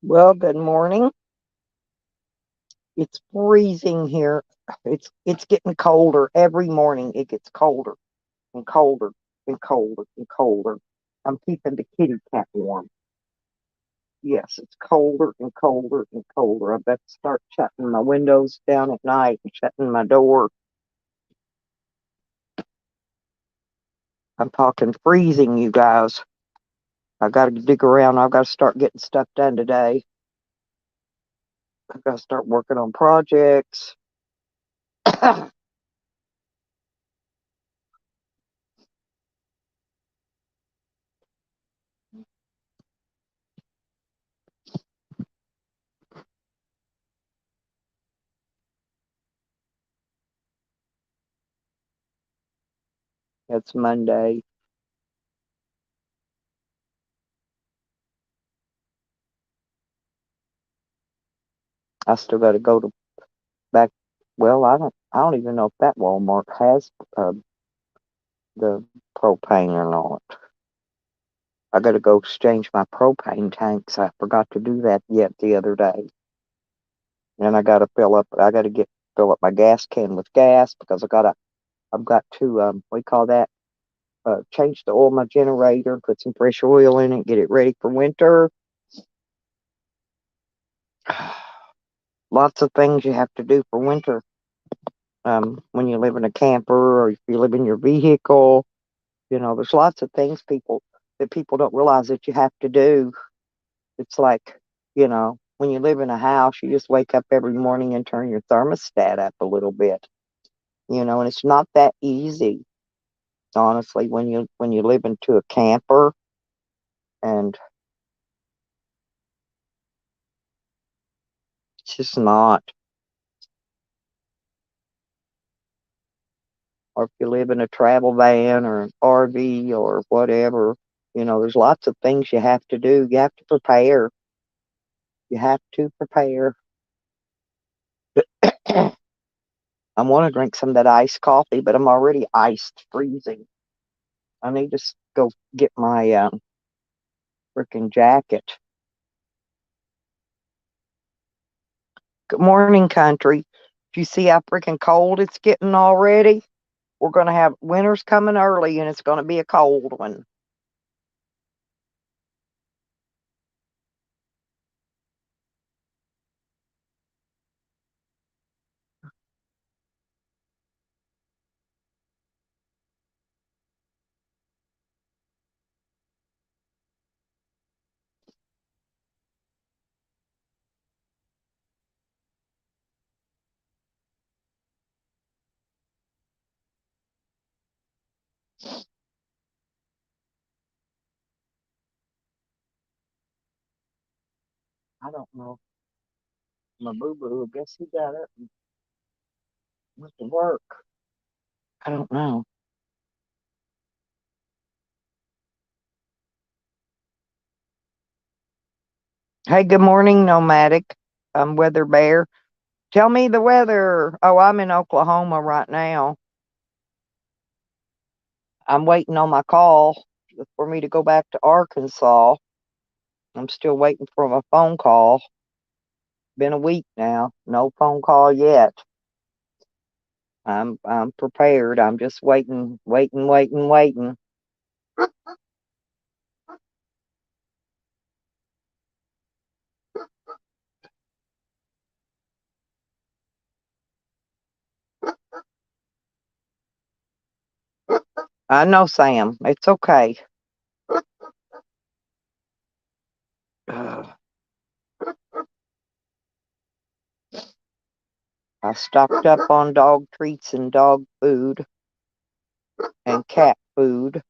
Well, good morning. It's freezing here. It's getting colder every morning. It gets colder and colder and colder and colder. I'm keeping the kitty cat warm. Yes, it's colder and colder and colder. I better start shutting my windows down at night and shutting my door. I'm talking freezing, you guys. I got to dig around. I've got to start getting stuff done today. I've got to start working on projects. It's Monday. I still got to go to back. Well, I don't even know if that Walmart has the propane or not. I got to go exchange my propane tanks. I forgot to do that yet the other day, and I got to fill up. I got to get fill up my gas can with gas because I've got to we call that change the oil of my generator, put some fresh oil in it, get it ready for winter. Lots of things you have to do for winter. When you live in a camper or if you live in your vehicle. There's lots of things people don't realize that you have to do. It's like, when you live in a house, you just wake up every morning and turn your thermostat up a little bit, and it's not that easy, honestly, when you live into a camper and it's just not. Or if you live in a travel van or an RV or whatever, there's lots of things you have to do. You have to prepare. You have to prepare. I want to drink some of that iced coffee, but I'm already iced freezing. I need to go get my freaking jacket. Good morning, country. Do you see how freaking cold it's getting already? We're going to have winter's coming early and it's going to be a cold one. I don't know. My boo boo, I guess he got up and went to work. I don't know. Hey, good morning, nomadic. Weather bear. Tell me the weather. Oh, I'm in Oklahoma right now. I'm waiting on my call for me to go back to Arkansas. I'm still waiting for my phone call. Been a week now. No phone call yet. I'm prepared. I'm just waiting, waiting, waiting, waiting. I know, Sam. It's okay. Ugh. I stocked up on dog treats and dog food and cat food.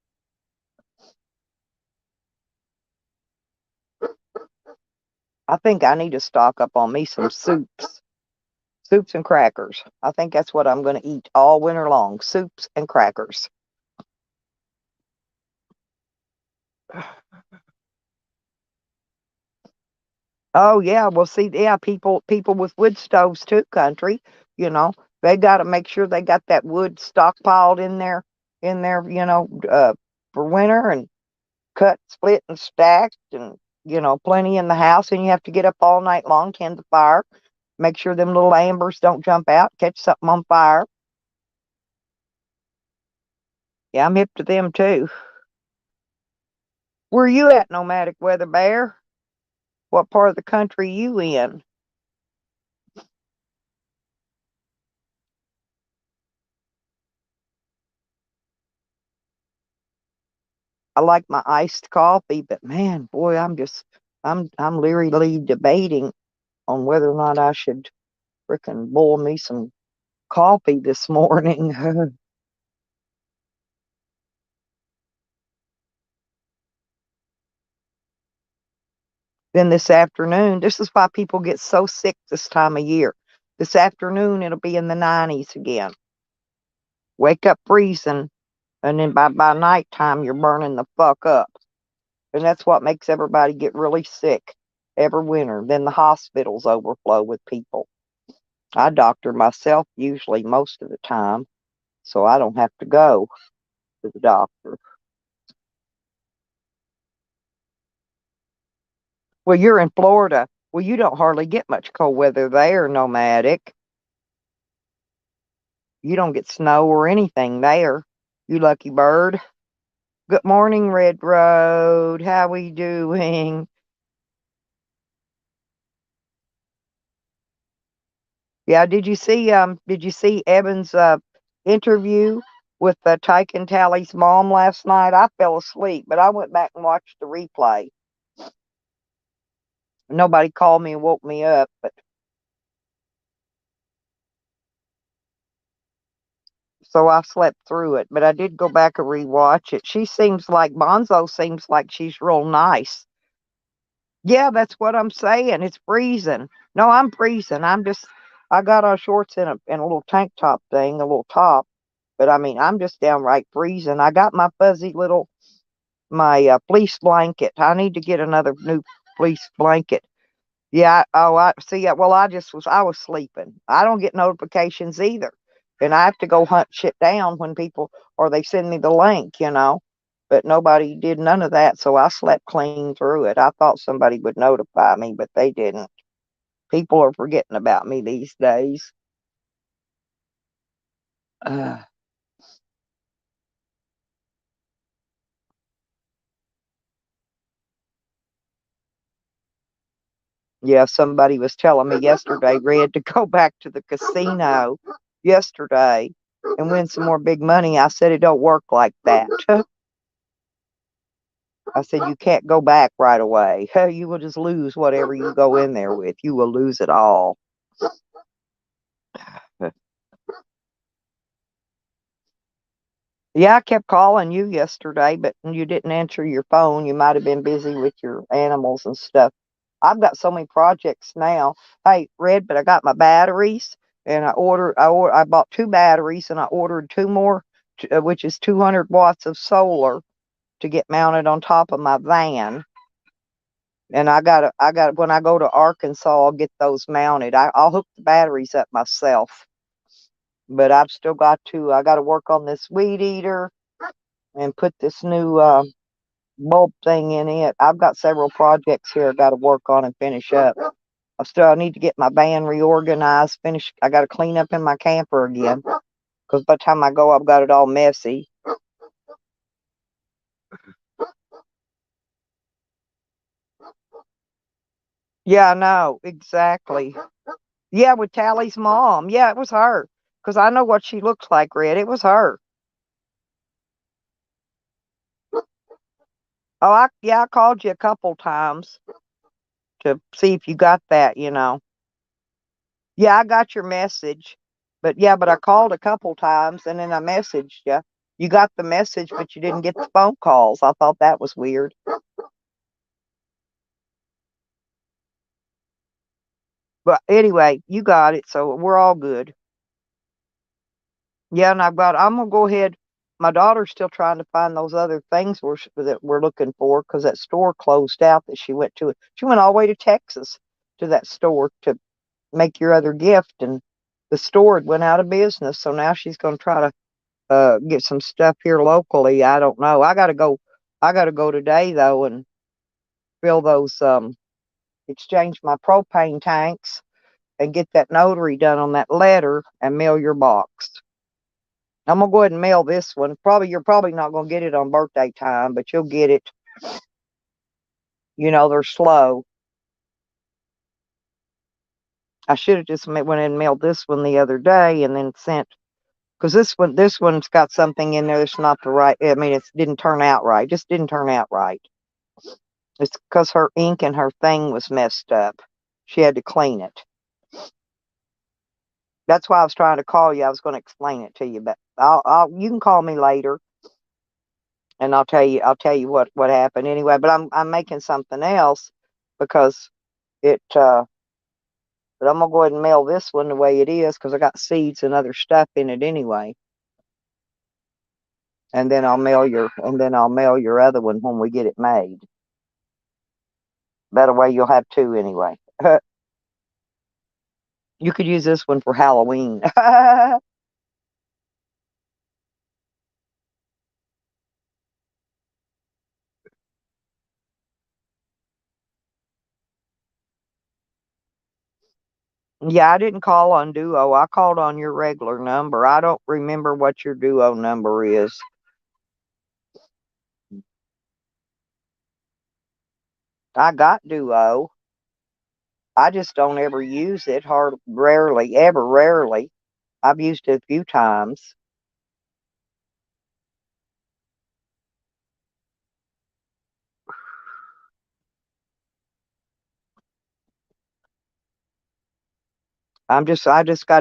I think I need to stock up on me some soups and crackers. I think that's what I'm going to eat all winter long, soups and crackers. Oh yeah, well see, yeah, people with wood stoves too, country. You know, they got to make sure they got that wood stockpiled in there, for winter and cut, split, and stacked and plenty in the house, and you have to get up all night long, tend the fire, make sure them little ambers don't jump out, catch something on fire. Yeah, I'm hip to them too. Where you at, Nomadic Weather Bear? What part of the country you in? I like my iced coffee, but man, boy, I'm leery debating on whether or not I should frickin' boil me some coffee this morning. Then this afternoon, this is why people get so sick this time of year. This afternoon, it'll be in the 90s again. Wake up freezing, and then by nighttime, you're burning the fuck up. And that's what makes everybody get really sick every winter. Then the hospitals overflow with people. I doctor myself usually most of the time, so I don't have to go to the doctor. Well, you're in Florida. Well, you don't hardly get much cold weather there, Nomadic. You don't get snow or anything there. You lucky bird. Good morning, Red Road. How we doing? Yeah, did you see Evan's interview with Tyke and Tally's mom last night? I fell asleep, but I went back and watched the replay. Nobody called me and woke me up, but so I slept through it. But I did go back and rewatch it. She seems like Bonzo seems like she's real nice. Yeah, that's what I'm saying. It's freezing. No, I'm freezing. I got on shorts and a little tank top thing, a little top. But I mean, I'm just downright freezing. I got my fuzzy little my fleece blanket. I need to get another new fleece blanket. Yeah. Oh, I see. Yeah. Well, I was sleeping. I don't get notifications either, and I have to go hunt shit down when people or they send me the link. But nobody did none of that, so I slept clean through it. I thought somebody would notify me, but they didn't. People are forgetting about me these days. Uh, yeah, somebody was telling me yesterday, Red, to go back to the casino yesterday and win some more big money. I said it don't work like that. I said you can't go back right away. You will just lose whatever you go in there with. You will lose it all. Yeah, I kept calling you yesterday, but you didn't answer your phone. You might have been busy with your animals and stuff. I've got so many projects now. Hey, Red, but I got my batteries, and I bought two batteries, and I ordered two more, which is 200 watts of solar to get mounted on top of my van. And I got when I go to Arkansas, I'll get those mounted. I'll hook the batteries up myself, but I got to work on this weed eater and put this new bulb thing in it. I've got several projects here I got to work on and finish up. I need to get my van reorganized. Finish. I got to clean up in my camper again because by the time I go, I've got it all messy. Yeah, I know exactly. Yeah, with Tally's mom. Yeah, it was her because I know what she looks like. Red. It was her. Oh, I called you a couple times to see if you got that. Yeah, I got your message. But I called a couple times and then I messaged you. You got the message, but you didn't get the phone calls. I thought that was weird. But anyway, you got it, so we're all good. Yeah, and I'm gonna go ahead. My daughter's still trying to find those other things that we're looking for because that store closed out that she went to. She went all the way to Texas to that store to make your other gift, and the store had went out of business. So now she's gonna try to get some stuff here locally. I don't know. I gotta go. I gotta go today though, and fill those, exchange my propane tanks and get that notary done on that letter and mail your box. I'm gonna go ahead and mail this one. You're probably not gonna get it on birthday time, but you'll get it. They're slow. I should have just went and mailed this one the other day and then sent, because this one's got something in there that's not the right. I mean, it didn't turn out right. Just didn't turn out right. It's because her ink and her thing was messed up. She had to clean it. That's why I was trying to call you. I was going to explain it to you, but you can call me later and I'll tell you what happened anyway. But I'm making something else because it. But I'm gonna go ahead and mail this one the way it is because I got seeds and other stuff in it anyway. And then I'll mail your other one when we get it made. That way you'll have two anyway. You could use this one for Halloween. Yeah, I didn't call on Duo. I called on your regular number. I don't remember what your Duo number is. I got Duo. I just don't ever use it. Rarely, ever, rarely. I've used it a few times. I just got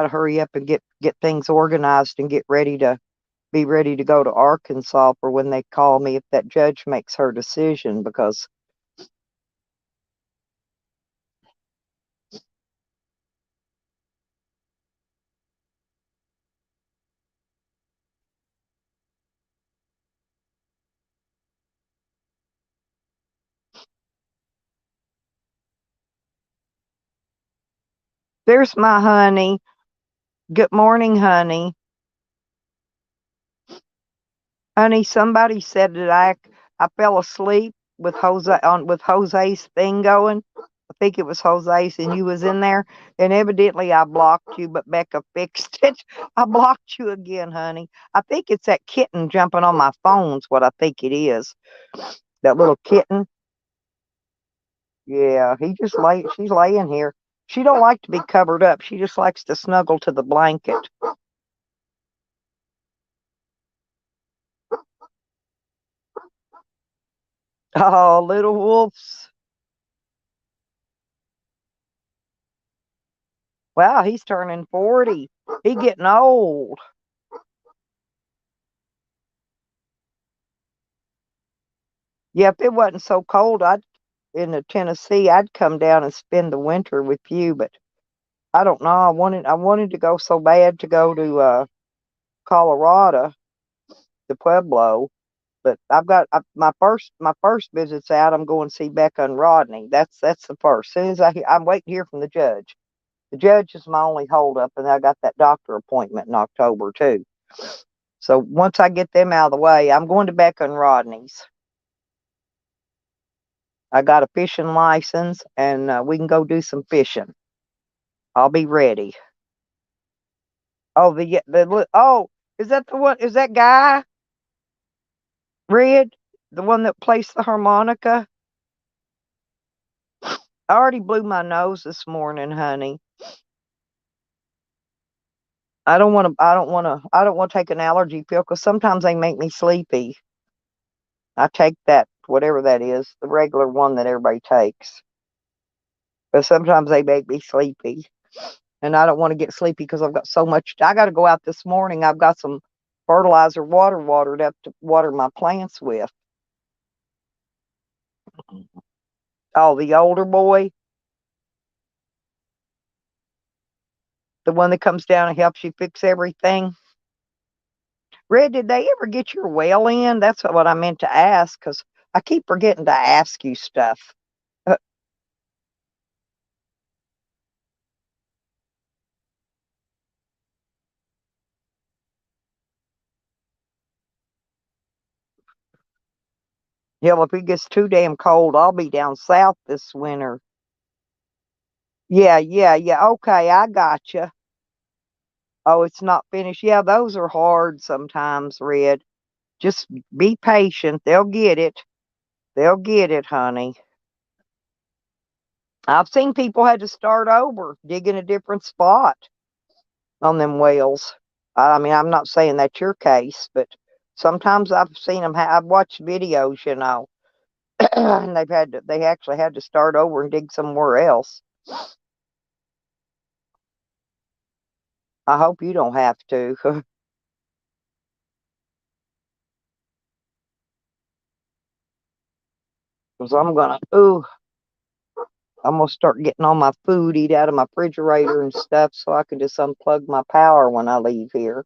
to hurry up and get things organized and get ready to be ready to go to Arkansas for when they call me if that judge makes her decision because there's my honey. Good morning, honey. Honey, somebody said that I fell asleep with Jose's thing going. I think it was Jose's and you was in there. And evidently I blocked you, but Becca fixed it. I blocked you again, honey. I think it's that kitten jumping on my phone's what I think it is. That little kitten. Yeah, she's laying here. She don't like to be covered up. She just likes to snuggle to the blanket. Oh, little wolves. Wow, he's turning 40. He getting old. Yeah, if it wasn't so cold, I'd in the Tennessee, I'd come down and spend the winter with you, but I don't know. I wanted to go so bad to go to Colorado, to Pueblo, but my first visit's out. I'm going to see Becca and Rodney. That's the first. As soon as I'm waiting to hear from the judge. The judge is my only holdup, and I got that doctor appointment in October too. So once I get them out of the way, I'm going to Becca and Rodney's. I got a fishing license, and we can go do some fishing. I'll be ready. Oh, is that the one? Is that guy Red, the one that plays the harmonica? I already blew my nose this morning, honey. I don't want to. I don't want to. I don't want to take an allergy pill because sometimes they make me sleepy. I take that whatever that is, the regular one that everybody takes, but sometimes they make me sleepy, and I don't want to get sleepy because I've got so much. I got to go out this morning. I've got some fertilizer water watered up to water my plants with. Oh, the older boy, the one that comes down and helps you fix everything. Red, did they ever get your well in? That's what I meant to ask because I keep forgetting to ask you stuff. Uh, Hell, if it gets too damn cold, I'll be down south this winter. Yeah, yeah, yeah. Okay, I got you. Oh, it's not finished. Yeah, those are hard sometimes, Red. Just be patient. They'll get it. They'll get it, honey. I've seen people had to start over, dig in a different spot on them wells. I mean, I'm not saying that's your case, but sometimes I've seen them. I've watched videos, and they actually had to start over and dig somewhere else. I hope you don't have to, because I'm gonna start getting all my food eat out of my refrigerator and stuff, so I can just unplug my power when I leave here.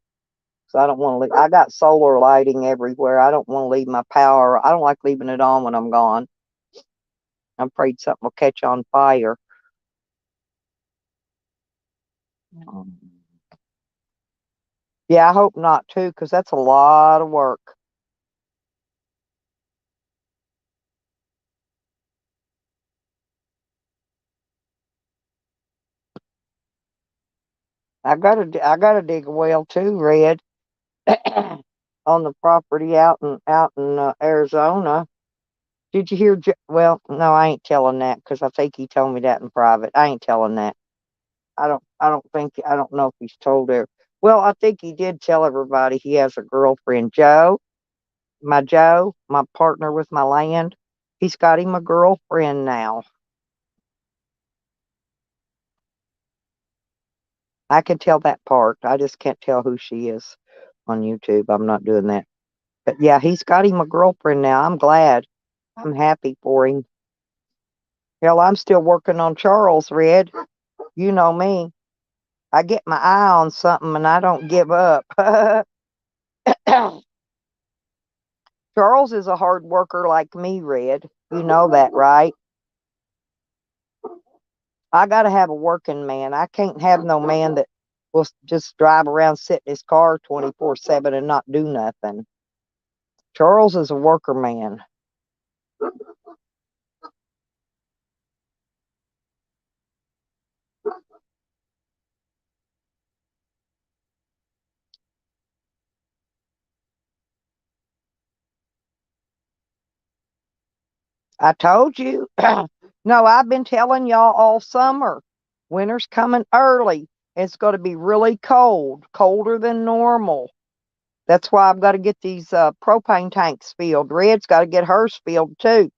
So I don't want to leave. I got solar lighting everywhere. I don't want to leave my power. I don't like leaving it on when I'm gone. I'm afraid something will catch on fire. Yeah, I hope not too, because that's a lot of work. I gotta dig a well too, Red, on the property out in Arizona. Did you hear? Well, no, I ain't telling that because I think he told me that in private. I ain't telling that. I don't know if he's told her. Well, I think he did tell everybody he has a girlfriend, Joe, my partner with my land. He's got him a girlfriend now. I can tell that part. I just can't tell who she is on YouTube. I'm not doing that. But yeah, he's got him a girlfriend now. I'm glad. I'm happy for him. Hell, I'm still working on Charles, Red. You know me. I get my eye on something and I don't give up. Charles is a hard worker like me, Red. You know that, right? I got to have a working man. I can't have no man that will just drive around, sit in his car 24/7 and not do nothing. Charles is a worker man. I told you. No, I've been telling y'all all summer. Winter's coming early. It's going to be really cold, colder than normal. That's why I've got to get these propane tanks filled. Red's got to get hers filled too.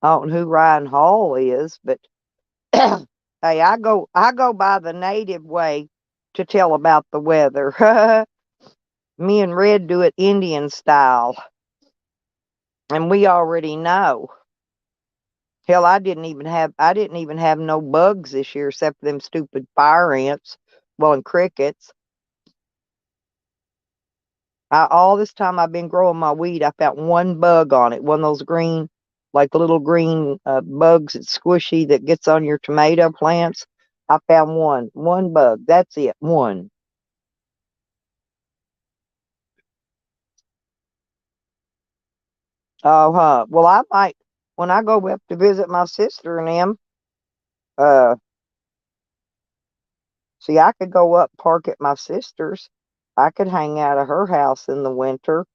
I don't know who Ryan Hall is, but hey, I go by the native way to tell about the weather. Me and Red do it Indian style, and we already know. Hell, I didn't even have no bugs this year except for them stupid fire ants, well, and crickets. All this time I've been growing my weed, I found one bug on it, one of those green, like little green bugs that's squishy that gets on your tomato plants. I found one bug. That's it, one. Oh, well, I might when I go up to visit my sister and them. Uh, See, I could go up park at my sister's. I could hang out at her house in the winter.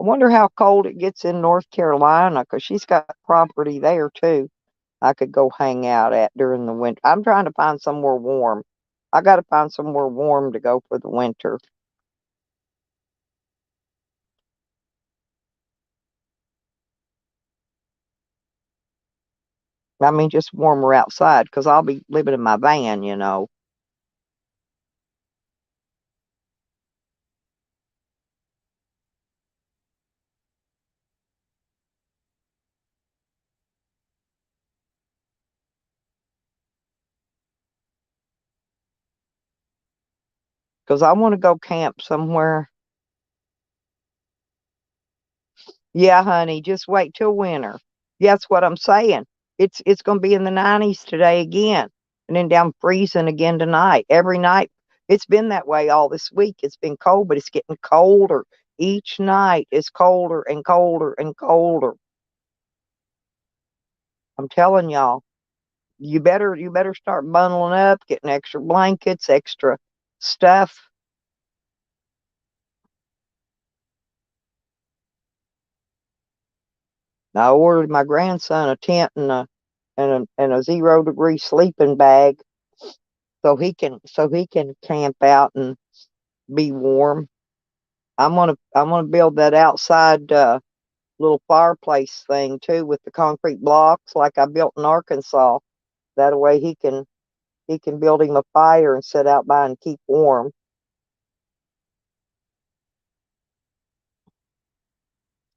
I wonder how cold it gets in North Carolina because she's got property there too. I could go hang out at during the winter. I'm trying to find somewhere warm. I got to find somewhere warm to go for the winter. I mean, just warmer outside because I'll be living in my van. Because I want to go camp somewhere. Yeah, honey, just wait till winter. That's what I'm saying. It's gonna be in the 90s today again, and then down freezing again tonight. Every night. It's been that way all this week. It's been cold, but it's getting colder. Each night it's colder and colder and colder. I'm telling y'all, you better start bundling up, getting extra blankets, extra stuff. I ordered my grandson a tent and a 0 degree sleeping bag so he can camp out and be warm. I'm gonna build that outside little fireplace thing too with the concrete blocks like I built in Arkansas. That way he can build him a fire and sit out by and keep warm.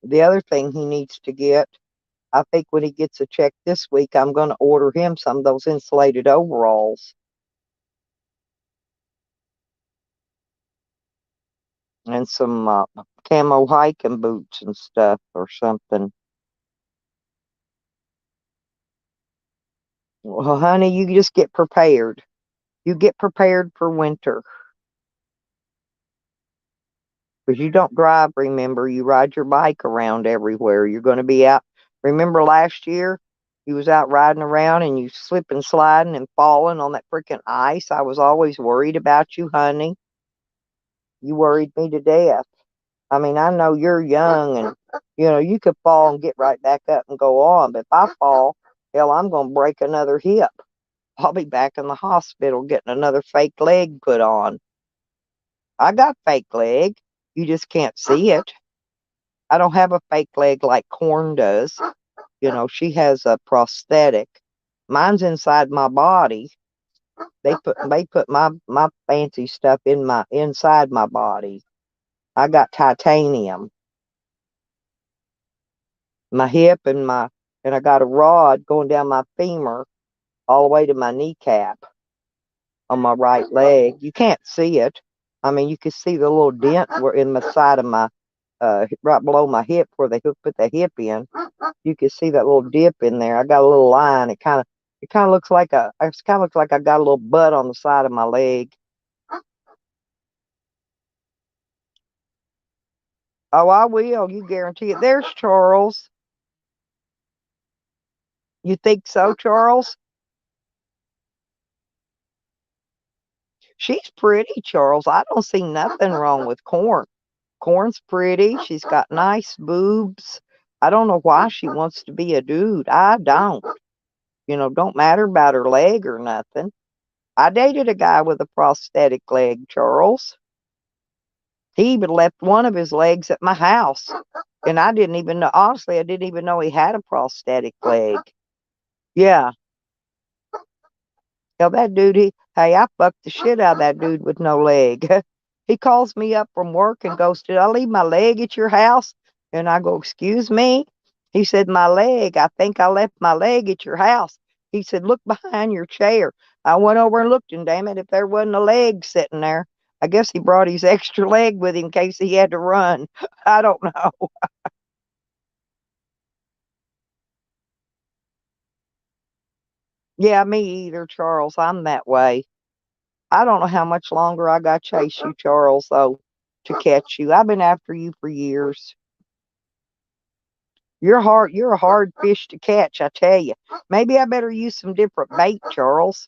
The other thing he needs to get, I think when he gets a check this week, I'm gonna order him some of those insulated overalls and some camo hiking boots and stuff or something. Well, honey, you just get prepared. You get prepared for winter because you don't drive, remember, you ride your bike around everywhere. You're going to be out. Remember last year, you was out riding around and you slipping, sliding, and falling on that freaking ice. I was always worried about you, honey. You worried me to death. I mean, I know you're young and you could fall and get right back up and go on, but if I fall, hell, I'm going to break another hip. I'll be back in the hospital getting another fake leg put on. I got fake leg. You just can't see it. I don't have a fake leg like Corn does. She has a prosthetic. Mine's inside my body. They put my fancy stuff in my inside my body. I got titanium. My hip and I got a rod going down my femur all the way to my kneecap on my right leg. You can't see it. I mean, you can see the little dent where in the side of my right below my hip where they put the hip in. You can see that little dip in there. I got a little line. It kind of looks like I got a little butt on the side of my leg. Oh, I will. You guarantee it. There's Charles. You think so, Charles? She's pretty, Charles. I don't see nothing wrong with Corn. Corn's pretty. She's got nice boobs. I don't know why she wants to be a dude. I don't. Don't matter about her leg or nothing. I dated a guy with a prosthetic leg, Charles. He even left one of his legs at my house. And I didn't even know, honestly, I didn't even know he had a prosthetic leg. Yeah. Now that dude, hey, I fucked the shit out of that dude with no leg. He calls me up from work and goes, "Did I leave my leg at your house?" And I go, "Excuse me?" He said, "My leg. I think I left my leg at your house." He said, "Look behind your chair." I went over and looked, and damn it, if there wasn't a leg sitting there. I guess he brought his extra leg with him in case he had to run. I don't know. Yeah, me either, Charles. I'm that way. I don't know how much longer I got to chase you, Charles, though, to catch you. I've been after you for years. You're a hard fish to catch, I tell you. Maybe I better use some different bait, Charles.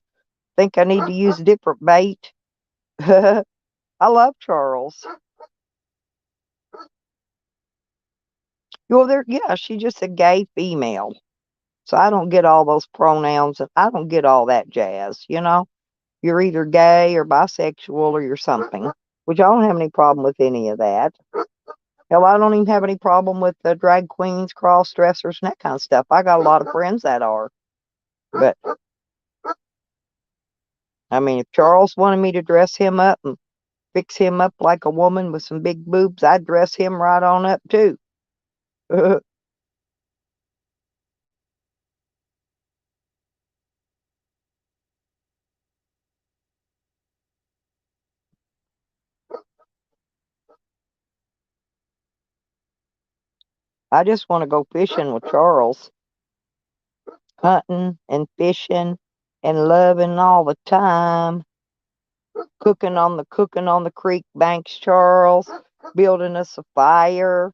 Think I need to use different bait? I love Charles. Well, yeah, she's just a gay female. So I don't get all those pronouns and I don't get all that jazz. You're either gay or bisexual or you're something, which I don't have any problem with any of that. Hell, I don't even have any problem with the drag queens, cross dressers, and that kind of stuff. I got a lot of friends that are. But I mean, if Charles wanted me to dress him up and fix him up like a woman with some big boobs, I'd dress him right on up too. I just want to go fishing with Charles, hunting and fishing and loving all the time. Cooking on the creek banks, Charles, building us a fire,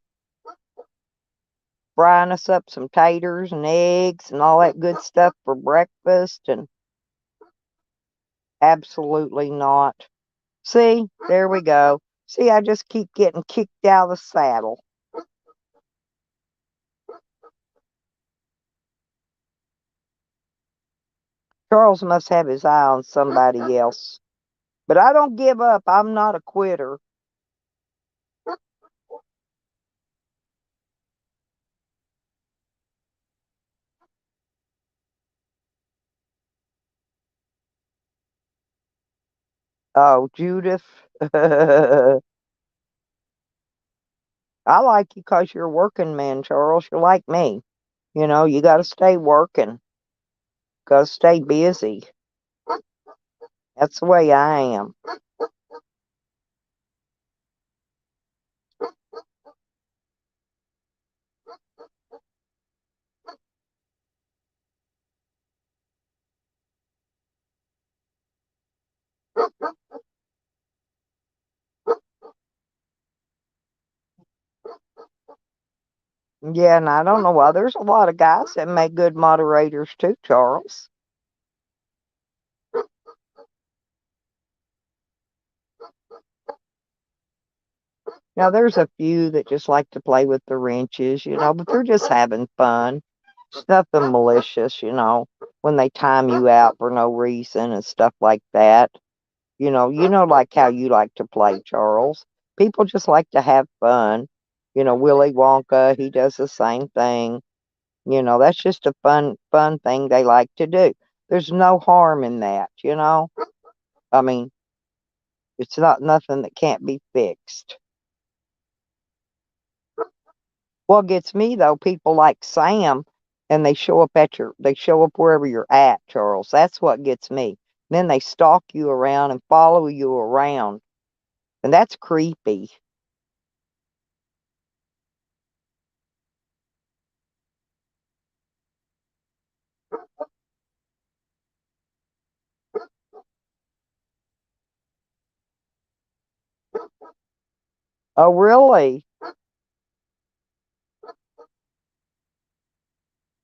frying us up some taters and eggs and all that good stuff for breakfast, and absolutely not. See, there we go. See, I just keep getting kicked out of the saddle. Charles must have his eye on somebody else. But I don't give up. I'm not a quitter. Oh, Judith. I like you 'cause you're a working man, Charles. You're like me. You got to stay working. Got to stay busy. That's the way I am. Yeah, and I don't know why. There's a lot of guys that make good moderators too, Charles. Now, there's a few that just like to play with the wrenches, but they're just having fun. It's nothing malicious, when they time you out for no reason and stuff like that. Like how you like to play, Charles. People just like to have fun. Willy Wonka, he does the same thing. That's just a fun thing they like to do. There's no harm in that. I mean, it's not nothing that can't be fixed. What gets me though, people like Sam, and they show up wherever you're at, Charles. That's what gets me. Then they stalk you around and follow you around, and that's creepy. Oh, really?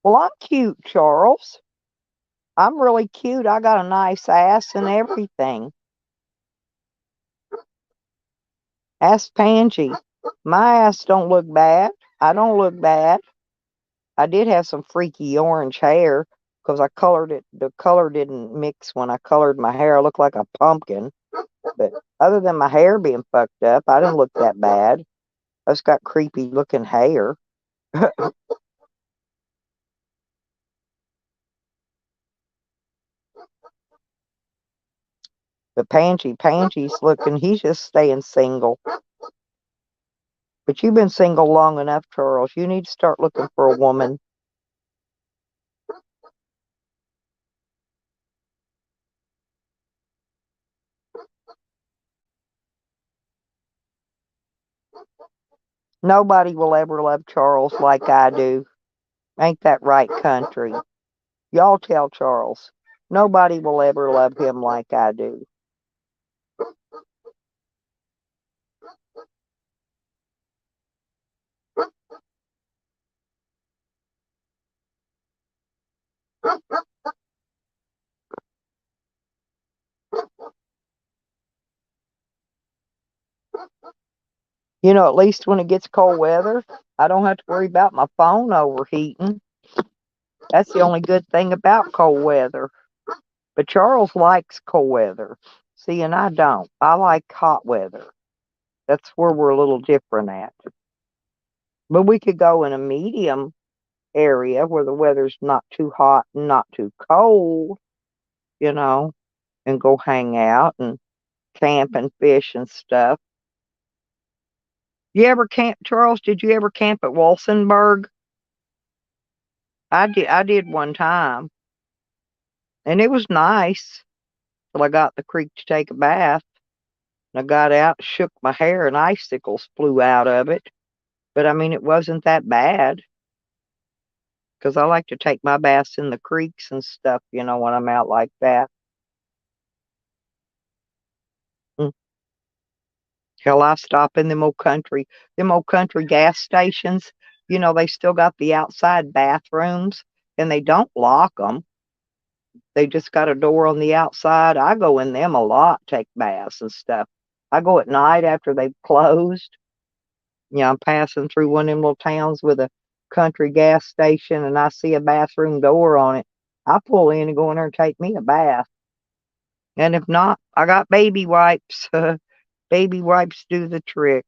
Well, I'm cute, Charles. I'm really cute. I got a nice ass and everything. Ask Pangy. My ass don't look bad. I don't look bad. I did have some freaky orange hair because I colored it. The color didn't mix when I colored my hair. I looked like a pumpkin. But other than my hair being fucked up, I didn't look that bad. I just got creepy looking hair. But Pangy's looking, he's just staying single. But you've been single long enough, Charles. You need to start looking for a woman. Nobody will ever love Charles like I do. Ain't that right, country? Y'all tell Charles. Nobody will ever love him like I do. At least when it gets cold weather, I don't have to worry about my phone overheating. That's the only good thing about cold weather. But Charles likes cold weather. See, and I don't. I like hot weather. That's where we're a little different at. But we could go in a medium area where the weather's not too hot and not too cold, you know, and go hang out and camp and fish and stuff. You ever camp, Charles? Did you ever camp at Walsenburg? I did. I did one time, and it was nice till I got the creek to take a bath. And I got out, shook my hair, and icicles flew out of it. But I mean, it wasn't that bad because I like to take my baths in the creeks and stuff, when I'm out like that. Mm. Hell, I stop in them old country gas stations. They still got the outside bathrooms and they don't lock them. They just got a door on the outside. I go in them a lot, take baths and stuff. I go at night after they've closed. I'm passing through one of them little towns with a country gas station and I see a bathroom door on it. I pull in and go in there and take me a bath. And if not, I got baby wipes. Baby wipes do the trick.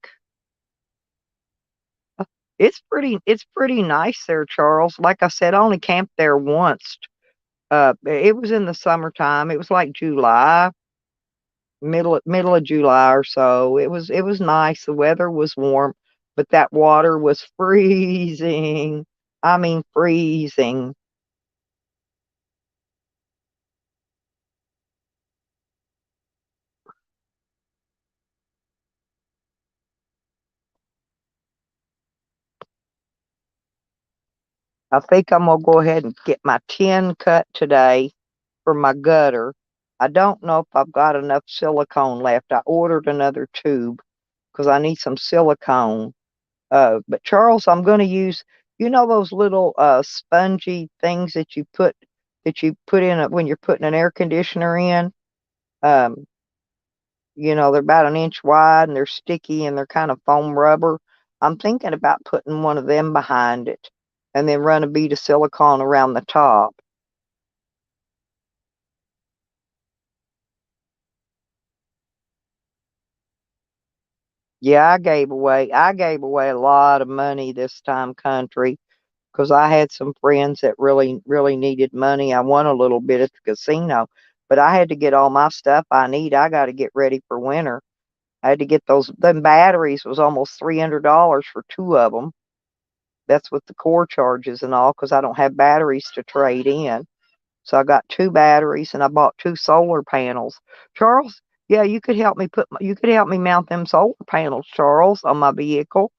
It's pretty nice there, Charles. Like I said, I only camped there once. It was in the summertime. It was like July, middle of July or so. It was nice. The weather was warm, but that water was freezing. I mean freezing. I think I'm gonna go ahead and get my tin cut today for my gutter. I don't know if I've got enough silicone left. I ordered another tube because I need some silicone. But Charles, I'm going to use, those little spongy things that you put in it when you're putting an air conditioner in. Um, they're about an inch wide and they're sticky and they're kind of foam rubber. I'm thinking about putting one of them behind it and then run a bead of silicone around the top. Yeah, I gave away a lot of money this time, country, because I had some friends that really, really needed money. I won a little bit at the casino, but I had to get all my stuff I need. I got to get ready for winter. I had to get those. Them batteries was almost $300 for two of them. That's with the core charges and all, because I don't have batteries to trade in. So I got two batteries and I bought two solar panels. Charles, yeah, you could help me mount them solar panels, Charles, on my vehicle.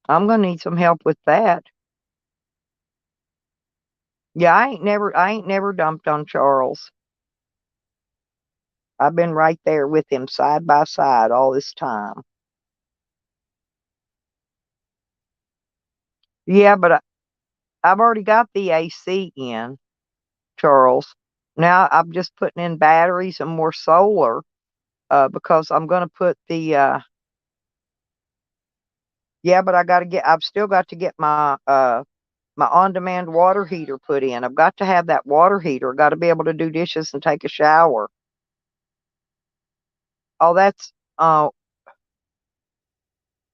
I'm gonna need some help with that. Yeah, I ain't never dumped on Charles. I've been right there with him side by side all this time. Yeah, but I've already got the AC in, Charles. Now I'm just putting in batteries and more solar, because I'm gonna put the yeah, but I've still got to get my on-demand water heater put in. I've got to have that water heater. Got to be able to do dishes and take a shower. Oh, that's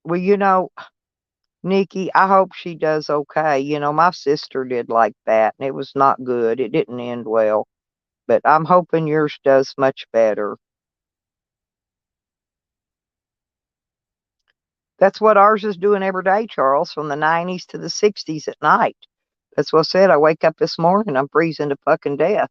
well, Nikki, I hope she does okay. My sister did like that, and it was not good. It didn't end well, but I'm hoping yours does much better. That's what ours is doing every day, Charles, from the 90s to the 60s at night. That's what I said. I wake up this morning, I'm freezing to fucking death.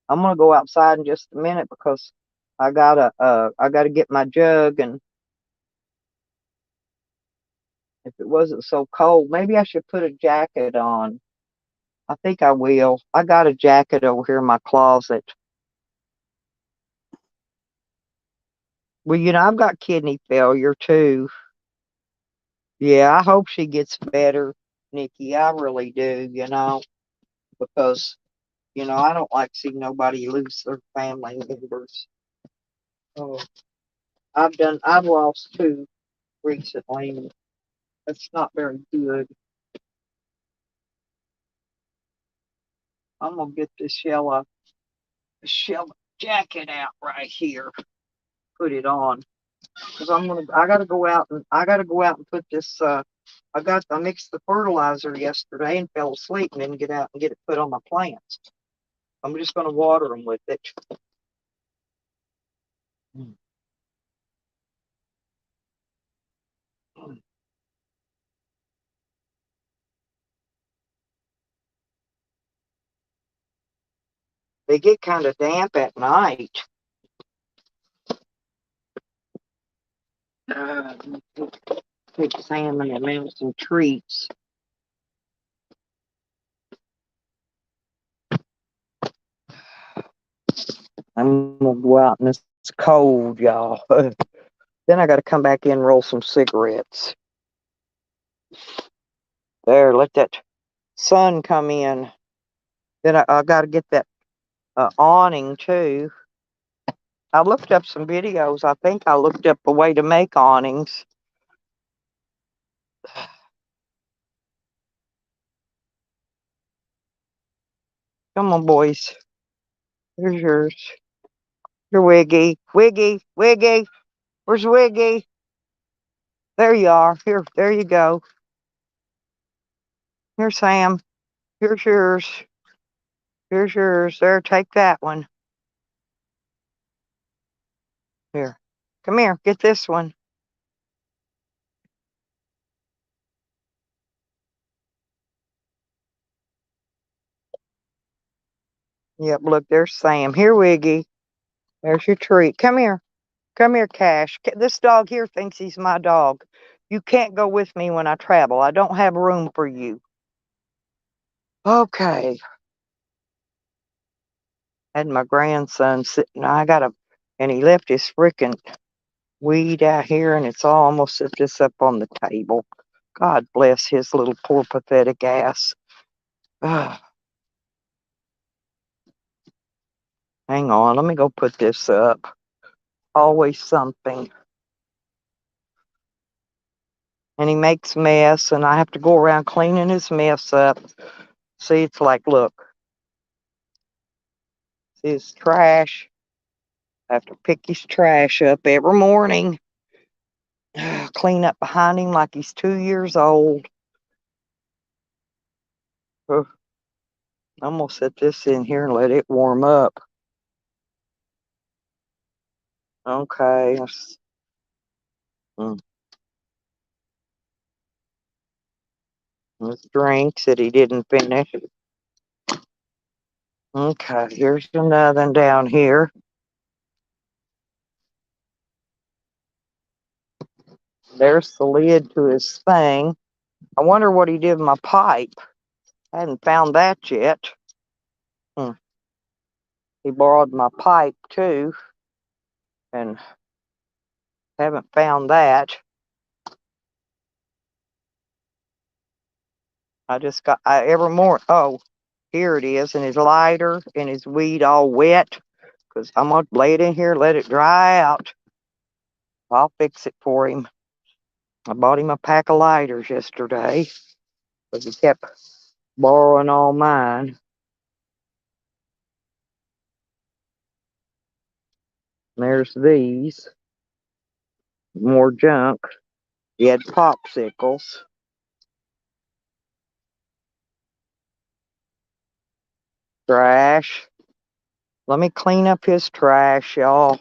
I'm gonna go outside in just a minute because I gotta get my jug, and if it wasn't so cold, maybe I should put a jacket on. I think I will. I got a jacket over here in my closet. Well, I've got kidney failure too. Yeah, I hope she gets better, Nikki. I really do, because, I don't like seeing nobody lose their family members. Oh, I've lost two recently, and that's not very good. I'm gonna get this yellow jacket out right here, put it on, because I gotta go out and put this. I mixed the fertilizer yesterday and fell asleep and didn't get out and get it put on my plants. I'm just gonna water them with it. They get kind of damp at night. Uh, Take Sam and him some treats. I'm gonna go out in this cold, y'all. Then I gotta come back in and roll some cigarettes. There, let that sun come in. Then I gotta get that awning too. I looked up some videos. I think I looked up a way to make awnings. Come on, boys. Here's yours. Here, Wiggy. Wiggy. Wiggy. Where's Wiggy? There you are. Here, there you go. Here, Sam. Here's yours. Here's yours. There, take that one. Here. Come here. Get this one. Yep, look, there's Sam. Here, Wiggy. There's your treat. Come here. Come here, Cash. This dog here thinks he's my dog. You can't go with me when I travel. I don't have room for you. Okay. Had my grandson sitting. And he left his frickin' weed out here, and it's almost set this up on the table. God bless his little poor pathetic ass. Ugh. Hang on, let me go put this up. Always something. And he makes mess, and I have to go around cleaning his mess up. See, it's like, look, see his trash. I have to pick his trash up every morning. Clean up behind him like he's 2 years old. Ugh. I'm gonna set this in here and let it warm up. Okay. Mm. His drinks that he didn't finish. Okay, here's another down here. There's the lid to his thing. I wonder what he did with my pipe. I hadn't found that yet. Hmm. He borrowed my pipe too, and haven't found that. Every morning. Oh, here it is, and his lighter and his weed all wet. Because I'm gonna lay it in here, let it dry out. I'll fix it for him. I bought him a pack of lighters yesterday, because he kept borrowing all mine. There's these. More junk. He had popsicles. Trash. Let me clean up his trash, y'all.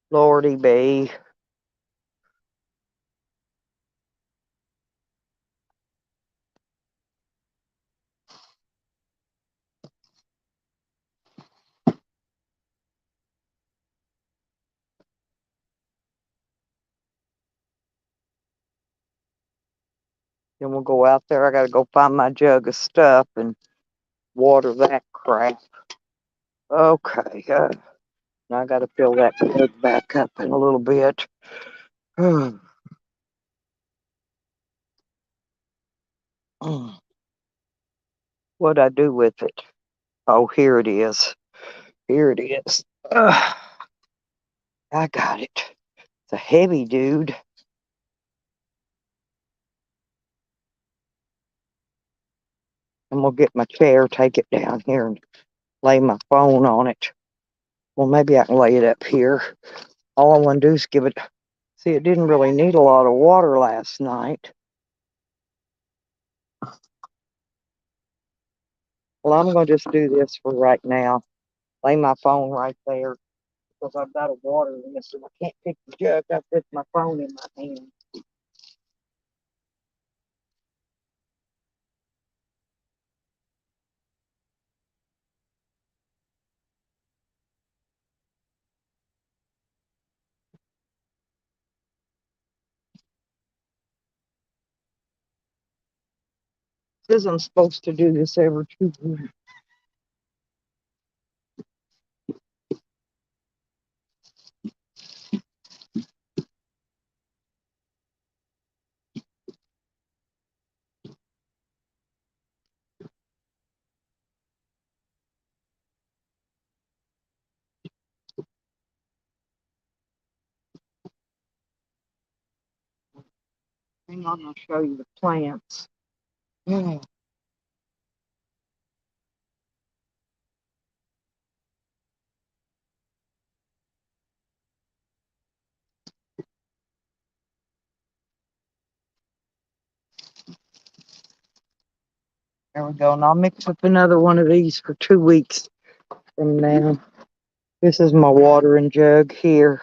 Lordy be. Then we'll go out there. I gotta go find my jug of stuff and water that crap. Okay. Now I gotta fill that jug back up in a little bit. What'd I do with it? Oh, here it is. Here it is. I got it. It's a heavy dude. I'm gonna get my chair, take it down here, and lay my phone on it. Well, maybe I can lay it up here. All I want to do is give it. See, it didn't really need a lot of water last night. Well, I'm going to just do this for right now. Lay my phone right there because I've got to water this and I can't pick the jug up with my phone in my hand. Says I'm supposed to do this every 2 weeks. Hang on, I'll show you the plants. Yeah. There we go. And I'll mix up another one of these for 2 weeks from now. This is my watering jug here.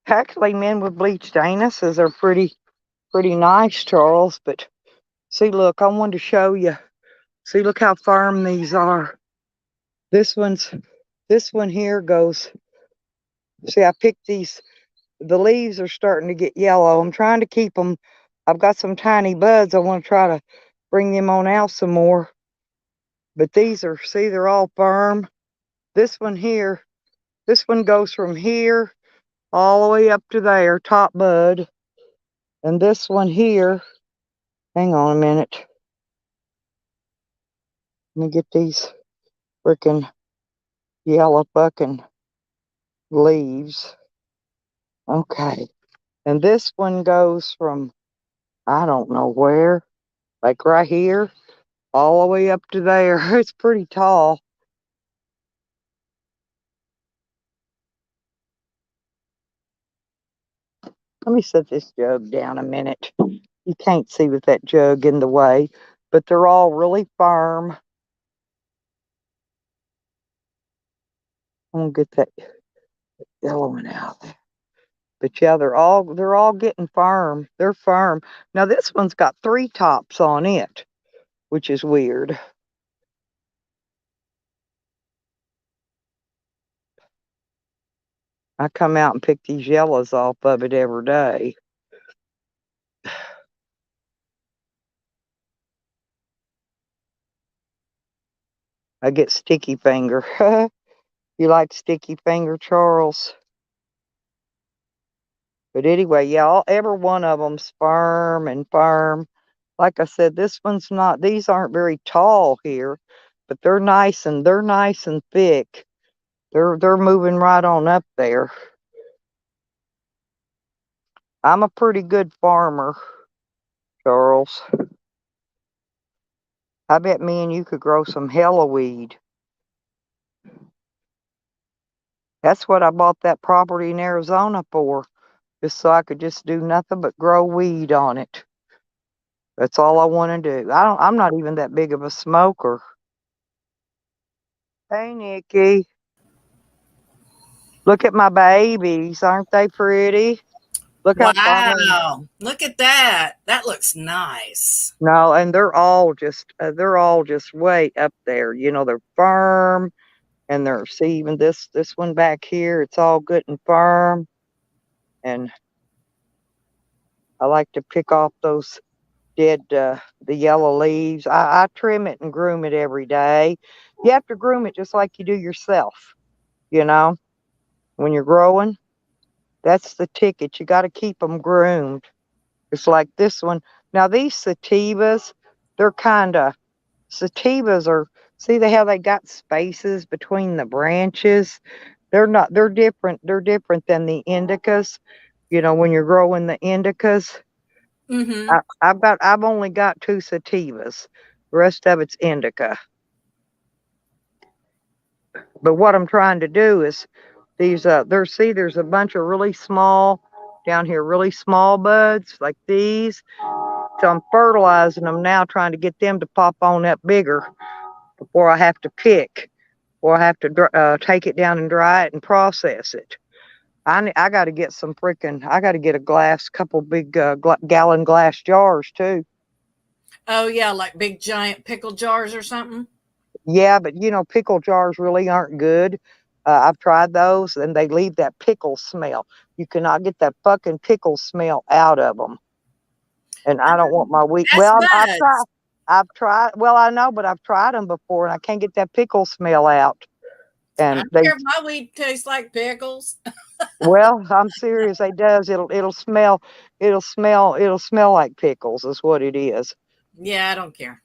Actually, men with bleached anuses are pretty nice, Charles. But see, look, I wanted to show you. See, look how firm these are. This one here goes. See, I picked these. The leaves are starting to get yellow. I'm trying to keep them. I've got some tiny buds. I want to try to bring them on out some more. But these are, see, they're all firm. This one here, this one goes from here all the way up to there, top bud. And this one here, hang on a minute. Let me get these freaking yellow fucking leaves. Okay. And this one goes from, I don't know where, like right here, all the way up to there. It's pretty tall. Let me set this jug down a minute. You can't see with that jug in the way, but they're all really firm. I'm gonna get that yellow one out there. But yeah, they're all getting firm. They're firm. Now this one's got 3 tops on it, which is weird. I come out and pick these yellows off of it every day. I get sticky finger. You like sticky finger, Charles? But anyway, yeah, every one of them's firm and firm. Like I said, this one's not. These aren't very tall here, but they're nice and thick. They're moving right on up there. I'm a pretty good farmer, Charles. I bet me and you could grow some hella weed. That's what I bought that property in Arizona for, just so I could just do nothing but grow weed on it. That's all I want to do. I'm not even that big of a smoker. Hey, Nikki. Look at my babies. Aren't they pretty? Look how fine. Wow. Look at that. That looks nice. No, and they're all just way up there. You know, they're firm, and they're, see, even this one back here, it's all good and firm. And I like to pick off those the yellow leaves. I trim it and groom it every day. You have to groom it just like you do yourself, you know, when you're growing. That's the ticket. You got to keep them groomed. It's like this one. Now, these sativas, they're kind of, sativas are, see how they got spaces between the branches? They're not, they're different. They're different than the indicas. You know, when you're growing the indicas, Mm-hmm. I've only got 2 sativas. The rest of it's indica. But what I'm trying to do is these there's a bunch of really small down here, really small buds like these. So I'm fertilizing them now, trying to get them to pop on up bigger before I have to pick, or I have to take it down and dry it and process it. I got to get some freaking. I got to get a couple big gallon glass jars too. Oh, yeah, like big giant pickle jars or something. Yeah, but pickle jars really aren't good. I've tried those, and they leave that pickle smell. You cannot get that fucking pickle smell out of them. And I don't want my wheat. That's Well, I've tried. buds. I've tried. Well, I know, but I've tried them before, and I can't get that pickle smell out. I And don't they, care if my weed tastes like pickles. well, I'm serious. It does. It'll smell. It'll smell like pickles. Is what it is. Yeah, I don't care.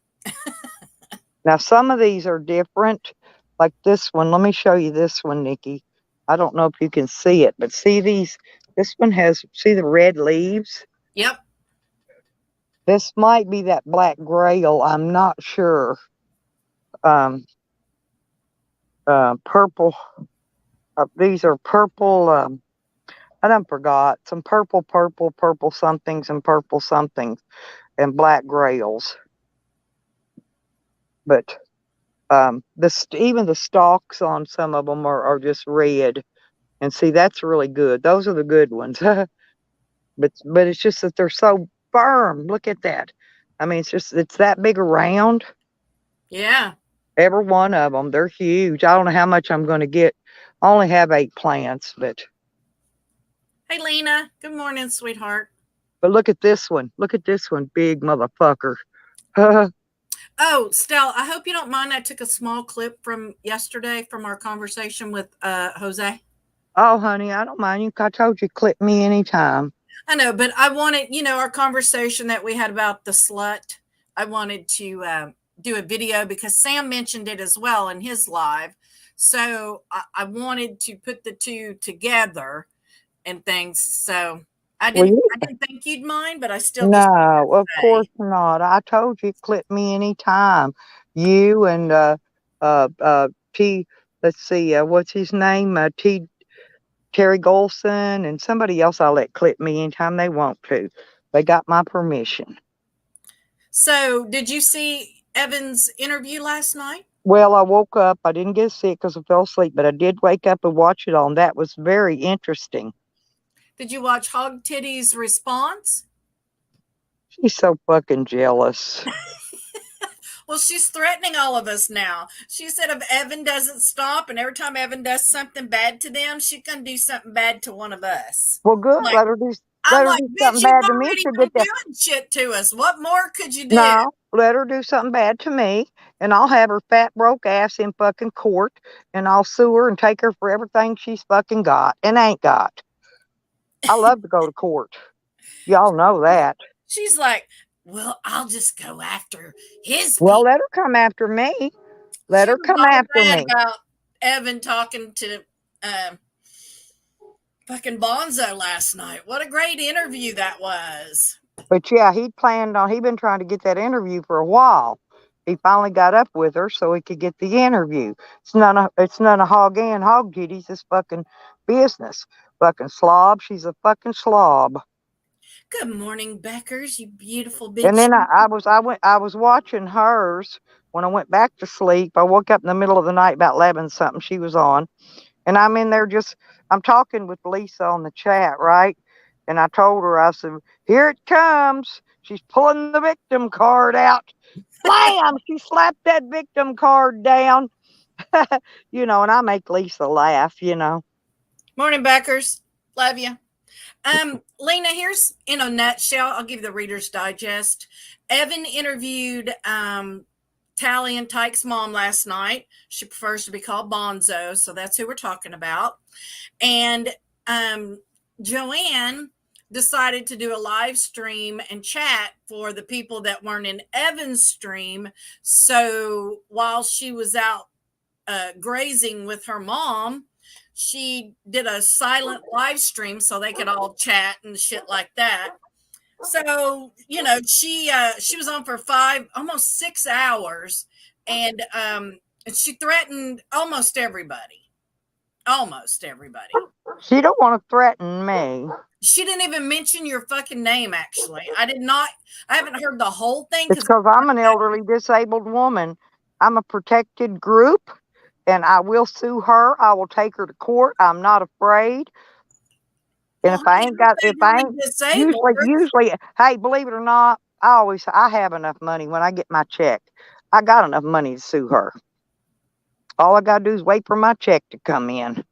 Now, some of these are different, like this one. Let me show you this one, Nikki. I don't know if you can see it, but see these. This one has, see the red leaves? Yep. This might be that black grail. I'm not sure. Um, Purple. These are purple. I done forgot some purple somethings and purple somethings and black grails. But even the stalks on some of them are just red. And see, that's really good. Those are the good ones. But it's just that they're so firm. Look at that. I mean, it's that big around. Yeah. Every one of them, they're huge. I don't know how much I'm going to get. I only have 8 plants, Hey, Lena. Good morning, sweetheart. look at this one. Look at this one, big motherfucker. Oh, Stell, I hope you don't mind. I took a small clip from yesterday from our conversation with Jose. Oh, honey, I don't mind you. I told you, clip me anytime. I know, but I wanted, our conversation that we had about the slut. I wanted to do a video because Sam mentioned it as well in his live. So I wanted to put the two together and things. So I Well, didn't, I didn't think you'd mind, but I still just wanted no, to of course say. not. I told you, clip me anytime. You and T. Let's see, what's his name? Terry Golson and somebody else. I'll let clip me anytime they want to. They got my permission. So did you see Evan's interview last night? Well, I woke up. I didn't get sick because I fell asleep, but I did wake up and watch it on. That was very interesting. Did you watch Hog Titty's response? She's so fucking jealous. Well, she's threatening all of us now. She said if Evan doesn't stop, and every time Evan does something bad to them, she's gonna do something bad to one of us. Well, good. I'm like, Let her do. I'm Let her like, do bitch, something you've bad to me. already She'll been get that. doing shit to us. What more could you do? No, let her do something bad to me, and I'll have her fat broke ass in fucking court, and I'll sue her and take her for everything she's fucking got and ain't got. I love to go to court. Y'all know that. She's like, well, I'll just go after his Well, people. let her come after me. Let She her was come all after mad me. about Evan talking to fucking Bonzo last night. What a great interview that was. But yeah, he'd been trying to get that interview for a while. He finally got up with her so he could get the interview. It's none of Hog and Hog Titties. It's fucking business. Fucking slob. She's a fucking slob. Good morning, Beckers, you beautiful And bitch. then I was watching hers when I went back to sleep. I woke up in the middle of the night about 11 something. She was on, and I'm in there I'm talking with Lisa on the chat, right? And I told her, I said, "Here it comes." She's pulling the victim card out. Blam! She slapped that victim card down. And I make Lisa laugh. Morning, Beckers. Love you. Lena, here's in a nutshell. I'll give you the Reader's Digest. Evan interviewed Tally and Tyke's mom last night. She prefers to be called Bonzo, so that's who we're talking about. And Joanne decided to do a live stream and chat for the people that weren't in Evan's stream. So while she was out grazing with her mom, she did a silent live stream so they could all chat and shit like that. So she was on for almost 6 hours, and she threatened almost everybody. Almost everybody. She don't want to threaten me. She didn't even mention your fucking name. Actually, I did not. I haven't heard the whole thing It's because I'm an elderly disabled woman. I'm a protected group, and I will sue her. I will take her to court. I'm not afraid. And well, honey, if you're I really ain't, disabled. usually, hey, believe it or not, I have enough money when I get my check. I got enough money to sue her. All I gotta do is wait for my check to come in.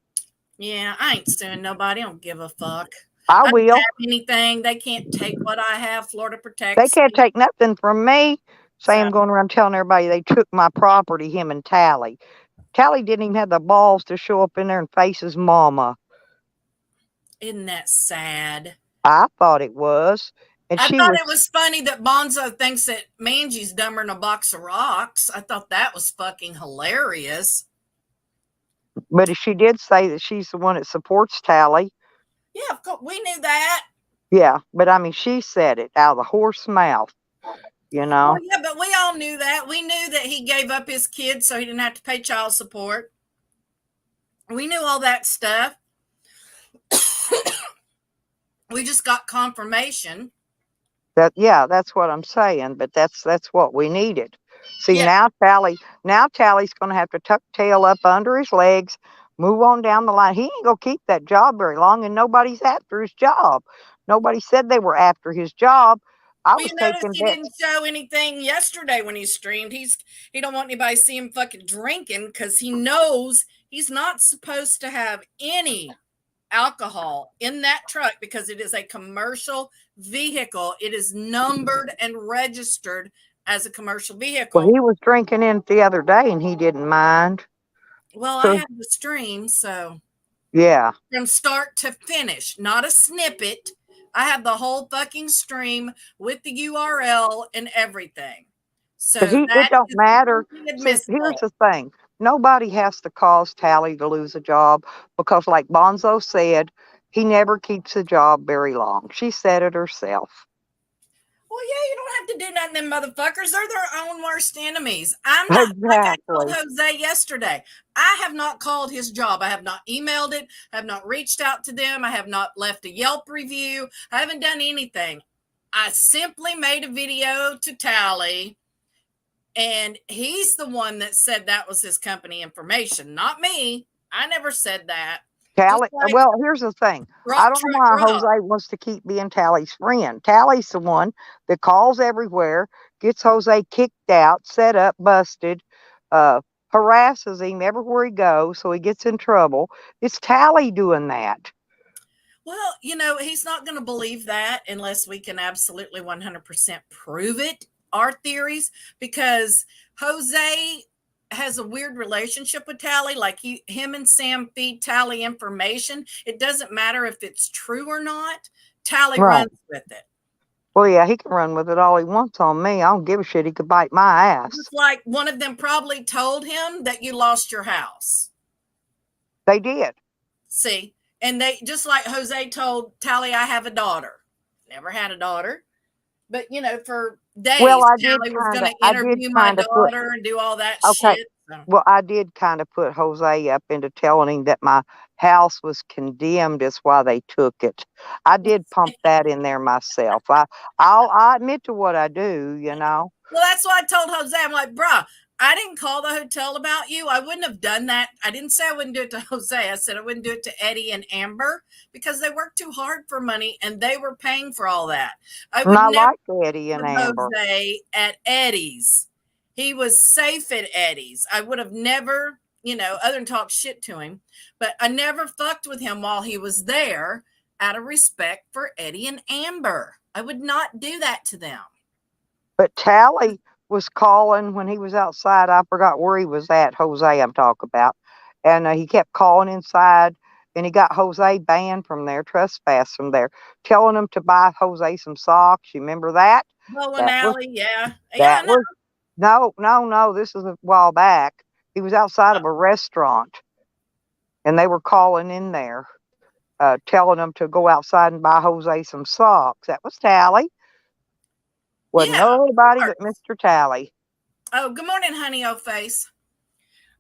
Yeah, I ain't suing nobody. I don't give a fuck. I I don't will. have anything. They can't take what I have. Florida They protects can't me. take nothing from me. So Sam going around telling everybody they took my property, him and Tally. Tally didn't even have the balls to show up in there and face his mama. isn't that sad? I thought it was. And I she thought was, it was funny that Bonzo thinks that Mangie's dumber than a box of rocks. I thought that was fucking hilarious. but she did say that she's the one that supports Tally. Yeah, of course, we knew that. Yeah, but I mean, she said it out of the horse mouth, you Well, know. yeah, but we all knew that. We knew that he gave up his kids so he didn't have to pay child support. We knew all that stuff. We just got confirmation. That's what I'm saying. But that's what we needed. See, Yeah, now Tally's going to have to tuck tail up under his legs, move on down the line. He ain't going to keep that job very long, and nobody's after his job. Nobody said they were after his job. I well, was you noticed taking he that. didn't show anything yesterday when he streamed. He don't want anybody to see him fucking drinking because he knows he's not supposed to have any alcohol in that truck because it is a commercial vehicle. It is numbered and registered as a commercial Well, vehicle. he was drinking in the other day, and he didn't mind. Well, I So have the stream, so yeah, from start to finish, not a snippet. I have the whole fucking stream with the URL and everything. So but it that don't is matter. completely See, here's admissible. the thing: nobody has to cause Tally to lose a job because, like Bonzo said, he never keeps a job very long. She said it herself. Well, yeah, you don't have to do nothing, them motherfuckers. They're their own worst enemies. I'm not, like I told Exactly. Jose yesterday, I have not called his job. I have not emailed it. I have not reached out to them. I have not left a Yelp review. I haven't done anything. I simply made a video to Tally, and he's the one that said that was his company information, not me. I never said that. Just Tally, like well, here's the thing. I Rock don't know Truck why Rock. Jose wants to keep being Tally's friend. Tally's the one that calls everywhere, gets Jose kicked out, set up, busted, uh, harasses him everywhere he goes, so he gets in trouble. It's Tally doing that. Well, he's not going to believe that unless we can absolutely 100% prove it, our theories, because Jose has a weird relationship with Tally. Like him and Sam feed Tally information. It doesn't matter if it's true or not. Tally Right. runs with it. Well, yeah, he can run with it all he wants on me. I don't give a shit. He could bite my ass. It's like one of them probably told him that you lost your house. They did. See, and they just like Jose told Tally, I have a daughter. Never had a daughter. But for Well, days, Tally was going to I did interview my kind of put, daughter and do all that okay. shit. So. Well, I did kind of put Jose up into telling him that my house was condemned. Is why they took it. I did pump that in there myself. I admit to what I do. Well, that's why I told Jose. I'm like, bruh, I didn't call the hotel about you. I wouldn't have done that. I didn't say I wouldn't do it to Jose. I said I wouldn't do it to Eddie and Amber because they worked too hard for money and they were paying for all that. I would Not never like Eddie and with Amber. Jose at Eddie's. He was safe at Eddie's. I would have never, other than talk shit to him, but I never fucked with him while he was there out of respect for Eddie and Amber. I would not do that to them. But Tally was calling when he was outside. I forgot where he was at. Jose, I'm talking about, and he kept calling inside. And he got Jose banned from there, trespassed from there, telling him to buy Jose some socks. You remember that? Bowling That was alley, yeah. Yeah, I That know. was no. This was a while back. He was outside of a restaurant, and they were calling in there, telling him to go outside and buy Jose some socks. That was Tally. Wasn't Yeah, nobody but Mr. Tally. oh, good morning, honey, old face.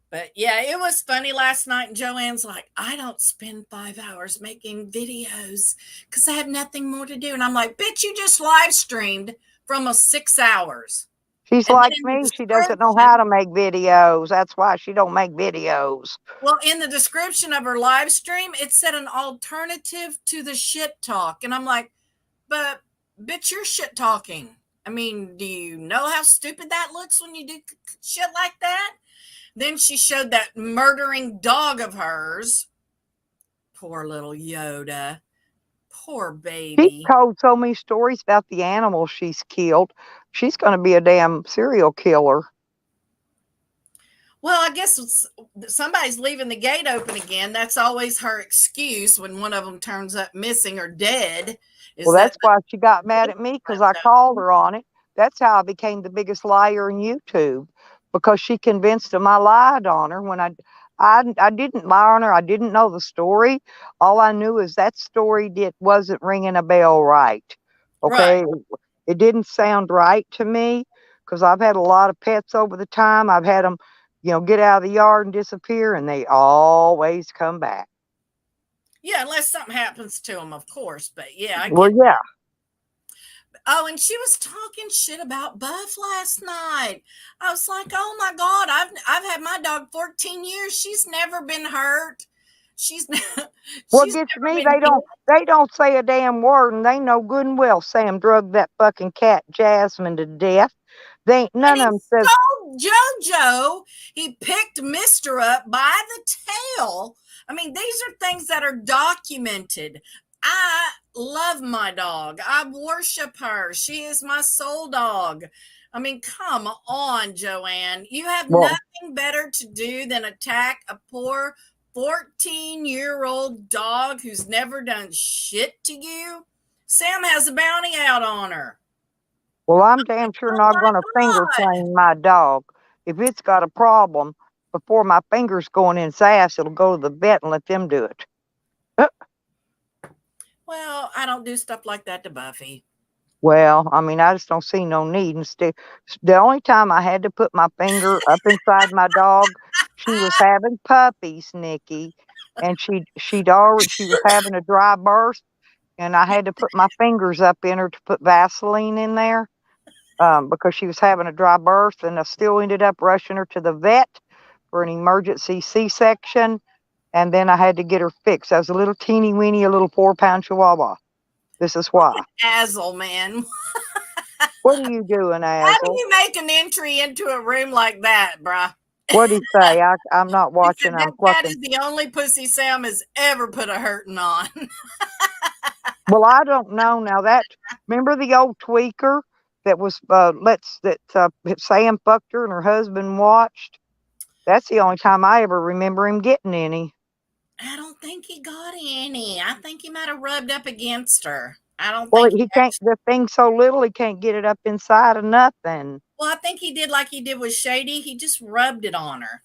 But yeah, it was funny last night. And Joanne's like, I don't spend 5 hours making videos because I have nothing more to do. And I'm like, bitch, you just live streamed for almost 6 hours. She's And then like in the me. She doesn't know how description, to make videos. That's why she don't make videos. well, in the description of her live stream, it said an alternative to the shit talk. And I'm like, but bitch, you're shit talking. I mean, do you know how stupid that looks when you do shit like that? Then she showed that murdering dog of hers. Poor little Yoda. Poor She baby. told so many stories about the animals she's killed. She's going to be a damn serial killer. Well, I guess somebody's leaving the gate open again. That's always her excuse when one of them turns up missing or dead. Well, that's why she got mad at me, because I called her on it. That's how I became the biggest liar in YouTube, because she convinced them I lied on her when I didn't lie on her. I didn't know the story. All I knew is that story wasn't ringing a bell right. Okay, Right. it didn't sound right to me, because I've had a lot of pets over the time. I've had them, get out of the yard and disappear, and they always come back. Yeah, unless something happens to them, of course. But yeah, I Well, get. yeah. Oh, and she was talking shit about Buff last night. I was like, "Oh my god, I've had my dog 14 years. She's never been hurt. She's What she's gets never me, been hit." they don't say a damn word, and they know good and well Sam drugged that fucking cat Jasmine to death. They ain't And none he of them says, stole JoJo. He picked Mister up by the tail. I mean, these are things that are documented. I love my dog. I worship her. She is my soul dog. I mean, come on, Joanne. You have well, nothing better to do than attack a poor 14-year-old dog who's never done shit to you. Sam has a bounty out on her. I'm damn sure Oh not my going to finger God. train my dog. If it's got a problem, before my fingers going in its ass, it'll go to the vet and let them do it. Well, I don't do stuff like that to Buffy. Well, I mean, I just don't see no need. Instead, the only time I had to put my finger up inside my dog, she was having puppies, Nikki, and she was having a dry birth, and I had to put my fingers up in her to put Vaseline in there, because she was having a dry birth, and I still ended up rushing her to the vet for an emergency C-section, and then I had to get her fixed. I was a little teeny weeny, a little 4-pound chihuahua. This is why. Azel, man. What are you doing, How do Azel? you make an entry into a room like that, bruh? What'd he say? I'm not He watching. said that I'm cat clucking. is the only pussy Sam has ever put a hurting on. Well, I don't know now. Remember the old tweaker that was Sam fucked her and her husband watched. That's the only time I ever remember him getting any. I don't think he got any. I think he might have rubbed up against her. I don't Well, think he he can't. actually. The thing's so little, he can't get it up inside of nothing. Well, I think he did like he did with Shady. He just rubbed it on her.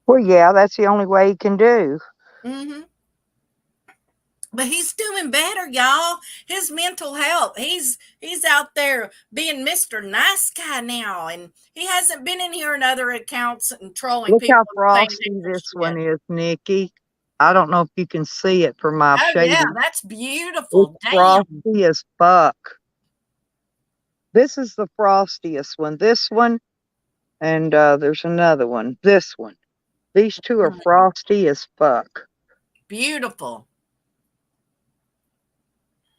Well, yeah, that's the only way he can do. Mm-hmm. But he's doing better, y'all. His mental health. He's out there being Mr. Nice Guy now, and he hasn't been in here in other accounts and trolling Look people how and saying frosty hateful this shit. one is, Nikki. I don't know if you can see it from my Oh shady. yeah, that's It's beautiful. Damn. frosty as fuck. This is the frostiest one. This one, and there's another one. This one. These two are frosty as fuck. Beautiful.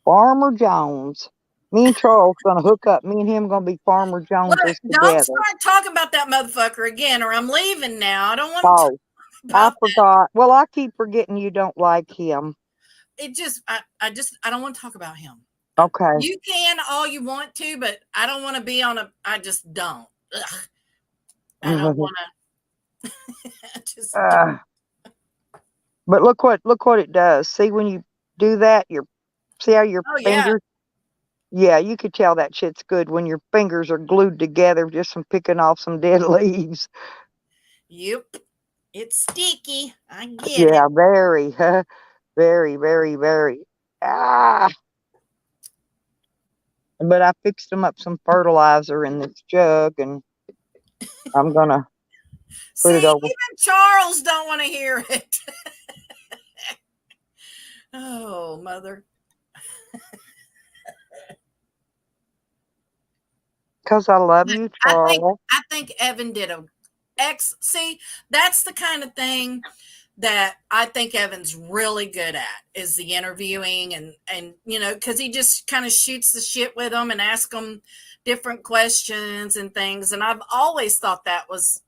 Farmer Jones. Me and Charles gonna hook up. Me and him gonna be Farmer Look, Joneses don't together. start talking about that motherfucker again, or I'm leaving now. I don't want to talk Oh, I about that. forgot. Well, I keep forgetting you don't like him. I don't want to talk about him. Okay. You can all you want to, but I don't want to be on a. I just don't. Ugh. I don't want to. I just don't. But look what it does. See when you do that, see how your Oh yeah. fingers. Yeah, you could tell that shit's good when your fingers are glued together just from picking off some dead leaves. Yep. It's sticky. I get it. Yeah, very, very, very, very. Ah. But I fixed them up some fertilizer in this jug, and I'm gonna put See, it over. even Charles don't want to hear it. Oh, mother. Because I love you, I think Charles. I think Evan did a see, that's the kind of thing that I think Evan's really good at is the interviewing and because he just kind of shoots the shit with them and asks them different questions and things. And I've always thought that was,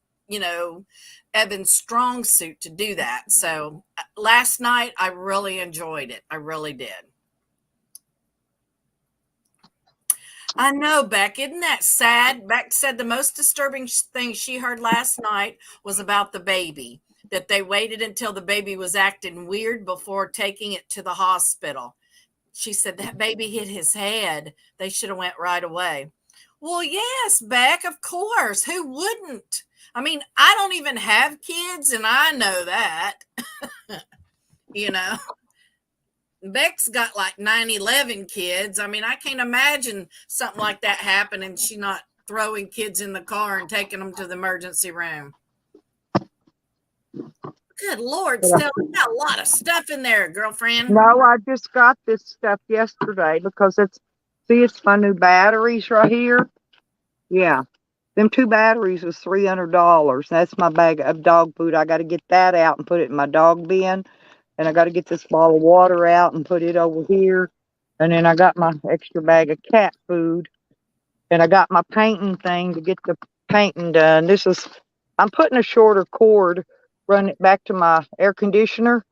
Evan's strong suit to do that. So last night I really enjoyed it. I really did. I know, Beck. Isn't that sad? Beck said the most disturbing thing she heard last night was about the baby, that they waited until the baby was acting weird before taking it to the hospital. She said that baby hit his head. They should have went right away. Well, yes, Beck, of course. Who wouldn't? I mean, I don't even have kids, and I know that. You know, Beck's got like 9-11 kids. I mean, I can't imagine something like that happening. She not throwing kids in the car and taking them to the emergency room. Good Lord, Stella, you got a lot of stuff in there, girlfriend. No, I just got this stuff yesterday because it's my new batteries right here. Yeah. Them 2 batteries was $300. That's my bag of dog food. I got to get that out and put it in my dog bin. And I got to get this bottle of water out and put it over here. And then I got my extra bag of cat food. And I got my painting thing to get the painting done. I'm putting a shorter cord, run it back to my air conditioner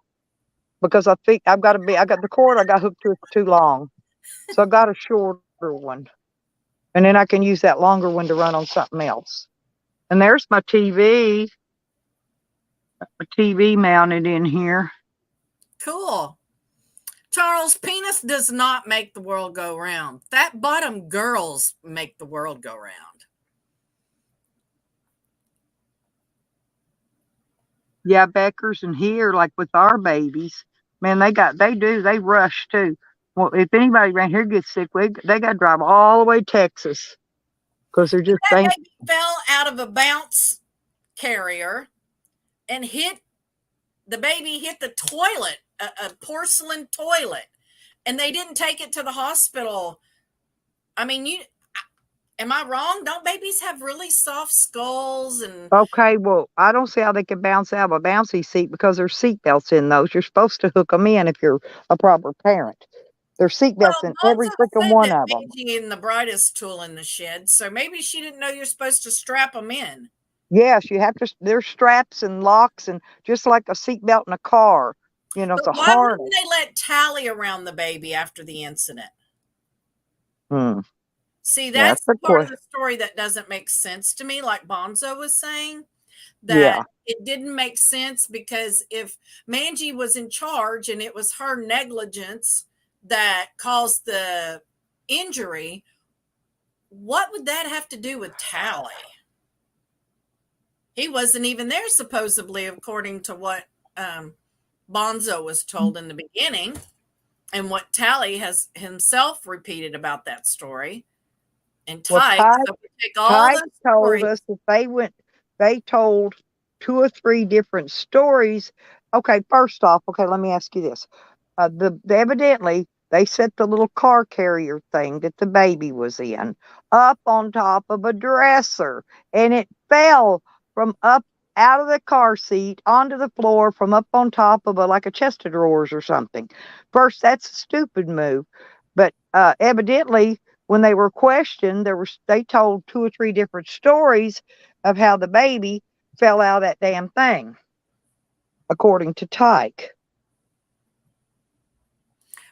because I think I got the cord I got hooked to it too long. So I got a shorter one. And then I can use that longer one to run on something else. And there's my TV. A TV mounted in here. Cool. Charles, penis does not make the world go round. Fat bottom girls make the world go round. Yeah, Becker's in here, like with our babies. Man, they rush too. Well, if anybody around here gets sick, they got to drive all the way to Texas because they're just that baby fell out of a bounce carrier and the baby hit the toilet, a porcelain toilet, and they didn't take it to the hospital. I mean, am I wrong? Don't babies have really soft skulls? And okay, well, I don't see how they can bounce out of a bouncy seat because there's seatbelts in those. You're supposed to hook them in if you're a proper parent. There's seatbelts in every freaking one of them. Angie isn't the brightest tool in the shed, so maybe she didn't know you're supposed to strap them in. Yes, you have to. There's straps and locks, and just like a seatbelt in a car, it's a why harness. wouldn't they let Tally around the baby after the incident? See, that's the part of the story that doesn't make sense to me. Like Bonzo was saying, that it didn't make sense because if Mangie was in charge and it was her negligence that caused the injury, what would that have to do with Tally? He wasn't even there, supposedly, according to what Bonzo was told in the beginning and what Tally has himself repeated about that story. And Tyke, Tyke told us that they told 2 or 3 different stories. Okay, first off, let me ask you this. Evidently, they set the little car carrier thing that the baby was in up on top of a dresser, and it fell from up out of the car seat onto the floor from up on top of like a chest of drawers or something. First, that's a stupid move. But evidently, when they were questioned, they told 2 or 3 different stories of how the baby fell out of that damn thing, according to Tyke.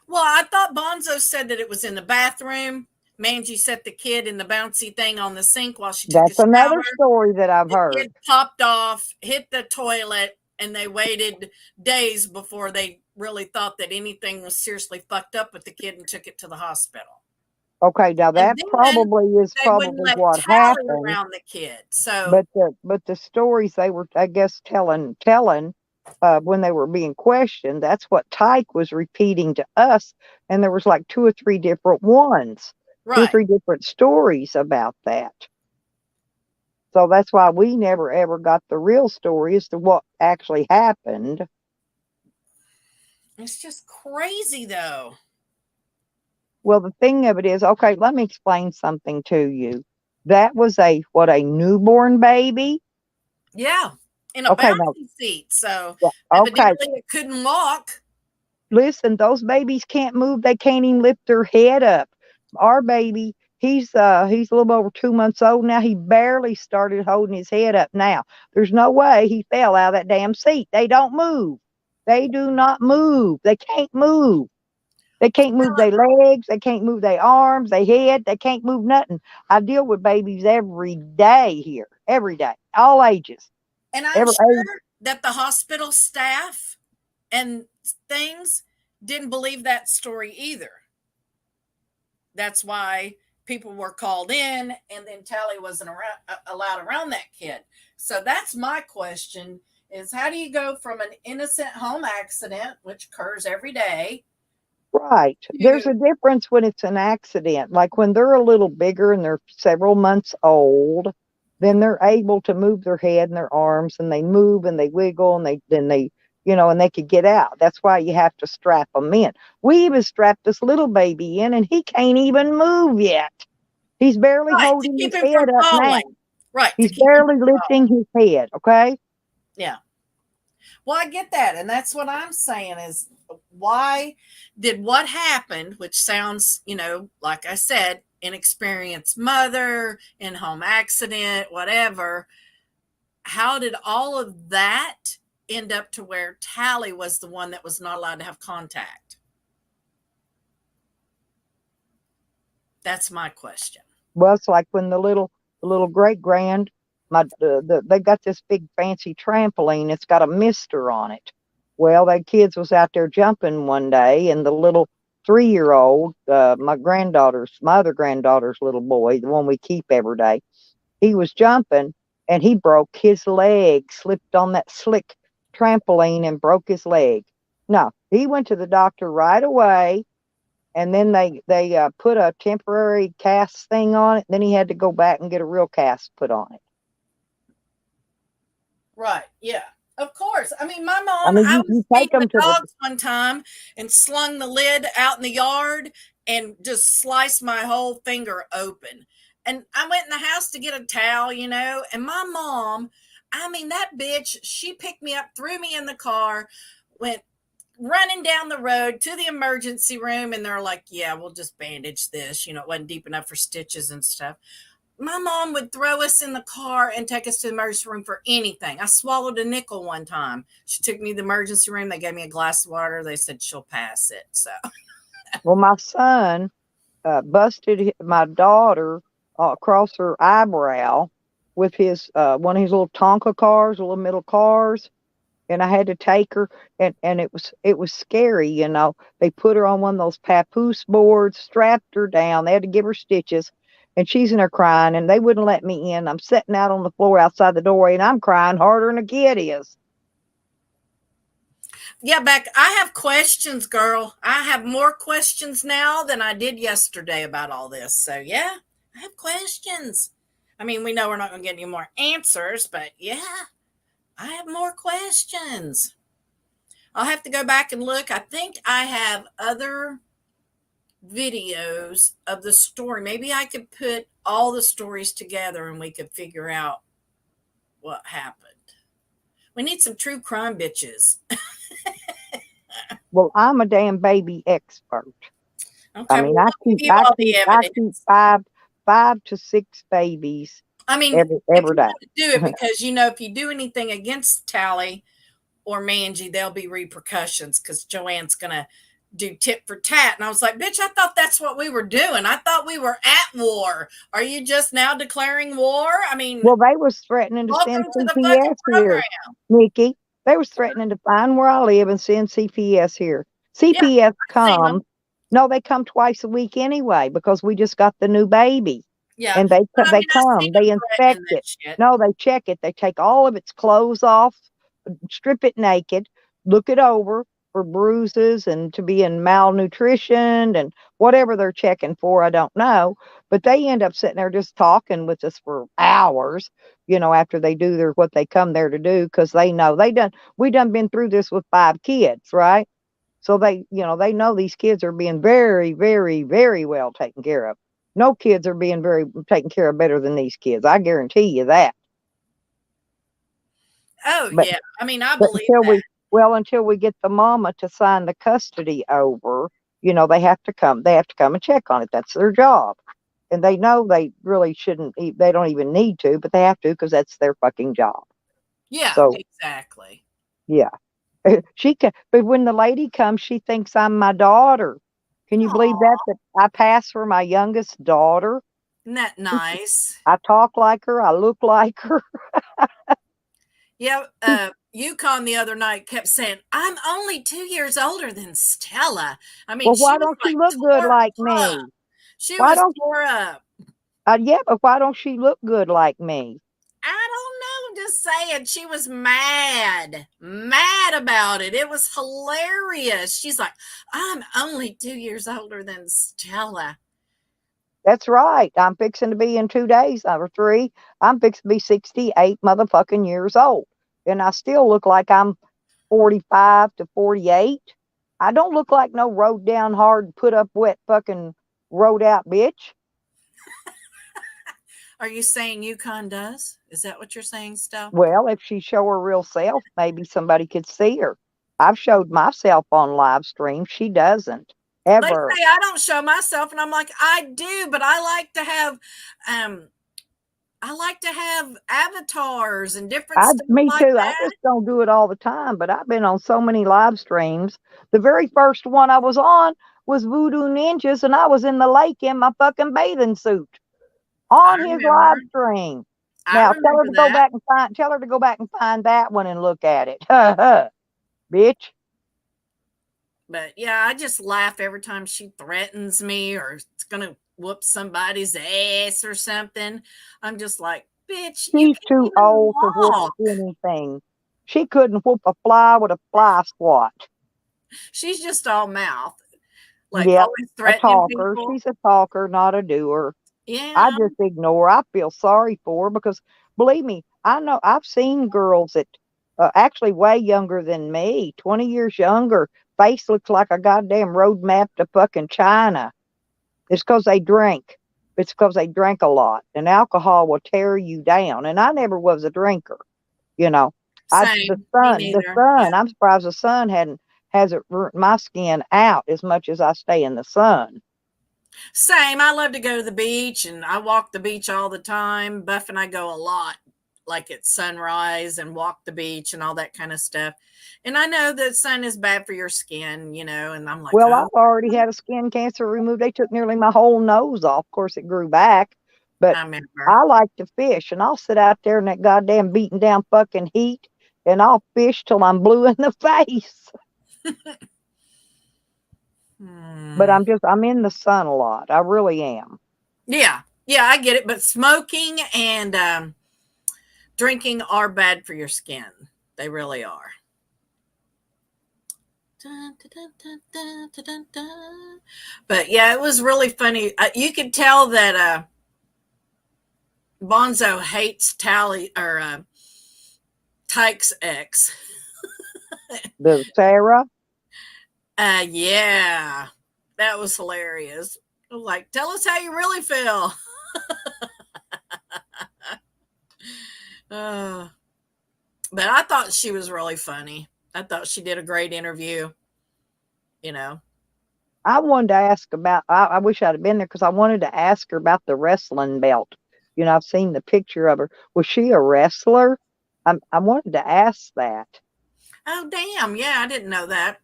Well, I thought Bonzo said that it was in the bathroom. Mangie set the kid in the bouncy thing on the sink while she took a shower. That's another story that I've heard. The kid popped off, hit the toilet, and they waited days before they really thought that anything was seriously fucked up with the kid and took it to the hospital. Okay, now that probably is what happened around the kid. So, but the stories they were, I guess, telling when they were being questioned, that's what Tyke was repeating to us, and there was like 2 or 3 different ones, 2 or 3 different stories about that. So that's why we never ever got the real story as to what actually happened. It's just crazy, though. Well, the thing of it is, okay, let me explain something to you. That was a newborn baby? Yeah, in a bouncy seat. So, evidently it couldn't walk. Listen, those babies can't move. They can't even lift their head up. Our baby He's a little over 2 months old now. He barely started holding his head up now. There's no way he fell out of that damn seat. They don't move. They do not move. They can't move. They can't move their legs. They can't move their arms, their head. They can't move nothing. I deal with babies every day here, every day, all ages. And I'm Every age. sure that the hospital staff and things didn't believe that story either. That's why people were called in, and then Tally wasn't allowed around that kid. So that's my question: is how do you go from an innocent home accident, which occurs every day? Right. There's a difference when it's an accident. Like when they're a little bigger and they're several months old, then they're able to move their head and their arms, and they move and they wiggle, and they and they could get out. That's why you have to strap them in. We even strapped this little baby in, and he can't even move yet. He's barely holding his head up now. Right. He's barely lifting his head. Okay. Yeah. Well, I get that. And that's what I'm saying is, why did what happened, which sounds, like I said, inexperienced mother, in-home accident, whatever, how did all of that end up to where Tally was the one that was not allowed to have contact? That's my question. Well, it's like when the little great grand, they got this big fancy trampoline. It's got a mister on it. Well, that kids was out there jumping one day, and the little 3-year-old, my other granddaughter's little boy, the one we keep every day, he was jumping, and he broke his leg, slipped on that slick trampoline and broke his leg. No, he went to the doctor right away, and then they put a temporary cast thing on it. Then he had to go back and get a real cast put on it. Right. Yeah. Of course. I mean, my mom, I was feeding the dogs one time and slung the lid out in the yard and just sliced my whole finger open. And I went in the house to get a towel, and my mom, I mean, that bitch, she picked me up, threw me in the car, went running down the road to the emergency room, and they're like, yeah, we'll just bandage this. It wasn't deep enough for stitches and stuff. My mom would throw us in the car and take us to the emergency room for anything. I swallowed a nickel one time. She took me to the emergency room. They gave me a glass of water. They said she'll pass it. So, well, my son busted my daughter across her eyebrow with his one of his little Tonka cars, little middle cars, and I had to take her, and it was scary. They put her on one of those papoose boards, strapped her down. They had to give her stitches. And she's in there crying, and they wouldn't let me in. I'm sitting out on the floor outside the doorway, and I'm crying harder than a kid is. Yeah, Beck, I have questions, girl. I have more questions now than I did yesterday about all this. So, yeah, I have questions. I mean, we know we're not going to get any more answers, but yeah, I have more questions. I'll have to go back and look. I think I have other videos of the story. Maybe I could put all the stories together and we could figure out what happened. We need some true crime bitches. Well, I'm a damn baby expert. Okay, I mean, I keep 5 to 6 babies. I mean, every day. Do it because if you do anything against Tally or Mangie, there'll be repercussions because Joanne's gonna do tit for tat. And I was like, bitch, I thought that's what we were doing. I thought we were at war. Are you just now declaring war? I mean, well, they was threatening to send CPS here, Nikki. They was threatening to find where I live and send CPS here. CPS come. No, they come twice a week anyway because we just got the new baby. Yeah. And they come. They inspect it. No, they check it. They take all of its clothes off, strip it naked, look it over for bruises and to be in malnutrition and whatever they're checking for, I don't know. But they end up sitting there just talking with us for hours, after they do what they come there to do, because they know we done been through this with 5 kids, right? So they know these kids are being very, very, very well taken care of. No kids are being taken care of better than these kids. I guarantee you that. Oh, yeah. I mean, I believe that. Until we get the mama to sign the custody over, they have to come and check on it. That's their job. and they know they really shouldn't. They don't even need to, but they have to because that's their fucking job. Yeah, So exactly. yeah, she can. But when the lady comes, she thinks I'm my daughter. Can you believe that? Aw, That I pass for my youngest daughter. isn't that nice? I talk like her. I look like her. Yeah, Yukon the other night kept saying, "I'm only 2 years older than Stella." I mean, Well, she why was don't she like look good tore like up. me? She Why was don't? tore up. Yeah, but why don't she look good like me? I don't know. I'm just saying she was mad about it. It was hilarious. She's like, "I'm only 2 years older than Stella." That's right. I'm fixing to be in 2 days or three. I'm fixing to be 68 motherfucking years old. And I still look like I'm 45 to 48. I don't look like no rode down hard, put up wet fucking rode out bitch. Are you saying Yukon does? Is that what you're saying, Stella? Well, if she show her real self, maybe somebody could see her. I've showed myself on live stream. She doesn't They ever. say I don't show myself, and I'm like, I do, but um I like to have avatars and different stuff Me like too. I that. just don't do it all the time, but I've been on so many live streams. The very first one I was on was Voodoo Ninjas, and I was in the lake in my fucking bathing suit I on his remember. live stream. I Now remember that. tell her to go back and find that one and look at it. Bitch. But yeah, I just laugh every time she threatens me or it's gonna whoop somebody's ass or something. I'm just like, bitch, you She's can't too even old to whoop walk. anything. She couldn't whoop a fly with a fly swat. She's just all mouth, like Yep. always A threatening talker. people. She's a talker, not a doer. I Yeah, just ignore. I feel sorry for her because, believe me, I know I've seen girls that actually way younger than me, 20 years younger. Face looks like a goddamn road map to fucking China. It's because they drink. It's because they drink a lot, and alcohol will tear you down. And I never was a drinker, you know. same. Me neither. Yeah. I'm surprised the sun hasn't burnt my skin out as much as I stay in the sun. Same. I love to go to the beach and I walk the beach all the time. Buff and I go a lot, like at sunrise and walk the beach and all that kind of stuff. And I know that sun is bad for your skin, and I'm like, Well, oh, I've already had a skin cancer removed. They took nearly my whole nose off. Of course, it grew back, but I remember. I like to fish, and I'll sit out there in that goddamn beating down fucking heat, and I'll fish till I'm blue in the face. But Hmm. I'm in the sun a lot. I really am. Yeah. Yeah, I get it. But smoking and drinking are bad for your skin. They really are. Dun, dun, dun, dun, dun, dun, dun. But yeah, it was really funny. You could tell that Bonzo hates Tally or Tyke's ex. The Sarah, Yeah, that was hilarious. Like, tell us how you really feel. Uh, but I thought she was really funny. I thought she did a great interview. You know, I wanted to ask about. I wish I'd have been there because I wanted to ask her about the wrestling belt. I've seen the picture of her. Was she a wrestler? I wanted to ask that. oh damn, yeah, I didn't know that.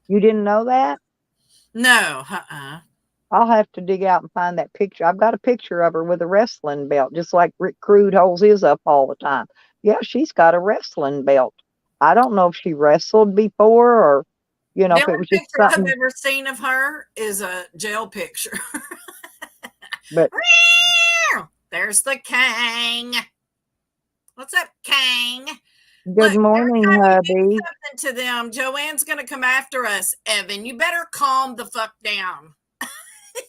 You didn't know that? No, uh-uh. I'll have to dig out and find that picture. I've got a picture of her with a wrestling belt, just like Rick Crude holds his up all the time. Yeah, she's got a wrestling belt. I don't know if she wrestled before or, The if it only was just picture I've something, ever seen of her is a jail picture. but There's the Kang. What's up, Kang? good Look, every morning, time you do hubby. something to them, Joanne's going to come after us. Evan, you better calm the fuck down.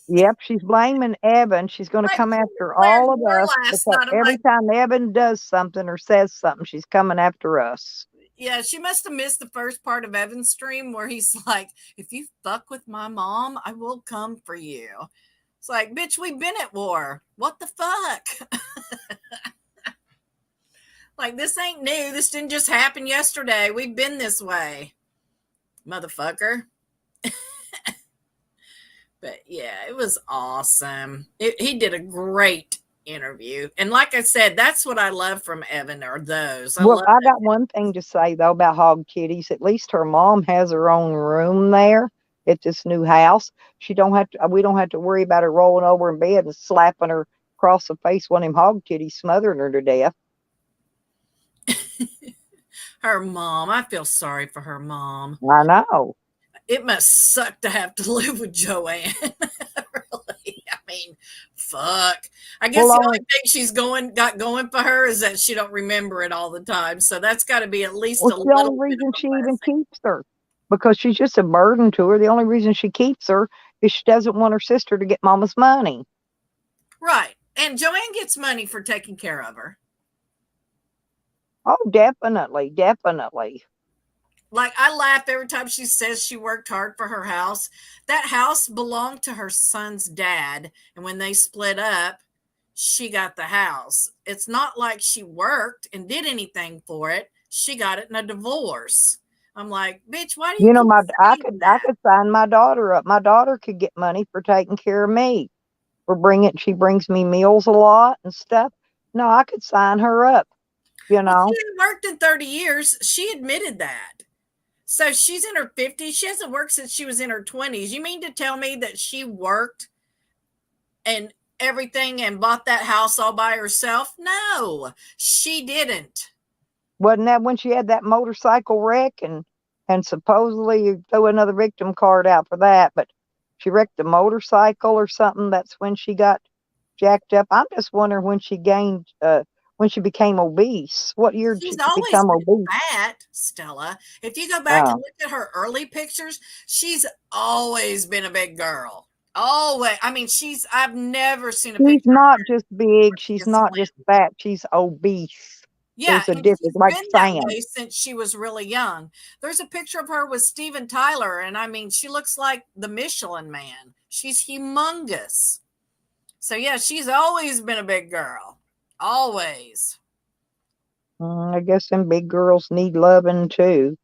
Yep, she's blaming Evan. She's going to Like come she after declared all of war us last because night. I'm every like, time Evan does something or says something, she's coming after us. yeah, she must have missed the first part of Evan's stream where he's like, if you fuck with my mom, I will come for you. It's like, bitch, we've been at war. What the fuck? Like, this ain't new. This didn't just happen yesterday. We've been this way, motherfucker. But yeah, it was awesome. He did a great interview. And like I said, that's what I love from Evan are those. I Well, love I that. got one thing to say though about Hog Kitties. At least her mom has her own room there at this new house. She don't have to. We don't have to worry about her rolling over in bed and slapping her across the face when them Hog Kitties smothering her to death. Her mom. I feel sorry for her mom. I know. It must suck to have to live with Joanne. Really. I mean, fuck. I guess Well, the only only thing got going for her is that she don't remember it all the time. So that's got to be at least well, a it's the little only bit of reason a she even blessing. keeps her because she's just a burden to her. The only reason she keeps her is she doesn't want her sister to get Mama's money. Right. And Joanne gets money for taking care of her. Oh, definitely, definitely. Like I laugh every time she says she worked hard for her house. That house belonged to her son's dad, and when they split up, she got the house. It's not like she worked and did anything for it. She got it in a divorce. I'm like, bitch, why do you You know, keep my saying I that? could sign my daughter up. My daughter could get money for taking care of me. For bringing, she brings me meals a lot and stuff. No, I could sign her up. You Well, she know, hadn't worked in 30 years. She admitted that. So she's in her 50s. She hasn't worked since she was in her 20s. You mean to tell me that she worked and everything and bought that house all by herself? No, she didn't. wasn't that when she had that motorcycle wreck and supposedly you throw another victim card out for that, but she wrecked a motorcycle or something. That's when she got jacked up. I'm just wondering when she became obese. What year did She's she always become been obese? fat, Stella. If you go back and Oh, look at her early pictures, she's always been a big girl. Always. I mean, I've never seen a she's picture of not her just big. where she She's is not just slim. fat. She's obese. Yeah, There's a and difference, she's like been that sand. way since she was really young. There's a picture of her with Steven Tyler, and I mean, she looks like the Michelin Man. She's humongous. So, yeah, she's always been a big girl. Always. I guess them big girls need loving too.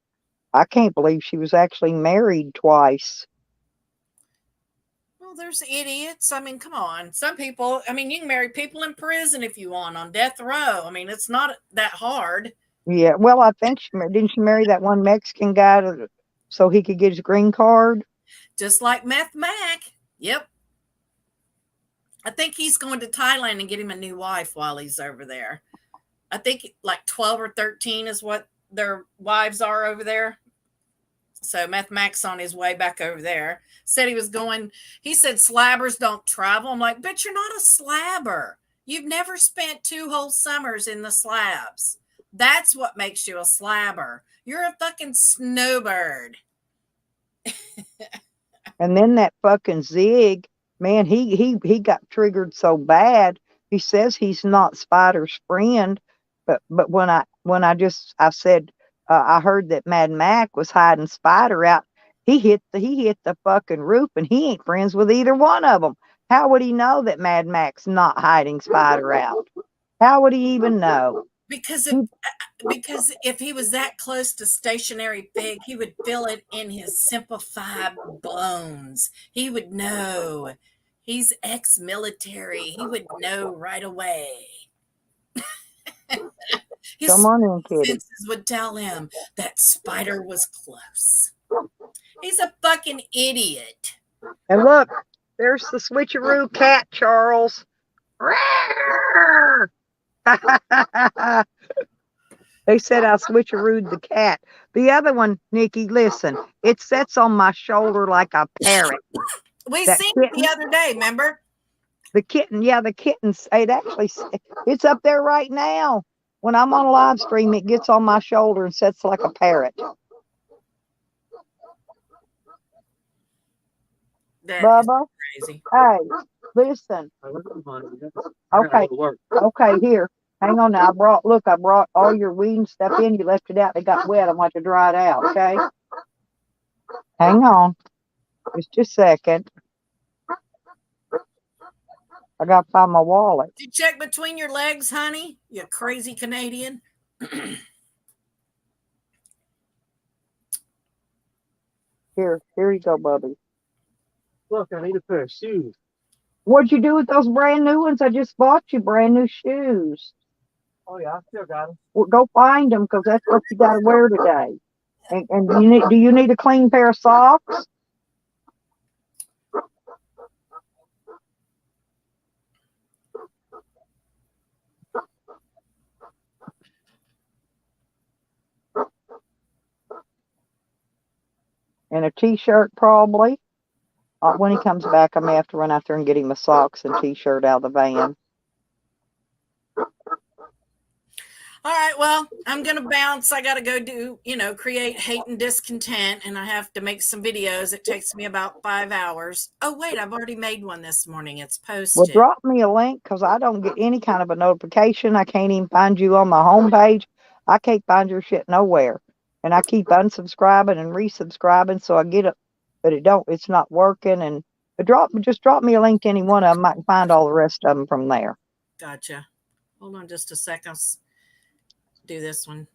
I can't believe she was actually married twice. Well, there's idiots. I mean, come on. Some people, I mean, you can marry people in prison if you want on death row. I mean, it's not that hard. Yeah, well, I think didn't she marry that one Mexican guy so he could get his green card? Just like Meth Mac. Yep. I think he's going to Thailand and get him a new wife while he's over there. I think like 12 or 13 is what their wives are over there. So Meth Mac's on his way back over there. Said he was going, he said slabbers don't travel. I'm like, but you're not a slabber. You've never spent 2 whole summers in the slabs. That's what makes you a slabber. You're a fucking snowbird. And then that fucking Zig, man, he got triggered so bad. He says he's not Spider's friend, but I said I heard that Mad Mac was hiding Spider out. He hit the fucking roof, and he ain't friends with either one of them. How would he know that Mad Mac's not hiding Spider out? How would he even know? Because if He, because if he was that close to stationary fig, he would feel it in his simplified bones. He would know. He's ex-military. He would know right away. Come His on in, kitty. senses would tell him that Spider was close. He's a fucking idiot. And look, there's the switcheroo cat, Charles. They said I switcherooed the cat. The other one, Nikki, listen, it sits on my shoulder like a parrot. We That seen it the kitten, other day, remember? the kitten, yeah, the kitten's, it's up there right now. When I'm on a live stream, it gets on my shoulder and sits like a parrot. That is Bubba, crazy. hey, listen. Okay, okay, here. Hang on now. I brought all your weed and stuff in. You left it out. They got wet. I'm going to dry it out, okay? Hang on. Just a second. I got to find my wallet. Did you check between your legs, honey? You crazy Canadian. Here you go, Bubby. Look, I need a pair of shoes. What'd you do with those brand new ones? I just bought you brand new shoes. Oh yeah, I still got them. Well, go find them because that's what you got to wear today. And do you need a clean pair of socks? And a t-shirt probably. When he comes back, I may have to run out there and get him a socks and t-shirt out of the van. All right, well, I'm going to bounce. I got to go do, create hate and discontent, and I have to make some videos. It takes me about 5 hours. Oh, wait, I've already made one this morning. It's Well, posted. drop me a link because I don't get any kind of a notification. I can't even find you on my homepage. I can't find your shit nowhere. And I keep unsubscribing and resubscribing, so I get it, but it's not working. And just drop me a link to any one of them. I can find all the rest of them from there. Gotcha. Hold on just a sec. I'll do this one.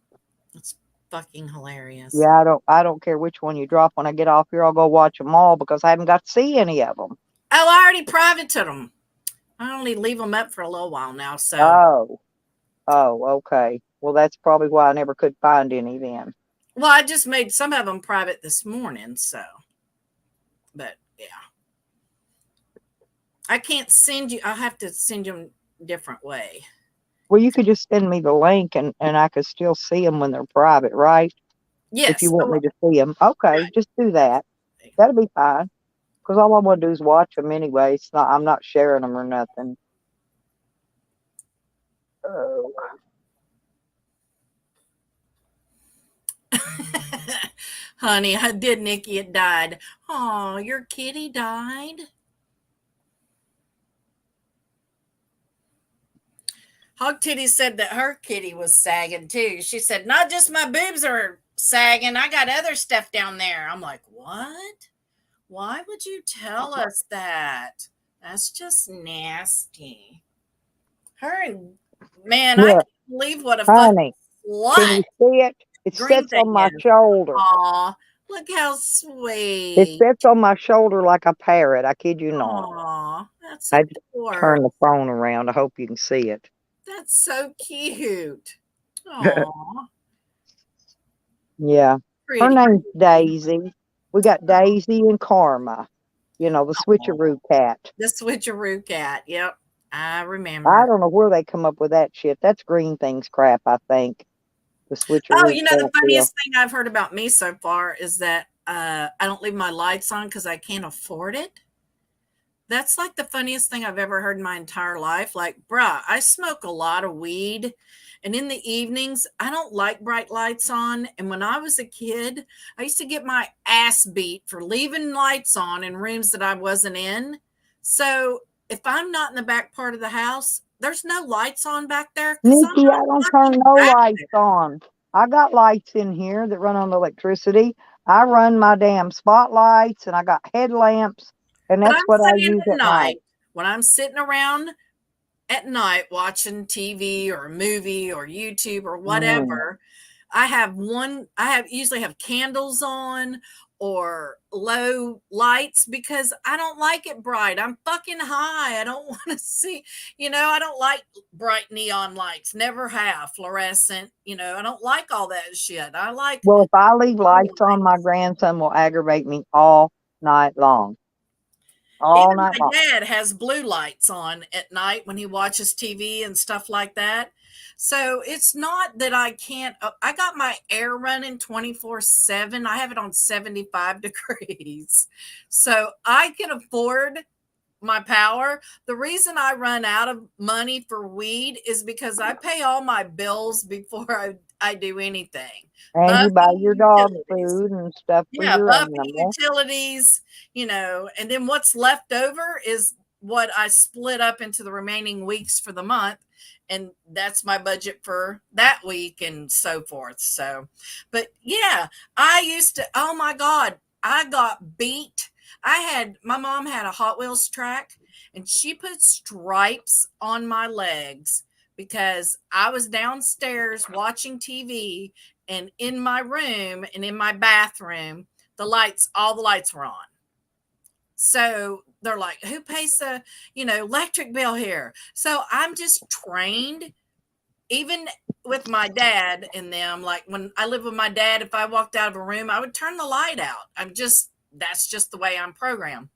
It's fucking hilarious. Yeah, I don't care which one you drop. When I get off here, I'll go watch them all because I haven't got to see any of them. Oh, I already privated them. I only leave them up for a little while now. So. Oh, okay. Well, that's probably why I never could find any then. Well, I just made some of them private this morning, so. But yeah, I can't send you. I'll have to send you a different way. Well, you could just send me the link and I could still see them when they're private, right? Yes. If you want me to see them. Okay, right. Just do that. That'll be fine. Because all I want to do is watch them anyway. I'm not sharing them or nothing. Oh. Honey, I did, Nikki. It died. Oh, your kitty died? Hog Titty said that her kitty was sagging too. She said, not just my boobs are sagging. I got other stuff down there. I'm like, what? Why would you tell us that? That's just nasty. Her and, man, I can't believe what a honey, slut. Can you see it? It sits on my shoulder. Aw, look how sweet. It sits on my shoulder like a parrot. I kid you not. Aw, that's I turn the phone around. I hope you can see it. That's so cute. Aw. Yeah. Her name's Daisy. We got Daisy and Karma. The switcheroo cat. The switcheroo cat. Yep. I remember. I don't know where they come up with that shit. That's Green Things crap, I think. The switcheroo. Oh, the funniest thing I've heard about me so far is that I don't leave my lights on because I can't afford it. That's like the funniest thing I've ever heard in my entire life. Like, bruh, I smoke a lot of weed. And in the evenings, I don't like bright lights on. And when I was a kid, I used to get my ass beat for leaving lights on in rooms that I wasn't in. So if I'm not in the back part of the house, there's no lights on back there. Nikki, I don't turn no lights on. I got lights in here that run on electricity. I run my damn spotlights and I got headlamps. And that's what I use at night. When I'm sitting around at night watching TV or a movie or YouTube or whatever, I usually have candles on or low lights because I don't like it bright. I'm fucking high. I don't want to see, I don't like bright neon lights. Never have fluorescent, I don't like all that shit. Well, if I leave lights on, my grandson will aggravate me all night long. Even my dad has blue lights on at night when he watches TV and stuff like that. So it's not that I can't. I got my air running 24/7. I have it on 75 degrees. So I can afford my power. The reason I run out of money for weed is because I pay all my bills before I do anything. And you buy your dog food and stuff for your utilities, and then what's left over is what I split up into the remaining weeks for the month. And that's my budget for that week and so forth. So, but yeah, I used to, oh my God, I got beat. My mom had a Hot Wheels track and she put stripes on my legs because I was downstairs watching TV and in my room and in my bathroom, all the lights were on. So they're like, who pays the, electric bill here? So I'm just trained, even with my dad and them. Like when I lived with my dad, if I walked out of a room, I would turn the light out. That's just the way I'm programmed.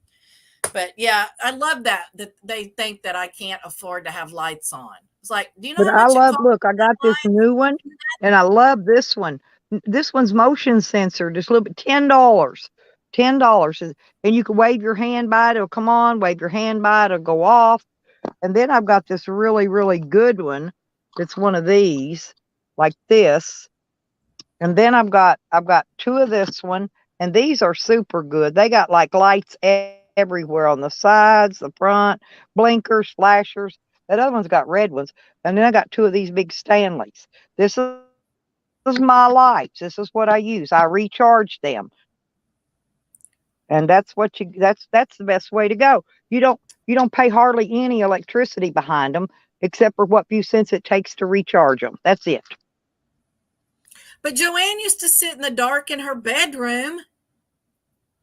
But yeah, I love that they think that I can't afford to have lights on. It's like, do you know But how I much it love, costs? look, I got this new one and I love this one. This one's motion sensor, just a little bit, $10. $10. And you can wave your hand by it, it'll come on, wave your hand by it, it'll go off. And then I've got this really, really good one. It's one of these, like this. And then I've got two of this one, and these are super good. They got like lights everywhere on the sides, the front, blinkers, flashers. That other one's got red ones. And then I got two of these big Stanleys. This is my lights. This is what I use. I recharge them. And that's the best way to go. You don't pay hardly any electricity behind them except for what few cents it takes to recharge them. That's it. But Joanne used to sit in the dark in her bedroom.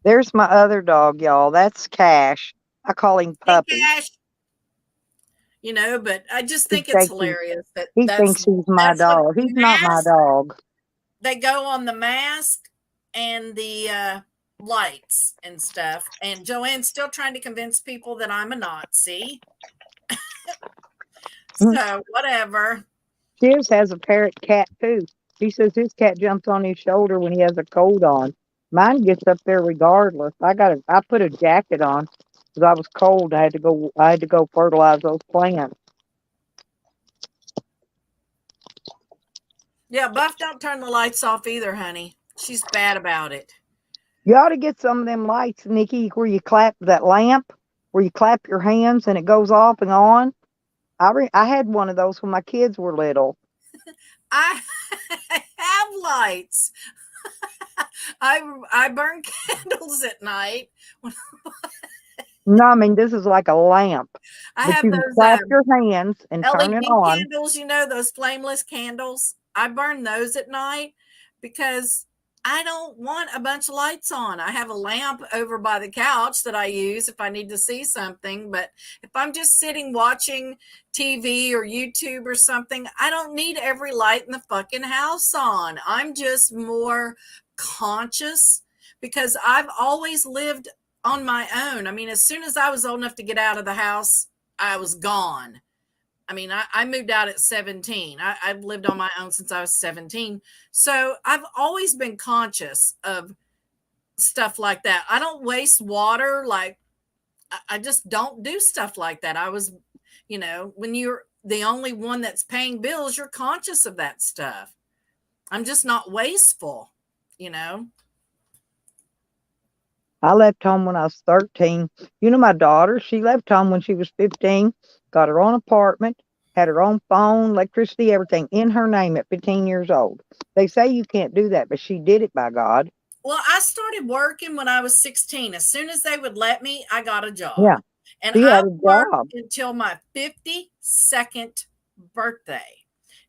There's my other dog, y'all. That's Cash. I call him Hey, Puppy. Cash. But I just He think it's thinks hilarious that he thinks he's my that's what dog. He's not my mask. dog. They go on the mask and the lights and stuff. And Joanne's still trying to convince people that I'm a Nazi. So whatever. Shiz has a parrot cat too. He says his cat jumps on his shoulder when he has a coat on. Mine gets up there regardless. I put a jacket on because I was cold. I had to go fertilize those plants. Yeah, Buff don't turn the lights off either, honey. She's bad about it. You ought to get some of them lights, Nikki, where you clap that lamp, where you clap your hands and it goes off and on. I had one of those when my kids were little. I have lights. I burn candles at night. No, I mean this is like a lamp. I But have you can those clap your hands and turn LED it on. candles, those flameless candles. I burn those at night because I don't want a bunch of lights on. I have a lamp over by the couch that I use if I need to see something. But if I'm just sitting watching TV or YouTube or something, I don't need every light in the fucking house on. I'm just more conscious because I've always lived on my own. I mean, as soon as I was old enough to get out of the house, I was gone. I mean, I moved out at 17. I've lived on my own since I was 17. So I've always been conscious of stuff like that. I don't waste water. Like, I just don't do stuff like that. I was, when you're the only one that's paying bills, you're conscious of that stuff. I'm just not wasteful, I left home when I was 13. My daughter, she left home when she was 15, got her own apartment, had her own phone, electricity, everything in her name at 15 years old. They say you can't do that, but she did it, by God. Well, I started working when I was 16. As soon as they would let me, I got a job. Yeah. And She I had a worked job. until my 52nd birthday.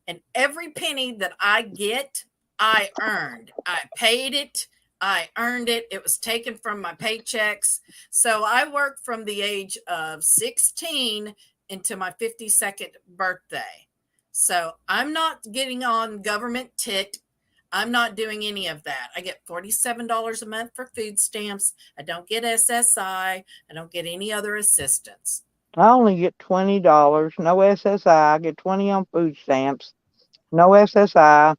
And every penny that I get, I earned. I paid it. I earned it. It was taken from my paychecks. So I worked from the age of 16 into my 52nd birthday. So I'm not getting on government tick. I'm not doing any of that. I get $47 a month for food stamps. I don't get SSI. I don't get any other assistance. I only get $20, no SSI. I get 20 on food stamps, no SSI.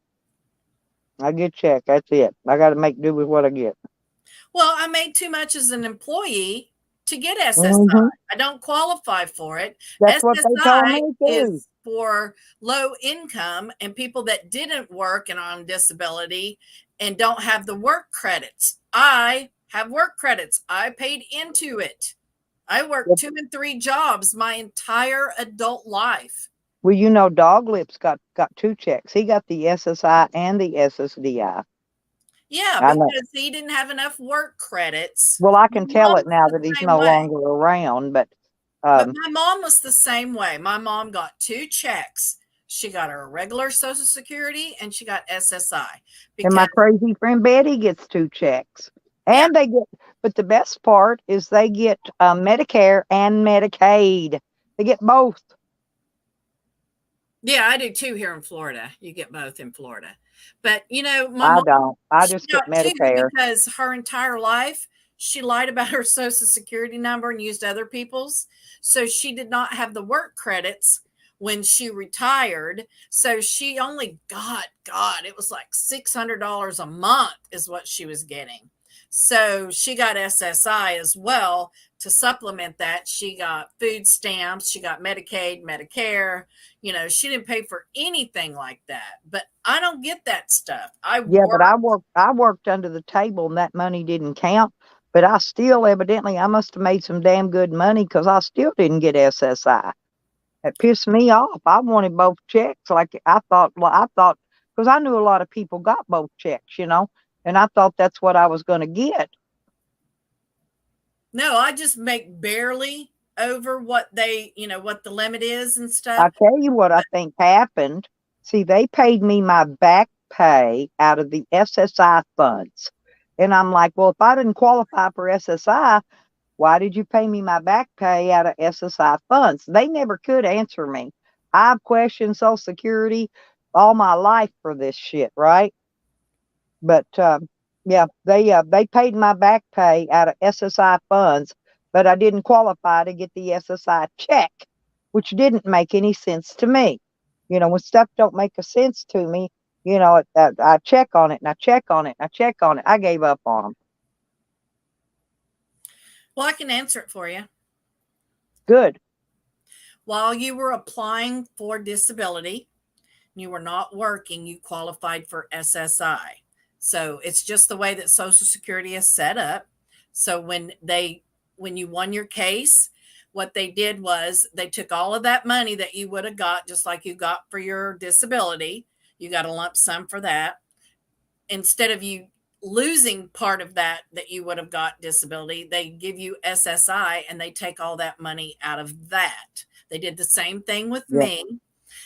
I get check. That's it. I got to make do with what I get. Well, I made too much as an employee to get SSI. Mhm. I don't qualify for it. That's what they told SSI me too. is for low income and people that didn't work and are on disability and don't have the work credits. I have work credits. I paid into it. I worked 2 and 3 jobs my entire adult life. Well, Dog Lips got 2 checks. He got the SSI and the SSDI. Yeah, I know. because he didn't have enough work credits. Well, I can My tell mom it now was the that he's same no way. longer around. But But my mom was the same way. My mom got 2 checks. She got her regular Social Security and she got SSI. and my crazy friend Betty gets 2 checks. And they get, but the best part is they get Medicare and Medicaid. They get both. Yeah, I do too here in Florida. You get both in Florida. But my I mom, don't. I she just get got two Medicare. because her entire life she lied about her social security number and used other people's. So she did not have the work credits when she retired. So she only got, God, it was like $600 a month is what she was getting. So she got SSI as well to supplement that. She got food stamps, she got Medicaid, Medicare. She didn't pay for anything like that. But I don't get that stuff. Yeah, but I worked under the table and that money didn't count. But I still evidently I must have made some damn good money because I still didn't get SSI. It pissed me off. I wanted both checks. Like I thought, because I knew a lot of people got both checks, and I thought that's what I was going to get. No, I just make barely over what what the limit is and I stuff. tell you what I think happened. See, they paid me my back pay out of the SSI funds. And I'm like, well, if I didn't qualify for SSI, why did you pay me my back pay out of SSI funds? They never could answer me. I've questioned Social Security all my life for this shit, right? But yeah, they paid my back pay out of SSI funds, but I didn't qualify to get the SSI check, which didn't make any sense to me. When stuff don't make a sense to me, I check on it and I check on it and I check on it. I gave up on them. Well, I can answer it for you. Good. While you were applying for disability, you were not working, you qualified for SSI. So it's just the way that Social Security is set up. So when you won your case, what they did was they took all of that money that you would have got, just like you got for your disability. You got a lump sum for that. Instead of you losing part of that you would have got disability, they give you SSI and they take all that money out of that. They did the same thing with Yeah. me.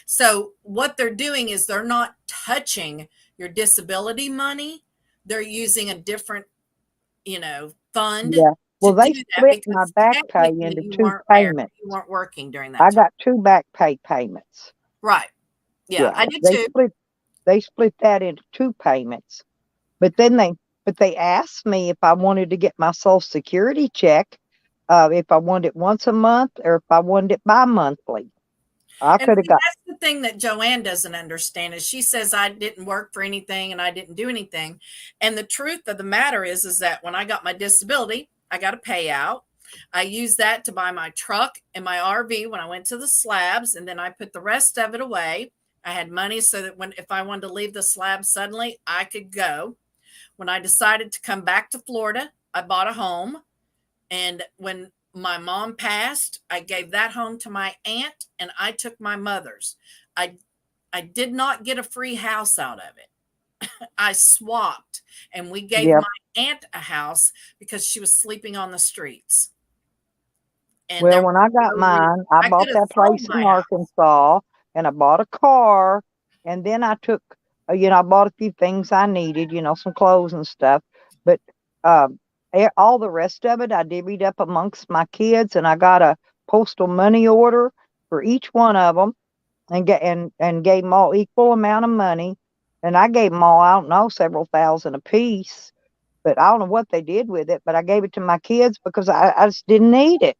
So what they're doing is they're not touching your disability money. They're using a different, fund Yeah. Well, to they do that split my because back pay technically into you 2 weren't married, payments. you weren't working during that I time. got 2 back pay payments. Right. Yeah, I did too. They split that into 2 payments. But then they asked me if I wanted to get my Social Security check, if I wanted it once a month or if I wanted it bi-monthly. I And could have see, got, that's the thing that Joanne doesn't understand is she says I didn't work for anything and I didn't do anything. And the truth of the matter is that when I got my disability, I got a payout. I used that to buy my truck and my RV when I went to the slabs, and then I put the rest of it away. I had money so that if I wanted to leave the slab suddenly, I could go. When I decided to come back to Florida, I bought a home. And when my mom passed, I gave that home to my aunt and I took my mother's. I I did not get a free house out of it. I swapped and we gave yeah. my aunt a house because she was sleeping on the streets. And Well, there when I was got no reason. mine, I I bought could have that sold place in my house. Arkansas and I bought a car and then I took, I bought a few things I needed, some clothes and stuff. But all the rest of it, I divvied up amongst my kids and I got a postal money order for each one of them and gave them all equal amount of money. And I gave them all, I don't know, several thousand apiece. But I don't know what they did with it, but I gave it to my kids because I just didn't need it,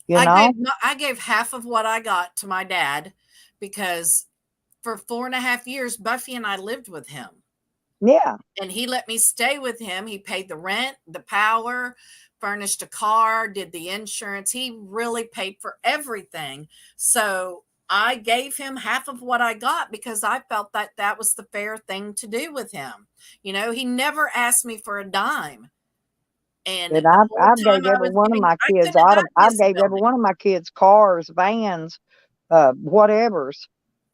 you know? I gave half of what I got to my dad because for 4.5 years, Buffy and I lived with him. Yeah. And he let me stay with him. He paid the rent, the power, furnished a car, did the insurance. He really paid for everything. So I gave him half of what I got because I felt that that was the fair thing to do with him. He never asked me for a dime. And And the whole I time gave I every was one of giving, my I kids couldn't have got I gave every disability. one of my kids cars, vans, whatevers.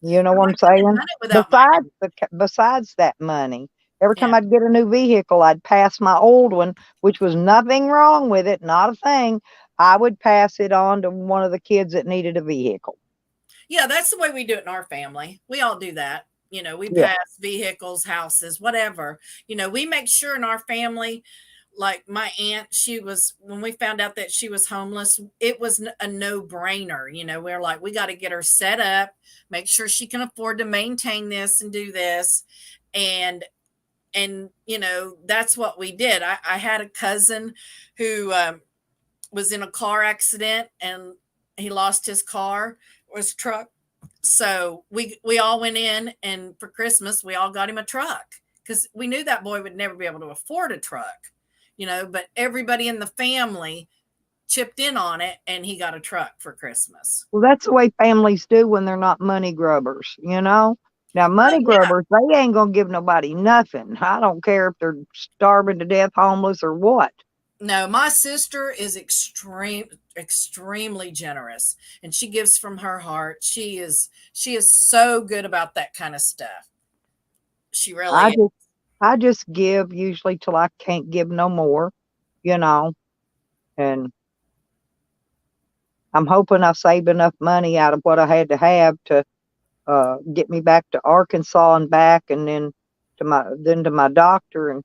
You know what I'm I couldn't have saying? done it without my Besides that money, every time yeah. I'd get a new vehicle, I'd pass my old one, which was nothing wrong with it, not a thing. I would pass it on to one of the kids that needed a vehicle. Yeah, that's the way we do it in our family. We all do that. We Yeah. pass vehicles, houses, whatever. We make sure in our family like my aunt, when we found out that she was homeless, it was a no-brainer. We're like, we got to get her set up, make sure she can afford to maintain this and do this. And that's what we did. I had a cousin who was in a car accident, and he lost his car or his truck. So we all went in, and for Christmas we all got him a truck, because we knew that boy would never be able to afford a truck, but everybody in the family chipped in on it, and he got a truck for Christmas. Well, that's the way families do when they're not money grubbers, Now, money Yeah. grubbers, they ain't going to give nobody nothing. I don't care if they're starving to death, homeless, or what. No, my sister is extremely generous, and she gives from her heart. She is so good about that kind of stuff. She really is. I just give usually till I can't give no more, and I'm hoping I saved enough money out of what I had to have to get me back to Arkansas and back, and then to my doctor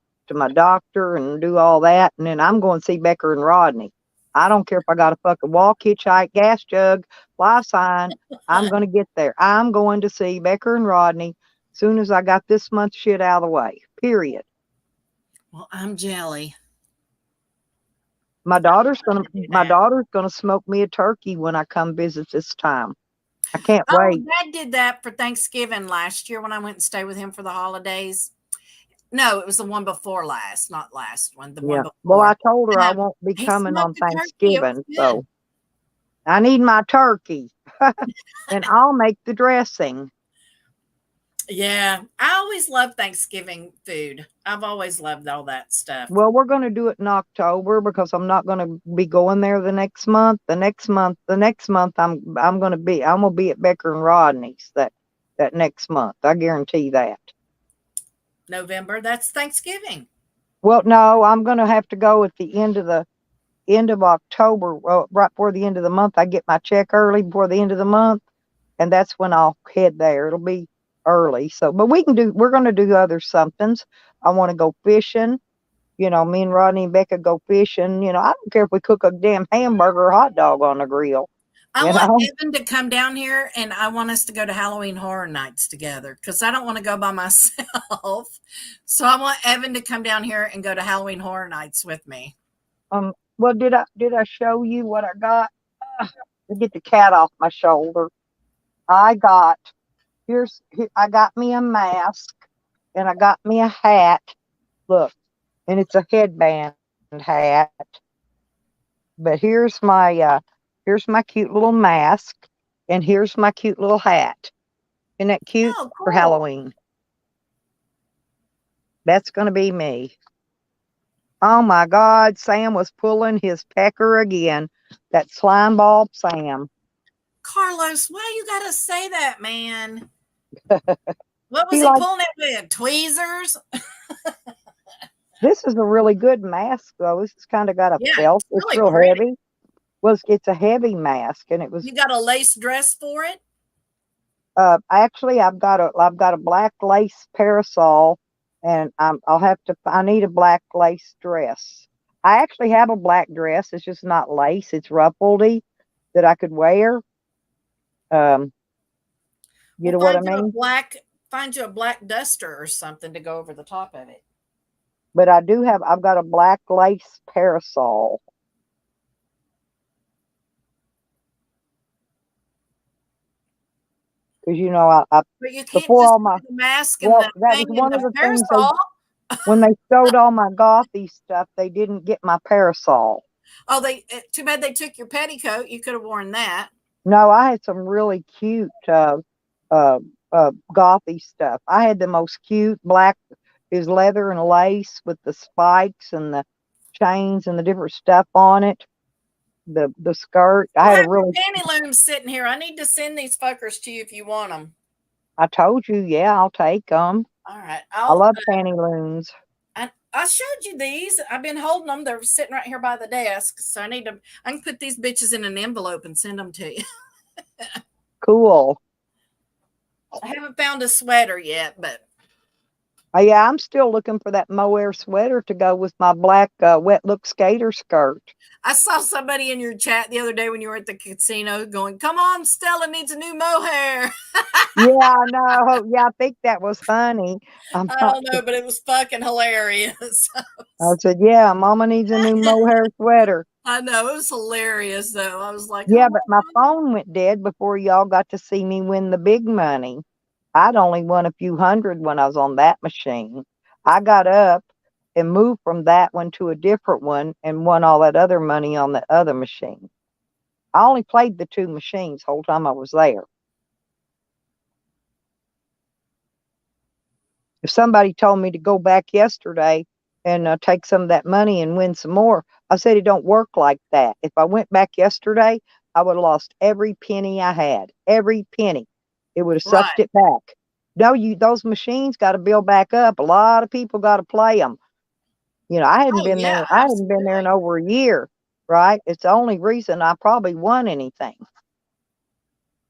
and do all that, and then I'm going to see Becker and Rodney. I don't care if I got to fucking walk, hitchhike, gas jug, fly sign. I'm going to get there. I'm going to see Becker and Rodney as soon as I got this month's shit out of the way. Period. Well, I'm jelly. My daughter's gonna smoke me a turkey when I come visit this time. I can't wait. Dad did that for Thanksgiving last year when I went and stayed with him for the holidays. No, it was the one before last, not last one. The one before. Well, I told her I won't be coming on Thanksgiving, so I need my turkey, and I'll make the dressing. Yeah, I always love Thanksgiving food. I've always loved all that stuff. Well, we're going to do it in October because I'm not going to be going there the next month. The next month, I'm going to be at Becker and Rodney's that next month. I guarantee that. November, that's Thanksgiving. Well, no, I'm going to have to go at the end of October, right before the end of the month. I get my check early before the end of the month, and that's when I'll head there. It'll be early, but we're going to do other somethings. I want to go fishing. Me and Rodney and Becca go fishing. I don't care if we cook a damn hamburger or hot dog on the grill. I want Evan to come down here, and I want us to go to Halloween Horror Nights together, because I don't want to go by myself. So I want Evan to come down here and go to Halloween Horror Nights with me. Well, did I show you what I got? Get the cat off my shoulder. I got me a mask, and I got me a hat. Look, and it's a headband hat. But here's my cute little mask, and here's my cute little hat. Isn't that cute? Oh, cool. For Halloween? That's going to be me. Oh my God, Sam was pulling his pecker again. That slime ball Sam. Carlos, why you gotta say that, man? What was he pulling it with? Tweezers? This is a really good mask, though. This has kind of got a felt. It's really real pretty. heavy. Well, it's a heavy mask, and it was. You got a lace dress for it? Actually, I've got a black lace parasol, and I need a black lace dress. I actually have a black dress. It's just not lace. It's ruffledy that I could wear. You know what I mean? Find you a black duster or something to go over the top of it. But I've got a black lace parasol. Because but you can't before just all my the mask and that was one of the parasol. When they stowed all my gothy stuff, they didn't get my parasol. Oh, too bad they took your petticoat. You could have worn that. No, I had some really cute gothy stuff. I had the most cute black is leather and lace with the spikes and the chains and the different stuff on it. The skirt. I had a really panty looms sitting here. I need to send these fuckers to you if you want them. I told you, yeah, I'll take them. All right. I love panty looms. I showed you these. I've been holding them. They're sitting right here by the desk. So I can put these bitches in an envelope and send them to you. Cool. I haven't found a sweater yet, but Oh yeah, I'm still looking for that mohair sweater to go with my black wet look skater skirt. I saw somebody in your chat the other day when you were at the casino going, "Come on, Stella needs a new mohair." Yeah, I know. Yeah, I think that was funny. I'm I not, don't know, but it was fucking hilarious. I said, yeah, Mama needs a new mohair sweater. I know it was hilarious though. I was like, Yeah, "Oh but my my phone went dead before y'all got to see me win the big money. I'd only won a few hundred when I was on that machine. I got up and moved from that one to a different one and won all that other money on the other machine. I only played the two machines the whole time I was there. If somebody told me to go back yesterday and take some of that money and win some more, I said it don't work like that. If I went back yesterday, I would have lost every penny I had, every penny. It would have sucked right." it back. No, those machines got to build back up. A lot of people got to play them. You know, I hadn't Oh been yeah, there. I hadn't been there in absolutely. over a year, right? It's the only reason I probably won anything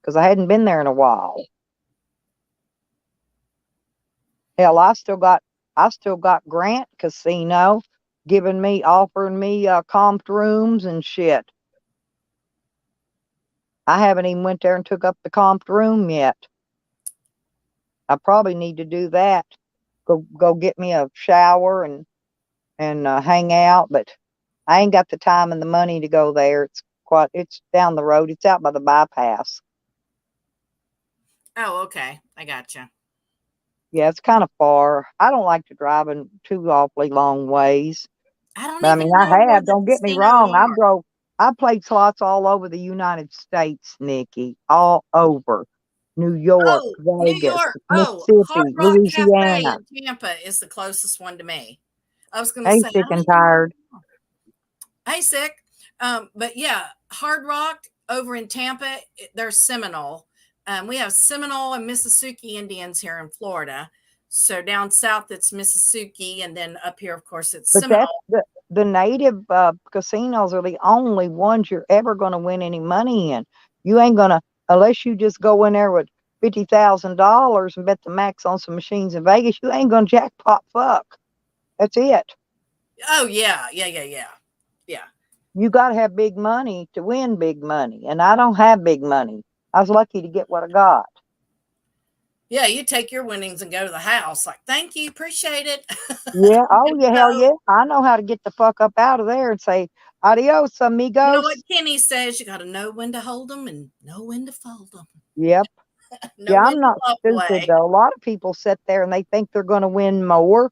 because I hadn't been there in a while. Hell, I still got Grant Casino offering me comped rooms and shit. I haven't even went there and took up the comped room yet. I probably need to do that. Go get me a shower and hang out, but I ain't got the time and the money to go there. It's down the road. It's out by the bypass. Oh, okay. I gotcha. Yeah, it's kind of far. I don't like to drive in too awfully long ways. I don't But I mean, even know I where have. the Don't get me casinos wrong. are. I played slots all over the United States, Nikki, all over New York, Oh, New Vegas, York. Oh, Hard Mississippi, Rock Cafe Louisiana. in Tampa is the closest one to me. I was going to Hey, say, I sick don't and even know. tired. Hey, sick. But yeah, Hard Rock over in Tampa, they're Seminole. We have Seminole and Mississippi Indians here in Florida. So down south, it's Mississippi, and then up here, of course, it's But that's Seminole. the native casinos are the only ones you're ever going to win any money in. You ain't gonna unless you just go in there with $50,000 and bet the max on some machines in Vegas. You ain't gonna jackpot fuck. That's it. Oh yeah, yeah, yeah, yeah, yeah. You got to have big money to win big money, and I don't have big money. I was lucky to get what I got. Yeah, you take your winnings and go to the house. Like, thank you, appreciate it. Yeah. Oh Good to yeah. Hell go. yeah. I know how to get the fuck up out of there and say adios, You know amigos. what Kenny says? You got to know when to hold them and know when to fold them. Yep. Know Yeah. when I'm to not walk stupid away. though. A lot of people sit there and they think they're going to win more,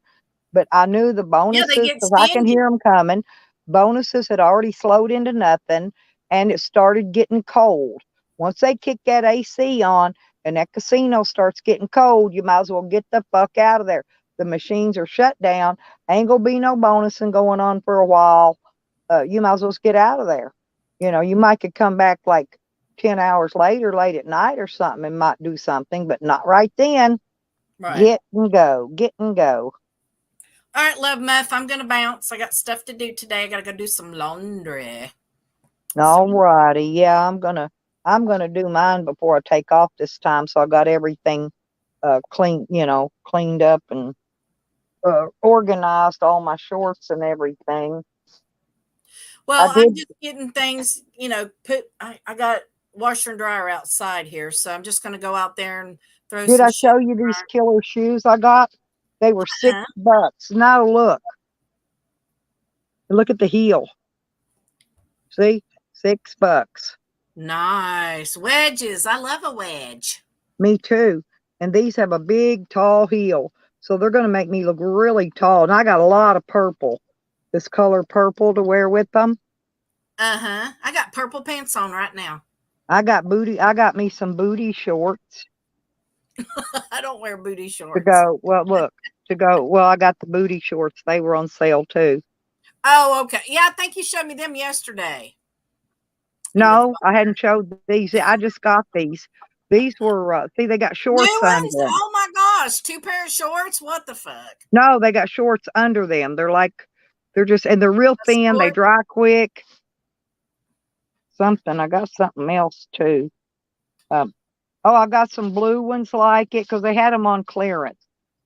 but I knew the Yeah, they bonuses get because I can stingy. hear them coming. Bonuses had already slowed into nothing, and it started getting cold. Once they kick that AC on and that casino starts getting cold, you might as well get the fuck out of there. The machines are shut down. Ain't gonna be no bonusing going on for a while. You might as well just get out of there. You know, you might could come back like 10 hours later, late at night or something, and might do something, but not right then. Right. Get and go, get and go. All right, love muff. I'm gonna bounce. I got stuff to do today. I gotta go do some laundry. So All righty. Yeah, I'm gonna do mine before I take off this time. So I got everything cleaned up and organized, all my shorts and everything. I well, I'm did just getting things, I got washer and dryer outside here, so I'm just gonna go out there and throw did some I shit show in you the these dryer. killer shoes I got? They were Uh-huh. $6. Now look. Look at the heel. See? $6. Nice. Wedges. I love a wedge. Me too. And these have a big, tall heel. So they're going to make me look really tall. And I got a lot of purple, this color purple to wear with them. Uh-huh. I got purple pants on right now. I got me some booty shorts I don't wear booty to shorts. go. Well, look, well, I got the booty shorts. They were on sale too. Oh, okay. Yeah, I think you showed me them yesterday. In the No, I hadn't showed these. I just got these. These were, see, they got new shorts under ones. them. Oh my gosh, two pair of shorts. What the fuck? No, they got shorts under them. And they're real A thin. They sport? dry quick. Something. I got something else too. Um, oh, I got some blue ones like it because they had them on clearance.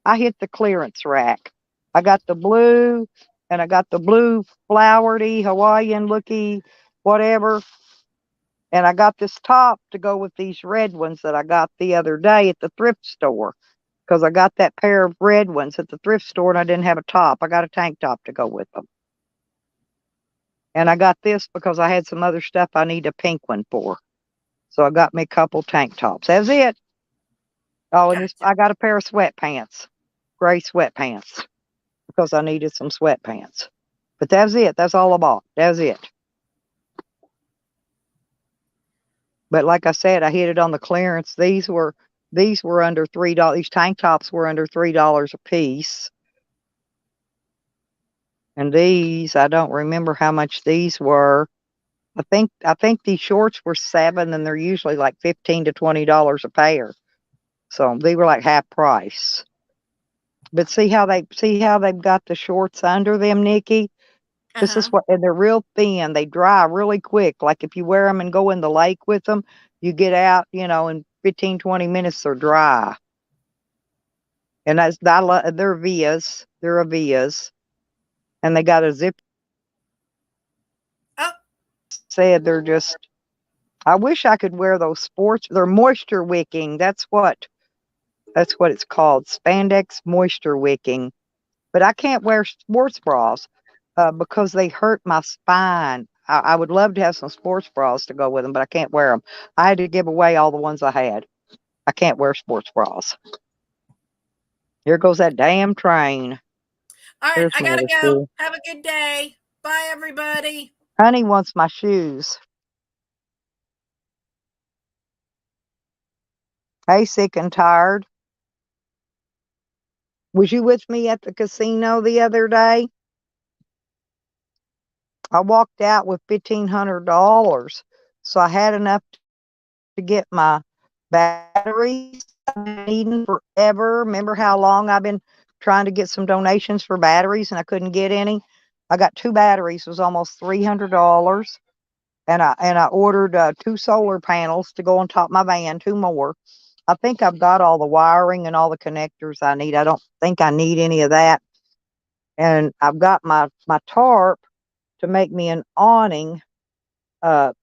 I hit the clearance rack. I got the blue, and I got the blue flowery Hawaiian looky whatever, and I got this top to go with these red ones that I got the other day at the thrift store, because I got that pair of red ones at the thrift store and I didn't have a top. I got a tank top to go with them. And I got this because I had some other stuff I need a pink one for. So I got me a couple tank tops. That's it. Oh, and I got a pair of sweatpants, gray sweatpants, because I needed some sweatpants. But that's it. That's all I bought. That's it. But like I said, I hit it on the clearance. These were under $3. These tank tops were under $3 a piece. And these, I don't remember how much these were. I think these shorts were $7, and they're usually like $15 to $20 a pair. So they were like half price. But see how they've got the shorts under them, Nikki? This is what, and they're real thin. They dry really quick. Like if you wear them and go in the lake with them, you get out, in 15, 20 minutes, they're dry. And they're Vias. They're Vias. And they got a zip. Oh. Said they're just, I wish I could wear those sports. They're moisture wicking. That's what it's called. Spandex moisture wicking. But I can't wear sports bras because they hurt my spine. I would love to have some sports bras to go with them, but I can't wear them. I had to give away all the ones I had. I can't wear sports bras. Here goes that damn train. All right, I gotta go. Have a good day. Bye, everybody. Honey wants my shoes. Hey, sick and tired. Was you with me at the casino the other day? I walked out with $1,500, so I had enough to get my batteries I've been needing forever. Remember how long I've been trying to get some donations for batteries and I couldn't get any? I got 2 batteries. It was almost $300, and I ordered 2 solar panels to go on top of my van, 2 more. I think I've got all the wiring and all the connectors I need. I don't think I need any of that. And I've got my tarp to make me an awning. I've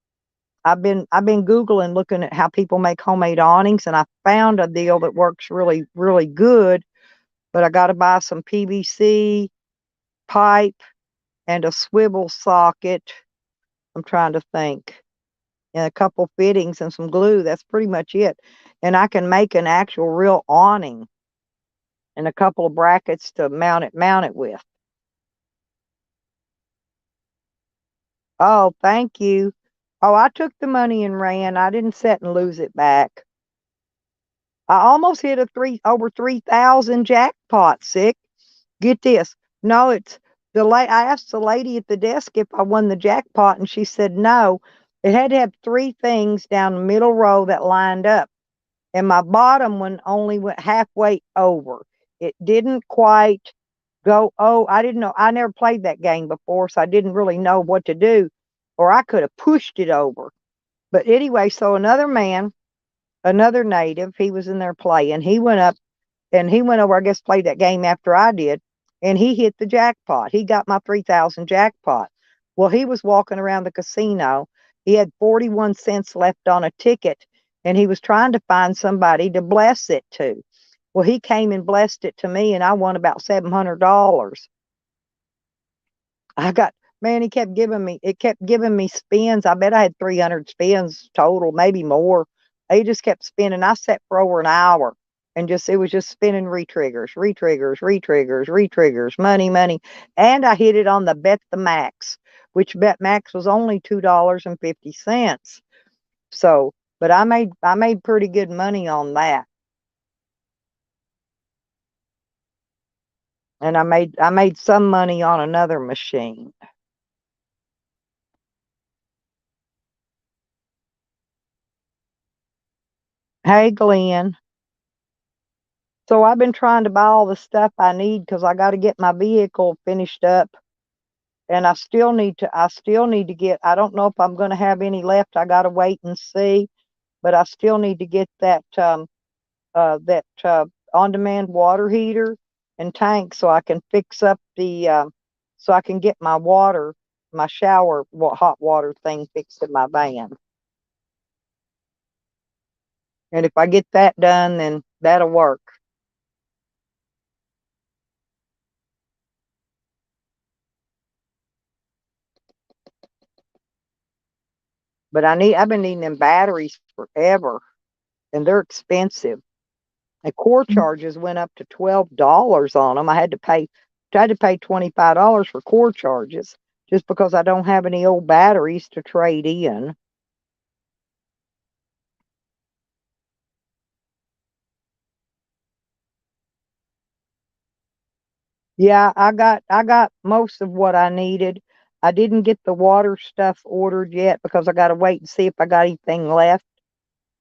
been Googling, looking at how people make homemade awnings, and I found a deal that works really, really good. But I got to buy some PVC pipe and a swivel socket. I'm trying to think. And a couple fittings and some glue. That's pretty much it. And I can make an actual real awning and a couple of brackets to mount it with. Oh, thank you. Oh, I took the money and ran. I didn't sit and lose it back. I almost hit over 3,000 jackpot, sick. Get this. No, it's I asked the lady at the desk if I won the jackpot, and she said no. It had to have 3 things down the middle row that lined up. And my bottom one only went halfway over. It didn't quite go. Oh, I didn't know. I never played that game before, so I didn't really know what to do. Or I could have pushed it over. But anyway, so another native, he was in there playing. He went up and he went over, I guess, played that game after I did. And he hit the jackpot. He got my 3,000 jackpot. Well, he was walking around the casino. He had 41 cents left on a ticket, and he was trying to find somebody to bless it to. Well, he came and blessed it to me, and I won about $700. He kept giving me spins. I bet I had 300 spins total, maybe more. He just kept spinning. I sat for over an hour and it was just spinning retriggers, money. And I hit it on the Bet the Max, which Bet Max was only $2.50. So, but I made pretty good money on that. And I made some money on another machine. Hey, Glenn. So I've been trying to buy all the stuff I need because I got to get my vehicle finished up, and I still need to get. I don't know if I'm going to have any left. I got to wait and see, but I still need to get that on-demand water heater and tank so I can fix up so I can get my water, my shower hot water thing fixed in my van. And if I get that done, then that'll work. But I've been needing them batteries forever, and they're expensive. And core charges went up to $12 on them. Tried to pay $25 for core charges just because I don't have any old batteries to trade in. Yeah, I got most of what I needed. I didn't get the water stuff ordered yet because I got to wait and see if I got anything left.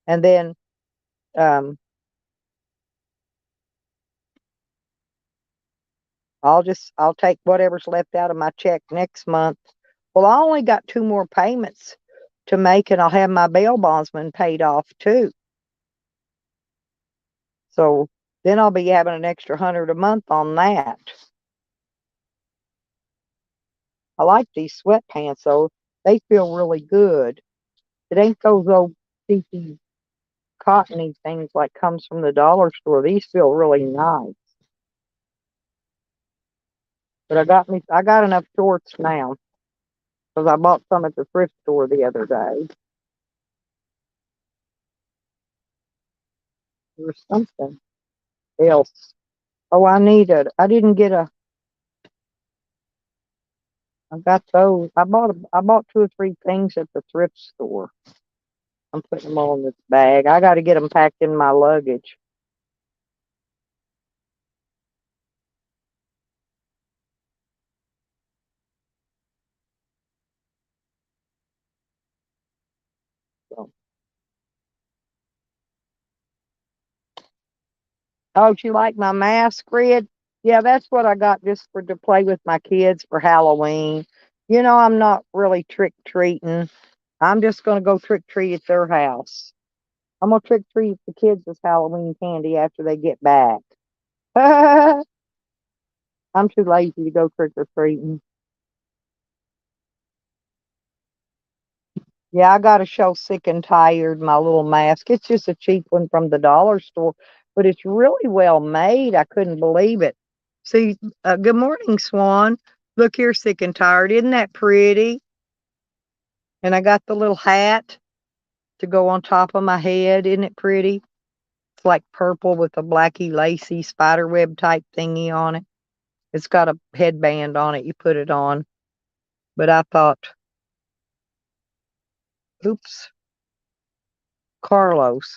And then um I'll take whatever's left out of my check next month. Well, I only got 2 more payments to make and I'll have my bail bondsman paid off too. So then I'll be having an extra 100 a month on that. I like these sweatpants though. They feel really good. It ain't those old cheapy cottony things like comes from the dollar store. These feel really nice. But I got enough shorts now because I bought some at the thrift store the other day. There's something else. Oh, I didn't get a, I got those. I bought 2 or 3 things at the thrift store. I'm putting them all in this bag. I got to get them packed in my luggage. So. Oh, do you like my mask, Red? Yeah, that's what I got just for to play with my kids for Halloween. I'm not really trick treating. I'm just gonna go trick treat at their house. I'm gonna trick treat the kids with Halloween candy after they get back. I'm too lazy to go trick or treating. Yeah, I got to show Sick and Tired my little mask. It's just a cheap one from the dollar store, but it's really well made. I couldn't believe it. See, good morning, Swan. Look here, Sick and Tired. Isn't that pretty? And I got the little hat to go on top of my head. Isn't it pretty? It's like purple with a blacky lacy spider web type thingy on it. It's got a headband on it. You put it on. But I thought, oops, Carlos.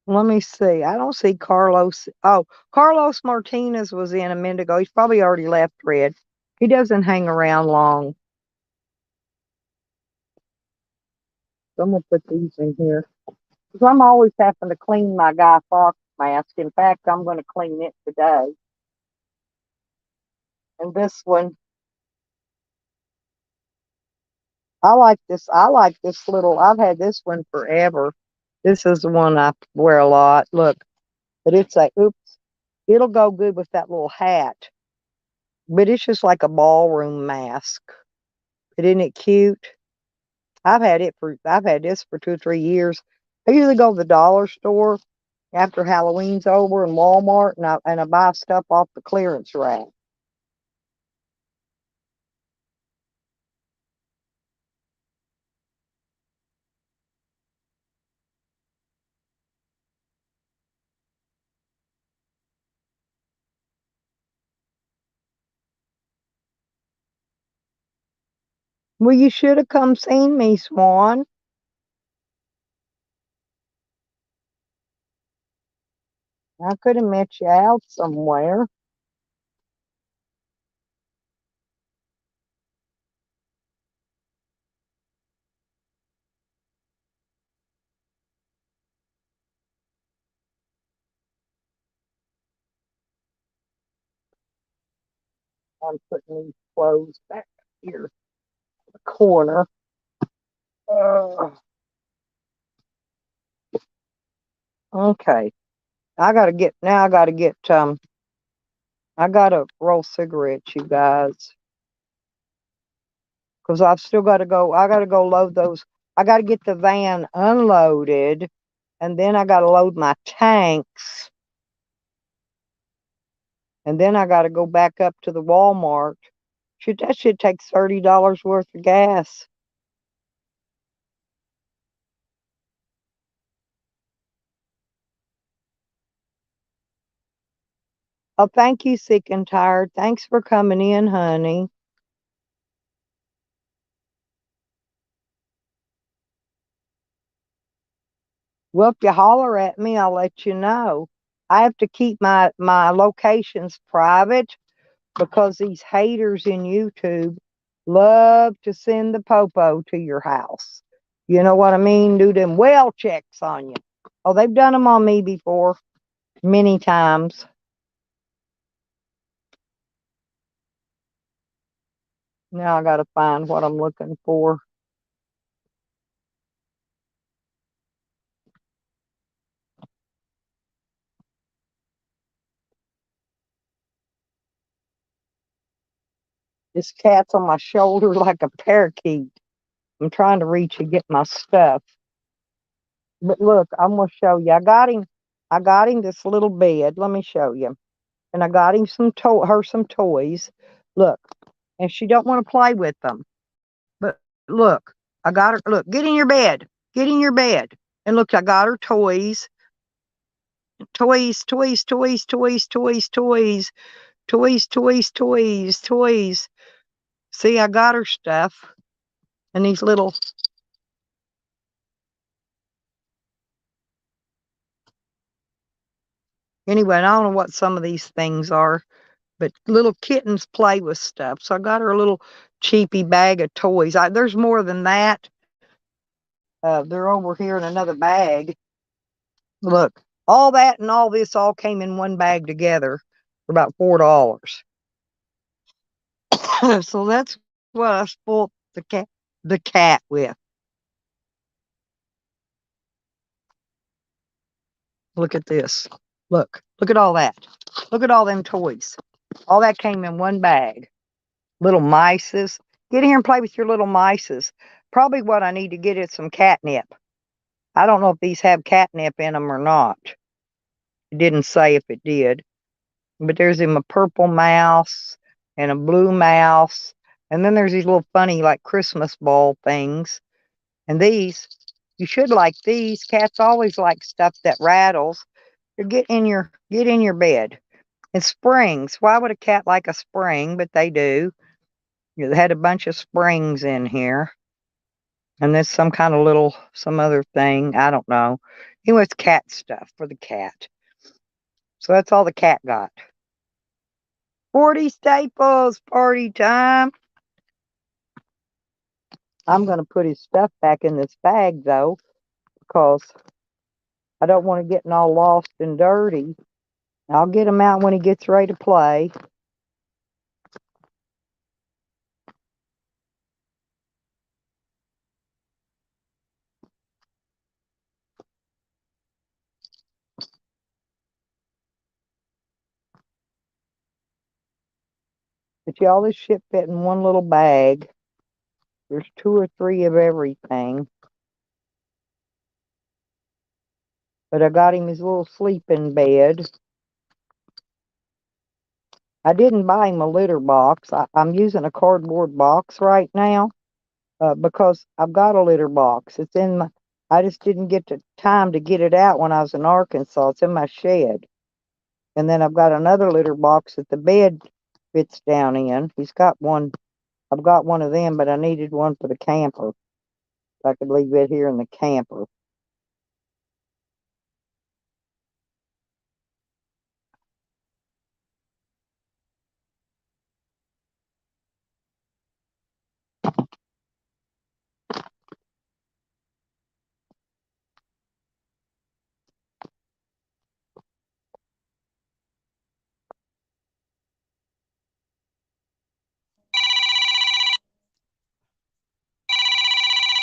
Let me see. I don't see Carlos. Oh, Carlos Martinez was in a minute ago. He's probably already left, Red. He doesn't hang around long. So I'm going to put these in here. Because I'm always having to clean my Guy Fawkes mask. In fact, I'm going to clean it today. And this one, I like this. I like this little, I've had this one forever. This is the one I wear a lot. Look, but it's like, oops, it'll go good with that little hat. But it's just like a ballroom mask. But isn't it cute? I've had this for 2 or 3 years. I usually go to the dollar store after Halloween's over and Walmart and I buy stuff off the clearance rack. Well, you should have come seen me, Swan. I could have met you out somewhere. I'm putting these clothes back here in the corner. Uh, okay. I gotta get I gotta roll cigarettes, you guys. Because I've still gotta go load those. I gotta get the van unloaded, and then I gotta load my tanks, and then I gotta go back up to the Walmart. That should take $30 worth of gas. Oh, thank you, Sick and Tired. Thanks for coming in, honey. Well, if you holler at me, I'll let you know. I have to keep my locations private because these haters in YouTube love to send the popo to your house. You know what I mean? Do them well checks on you. Oh, they've done them on me before, many times. Now I got to find what I'm looking for. This cat's on my shoulder like a parakeet. I'm trying to reach and get my stuff. But look, I'm gonna show you. I got him this little bed. Let me show you. And I got him some toys. Look, and she don't want to play with them. But look, I got her. Look, get in your bed. Get in your bed. And look, I got her toys. Toys, toys, toys, toys, toys, toys, toys, toys, toys, toys. See, I got her stuff. And these little. Anyway, I don't know what some of these things are, but little kittens play with stuff. So I got her a little cheapy bag of toys. There's more than that. They're over here in another bag. Look, all that and all this all came in one bag together for about $4. So that's what I spoiled the cat with. Look at this. Look at all that. Look at all them toys. All that came in one bag. Little mices. Get in here and play with your little mices. Probably what I need to get is some catnip. I don't know if these have catnip in them or not. It didn't say if it did. But there's him a purple mouse and a blue mouse. And then there's these little funny like Christmas ball things. And these, you should like these. Cats always like stuff that rattles. Get in your bed. And springs. Why would a cat like a spring? But they do. They had a bunch of springs in here. And there's some kind of some other thing. I don't know. Anyway, it's cat stuff for the cat. So that's all the cat got. 40 staples, party time. I'm going to put his stuff back in this bag, though, because I don't want to get all lost and dirty. I'll get him out when he gets ready to play. But y'all, this shit fit in one little bag. There's 2 or 3 of everything. But I got him his little sleeping bed. I didn't buy him a litter box. I'm using a cardboard box right now because I've got a litter box. It's in my. I just didn't get the time to get it out when I was in Arkansas. It's in my shed. And then I've got another litter box that the bed fits down in. He's got one. I've got one of them, but I needed one for the camper. I could leave it here in the camper.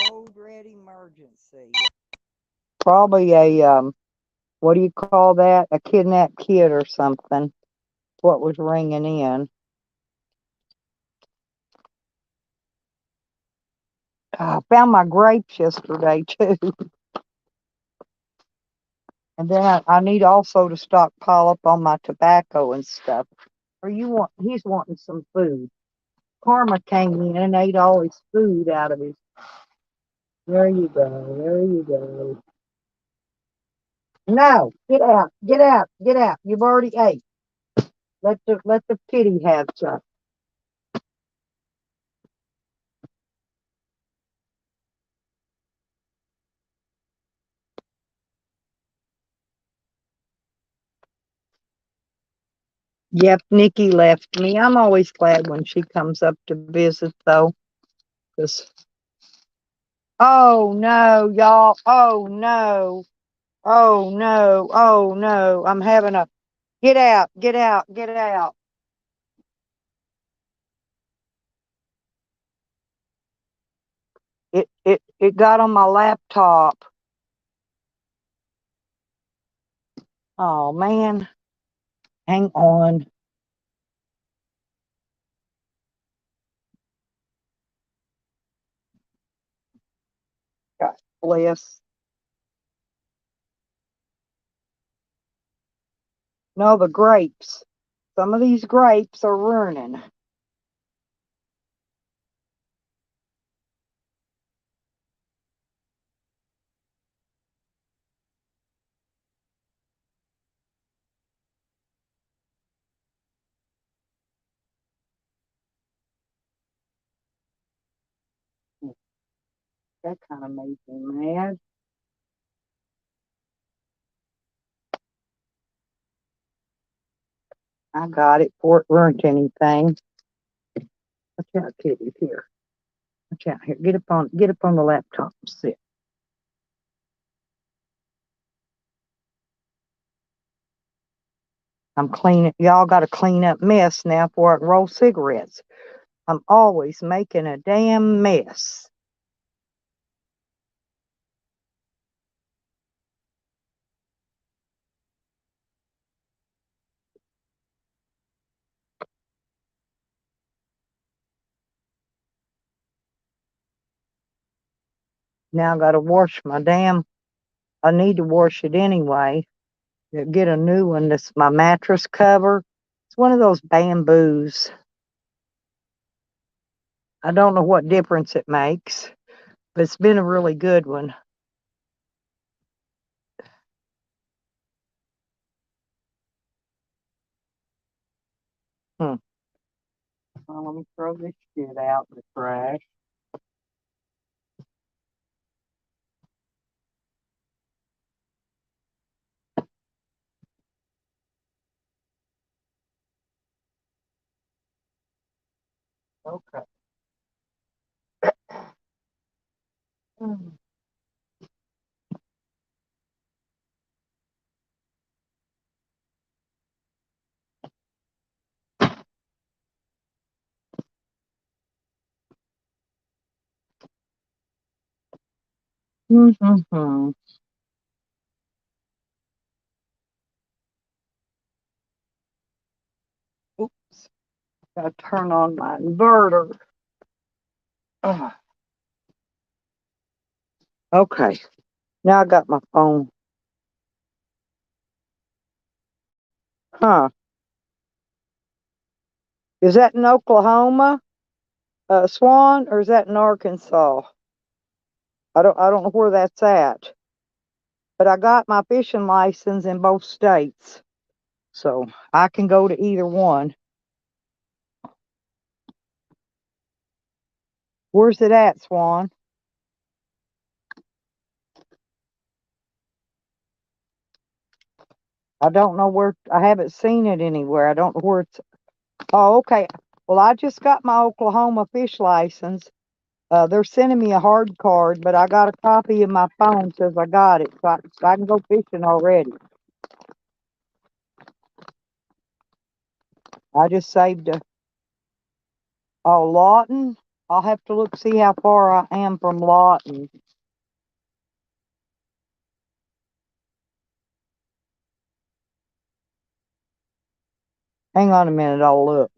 Code red emergency. Probably a what do you call that? A kidnapped kid or something. What was ringing in. I found my grapes yesterday too. And then I need also to stockpile up on my tobacco and stuff. He's wanting some food. Karma came in and ate all his food out of his. There you go. There you go. No, get out. Get out. Get out. You've already ate. Let the kitty have some. Yep, Nikki left me. I'm always glad when she comes up to visit, though. 'Cause oh no, y'all. Oh no. Oh no. Oh no. I'm having a get out. Get out. Get out. It got on my laptop. Oh man. Hang on. God bless. No, the grapes. Some of these grapes are ruining. That kind of made me mad. I got it before it ruined anything. Watch out, kitty. Here. Watch out. Here. Get up on the laptop and sit. I'm cleaning. Y'all got a clean up mess now before I can roll cigarettes. I'm always making a damn mess. Now I got to wash my damn. I need to wash it anyway. Get a new one. That's my mattress cover. It's one of those bamboos. I don't know what difference it makes, but it's been a really good one. Well, let me throw this shit out in the trash. Okay. Mm-hmm. Oops. Gotta turn on my inverter. Ugh. Okay. Now I got my phone. Huh. Is that in Oklahoma, Swan, or is that in Arkansas? I don't know where that's at. But I got my fishing license in both states. So I can go to either one. Where's it at, Swan? I don't know where. I haven't seen it anywhere. I don't know where it's. Oh, okay. Well, I just got my Oklahoma fish license. They're sending me a hard card, but I got a copy in my phone says I got it, so I can go fishing already. I just saved a. Oh, Lawton. I'll have to look see how far I am from Lawton. Hang on a minute, I'll look.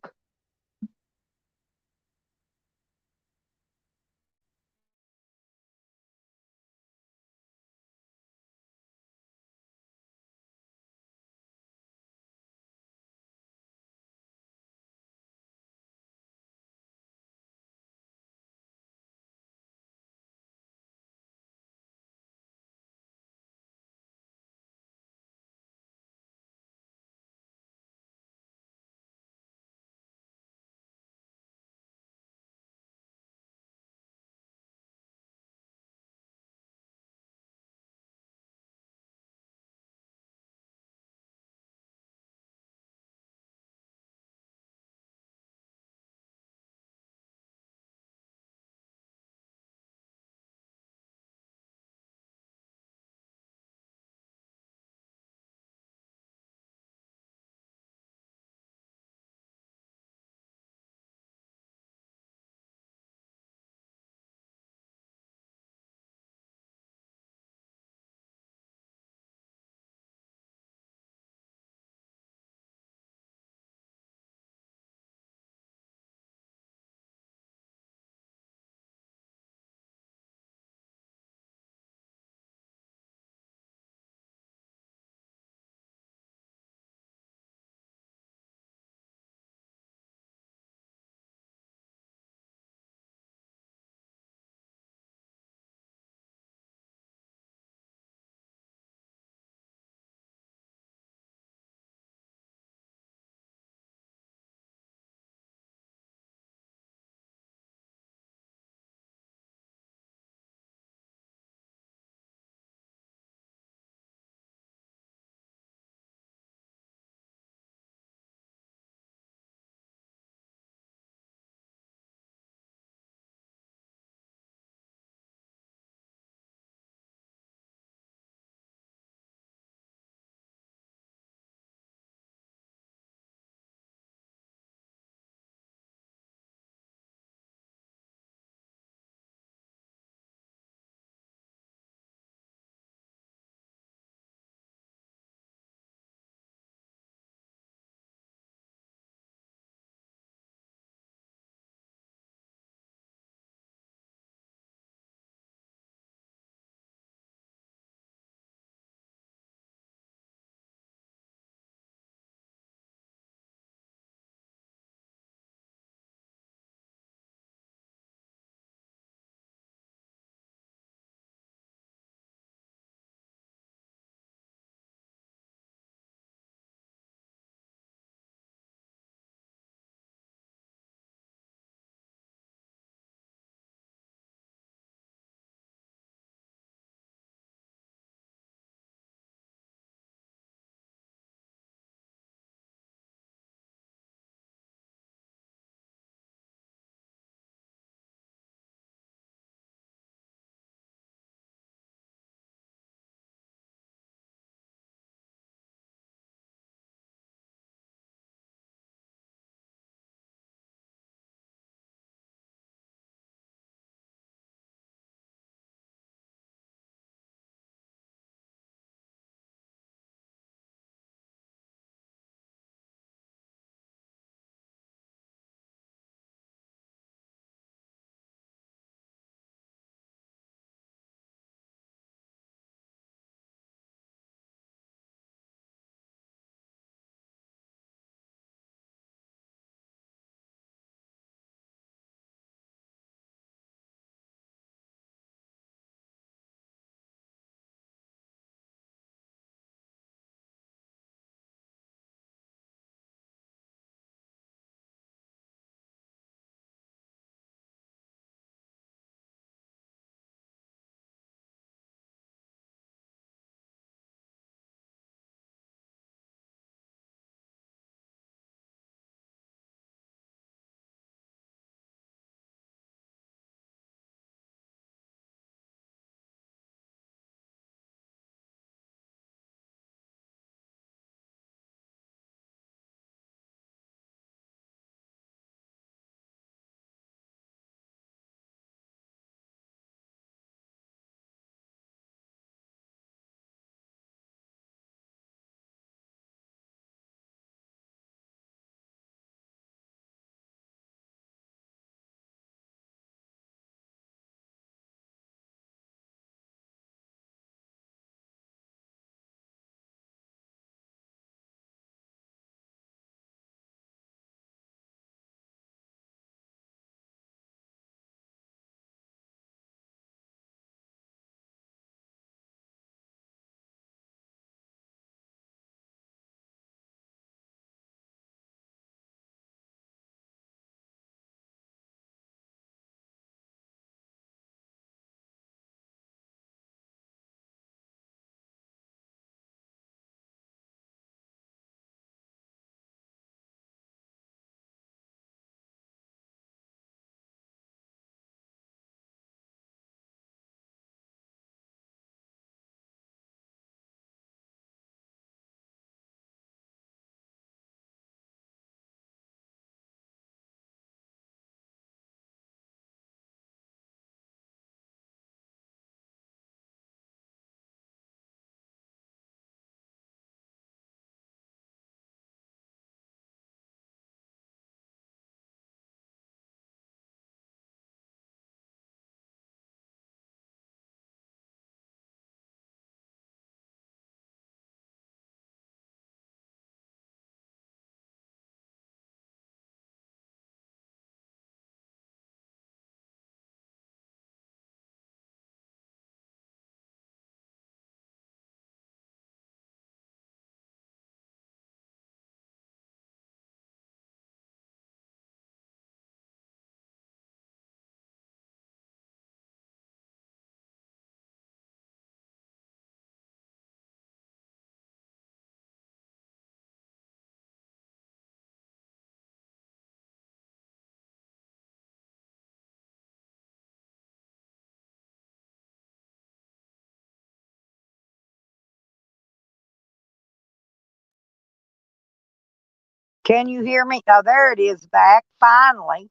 Can you hear me? Oh, there it is back, finally.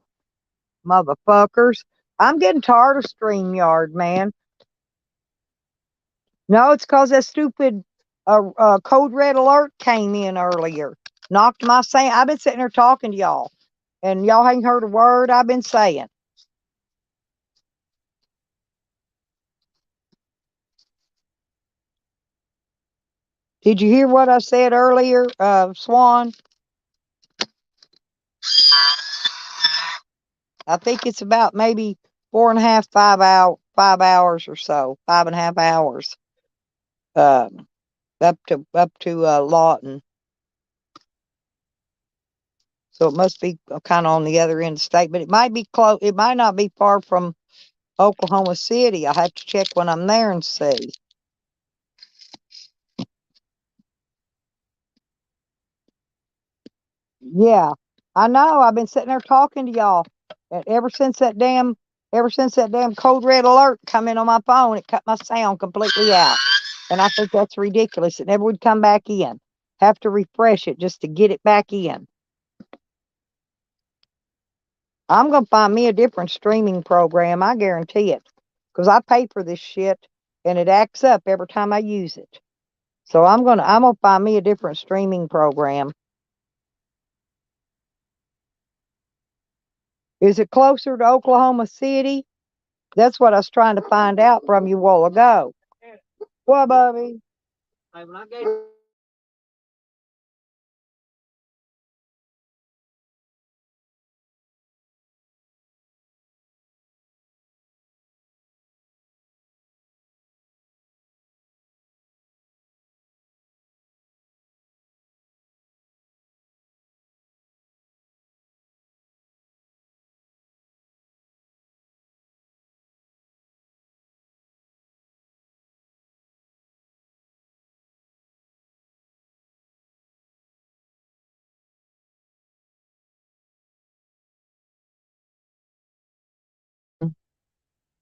Motherfuckers. I'm getting tired of StreamYard, man. No, it's because that stupid code red alert came in earlier. Knocked my sound. I've been sitting there talking to y'all, and y'all ain't heard a word I've been saying. Did you hear what I said earlier, Swan? I think it's about maybe 4.5, 5 hours or so, 5.5 hours, up to Lawton. So it must be kind of on the other end of the state, but it might be close. It might not be far from Oklahoma City. I have to check when I'm there and see. Yeah, I know. I've been sitting there talking to y'all, and ever since that damn code red alert come in on my phone, it cut my sound completely out, and I think that's ridiculous. It never would come back in. Have to refresh it just to get it back in. I'm gonna find me a different streaming program. I guarantee it, because I pay for this shit, and it acts up every time I use it. So I'm gonna find me a different streaming program. Is it closer to Oklahoma City? That's what I was trying to find out from you a while ago. What, Bubby? Like when I gave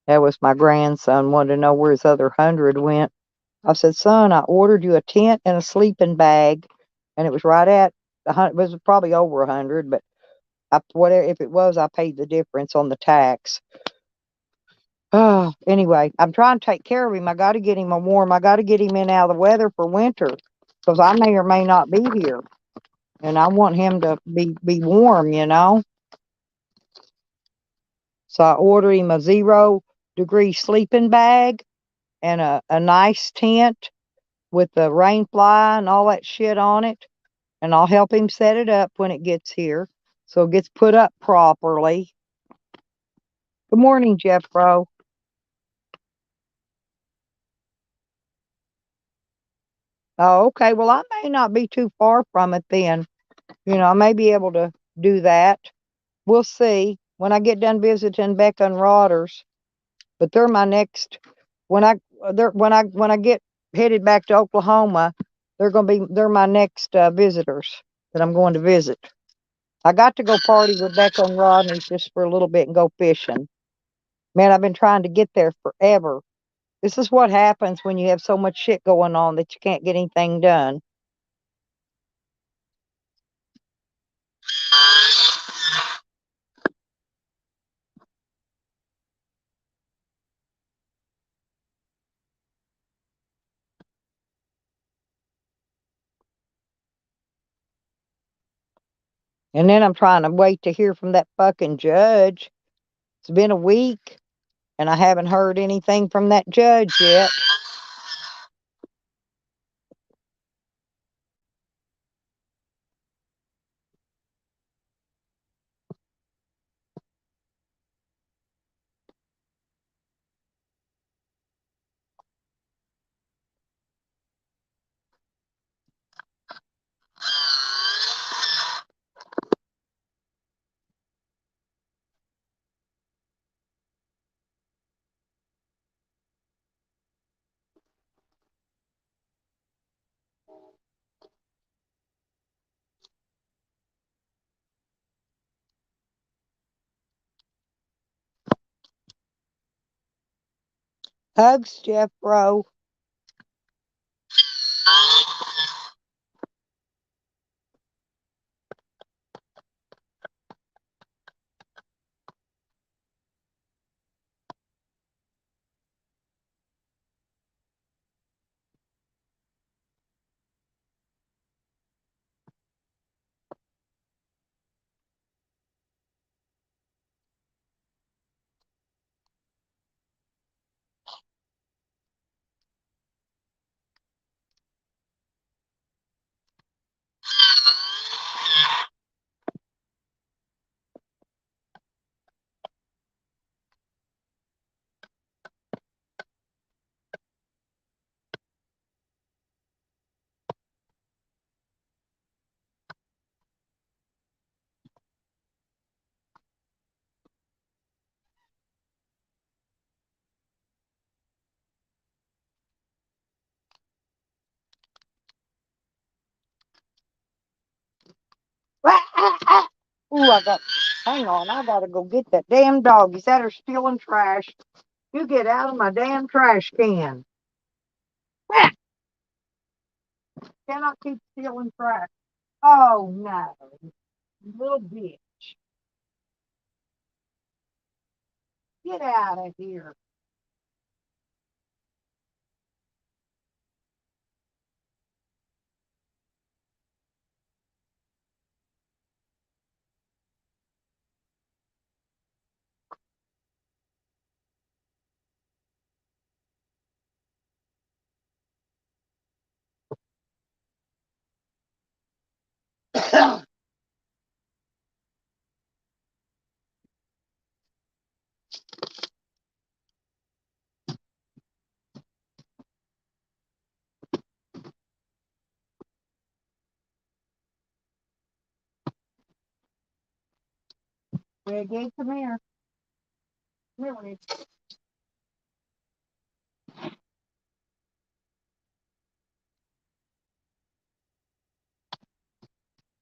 That was my grandson wanted to know where his other 100 went. I said, son, I ordered you a tent and a sleeping bag, and it was right at it was probably over 100, but whatever, if it was, I paid the difference on the tax. Oh, anyway, I'm trying to take care of him. I got to get him warm. I got to get him in out of the weather for winter, because I may or may not be here, and I want him to be warm, you know. So I ordered him a 0-degree sleeping bag and a nice tent with the rain fly and all that shit on it. And I'll help him set it up when it gets here, so it gets put up properly. Good morning, Jeffro. Oh, okay. Well, I may not be too far from it then. I may be able to do that. We'll see when I get done visiting Becca and Rodders. But they're my next. When I when I get headed back to Oklahoma, they're my next visitors that I'm going to visit. I got to go party with Becca and Rodney just for a little bit and go fishing. Man, I've been trying to get there forever. This is what happens when you have so much shit going on that you can't get anything done. And then I'm trying to wait to hear from that fucking judge. It's been a week and I haven't heard anything from that judge yet. Hugs, Jeff Bro. Hang on, I gotta go get that damn dog. He's at her stealing trash. You get out of my damn trash can. Ah, cannot keep stealing trash. Oh no, little bitch. Get out of here. Wiggy, come here. Come here, Wiggy.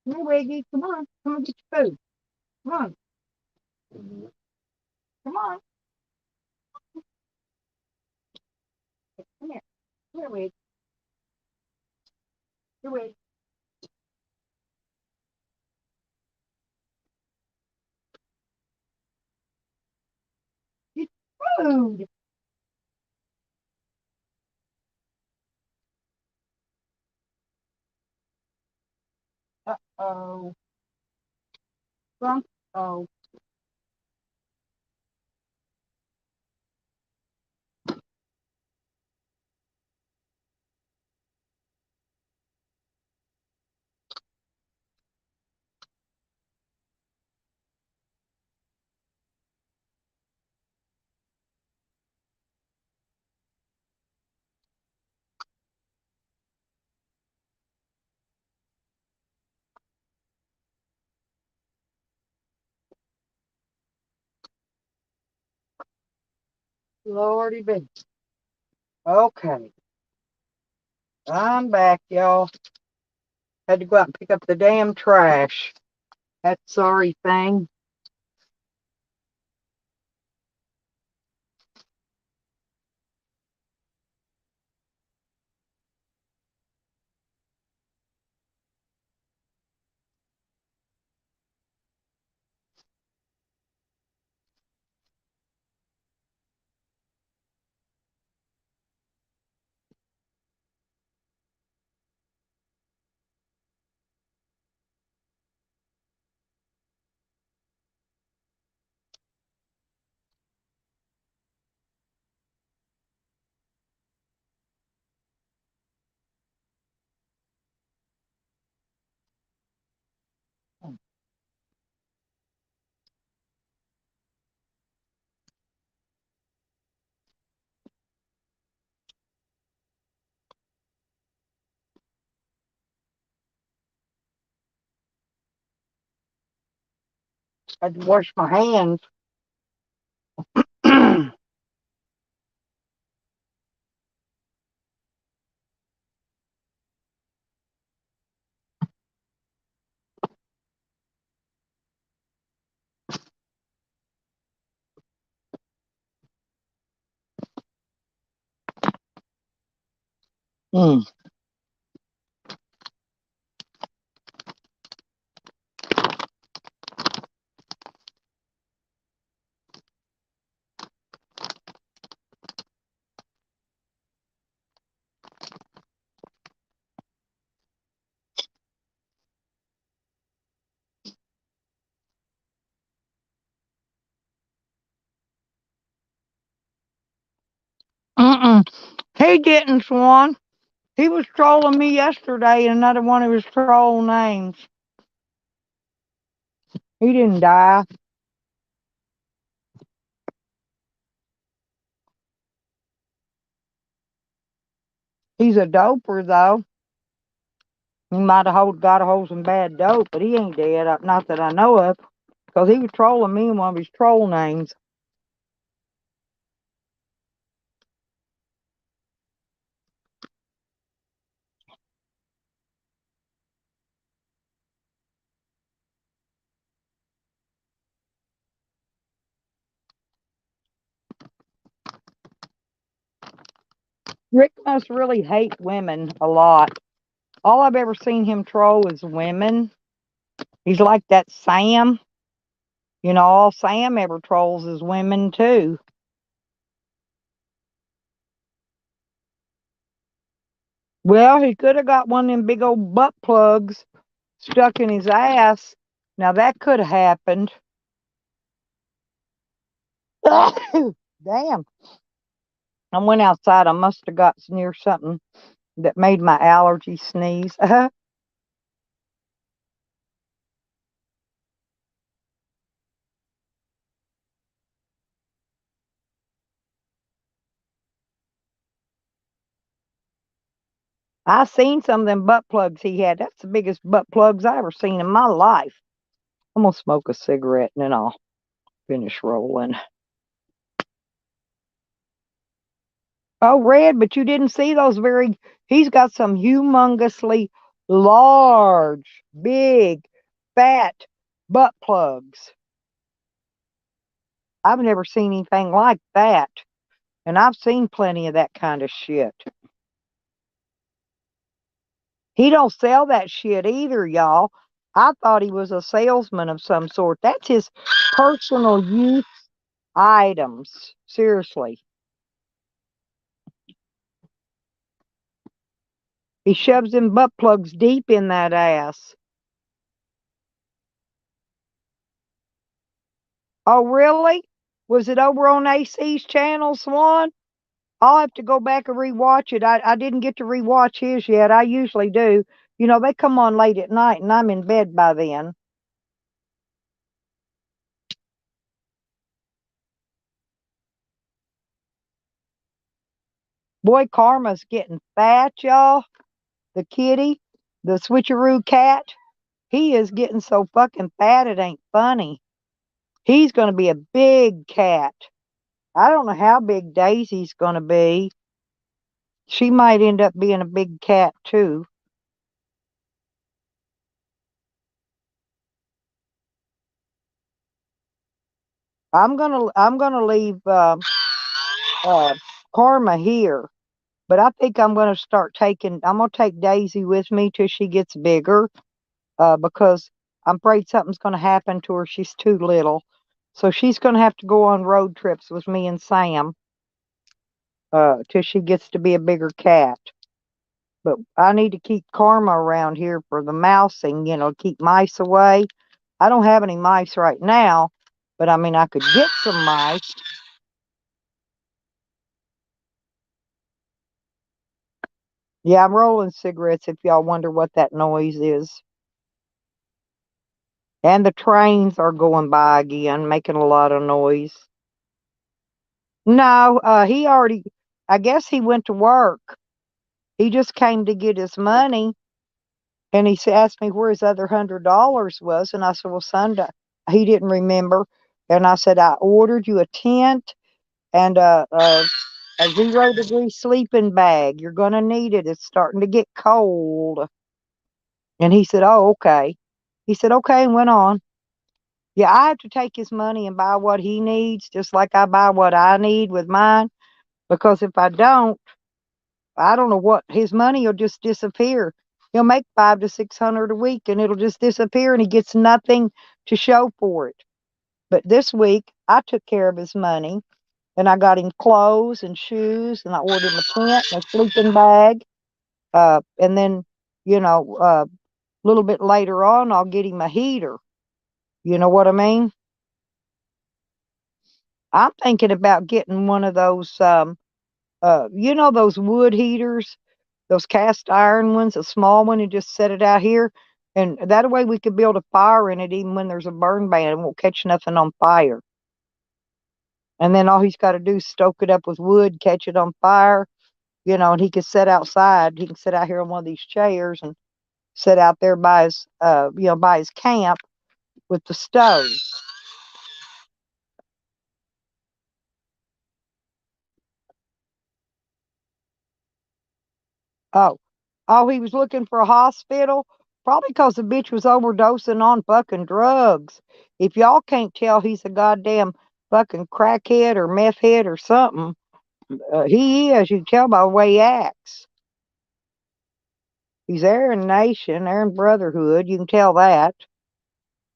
Come here, Wiggy. Come on. Come on, get your food. Come on. Come on. Come here. Come here, Wiggy. Here, Wiggy. Get food. Uh-oh. Drunk. Oh. Lordy be. Okay. I'm back, y'all. Had to go out and pick up the damn trash. That sorry thing. Had to wash my hands. Mm. Mm-mm. He didn't, Swan. He was trolling me yesterday in another one of his troll names. He didn't die. He's a doper, though. He might have got a hold some bad dope, but he ain't dead. Not that I know of. Because he was trolling me in one of his troll names. Rick must really hate women a lot. All I've ever seen him troll is women. He's like that Sam. You know, all Sam ever trolls is women too. Well, he could have got one of them big old butt plugs stuck in his ass. Now that could have happened. Damn. I went outside. I must have got near something that made my allergy sneeze. I seen some of them butt plugs he had. That's the biggest butt plugs I ever seen in my life. I'm gonna smoke a cigarette and then I'll finish rolling. Oh, Red, but you didn't see those very. He's got some humongously large, big, fat butt plugs. I've never seen anything like that. And I've seen plenty of that kind of shit. He don't sell that shit either, y'all. I thought he was a salesman of some sort. That's his personal use items. Seriously. He shoves them butt plugs deep in that ass. Oh, really? Was it over on AC's channel, Swan? I'll have to go back and rewatch it. I didn't get to rewatch his yet. I usually do. You know, they come on late at night and I'm in bed by then. Boy, Karma's getting fat, y'all. The kitty, the switcheroo cat, he is getting so fucking fat it ain't funny. He's going to be a big cat. I don't know how big Daisy's going to be. She might end up being a big cat too. I'm gonna leave Karma here, but I think I'm gonna start taking. I'm gonna take Daisy with me till she gets bigger, because I'm afraid something's gonna happen to her. She's too little, so she's gonna have to go on road trips with me and Sam, till she gets to be a bigger cat. But I need to keep Karma around here for the mousing, keep mice away. I don't have any mice right now, but I mean, I could get some mice. Yeah, I'm rolling cigarettes if y'all wonder what that noise is. And the trains are going by again, making a lot of noise. No, I guess he went to work. He just came to get his money. And he asked me where his other $100 was. And I said, well, son, he didn't remember. And I said, I ordered you a tent and a 0-degree sleeping bag. You're going to need it. It's starting to get cold. And he said, oh, okay. He said, okay, and went on. Yeah, I have to take his money and buy what he needs, just like I buy what I need with mine. Because if I don't know what, his money will just disappear. He'll make 500 to 600 a week and it'll just disappear and he gets nothing to show for it. But this week I took care of his money and I got him clothes and shoes and I ordered him a tent and a sleeping bag. And then, a little bit later on, I'll get him a heater. You know what I mean? I'm thinking about getting one of those, those wood heaters, those cast iron ones, a small one, and just set it out here. And that way we could build a fire in it even when there's a burn ban. It won't catch nothing on fire. And then all he's got to do is stoke it up with wood, catch it on fire, and he could sit outside. He can sit out here on one of these chairs and sit out there by his camp with the stove. Oh, he was looking for a hospital? Probably because the bitch was overdosing on fucking drugs. If y'all can't tell he's a goddamn fucking crackhead or meth head or something, He is. You can tell by the way he acts. He's Aryan Nation, Aryan Brotherhood. You can tell that.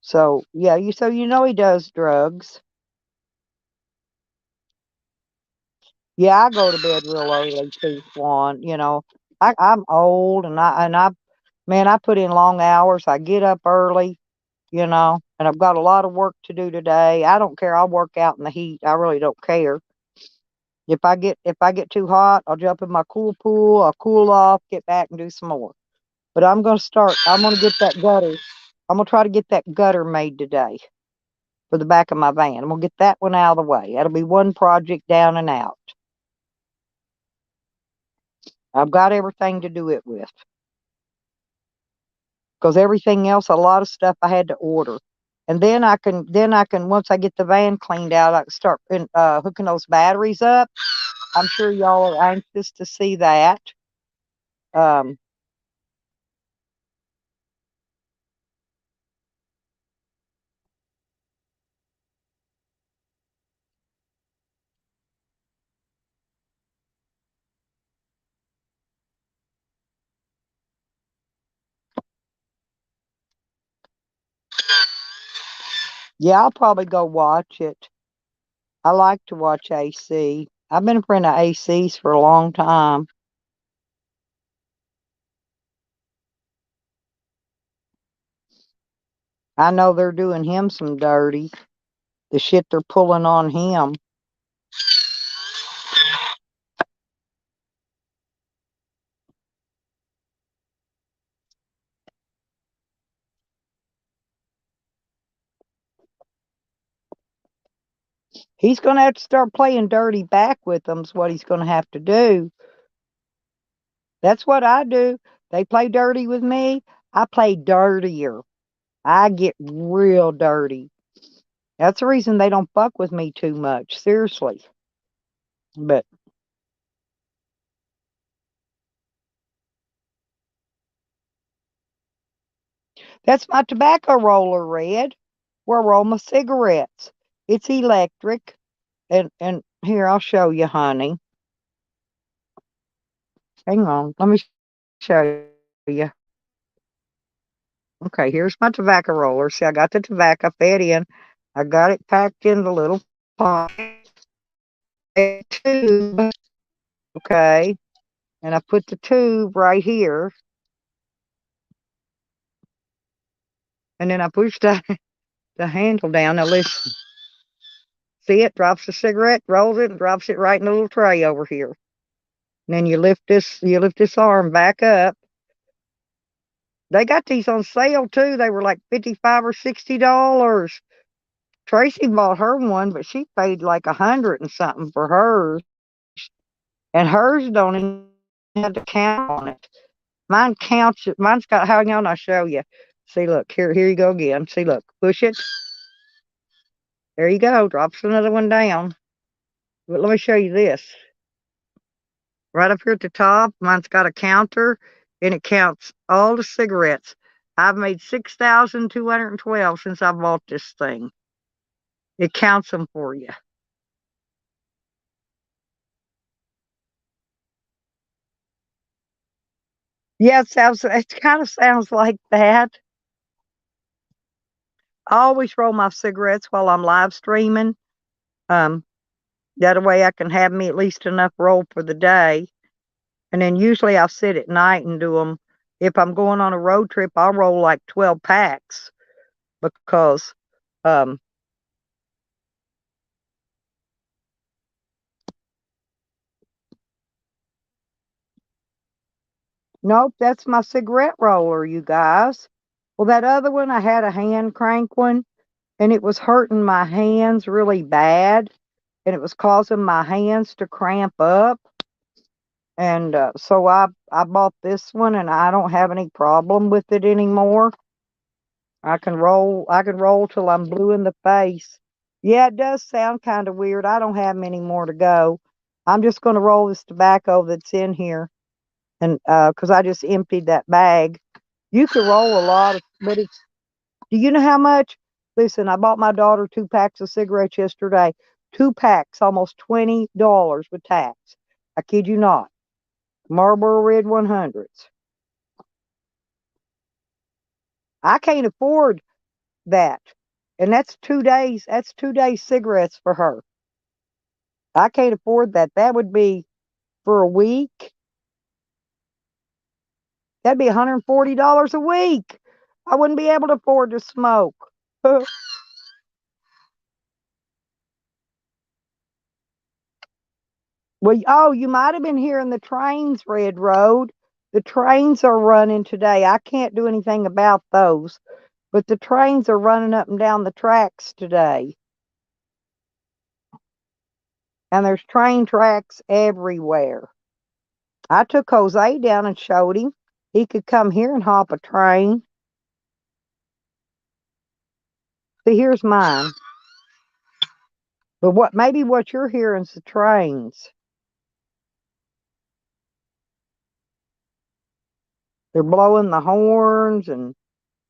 So yeah, you know he does drugs. Yeah, I go to bed real early too, Swan. You know, I'm old man, I put in long hours. I get up early, you know, and I've got a lot of work to do today. I don't care. I'll work out in the heat. I really don't care. If I get too hot, I'll jump in my cool pool, I'll cool off, get back and do some more. But I'm gonna get that gutter. I'm gonna try to get that gutter made today for the back of my van. I'm gonna get that one out of the way. That'll be one project down and out. I've got everything to do it with. Because everything else, a lot of stuff I had to order. And then I can once I get the van cleaned out, I can start hooking those batteries up. I'm sure y'all are anxious to see that. Um, yeah, I'll probably go watch it. I like to watch AC. I've been a friend of AC's for a long time. I know they're doing him some dirty. The shit they're pulling on him. He's going to have to start playing dirty back with them, is what he's going to have to do. That's what I do. They play dirty with me. I play dirtier. I get real dirty. That's the reason they don't fuck with me too much. Seriously. But that's my tobacco roller, Red. Where I roll my cigarettes. It's electric. And here, I'll show you, honey. Hang on. Let me show you. Okay, here's my tobacco roller. See, I got the tobacco fed in. I got it packed in the little pocket tube. Okay. And I put the tube right here. And then I push the handle down. Now listen. See, it drops the cigarette, rolls it, and drops it right in the little tray over here. And then you lift this arm back up. They got these on sale too. They were like $55 or $60. Tracy bought her one, but she paid like 100 and something for hers. And hers don't even have the count on it. Mine counts it. Mine's got, hang on, I'll show you. See, look, here you go again. See, look, push it. There you go. Drops another one down. But let me show you this. Right up here at the top, mine's got a counter, and it counts all the cigarettes. I've made 6,212 since I bought this thing. It counts them for you. Yeah, it kind of sounds like that. I always roll my cigarettes while I'm live streaming. Um, that way I can have me at least enough roll for the day. And then usually I'll sit at night and do them. If I'm going on a road trip, I'll roll like 12 packs because nope, that's my cigarette roller, you guys. Well, that other one, I had a hand crank one, and it was hurting my hands really bad, and it was causing my hands to cramp up. And so I bought this one, and I don't have any problem with it anymore. I can roll till I'm blue in the face. Yeah, it does sound kind of weird. I don't have many more to go. I'm just going to roll this tobacco that's in here, and because I just emptied that bag. You could roll a lot of, but it's. Do you know how much? Listen, I bought my daughter 2 packs of cigarettes yesterday. 2 packs, almost $20 with tax. I kid you not. Marlboro Red 100s. I can't afford that. And that's 2 days. That's 2 days cigarettes for her. I can't afford that. That would be for a week. That'd be $140 a week. I wouldn't be able to afford to smoke. Well, oh, you might have been hearing the trains, Red Road. The trains are running today. I can't do anything about those, but the trains are running up and down the tracks today. And there's train tracks everywhere. I took Jose down and showed him. He could come here and hop a train. See, here's mine. But maybe what you're hearing is the trains. They're blowing the horns and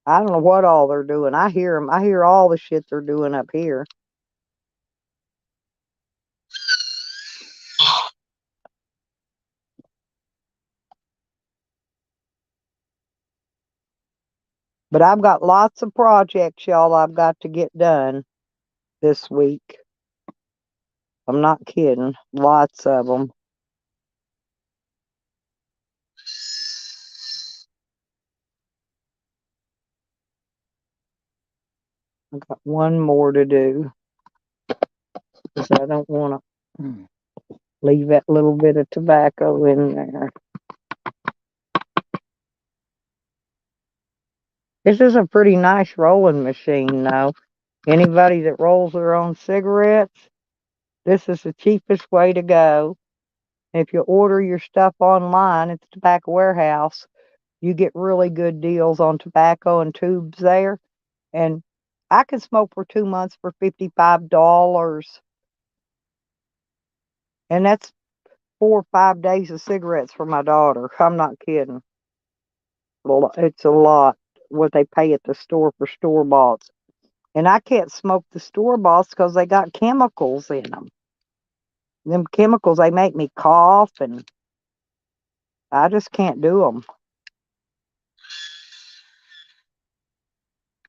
I don't know what all they're doing. I hear them. I hear all the shit they're doing up here. But I've got lots of projects, y'all, I've got to get done this week. I'm not kidding. Lots of them. I've got one more to do. Because I don't want to leave that little bit of tobacco in there. This is a pretty nice rolling machine, though. Anybody that rolls their own cigarettes, this is the cheapest way to go. If you order your stuff online at the Tobacco Warehouse, you get really good deals on tobacco and tubes there. And I can smoke for 2 months for $55. And that's 4 or 5 days of cigarettes for my daughter. I'm not kidding. It's a lot what they pay at the store for store bought. And I can't smoke the store bought because they got chemicals in them. Them chemicals, they make me cough and I just can't do them.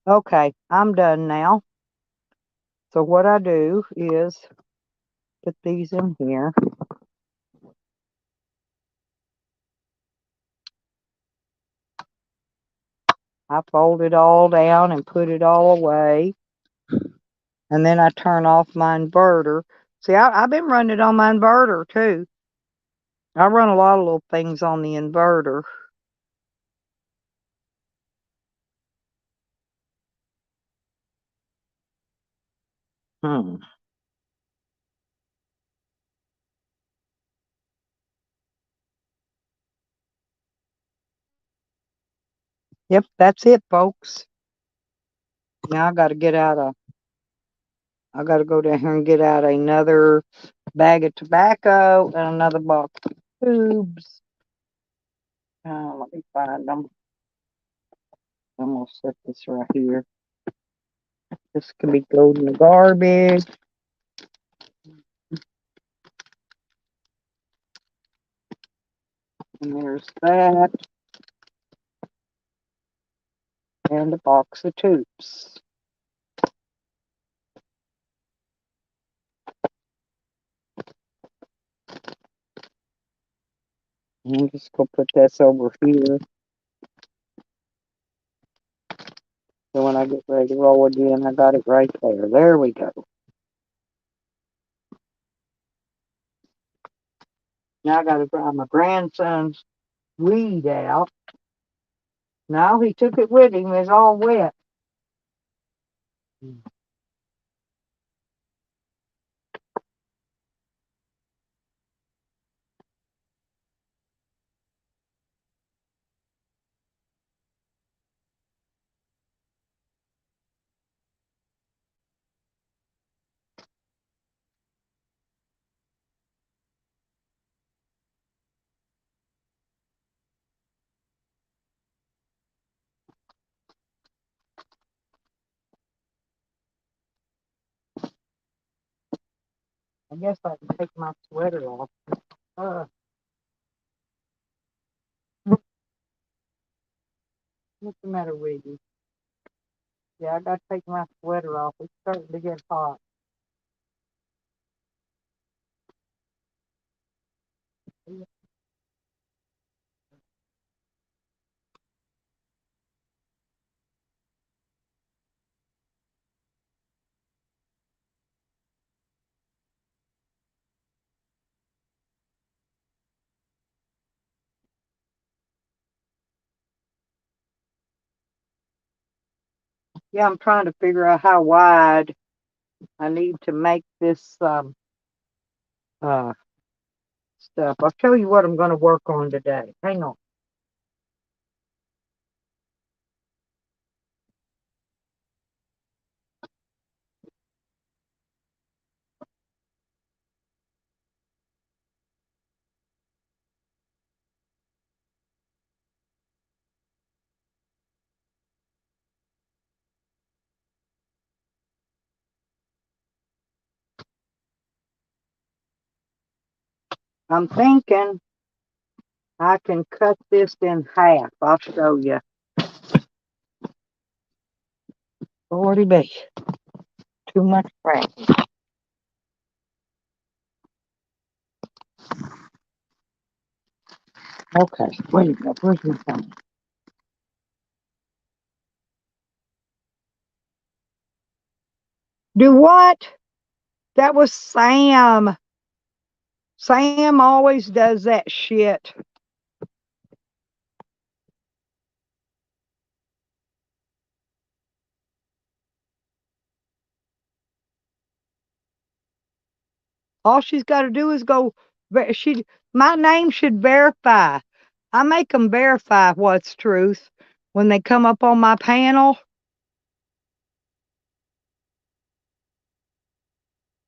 Okay, I'm done now. So what I do is put these in here. I fold it all down and put it all away. And then I turn off my inverter. See, I've been running it on my inverter too. I run a lot of little things on the inverter. Hmm. Yep, that's it, folks. Now I got to go down here and get out another bag of tobacco and another box of tubes. Let me find them. I'm going to set this right here. This can be thrown in the garbage. And there's that. And a box of tubes. I'm just going to put this over here. So when I get ready to roll again, I got it right there. There we go. Now I got to dry my grandson's weed out. Now he took it with him. It's all wet. I guess I can take my sweater off. What's the matter with you? Yeah, I gotta take my sweater off. It's starting to get hot. Yeah, I'm trying to figure out how wide I need to make this uh stuff. I'll show you what I'm gonna work on today. Hang on. I'm thinking I can cut this in half. I'll show you. 40B. Too much practice. Okay, wait a minute. Where's my phone? Do what? That was Sam. Sam always does that shit. All she's got to do is go. My name should verify. I make them verify what's truth when they come up on my panel.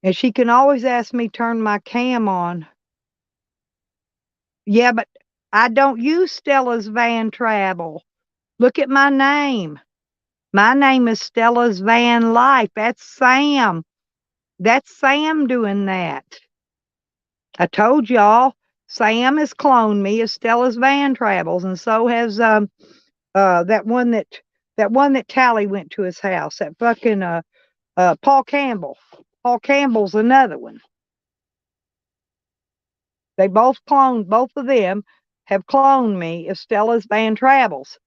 And she can always ask me turn my cam on. Yeah, but I don't use Stella's Van Travel. Look at my name. My name is Stella's Van Life. That's Sam. That's Sam doing that. I told y'all, Sam has cloned me as Stella's Van Travels, and so has that one that Tally went to his house. That fucking Paul Campbell. Paul Campbell's another one. They both of them have cloned me as Stella's Van Travels.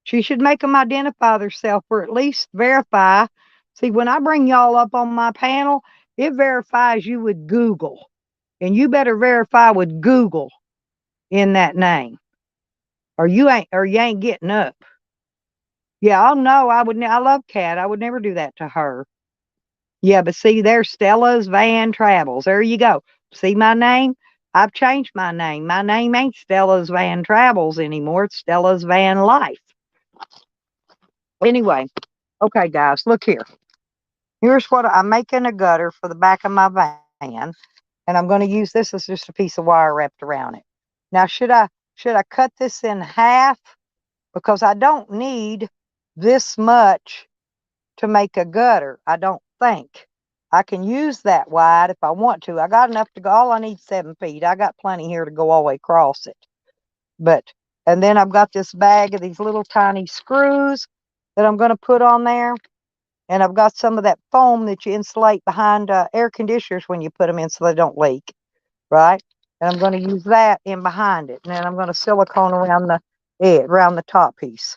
She should make them identify themselves or at least verify. See, when I bring y'all up on my panel, it verifies you with Google. And you better verify with Google in that name. Or you ain't getting up. Yeah, oh no, I love Kat. I would never do that to her. Yeah, but see, there's Stella's Van Travels. There you go. See my name? I've changed my name. My name ain't Stella's Van Travels anymore. It's Stella's Van Life. Anyway, okay, guys, look here. Here's what I'm making a gutter for the back of my van, and I'm going to use this as just a piece of wire wrapped around it. Now, should I cut this in half? Because I don't need this much to make a gutter. I don't think. I can use that wide if I want to. I got enough to go. All I need 7 feet. I got plenty here to go all the way across it. And then I've got this bag of these little tiny screws that I'm going to put on there. And I've got some of that foam that you insulate behind air conditioners when you put them in so they don't leak, right? And I'm going to use that in behind it. And then I'm going to silicone around the edge, around the top piece.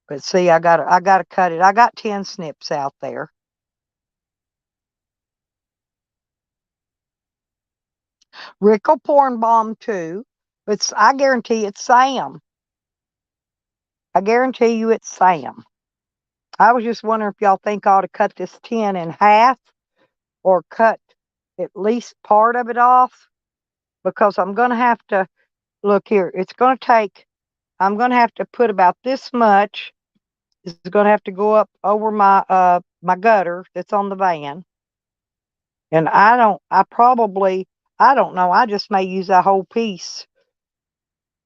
But see, I gotta cut it. I got 10 snips out there. Rick will porn bomb too, but I guarantee it's Sam. I guarantee you it's Sam. I was just wondering if y'all think I ought to cut this 10 in half or cut at least part of it off, because I'm going to have to, look here, I'm going to have to put about this much. It's going to have to go up over my gutter that's on the van. And I don't know. I just may use that whole piece.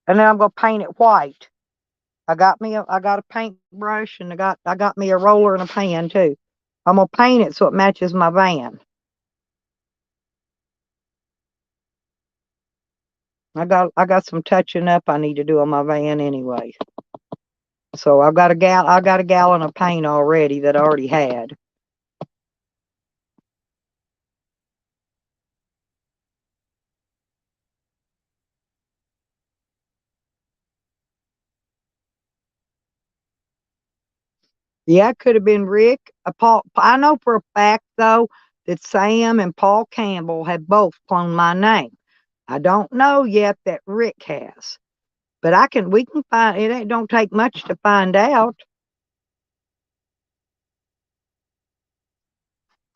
And then I'm going to paint it white. I got a paintbrush and I got me a roller and a pan too. I'm gonna paint it so it matches my van. I got some touching up I need to do on my van anyway. So I got a gallon of paint already that I already had. Yeah, it could have been Rick. Paul. I know for a fact though that Sam and Paul Campbell have both cloned my name. I don't know yet that Rick has, but we can find it. Ain't don't take much to find out.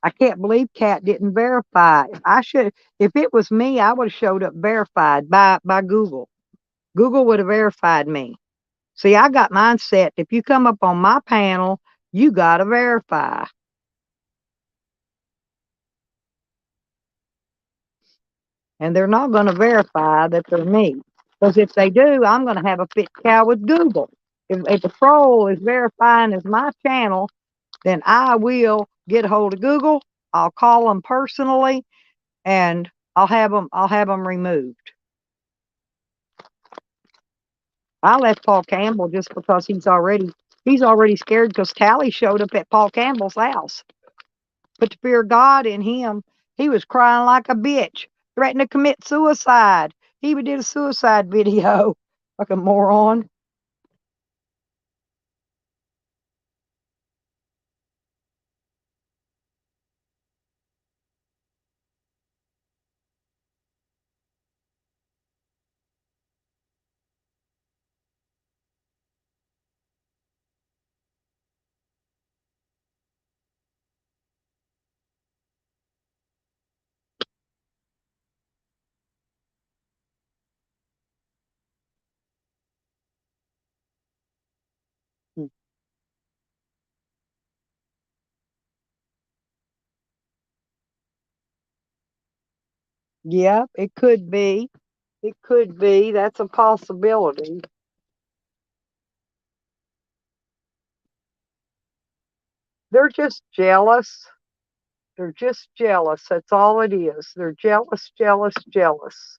I can't believe Cat didn't verify. I should. If it was me, I would have showed up verified by Google. Google would have verified me. See, I got mine set. If you come up on my panel, you got to verify. And they're not going to verify that they're me. Because if they do, I'm going to have a fit cow with Google. If a troll is verifying as my channel, then I will get a hold of Google. I'll call them personally, and I'll have them removed. I left Paul Campbell just because he's already scared because Tally showed up at Paul Campbell's house. Put the fear of God in him. He was crying like a bitch, threatening to commit suicide. He even did a suicide video. Like a moron. Yep, it could be. It could be. That's a possibility. They're just jealous. They're just jealous. That's all it is. They're jealous, jealous, jealous.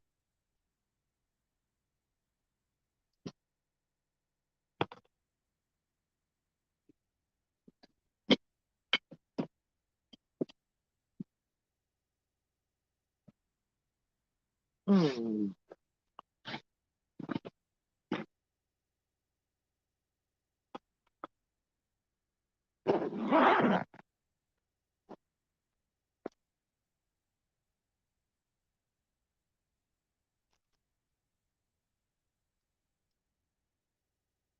Hmm.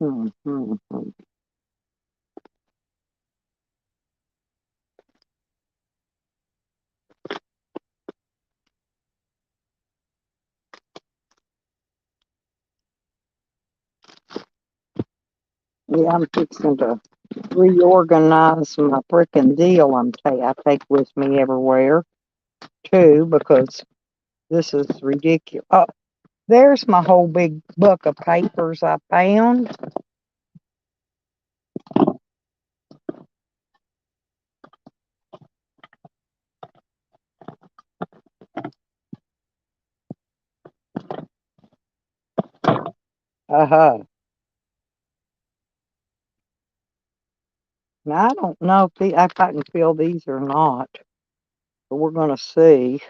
Hmm, hmm, hmm. Yeah, I'm fixing to reorganize my frickin' deal I take with me everywhere too because this is ridiculous. Oh, there's my whole big book of papers I found. Uh-huh. Now I don't know if I can fill these or not, but we're gonna see.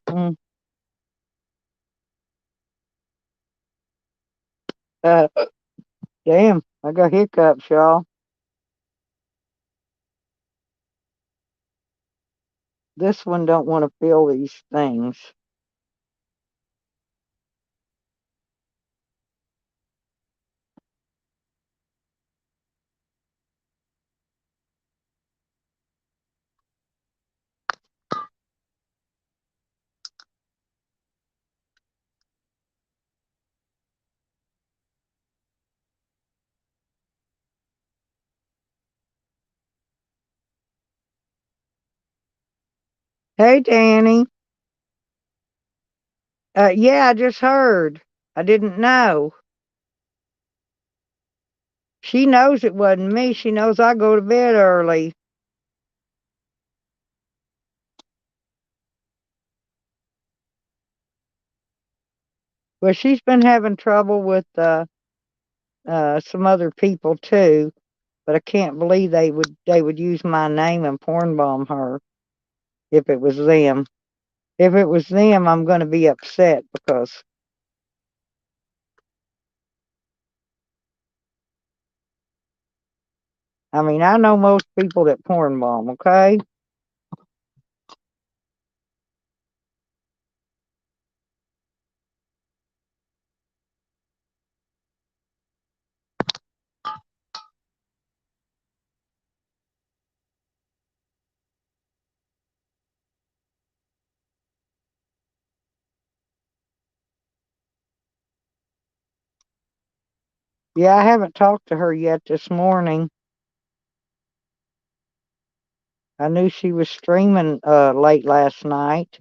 Mm, uh, damn, I got hiccups, y'all. This one don't want to fill these things. Hey, Danny. Yeah, I just heard. I didn't know. She knows it wasn't me. She knows I go to bed early. Well, she's been having trouble with some other people too, but I can't believe they would use my name and porn bomb her if it was them. If it was them, I'm going to be upset because I mean I know most people that porn bomb. Okay. Yeah, I haven't talked to her yet this morning. I knew she was streaming late last night,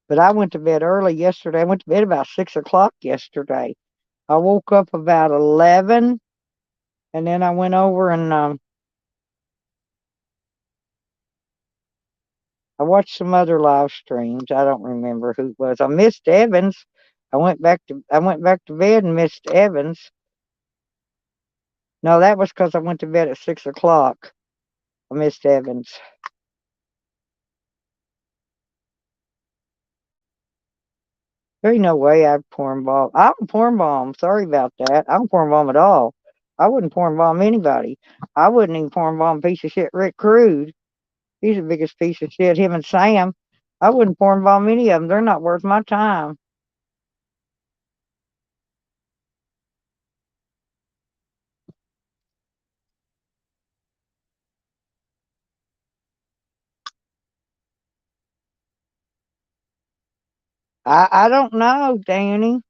but I went to bed early yesterday. I went to bed about 6 o'clock yesterday. I woke up about 11, and then I went over and I watched some other live streams. I don't remember who it was. I missed Evans. I went back to bed and missed Evans. No, that was because I went to bed at 6 o'clock. I missed Evans. There ain't no way I'd porn bomb. I don't porn bomb. Sorry about that. I don't porn bomb at all. I wouldn't porn bomb anybody. I wouldn't even porn bomb a piece of shit Rick Crude. He's the biggest piece of shit. Him and Sam. I wouldn't porn bomb any of them. They're not worth my time. I don't know, Danny.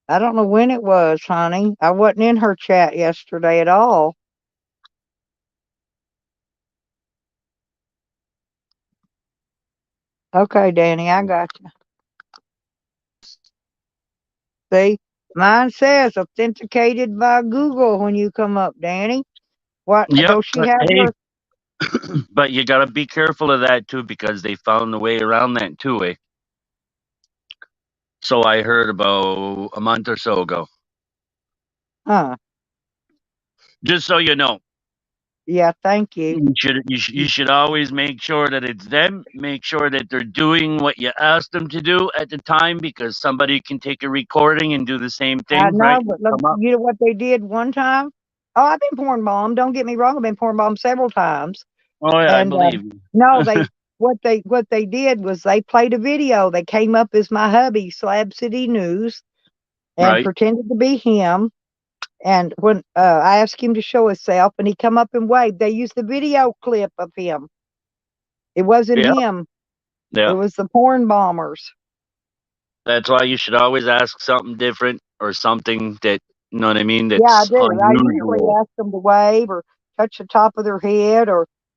I don't know when it was, honey. I wasn't in her chat yesterday at all. Okay, Danny, I got you. See, mine says authenticated by Google when you come up, Danny. What? Yep. Does she have Hey, her? but you got to be careful of that too because they found a way around that too, eh? So I heard about a month or so ago. Huh. Just so you know, Yeah, thank you. you should always make sure that it's them. Make sure that they're doing what you asked them to do at the time because somebody can take a recording and do the same I thing, right? know, but look, Come up, you know what they did one time? Oh, I've been porn bombed. Don't get me wrong. I've been porn bombed several times. oh yeah, I And believe you. no, what they did was they played a video. They came up as my hubby, Slab City News, and Right? pretended to be him. And when I asked him to show himself, and he come up and waved, they used the video clip of him. It wasn't Yeah, him. It yeah. was the porn bombers. That's why you should always ask something different or something that you know what I mean. Yeah, I That's do. I usually unusual. ask them to wave or touch the top of their head,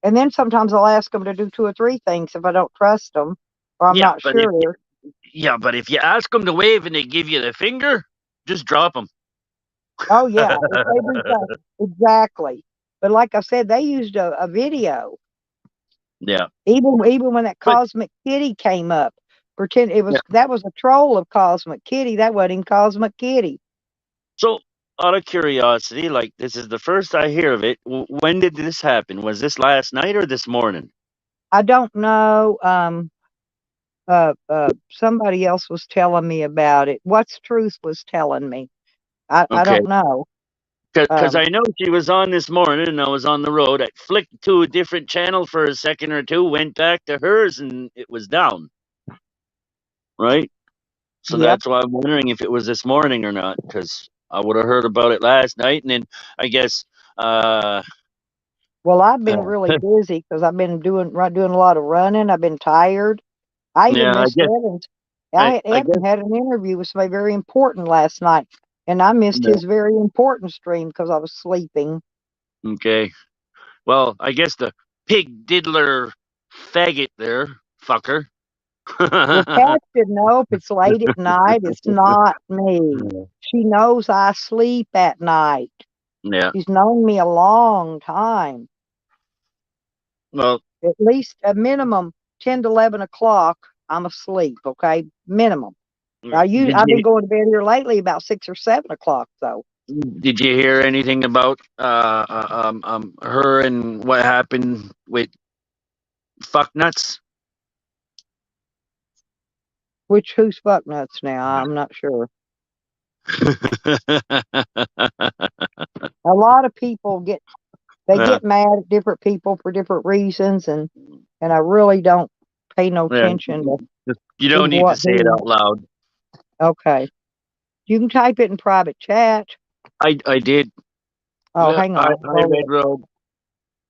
and then sometimes I'll ask them to do two or three things if I don't trust them or I'm Yeah, not but if sure. but if you ask them to wave and they give you the finger, just drop them. Oh yeah, if they do that, exactly. But like I said, they used a video. Yeah, Even when that but Cosmic Kitty came up, pretend it yeah. was that was a troll of Cosmic Kitty. That wasn't even Cosmic Kitty. So, out of curiosity, like this is the first I hear of it. When did this happen? Was this last night or this morning? I don't know. Somebody else was telling me about it. What's Truth was telling me. I Okay, don't know. because Um, I know she was on this morning and I was on the road. I flicked to a different channel for a second or two, went back to hers, and it was down. Right. So yep. that's why I'm wondering if it was this morning or not, because I would have heard about it last night, and then I guess, uh, Well, I've been really busy because I've been doing a lot of running. I've been tired. I even yeah, missed Evans. I Evan guess, had an interview with somebody very important last night, and I missed yeah, his very important stream because I was sleeping. okay. Well, I guess the pig diddler faggot there, fucker, Well, Kat should know if it's late at night, it's not me. She knows I sleep at night. Yeah. She's known me a long time. Well, At least a minimum 10 to 11 o'clock, I'm asleep, okay? Minimum. I've been going to bed here lately about 6 or 7 o'clock, though. did you hear anything about her and what happened with Fucknuts? Who's fuck nuts now? I'm not sure. A lot of people get mad at different people for different reasons, and I really don't pay no Yeah. attention to You don't need to what say it who. out loud. Okay. You can type it in private chat. I did. Oh, Yeah, hang on. hi,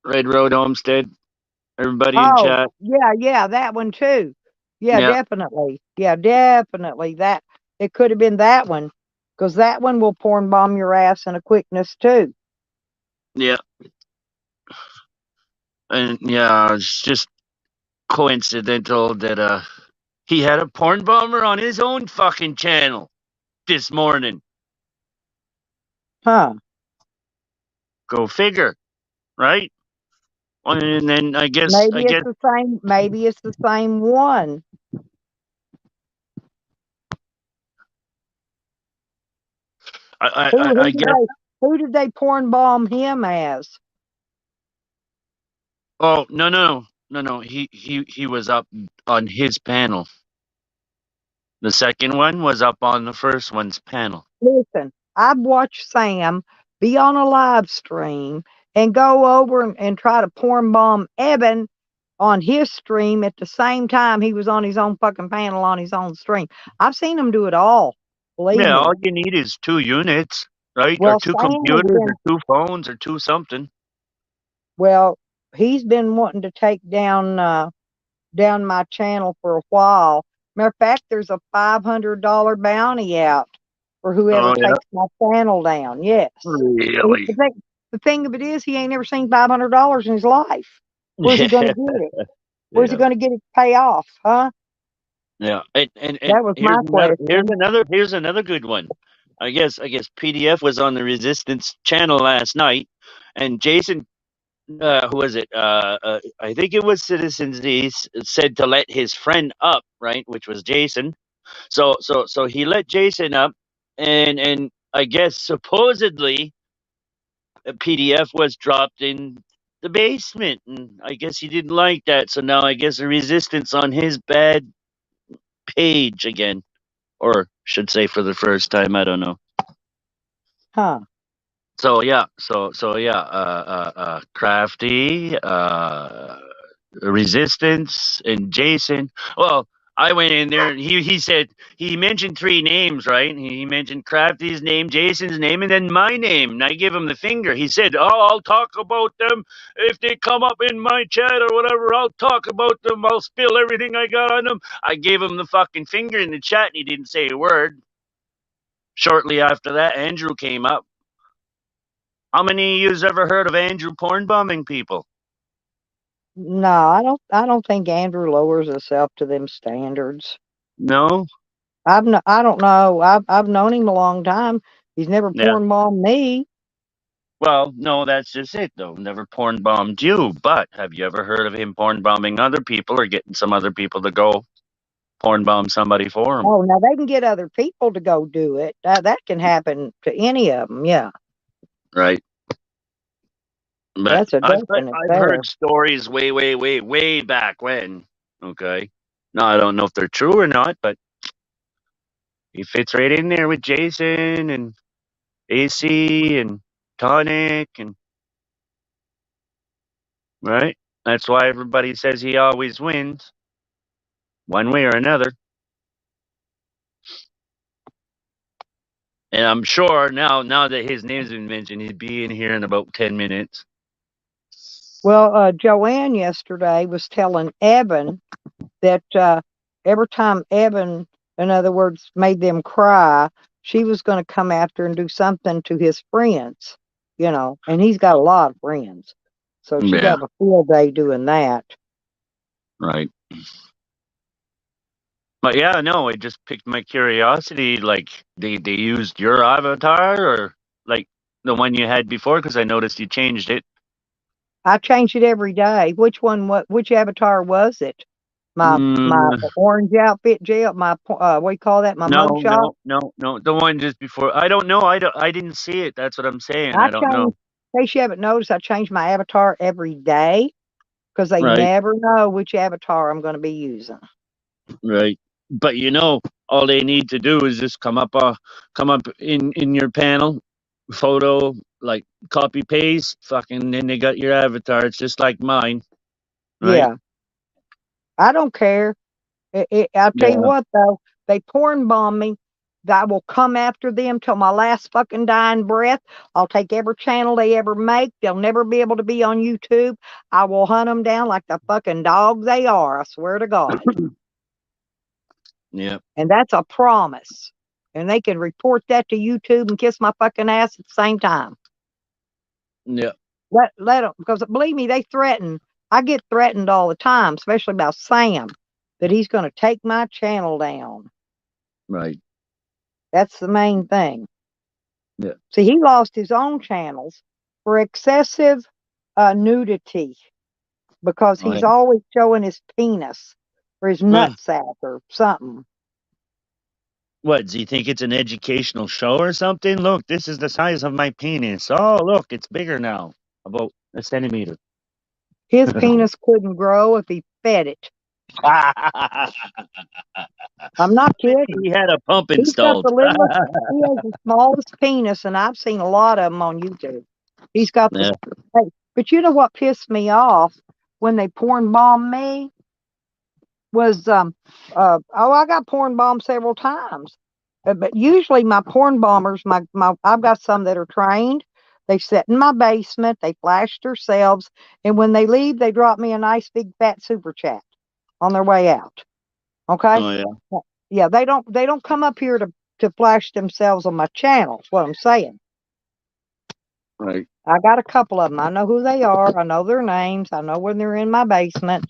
Red Road Homestead. Everybody in Oh, chat. yeah, that one too. Yeah, Yeah. definitely. Yeah, definitely. That it could have been that one, because that one will porn bomb your ass in a quickness too. Yeah. And yeah, it's just coincidental that he had a porn bomber on his own fucking channel this morning. Huh. Go figure, right? And then I guess Maybe it's the same. Maybe it's the same one. I guess. Who did they porn bomb him as? Oh no. He was up on his panel. The second one was up on the first one's panel. Listen, I've watched Sam be on a live stream and go over and try to porn bomb Evan on his stream at the same time he was on his own fucking panel on his own stream. I've seen him do it all. Believe me. All you need is 2 units, right? Well, or 2 Sam computers, or 2 phones, or 2 something. Well, he's been wanting to take down my channel for a while. Matter of fact, there's a $500 bounty out for whoever takes my channel down. Yes. Really? The thing of it is, he ain't never seen $500 in his life. Where's he going to get it? Where's he going to get it to pay off? Huh? Yeah. And that was my question. Here's another good one. I guess PDF was on the Resistance channel last night, and Jason, who was it? I think it was Citizen Z, said to let his friend up, right? Which was Jason. So he let Jason up, and I guess supposedly a PDF was dropped in the basement, and I guess he didn't like that. So now I guess a Resistance on his bad page again, or should say for the first time. I don't know. Huh. So yeah, Crafty, Resistance, and Jason. Well, I went in there and he said, he mentioned 3 names, right? He mentioned Crafty's name, Jason's name, and then my name. And I give him the finger. He said, "Oh, I'll talk about them if they come up in my chat or whatever. I'll talk about them. I'll spill everything I got on them." I gave him the fucking finger in the chat, and he didn't say a word. Shortly after that, Andrew came up. How many of you's ever heard of Andrew porn bombing people? No, I don't think Andrew lowers himself to them standards. No? I don't know. I've known him a long time. He's never porn bombed me. Well, no, that's just it, though. Never porn bombed you. But have you ever heard of him porn bombing other people, or getting some other people to go porn bomb somebody for him? Oh, now they can get other people to go do it. That can happen to any of them. Yeah. Right. But That's a definite. I've heard stories way back when. Okay. Now I don't know if they're true or not, but he fits right in there with Jason and AC and Tonic, and right. That's why everybody says he always wins, one way or another. And I'm sure now that his name's been mentioned, he'd be in here in about 10 minutes. Well, Joanne yesterday was telling Evan that every time Evan, in other words, made them cry, she was going to come after and do something to his friends, and he's got a lot of friends. So she'd have a field day doing that. Right. But yeah, no, it just piqued my curiosity. Like they used your avatar or like the one you had before because I noticed you changed it. I change it every day. Which avatar was it? My Mm, orange outfit gel, what do you call that? My no, mugshot. no, no, no. The one just before. I don't know. I didn't see it. That's what I'm saying. I I don't know. change, in case you haven't noticed, I change my avatar every day because they Right, never know which avatar I'm going to be using. right. But all they need to do is just come up in your panel, photo, like copy paste, fucking, then they got your avatar. It's just like mine, right? Yeah, I don't care. I'll tell you Yeah. what, though, they porn bomb me. I will come after them till my last fucking dying breath. I'll take every channel they ever make. They'll never be able to be on YouTube. I will hunt them down like the fucking dog they are. I swear to God. Yeah. And that's a promise. And they can report that to YouTube and kiss my fucking ass at the same time. Yeah. Let them, because believe me, they threaten. I get threatened all the time, especially about Sam, that he's going to take my channel down. Right. That's the main thing. Yeah. See, he lost his own channels for excessive nudity because Oh, yeah. he's always showing his penis or his Well, nutsack or something. what, do you think it's an educational show or something? Look, this is the size of my penis. Oh, look, it's bigger now, about a centimeter. His penis couldn't grow if he fed it. I'm not kidding. He had a pump He's got installed. the littlest, he has the smallest penis, and I've seen a lot of them on YouTube. He's got Yeah. hey, but you know what pissed me off when they porn bombed me was, I got porn bombed several times. But usually my porn bombers, I've got some that are trained. They sit in my basement, they flash themselves, and when they leave, they drop me a nice big fat super chat on their way out. Okay? Oh, yeah. Yeah, they don't come up here to flash themselves on my channel. That's what I'm saying. Right. I got a couple of them. I know who they are. I know their names. I know when they're in my basement.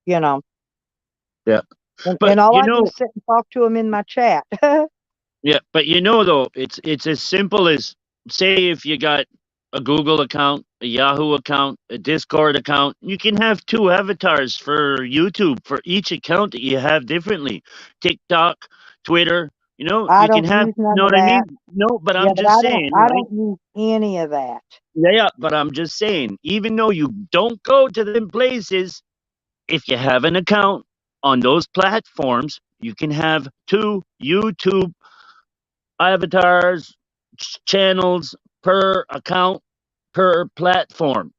You know, Yeah. and But all I do is sit and talk to them in my chat. yeah, but though, it's as simple as, say, if you got a Google account, a Yahoo account, a Discord account, you can have two avatars for YouTube for each account that you have differently. TikTok, Twitter, I you can don't have, use you none know of what I that. mean? No, but Yeah, I'm but just saying, I right? don't use any of that. Yeah, yeah, but I'm just saying, even though you don't go to them places, if you have an account on those platforms, you can have two YouTube avatars, channels per account, per platform.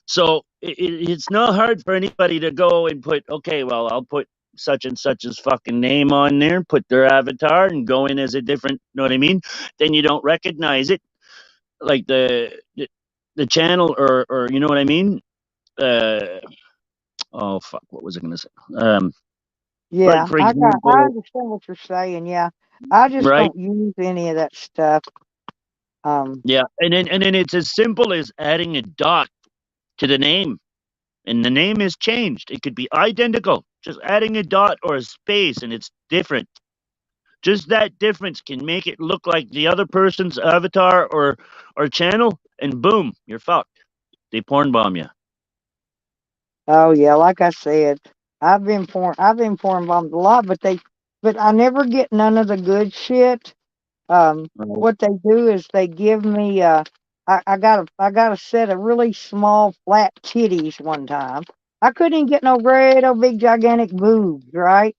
So it's not hard for anybody to go and put, okay, well, I'll put such and such's fucking name on there, put their avatar, and go in as a different, know what I mean? Then you don't recognize it, like the channel, or you know what I mean? Uh, oh fuck, what was I gonna say? Like Yeah, for I example, understand what you're saying. Yeah, I just right? don't use any of that stuff. Um, Yeah, and then it's as simple as adding a dot to the name, and the name is changed. It could be identical, just adding a dot or a space, and it's different. Just that difference can make it look like the other person's avatar or channel, and boom, you're fucked. They porn bomb you. oh yeah, like I said, I've been porn bombed a lot, but I never get none of the good shit. Right. What they do is they give me I got a set of really small flat titties one time. I couldn't even get no great old big gigantic boobs, right?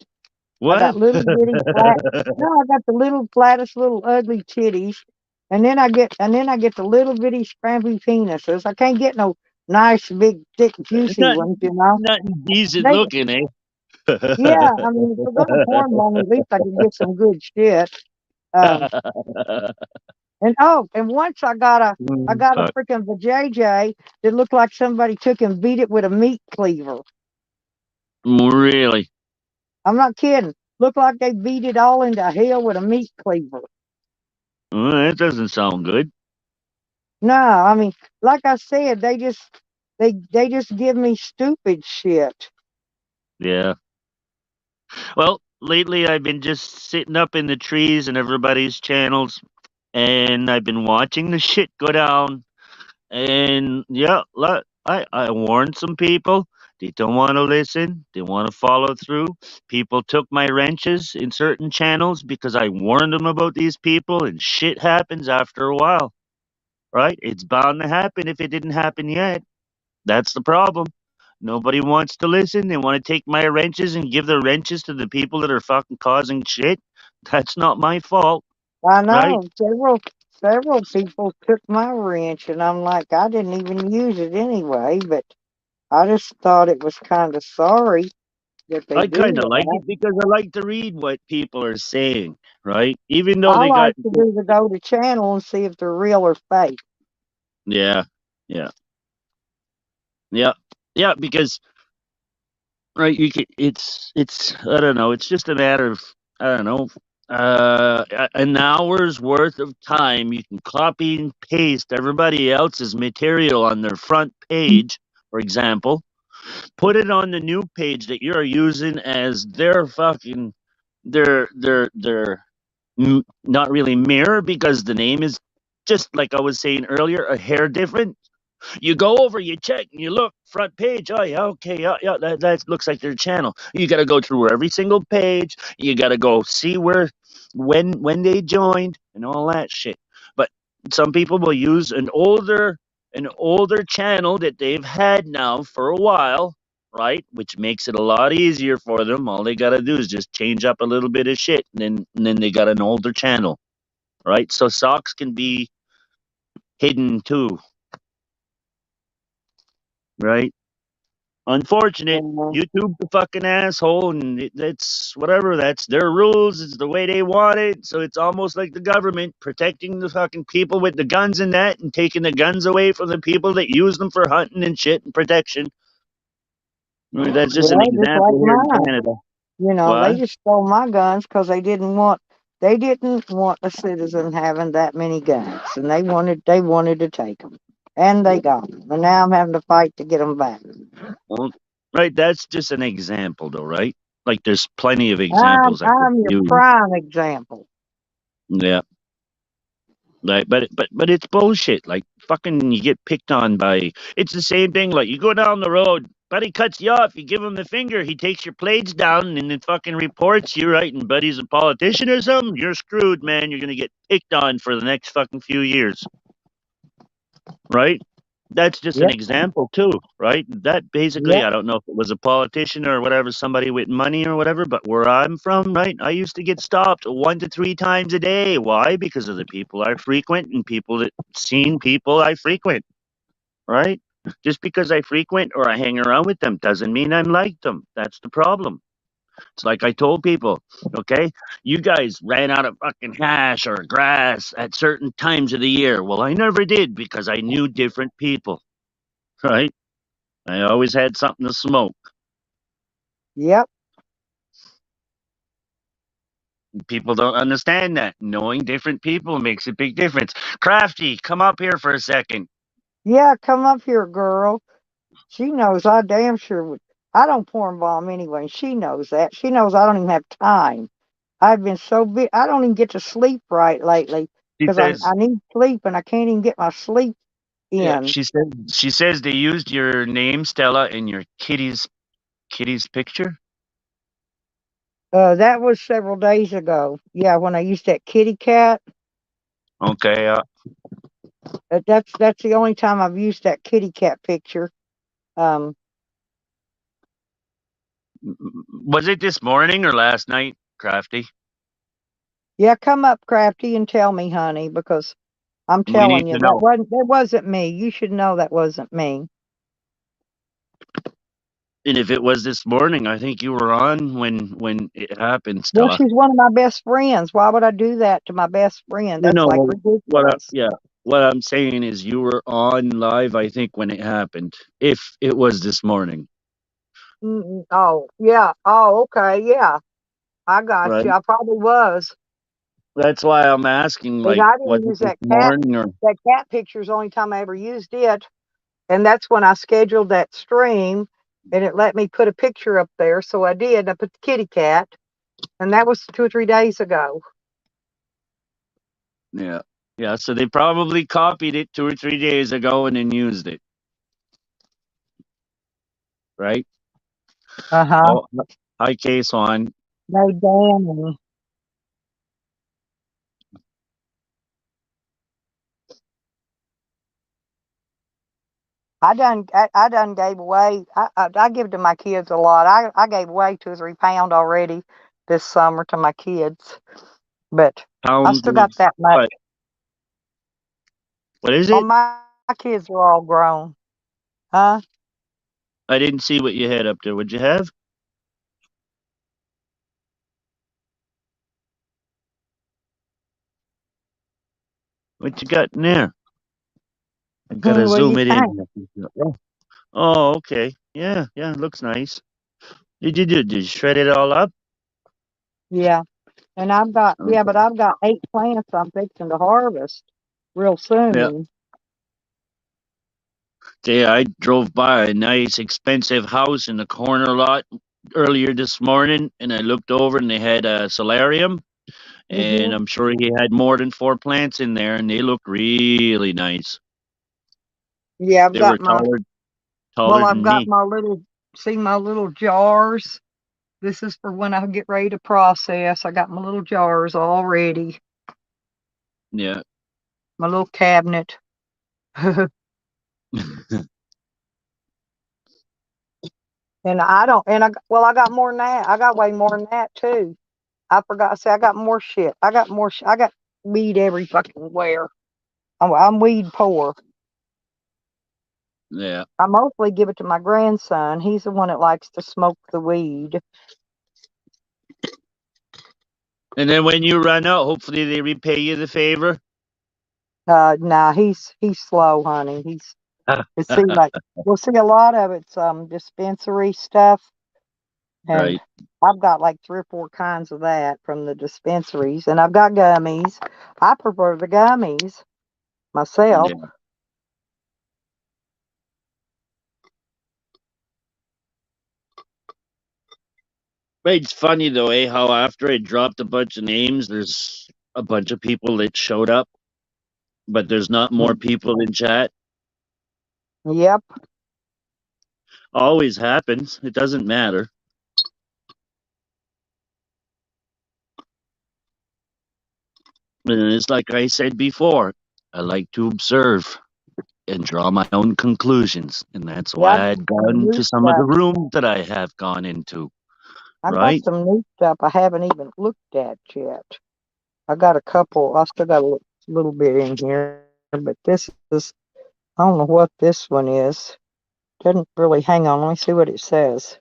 I got What? little bitty flat. No, I got the little flattest little ugly titties, and then I get the little bitty scrampy penises. I can't get no nice big thick juicy not ones, you know. not decent They looking, eh? yeah, I mean if we're gonna porn bomb, at least I can get some good shit. Um, and and once I got a Fuck. freaking vajayjay that looked like somebody took and beat it with a meat cleaver. Really? I'm not kidding. Looked like they beat it all into hell with a meat cleaver. Well, that doesn't sound good. No, I mean, like I said, they just give me stupid shit. Yeah. Well, lately I've been just sitting up in the trees and everybody's channels, and I've been watching the shit go down. And yeah, look, I warned some people. They don't want to listen. They want to follow through. People took my wrenches in certain channels because I warned them about these people, and shit happens after a while, right? It's bound to happen if it didn't happen yet. That's the problem. Nobody wants to listen. They want to take my wrenches and give the wrenches to the people that are fucking causing shit. That's not my fault, I right? know several people took my wrench, and I'm like, I didn't even use it anyway, but I just thought it was kind of sorry that they I do kind of like that. it because I like to read what people are saying, right? Even though I they got, like to do the go to channel and see if they're real or fake. yeah, yeah, yeah, yeah, because, right, you can, it's, I don't know, it's just a matter of, I don't know, an hour's worth of time. You can copy and paste everybody else's material on their front page, for example, put it on the new page that you're using as their fucking their not really mirror, because the name is, just like I was saying earlier, a hair different. You go over, you check, and you look front page. Oh yeah, okay, yeah, yeah, that looks like their channel. You got to go through every single page. You got to go see where, when they joined, and all that shit. But some people will use an older channel that they've had now for a while, right? Which makes it a lot easier for them. All they got to do is just change up a little bit of shit, and then they got an older channel, right? So socks can be hidden too, right? Unfortunate. Uh, YouTube's a fucking asshole, and it's whatever. That's their rules. It's the way they want it. So it's almost like the government protecting the fucking people with the guns and that, and taking the guns away from the people that use them for hunting and shit and protection. I mean, that's just an yeah, just like example here in mine. Canada. You know, they What? just stole my guns because they didn't want a citizen having that many guns, and they wanted to take them, and they got them, and now I'm having to fight to get them back. Well, right. That's just an example, though, right? Like there's plenty of I'm examples I could I'm your use. prime example. Yeah. Like, but it's bullshit. Like fucking, you get picked on by. It's the same thing. Like you go down the road, buddy cuts you off. You give him the finger. He takes your plates down and then fucking reports you, right? And buddy's a politician or something. You're screwed, man. You're gonna get picked on for the next fucking few years, right? That's just an Yep, example too, right? That basically, yep, I don't know if it was a politician or whatever, somebody with money or whatever, but where I'm from, right, I used to get stopped 1 to 3 times a day. Why? Because of the people I frequent and people that seen people I frequent, right? Just because I frequent or I hang around with them doesn't mean I'm like them. That's the problem. It's like I told people, okay, you guys ran out of fucking hash or grass at certain times of the year. Well, I never did because I knew different people, right? I always had something to smoke. yep. People don't understand that. Knowing different people makes a big difference. Crafty, come up here for a second. Yeah, come up here, girl. She knows I damn sure would. I don't porn bomb anyway, and she knows that. She knows I don't even have time. I've been so big. I don't even get to sleep right lately She because says, I need sleep and I can't even get my sleep yeah, in. she says they used your name, Stella, in your kitty's picture. That was several days ago. Yeah, when I used that kitty cat. Okay, That's the only time I've used that kitty cat picture. Um, was it this morning or last night, Crafty? yeah, come up, Crafty, and tell me, honey, because I'm We need telling you to know. that wasn't me. You should know that wasn't me. And if it was this morning, I think you were on when it happened, Well, Stella. she's one of my best friends. Why would I do that to my best friend? No, That's no. like What? ridiculous. Yeah. What I'm saying is, you were on live. I think when it happened. If it was this morning, Oh, yeah. Oh, okay. Yeah, I got right? you. I probably was. That's why I'm asking. And Like, I was didn't it use this that cat. morning or? That cat picture is the only time I ever used it. And that's when I scheduled that stream and it let me put a picture up there. So I did. I put the kitty cat. And that was 2 or 3 days ago. Yeah. Yeah. So they probably copied it 2 or 3 days ago and then used it. Right? Uh-huh. Oh, hi, Case on. They damn me. I done gave away. I give to my kids a lot. I gave away 2 or 3 pound already this summer to my kids, but I Pounds still of got that much. what? What is Well, it? my kids are all grown, huh? I didn't see what you had up there. What'd you have? What you got in there? I gotta What do you zoom it think? in. Oh, okay. Yeah, yeah, looks nice. Did you shred it all up? Yeah, and but Okay. I've got 8 plants I'm fixing to harvest real Yeah. soon. Yeah, I drove by a nice expensive house in the corner lot earlier this morning and I looked over and they had a solarium and Hmm. I'm sure he had more than 4 plants in there and they look really nice. Yeah, They were taller I've than got me. my little jars. This is for when I get ready to process. I got my little jars all ready, Yeah. my little cabinet. And I don't, and I got more than that. I got way more than that too. I forgot to say, I got more shit. I got weed every fucking where. I'm weed poor. Yeah. I mostly give it to my grandson. He's the one that likes to smoke the weed. And then when you run out, hopefully they repay you the favor. Nah, he's slow, honey. It seems like we'll see a lot of it's dispensary stuff, and Right. I've got like 3 or 4 kinds of that from the dispensaries, and I've got gummies. I prefer the gummies myself. Yeah. But it's funny though, how after I dropped a bunch of names, there's a bunch of people that showed up, but there's not more people in chat. Yep. Always happens. It doesn't matter. And it's like I said before, I like to observe and draw my own conclusions. And that's Yeah, I why got I'd some gone new into some of the stuff. rooms that I have gone into, I got right? some new stuff I haven't even looked at yet. I got a couple. I still got a little bit in here, but this is, I don't know what this one is. Doesn't really hang on. Let me see what it says.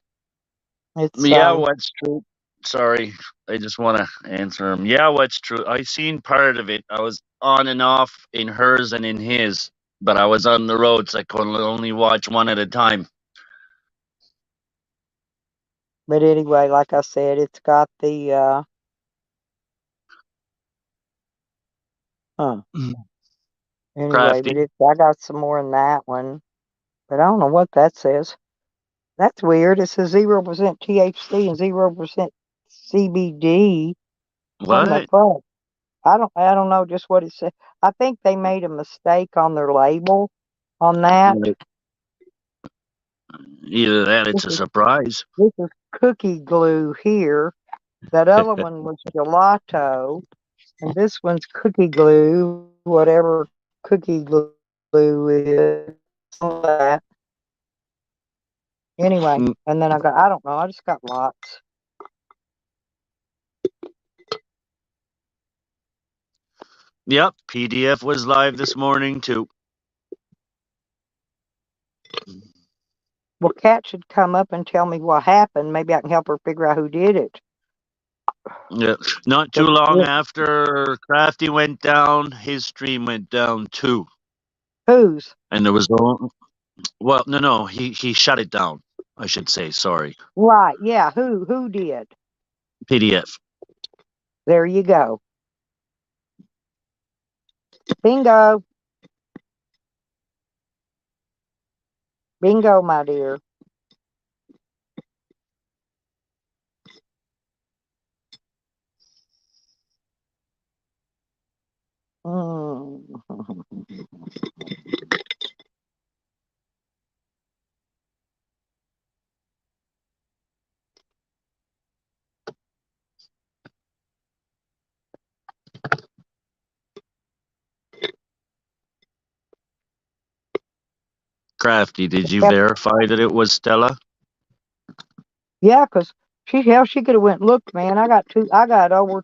It's Yeah, what's true? Sorry, I just want to answer him. Yeah, what's true? I seen part of it. I was on and off in hers and in his, but I was on the road, so I could only watch one at a time. but anyway, like I said, it's got the huh. Anyway, but Crafty. it's I got some more in that one. But I don't know what that says. That's weird. It says 0% THC and 0% CBD. What in the What? fuck? I don't know just what it said. I think they made a mistake on their label on that. Right. Either that, This it's a is surprise. this is cookie glue here. That other one was gelato, and this one's cookie glue, whatever cookie glue is. All that. Anyway, Mm, and then I don't know, I just got lots. Yep, PDF was live this morning too. Well, Kat should come up and tell me what happened. Maybe I can help her figure out who did it. Yeah. Not too long after Crafty went down, his stream went down too. Whose? And there was well, no, he shut it down. I should say, sorry. Right, yeah, who did? PDF. There you go. Bingo. Bingo, my dear. Mm. Crafty, did you Yep. verify that it was Stella? Yeah, 'cause she could have went, look, man, I got over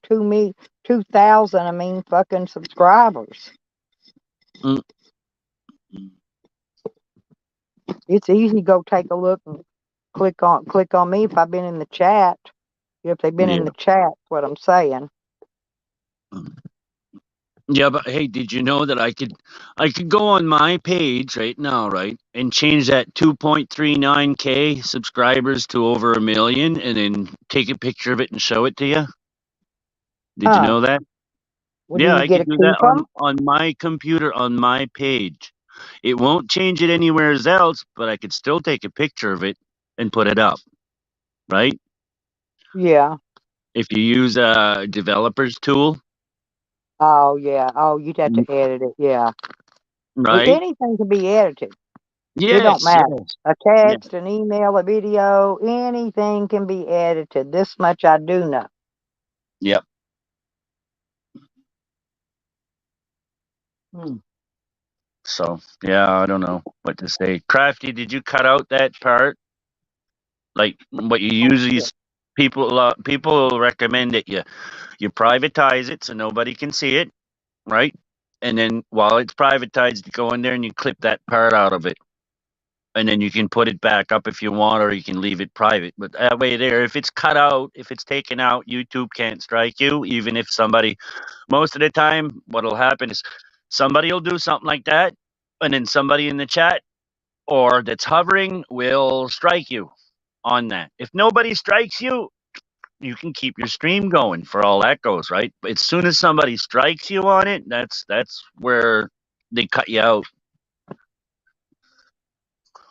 2,000, I mean, fucking subscribers. Mm. It's easy to go take a look and click on me if I've been in the chat. If they've been in Yeah. the chat, what I'm saying. Yeah, but hey, did you know that I could go on my page right now, right, and change that 2.39K subscribers to over 1 million, and then take a picture of it and show it to you? Did you Huh. know that? Well, do Yeah, you I get could to do keep that them? on my computer on my page. It won't change it anywhere else, but I could still take a picture of it and put it up, right? Yeah. If you use a developer's tool, Oh, yeah. Oh, you'd have to edit it. Yeah. right? Anything can be edited. It don't Yes, matter. yes. A Yeah. text, an email, a video, anything can be edited. This much I do know. Yep. Hmm. So, yeah, I don't know what to say. Crafty, did you cut out that part? Like what you usually people recommend that you privatize it so nobody can see it, right? And then while it's privatized, you go in there and you clip that part out of it. And then you can put it back up if you want, or you can leave it private. But that way there, if it's cut out, if it's taken out, YouTube can't strike you, even if somebody, most of the time, what'll happen is somebody will do something like that, and then somebody in the chat or that's hovering will strike you on that. If nobody strikes you, you can keep your stream going for all that goes, right? But as soon as somebody strikes you on it, that's where they cut you out.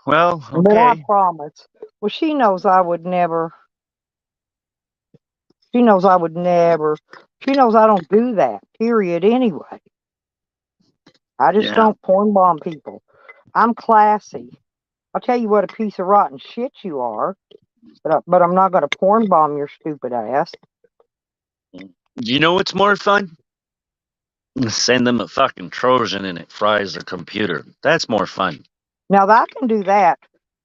Well, But I okay. promise. Well, she knows I would never. She knows I would never. She knows I don't do that. Period. Anyway, I just Yeah. don't porn bomb people. I'm classy. I'll tell you what a piece of rotten shit you are, but I'm not going to porn bomb your stupid ass. Do you know what's more fun? Send them a fucking Trojan and it fries their computer. That's more fun. Now I can do that,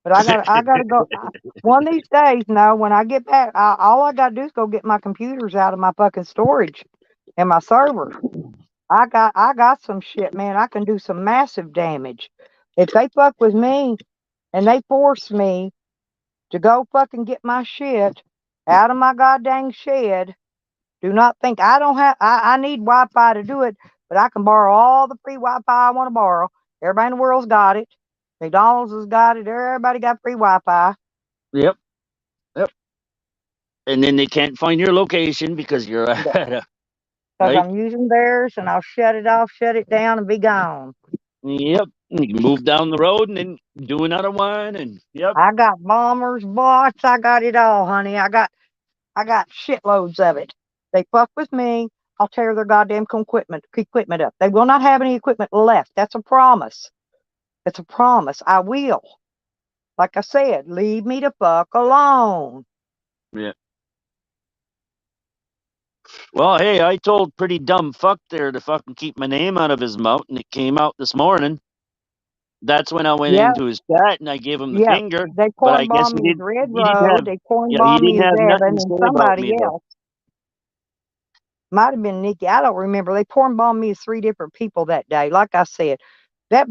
but I gotta go. One of these days, no, when I get back, all I gotta do is go get my computers out of my fucking storage and my server. I got some shit, man. I can do some massive damage. If they fuck with me and they force me to go fucking get my shit out of my goddamn shed, do not think I don't have. I need Wi-Fi to do it, but I can borrow all the free Wi-Fi I want to borrow. Everybody in the world's got it. McDonald's has got it. Everybody got free Wi-Fi. Yep. Yep. And then they can't find your location because you're at a, Because right? I'm using theirs, and I'll shut it off, shut it down, and be gone. Yep. You can move down the road and then do another one, and yep. I got bombers, bots. I got it all, honey. I got shitloads of it. They fuck with me, I'll tear their goddamn equipment up. They will not have any equipment left. That's a promise. It's a promise. I will. Like I said, leave me the fuck alone. Yeah. Well, hey, I told pretty dumb fuck there to fucking keep my name out of his mouth, and it came out this morning. That's when I went Yeah, into his chat and I gave him the yeah. finger. They But I corn guess bomb me as Red he didn't Road. have, They corn yeah, he bomb me didn't as have nothing Evan to and say about somebody me though. else. Might have been Nikki. I don't remember. They corn bombed me as 3 different people that day. Like I said, that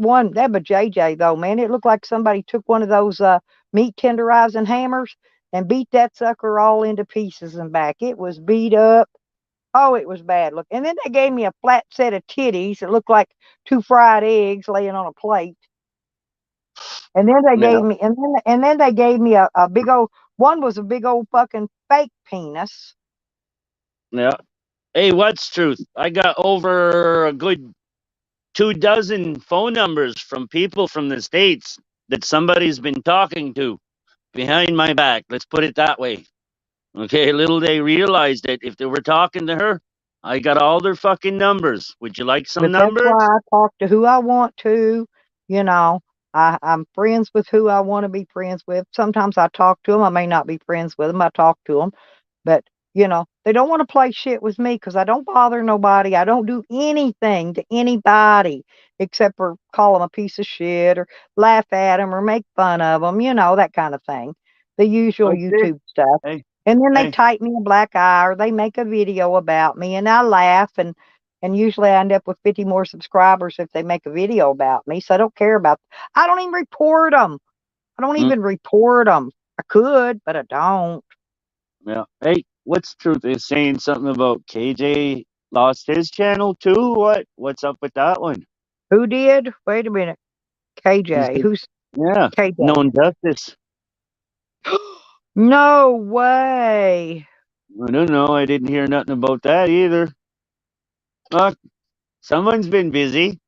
but JJ though, man, it looked like somebody took one of those meat tenderizing hammers and beat that sucker all into pieces and back. It was beat up. Oh, it was bad look. And then they gave me a flat set of titties that looked like 2 fried eggs laying on a plate. And then they Yeah, gave me, and then they gave me a big old one was a big old fucking fake penis. yeah. Hey, what's truth? I got over a good 2 dozen phone numbers from people from the States that somebody's been talking to behind my back. Let's put it that way. Okay, little they realized that if they were talking to her, I got all their fucking numbers. Would you like some But that's numbers? why I talk to who I want to. You know, I'm friends with who I want to be friends with. Sometimes I talk to them. I may not be friends with them. I talk to them. But, you know, they don't want to play shit with me because I don't bother nobody. I don't do anything to anybody except for call them a piece of shit or laugh at them or make fun of them, you know, that kind of thing. The usual Okay. YouTube stuff. Hey, And then they hey. type me a black eye or they make a video about me and I laugh and usually I end up with 50 more subscribers if they make a video about me. So I don't care about, I don't even report them. I don't Mm. even report them. I could, but I don't. Yeah. Hey, what's truth is saying something about KJ lost his channel too? What's up with that one? Who did? Wait a minute. He KJ. said, Who's yeah, KJ? known justice. No way. I don't know. I didn't hear nothing about that either. Someone's been busy.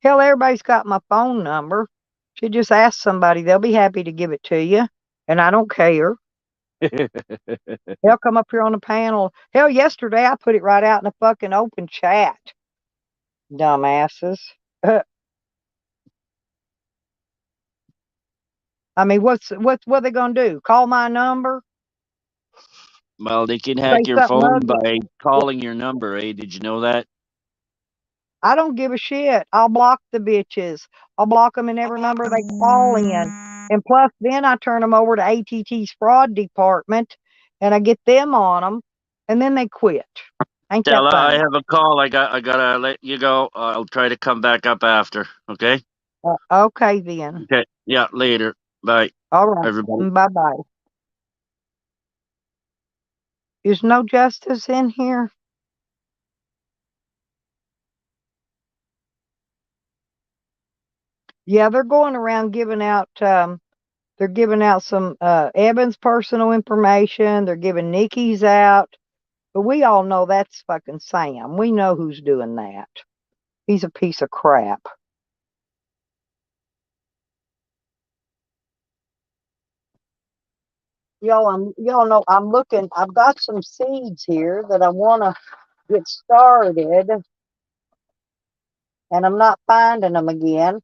Hell, everybody's got my phone number. You just ask somebody. They'll be happy to give it to you. And I don't care. They'll come up here on the panel. Hell, yesterday I put it right out in the fucking open chat. Dumbasses. I mean, what are they gonna do? Call my number? Well, they can Say hack your something phone ugly? by calling your number, eh? Did you know that? I don't give a shit. I'll block the bitches. I'll block them in every number they call in. And plus, then I turn them over to ATT's fraud department and I get them on them and then they quit. Ain't that Stella, I funny? have a call. I gotta let you go. I'll try to come back up after. Okay. Okay, then. Okay. Yeah. Later. Bye, All right. everybody. Bye bye. Is no justice in here? Yeah, they're going around giving out they're giving out some Evan's personal information. They're giving Nikki's out. But we all know that's fucking Sam. We know who's doing that. He's a piece of crap. Y'all know I'm looking. I've got some seeds here that I want to get started, and I'm not finding them again.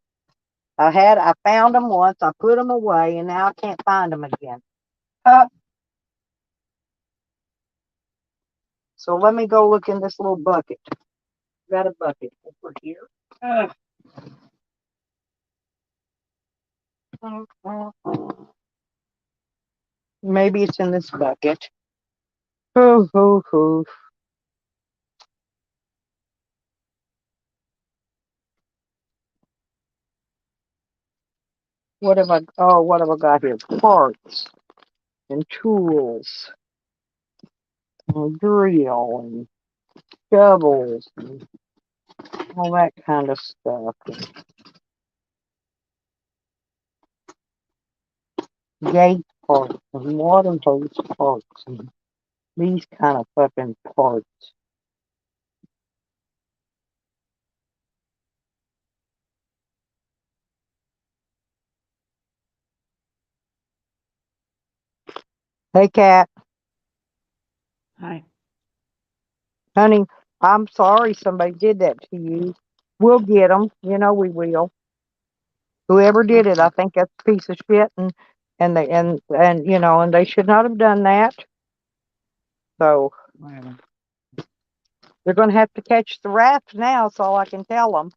I found them once. I put them away, and now I can't find them again. So let me go look in this little bucket. Got a bucket over here. Maybe it's in this bucket. Hoo, hoo, hoo. What have I got here? Parts and tools and drill and shovels and all that kind of stuff. Gate parts and water hose parts and these kind of fucking parts. Hey, Cat. Hi. Honey, I'm sorry somebody did that to you. We'll get them. You know we will. Whoever did it, I think that's a piece of shit, and you know, and they should not have done that. So Whatever. they're going to have to catch the wrath now. That's all I can tell them.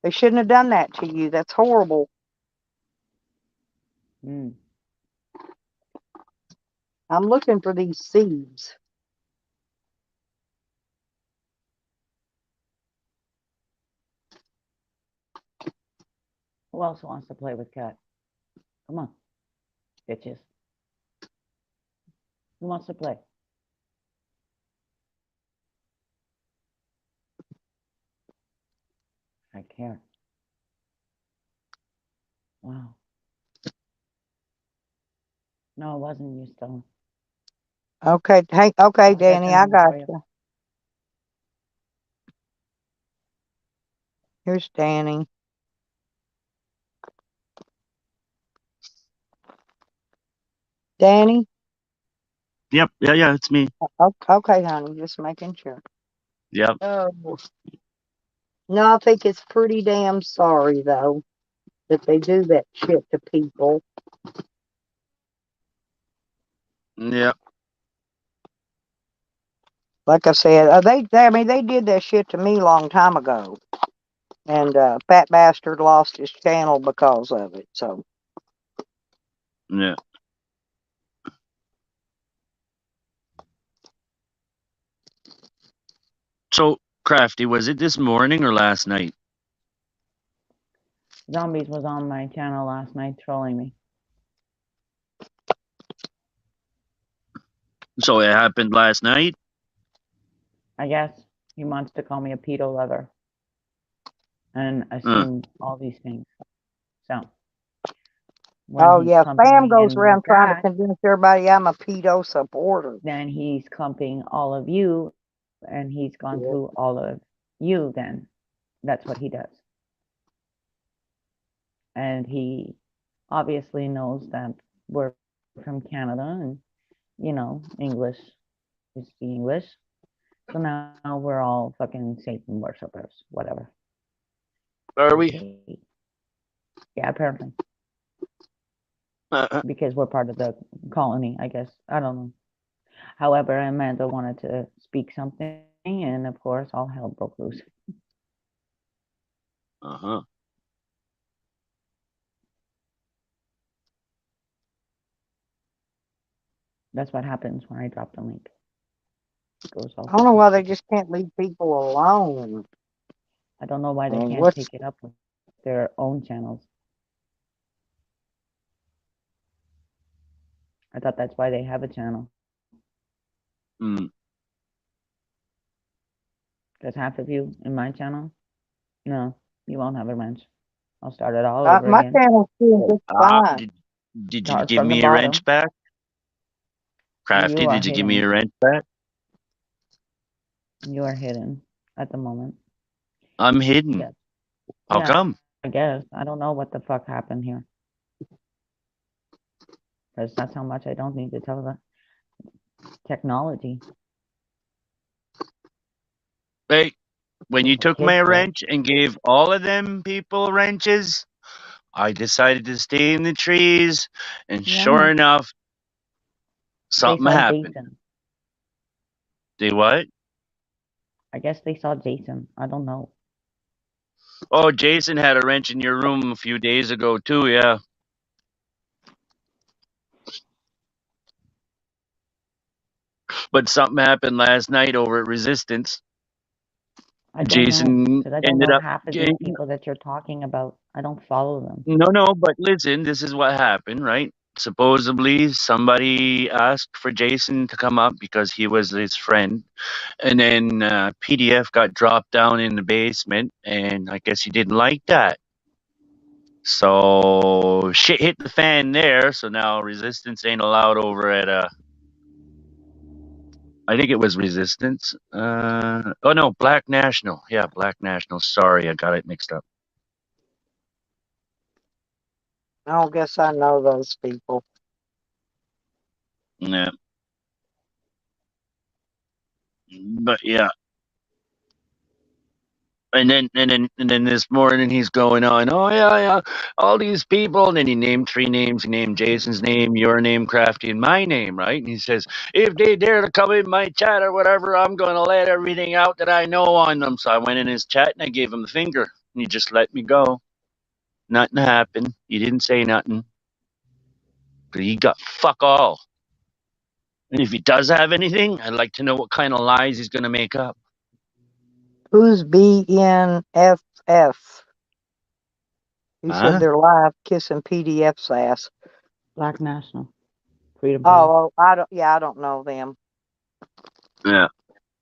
They shouldn't have done that to you. That's horrible. Mm. I'm looking for these seeds. Who else wants to play with Cat? Come on, bitches. Who wants to play? I can't. Wow. No, it wasn't you, Stella. Okay, hey, okay, I'll get Danny, the I number got for you. you. Here's Danny. Danny, Yep. Yeah, it's me. Okay, honey, just making sure. Yep. Oh. No, I think it's pretty damn sorry though that they do that shit to people. Yep. Like I said, I mean, they did that shit to me a long time ago, and Fat Bastard lost his channel because of it. So Yeah. So, Crafty, was it this morning or last night? Zombies was on my channel last night trolling me. So it happened last night? I guess he wants to call me a pedo lover and assume all these things. So when oh he's yeah, clumping Sam me goes in the around trying to chat, convince everybody I'm a pedo supporter. then he's clumping all of you, and he's gone Yeah. through all of you. Then that's what he does, and he obviously knows that we're from Canada, and you know English is the English. So now we're all fucking Satan worshippers, whatever. Are we? Okay. Yeah, apparently. Uh, Because we're part of the colony, I guess. I don't know. However, Amanda wanted to speak something, and of course, all hell broke loose. uh-huh. That's what happens when I drop the link. It goes all I don't know fucking why they stupid. just can't leave people alone. I don't know why they I mean, can't what's take it up with their own channels. I thought that's why they have a channel. Mm. Because half of you in my channel, no, you won't have a wrench. I'll start it all my over again. channel's doing just fine. Did you Start give from the me a wrench bottom. back? Crafty, You are did you give me a hidden. wrench back? You are hidden at the moment. I'm hidden. Yes. How Yeah, come? I guess. I don't know what the fuck happened here. Because that's how much I don't need to tell the technology. Hey, when you Little took kid my shit. wrench and gave all of them people wrenches, I decided to stay in the trees, and Yeah, sure enough, they something saw happened. Jason. They what? I guess they saw Jason. I don't know. Oh, Jason had a wrench in your room a few days ago too, yeah. But something happened last night over at Resistance. I don't know. Jason Because I don't ended know up half of these people that you're talking about. I don't follow them. No, but listen, this is what happened, right? Supposedly, somebody asked for Jason to come up because he was his friend. And then PDF got dropped down in the basement, and I guess he didn't like that. So shit hit the fan there. So now Resistance ain't allowed over at I think it was Resistance. Oh no, Black National. Yeah, Black National. Sorry, I got it mixed up. I don't guess I know those people. Yeah. But yeah. And then this morning he's going on, oh yeah, all these people, and then he named 3 names. He named Jason's name, your name, Crafty, and my name, right? And he says, if they dare to come in my chat or whatever, I'm gonna let everything out that I know on them. So I went in his chat and I gave him the finger, and he just let me go. Nothing happened. He didn't say nothing, but he got fuck all. And if he does have anything, I'd like to know what kind of lies he's gonna make up. Who's BNFF? You Huh? said they're live kissing PDF's ass. Black National. Freedom Fighter. Oh, I don't know them. Yeah.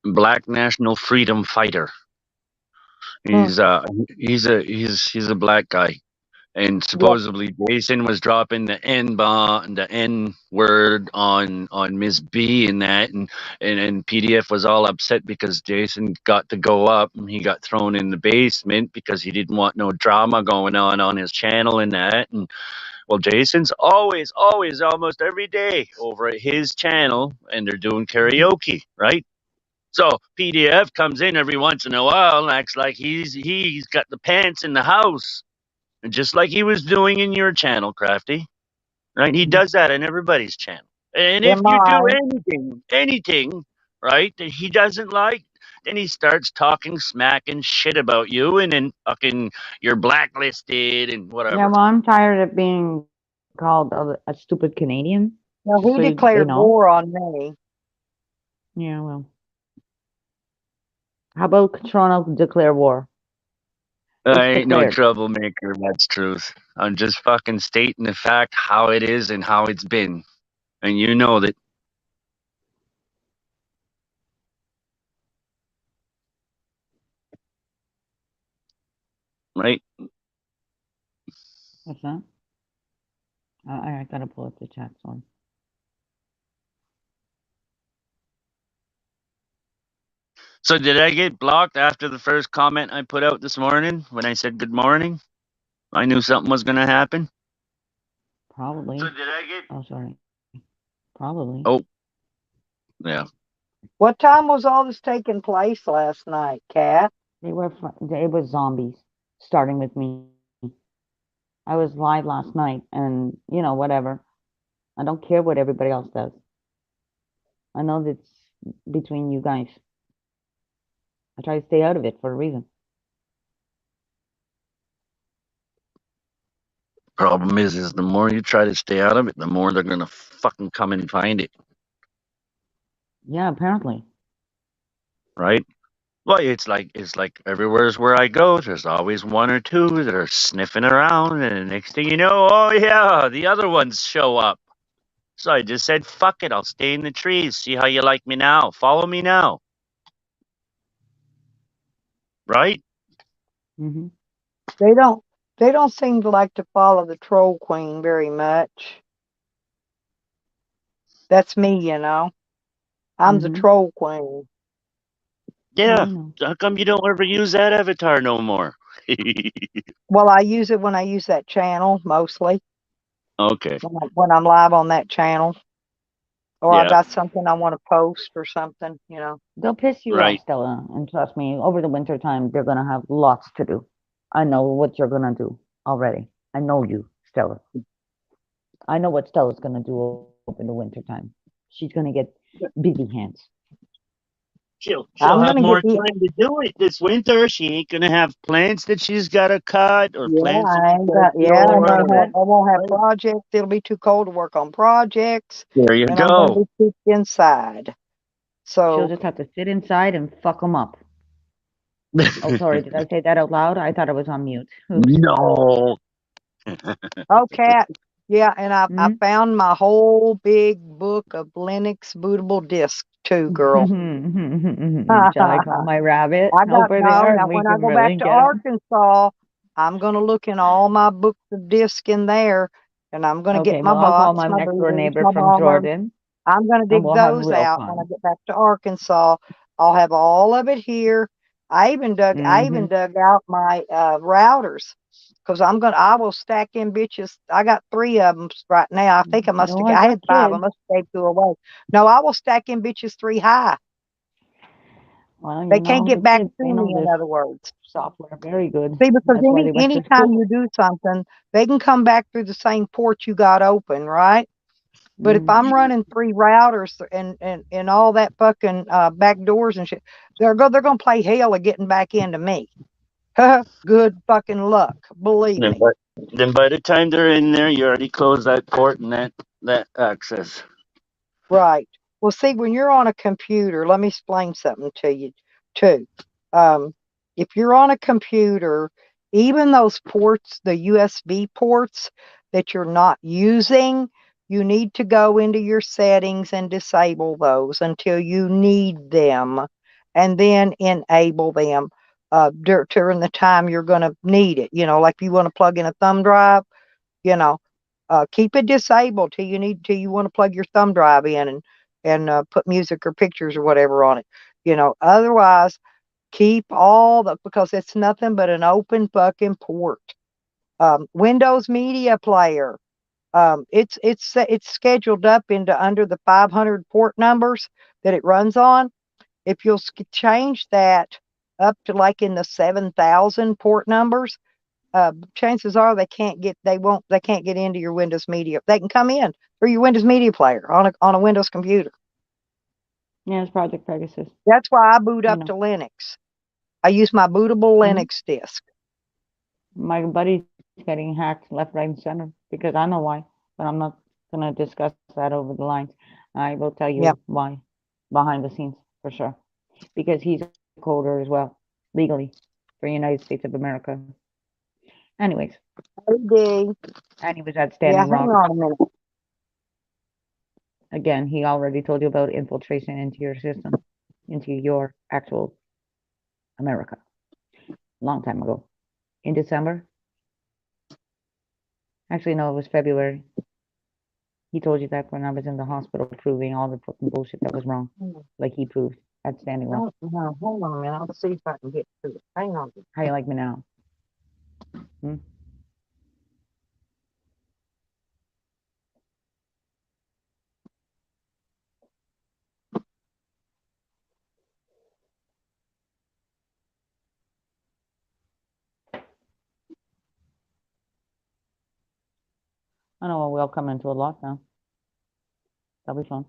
Black National Freedom Fighter. He's a black guy, and supposedly Jason was dropping the N word on Miss B and that, and PDF was all upset because Jason got to go up and he got thrown in the basement because he didn't want no drama going on his channel and that, and Well, Jason's always, almost every day over at his channel, and they're doing karaoke, right? So PDF comes in every once in a while and acts like he's got the pants in the house, and just like he was doing in your channel, Crafty, right? He does that in everybody's channel. And if Am you do I? anything, right, that he doesn't like, then he starts talking smack and shit about you, and then fucking you're blacklisted and Yeah, whatever. well, I'm tired of being called a stupid Canadian. No, Just he so they declared know. war on me. Yeah, well. How about Toronto declare war? I It's ain't no declared. troublemaker, that's truth. I'm just fucking stating the fact how it is and how it's been. And you know that. Right? What's that? I gotta pull up the chat one. So did I get blocked after the first comment I put out this morning when I said good morning? I knew something was gonna happen. Probably. So did I get Oh, sorry. Probably. Oh, yeah. What time was all this taking place last night, Kat? They was zombies, starting with me. I was live last night, and whatever. I don't care what everybody else does. I know that's between you guys. I try to stay out of it for a reason. Problem is the more you try to stay out of it, the more they're gonna fucking come and find it. Yeah, apparently. Right? Well, it's like everywhere's where I go, there's always one or two that are sniffing around, and the next thing you know, oh yeah, the other ones show up. So I just said, fuck it, I'll stay in the trees. See how you like me now. Follow me now. Right? Mm-hmm. They don't seem to like to follow the troll queen very much. That's me, you know. I'm the Mm-hmm. troll queen. Yeah. I know. How come you don't ever use that avatar no more? Well, I use it when I use that channel mostly. Okay. When I'm live on that channel, or I Yeah. got something I want to post or something, you know. They'll piss you Right. off, Stella, and trust me, over the winter time, they're gonna have lots to do. I know what you're gonna do already. I know you, Stella. I know what Stella's gonna do over the winter time. She's gonna get busy hands. She'll I'm have gonna more get time to do it this winter. She ain't gonna have plants that she's gotta cut or plants that she's gotta yeah, grow I or won't have right. projects. It'll be too cold to work on projects, There you and I'm gonna go. be cooped inside. She'll So just have to sit inside and fuck them up. Oh, sorry, did I say that out loud? I thought I was on mute. Oops. No. oh, Cat. Yeah, and I Hmm? found my whole big book of Linux bootable disks too, girl. Shall I call my rabbit I got over no. there Now, and we when I can go back really to get them? Arkansas, I'm gonna look in all my books of disc in there, and I'm gonna get Okay, my well, I'll call bots, my my next door booters, neighbor my from bombers. Jordan I'm gonna and dig we'll have those real out when I fun. get back to Arkansas. I'll have all of it here. I even dug out my routers because I will stack in bitches. I got 3 of them right now. I think I must No, have. I I got had 5. I kids. must have gave 2 away. No, I will stack in bitches 3 high. Well, They can't the get back kids, to they know me. In this other words. software very good. See, because That's why they went to anytime school. you do something, they can come back through the same port you got open, right? But if I'm running 3 routers and all that fucking back doors and shit, they're gonna play hell of getting back into me. Good fucking luck, believe Then me. by the time they're in there, you already closed that port and that access. Right. Well, see, when you're on a computer, let me explain something to you too. If you're on a computer, even those ports, the USB ports that you're not using, you need to go into your settings and disable those until you need them, and then enable them during the time you're going to need it. You know, like if you want to plug in a thumb drive, you know, keep it disabled till you want to plug your thumb drive in and put music or pictures or whatever on it. You know, otherwise keep all the, because it's nothing but an open fucking port. Windows Media Player, It's scheduled up into under the 500 port numbers that it runs on. If you'll change that up to like in the 7,000 port numbers, chances are they can't get into your Windows Media. They can come in through your Windows Media Player on a Windows computer. Yeah, it's Project Pegasus. That's why I boot I up know. to Linux. I use my bootable Mhm. Linux disk. My buddy's getting hacked left, right, and center because I know why, but I'm not gonna discuss that over the lines. I will tell you Yep. why behind the scenes for sure. Because he's a coder as well, legally, for United States of America. Anyways, AD. and he was at Yeah, Standing hang Rock. on a minute. Again, he already told you about infiltration into your system, into your actual America. Long time ago. In December. Actually, no, it was February. He told you that when I was in the hospital proving all the fucking bullshit that was wrong. Like he proved at Standing Rock. No, hold on a minute. I'll see if I can get to it. Hang on. How you like me now? Hmm? I know we'll come into a lot now. That'll be fun.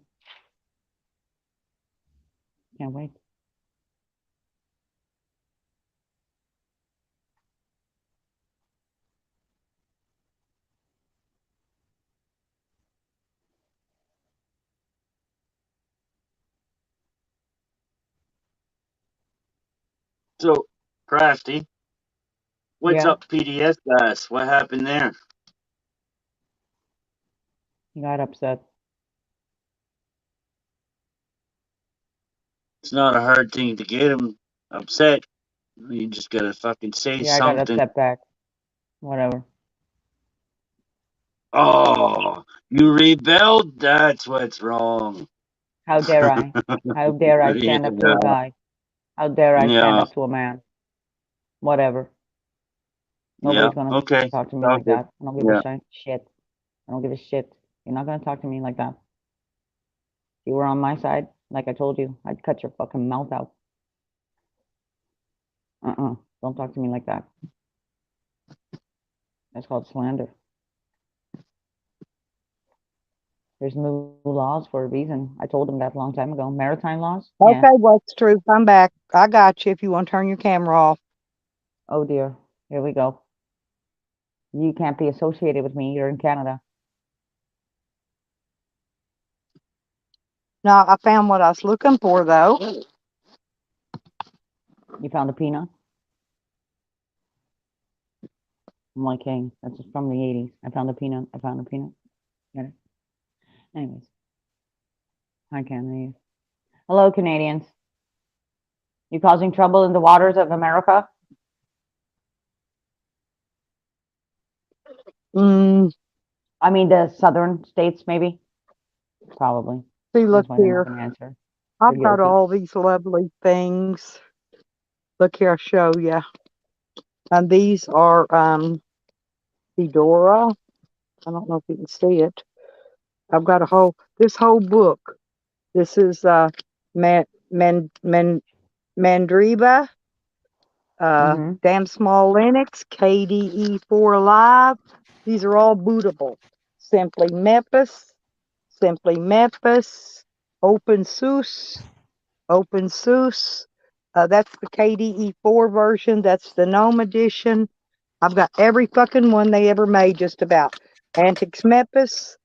Can't wait. So, Crafty, what's Yeah. up, PDS guys? What happened there? He got upset. It's not a hard thing to get him upset. You just gotta fucking say Yeah, I got something. upset back. Whatever. Oh, you rebelled? That's what's wrong. How dare I? How dare I stand up to a guy? How dare I stand Yeah, up to a man? Whatever. yeah, Nobody's gonna okay. talk to me All like good. that. I don't give Yeah. a shit. I don't give a shit. You're not gonna talk to me like that. If you were on my side, like I told you, I'd cut your fucking mouth out. Don't talk to me like that. That's called slander. There's new laws for a reason. I told him that a long time ago. Maritime laws? Yeah. Okay, what's true? I'm back. I got you if you want to turn your camera off. Oh dear. Here we go. You can't be associated with me. You're in Canada. No, I found what I was looking for though. You found a peanut? I'm like, hey, that's just from the 80s. I found a peanut. I found a peanut. Get it? Anyways. Hi, Canadians. Hello, Canadians. You causing trouble in the waters of America? I mean, the southern states, maybe? Probably. See, look That's why they're not here. going to answer. I've They're got guilty. all these lovely things. Look here, I'll show you. And these are Fedora. I don't know if you can see it. I've got this whole book. This is Mandriva, Damn Small Linux, KDE4 Live. These are all bootable. Simply Mepis, OpenSUSE. That's the KDE4 version. That's the GNOME edition. I've got every fucking one they ever made, just about. Antix Mepis.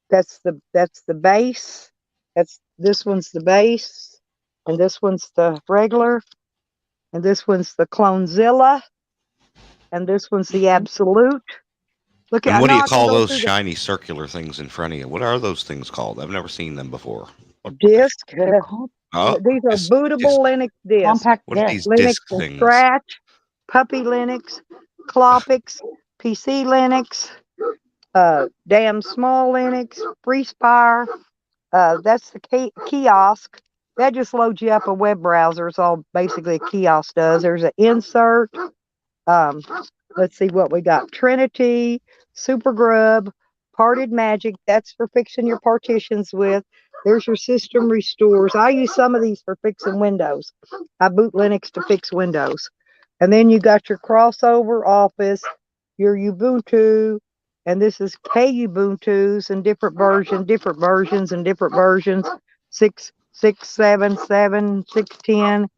That's the base. This one's the base, and this one's the regular, and this one's the Clonezilla, and this one's the absolute. Look at And what do now you I can call go those through shiny circular things in front of you? What are those things called? I've never seen them before. the disk. They're called Oh, These are bootable Linux disks. compact what are discs. these Linux disc from things? scratch, Puppy Linux, Clopix, PC Linux, Damn Small Linux, FreeSpire. That's the kiosk. That just loads you up a web browser. It's all basically a kiosk does. There's an insert. let's see what we got. Trinity, Super Grub, Parted Magic. That's for fixing your partitions with. There's your System Restores. I use some of these for fixing windows. I boot Linux to fix windows. And then you got your Crossover Office, your Ubuntu, and this is KUbuntu's and different versions. 6.6.7.7, 6.10.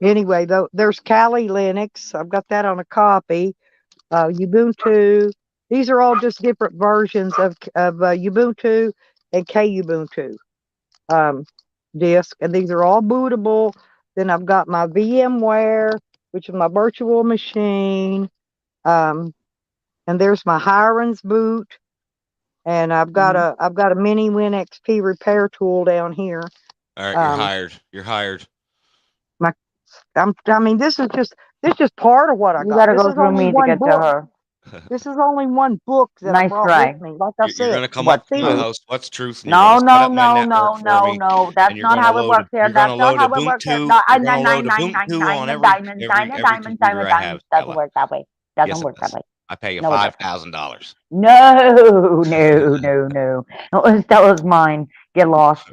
Anyway, though, there's Kali Linux. I've got that on a copy. Ubuntu. These are all just different versions of Ubuntu and KUbuntu disk, and these are all bootable. Then I've got my VMware, which is my virtual machine, and there's my Hiren's boot, and I've got a mini WinXP repair tool down here. All right, you're hired. You're hired. I mean, this is just part of what I You got. gotta This go is through only me to one get to book. her. This is only one book that I Nice brought try. with me. Like I You're said, gonna come What up to my book? house. What's truth? And No, you're gonna set no, up my no, no, network for no, me, no. That's and you're not gonna how it load. works here. You're gonna That's not load how it works here. Ubuntu. No, You're gonna load Ubuntu on every diamond. computer I have. Doesn't Stella. work that way. Doesn't Yes, it work that does. way. I pay you No, it doesn't. $5,000. No, no, no, no. No, Stella's mine. Get lost.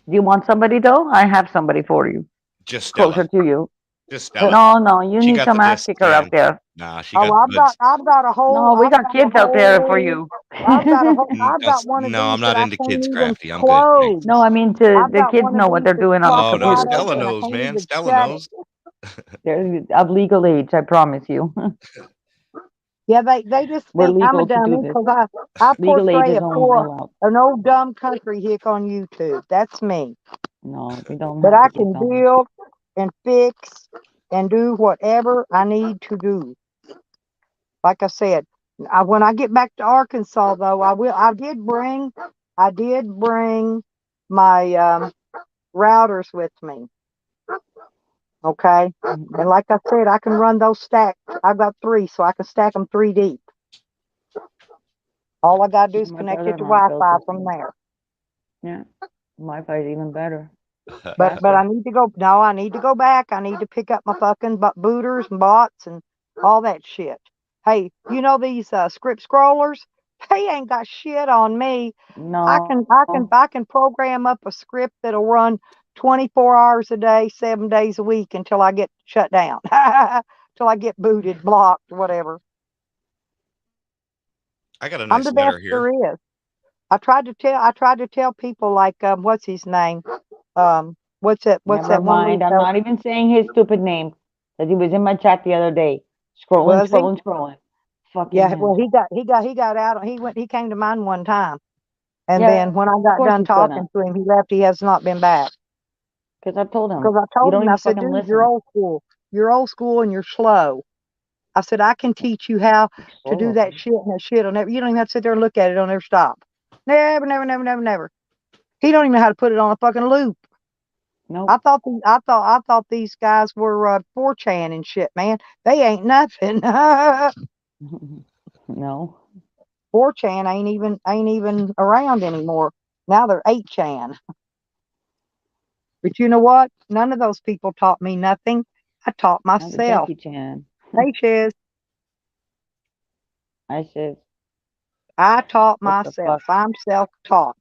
Do you want somebody though? I have somebody for you. Just Stella. Closer to you. Just Stella. No, you She need got some the ass disc, kicker out man. there. Nah, she oh, got the goods. I've got a whole. No, we I've got got kids a out there for whole. you. I've got a whole. I've got one of No, I'm these not that I into can't kids even crafty. I'm good. Thanks. close. No, I mean I've the got kids one know of what these they're that's doing on the Oh no, wide computer. open. Stella I knows, can't man. even Stella shut knows. it. They're of legal age, I promise you. Yeah, they just We're think I'm a legal to do dummy this. because I Legal age portray is a only poor, allowed. an old dumb country hick on YouTube. That's me. No, we don't But have I to can get dumb. build and fix and do whatever I need to do. Like I said, when I get back to Arkansas, though, I will. I did bring my routers with me. Okay, and like I said, I can run those stacked. I've got 3, so I can stack them 3 deep. All I gotta do is My connect it to brother-in-law built Wi-Fi it. from there. Yeah, Wi-Fi is even better. But I need to go. No, I need to go back. I need to pick up my fucking booters and bots and all that shit. Hey, you know these script scrollers? They ain't got shit on me. No. I can program up a script that'll run 24 hours a day, 7 days a week until I get shut down. Till I get booted, blocked, whatever. I got a I'm nice the letter best here. there is. I tried to tell people like what's his name? What's that Never one mind. I'm not even saying his stupid name. Because he was in my chat the other day. Was he? Scrolling. Fucking Yeah, him. well he got out. He came to mine one time. And Yeah, then when I got course done he's gonna. talking to him, he left. He has not been back. Because I told him. Because I You told don't him, even I said, fucking dude, listen. you're old school. You're old school and you're slow. I said, I can teach you how to do that shit, and that shit will never, you don't even have to sit there and look at it. It'll never stop. Never. He don't even know how to put it on a fucking loop. No. I thought these guys were 4chan and shit, man. They ain't nothing. No. 4chan ain't even around anymore. Now they're 8chan. But you know what? None of those people taught me nothing. I taught Not the myself. Jackie Chan. Hey, Shiz. I said, I taught what the myself. fuck? I'm self-taught.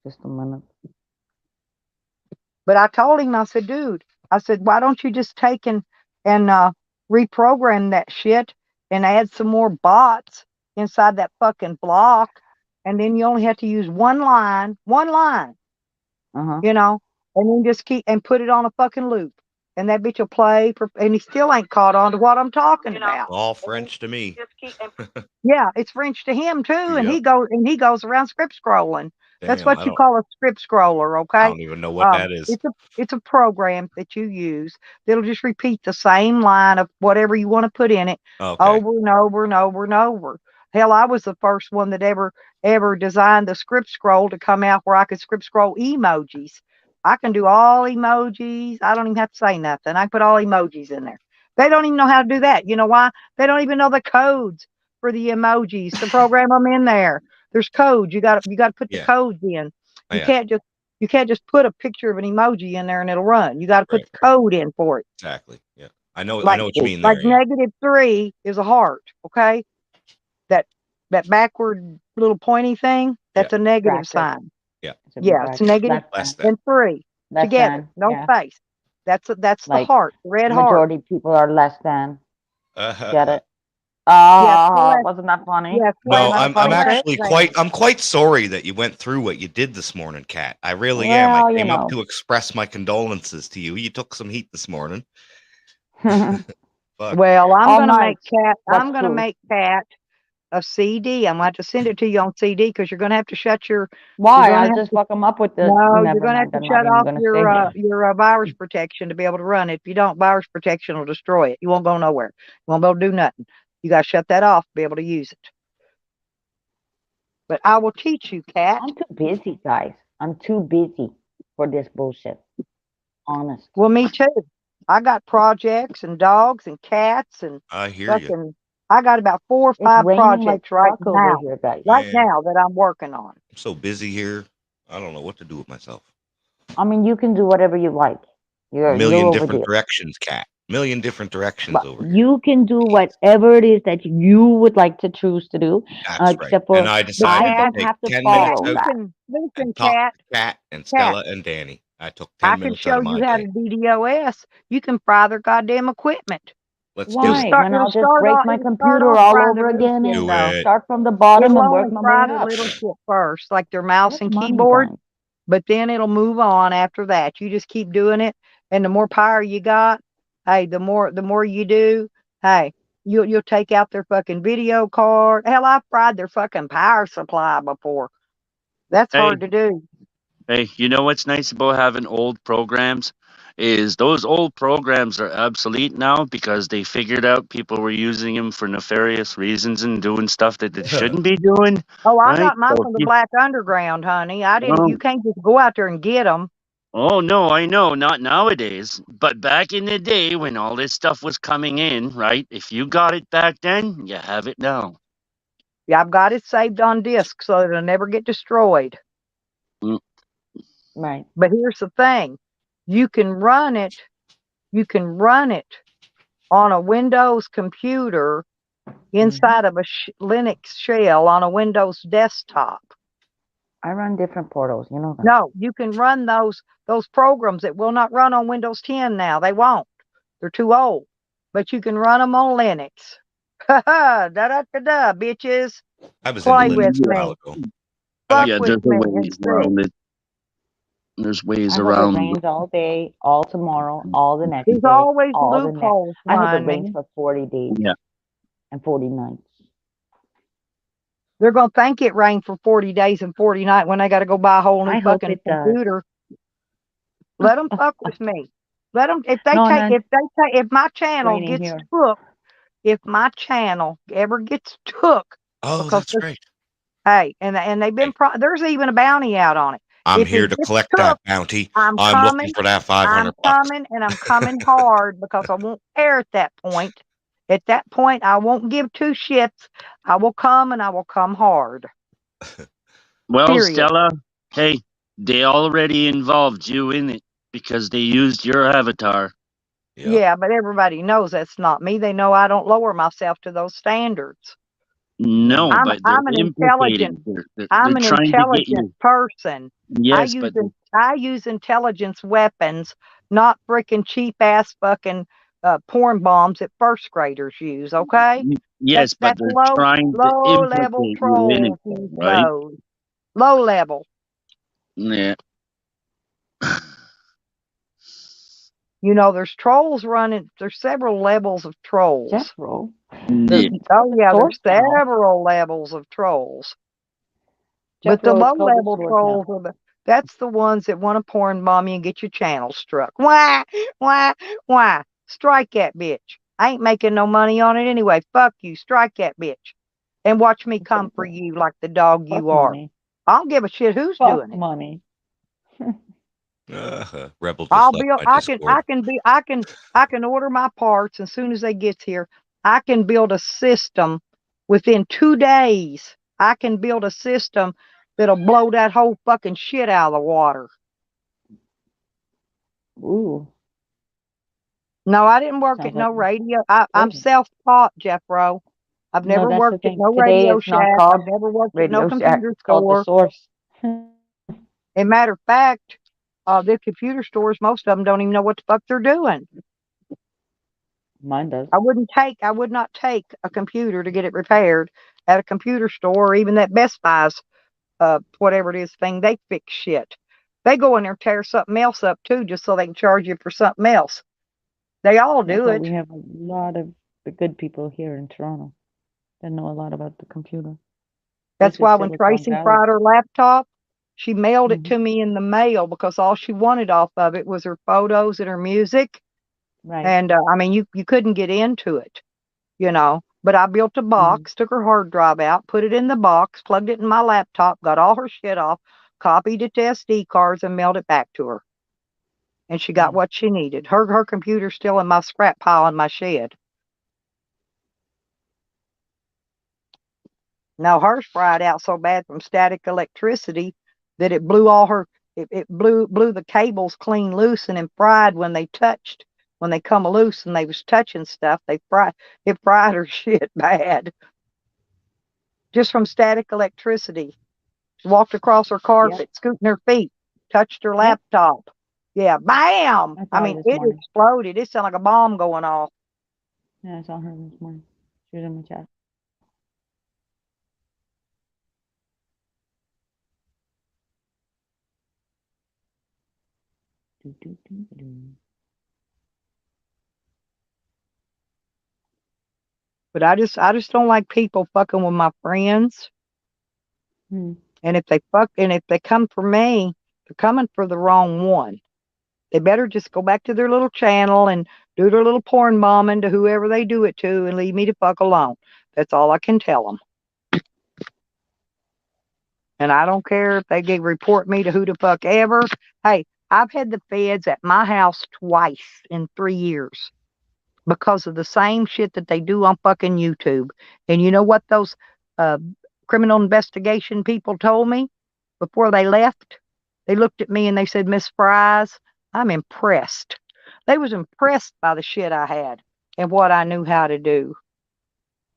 Just a minute. But I told him, I said, dude, I said, why don't you just take and reprogram that shit and add some more bots inside that fucking block, and then you only have to use one line, Uh-huh. you know, and then just keep and put it on a fucking loop, and that bitch will play. And he still ain't caught on to what I'm talking about. All French to me. Yeah, it's French to him too, and Yep. he goes around script scrolling. That's Damn, what I you don't- call a script scroller, I okay? don't even know what that is. It's a program that you use that'll just repeat the same line of whatever you want to put in it Okay. over and over and over and over. Hell, I was the first one that ever designed the script scroll to come out where I could script scroll emojis. I can do all emojis. I don't even have to say nothing. I can put all emojis in there. They don't even know how to do that. You know why? They don't even know the codes for the emojis to program them in there. There's codes. You got to put the Yeah. codes in. You Yeah. can't just You can't just put a picture of an emoji in there and it'll run. You got to put Right, the code in for it. exactly. Yeah. I know Like what you mean like there. Yeah. -3 is a heart. Okay, that backward little pointy thing, that's a negative Bracket. sign. It's a Yeah, it's bracket. negative Less than. than. and 3 Less together, than. no Yeah. space. That's the Like, heart, the red heart. Majority of people are less than. Get it? Yes, Wasn't that funny? yes, No, Wasn't that I'm funny, Chris? actually quite sorry that you went through what you did this morning, Kat. I really am. Well, I you came up know. to express my condolences to you. You took some heat this morning. Fuck. Well, I'm All gonna night. make Cat. That's I'm gonna true. make Cat a CD. I'm gonna have to send it to you on CD because you're gonna have to shut your. Why? gonna I'll have just fuck them up with the. No, Never you're gonna have mind. to I'm not shut even off gonna say it. your virus protection to be able to run it. If you don't, virus protection will destroy it. You won't go nowhere. You won't be able to do nothing. You gotta shut that off to be able to use it. But I will teach you, Cat. I'm too busy, guys. I'm too busy for this bullshit. Honest. Well, me too. I got projects and dogs and cats and I hear you. fucking. I got about 4 or It's 5 raining like projects right fuck over now. here, guys. Right Man. now that I'm working on. I'm so busy here. I don't know what to do with myself. I mean, you can do whatever you like. You're Million over different there. directions, Cat. Million different directions But over here. you can do whatever it is that you would like to choose to do. That's right. Except for And I decided I to don't take have to 10 follow minutes out that. Listen, and talk Cat. to Kat and Stella and Danny. I took 10 I can minutes out show of my you how to day. DDoS. You can fry their goddamn equipment. Let's do Why? it. When I'll just break my computer all fry the over again little and Do it. start from the bottom It'll and work only my fry way the up. little shit first, like their mouse That's and money, keyboard, guys. but then it'll move on after that. You just keep doing it, and the more power you got, hey, the more you do, hey, you'll take out their fucking video card. Hell, I've fried their fucking power supply before. That's Hey. hard to do. Hey, you know what's nice about having old programs is those old programs are obsolete now because they figured out people were using them for nefarious reasons and doing stuff that they shouldn't be doing. Oh, I Right? got mine So from the you- Black Underground, honey. I didn't. Oh. You can't just go out there and get them. Oh no, I know, not nowadays. But back in the day when all this stuff was coming in, right? If you got it back then, you have it now. Yeah, I've got it saved on disk so it'll never get destroyed. Right. But here's the thing. You can run it on a Windows computer inside of a Linux shell on a Windows desktop. I run different portals, you know that. No, you can run those programs that will not run on Windows 10 now. They won't. They're too old. But you can run them on Linux. Ha ha, da-da-da-da, bitches. I was Play into with Linux a me. while ago. Fuck Yeah, with there's me a and ways see. around it. There's ways I hope it around. rains all day, all tomorrow, all the next There's day, always all the next. loopholes, I hope it rains honey. for 40 days Yeah. and 40 nights. They're going to think it rained for 40 days and 40 nights when they got to go buy a whole new I hope fucking it does. computer. Let them fuck with me. Let them, if No, if my channel raining gets here. took, if my channel ever gets took, Oh, because that's right. hey, and they've been, there's even a bounty out on it. I'm If here it to gets collect took, that bounty. I'm I'm coming. looking for that I'm 500 bucks. coming, and I'm coming hard because I won't care at that point. At that point, I won't give two shits. I will come, and I will come hard. Well, Period. Stella, hey, they already involved you in it because they used your avatar. Yeah, but everybody knows that's not me. They know I don't lower myself to those standards. No, but they're I'm an implicating. intelligent. They're I'm an trying to get you. intelligent person. Yes, but I use intelligence weapons, not freaking cheap ass fucking porn bombs that first graders use. Okay, yes, but that's they're trying to low level implicate you in it, trolls. right? Low level. Yeah. You know, there's trolls running. There's several levels of trolls. Several. Yeah. Oh yeah, there's Source now. several levels of trolls. But the Jethro, low it's called the level source trolls now. that's the ones that want to porn bomb you and get your channel struck. Why? Strike that bitch. I ain't making no money on it anyway. Fuck you. Strike that bitch. And watch me come for you like the dog Fuck you are. money. I don't give a shit who's Fuck doing it. money. Rebel just I'll left build. my Discord. I can order my parts as soon as they get here. I can build a system within 2 days. I can build a system that'll blow that whole fucking shit out of the water. Ooh, No, I didn't work at sounds no like radio. I'm good. self-taught, Jeffro. I've No, never that's the worked at thing. no Today Radio it's not Shack. I've called never worked at no Radio Shack. computer It's called the store. Source. As a matter of fact, the computer stores, most of them don't even know what the fuck they're doing. Mine does. I would not take a computer to get it repaired at a computer store or even that Best Buy's, whatever it is thing, they fix shit. They go in there, tear something else up too, just so they can charge you for something else. They all That's do why it. we have a lot of the good people here in Toronto that know a lot about the computer. That's This is why when Silicon Tracy Valley. fried her laptop, she mailed it Mhm. to me in the mail because all she wanted off of it was her photos and her music. Right. And I mean, you couldn't get into it, you know. But I built a box, took her hard drive out, put it in the box, plugged it in my laptop, got all her shit off, copied it to SD cards, and mailed it back to her. And she got Nice. what she needed. Her computer's still in my scrap pile in my shed. Now hers fried out so bad from static electricity that it blew all her it blew the cables clean loose and then fried when they touched when they come loose and they was touching stuff, it fried her shit bad. Just from static electricity. Walked across her carpet, scooting her feet, touched her laptop. Yeah, bam! I I saw her mean, this it morning. exploded. It sounded like a bomb going off. Yeah, I saw her this morning. She was in my chat. Do, do, do, do. But I just don't like people fucking with my friends. Hmm. And if they come for me, they're coming for the wrong one. They better just go back to their little channel and do their little porn bombing to whoever they do it to and leave me the fuck alone. That's all I can tell them. And I don't care if they report me to who the fuck ever. Hey, I've had the feds at my house twice in 3 years because of the same shit that they do on fucking YouTube. And you know what those uh, criminal investigation people told me before they left? They looked at me and they said, Miss Fries, I'm impressed. They was impressed by the shit I had and what I knew how to do.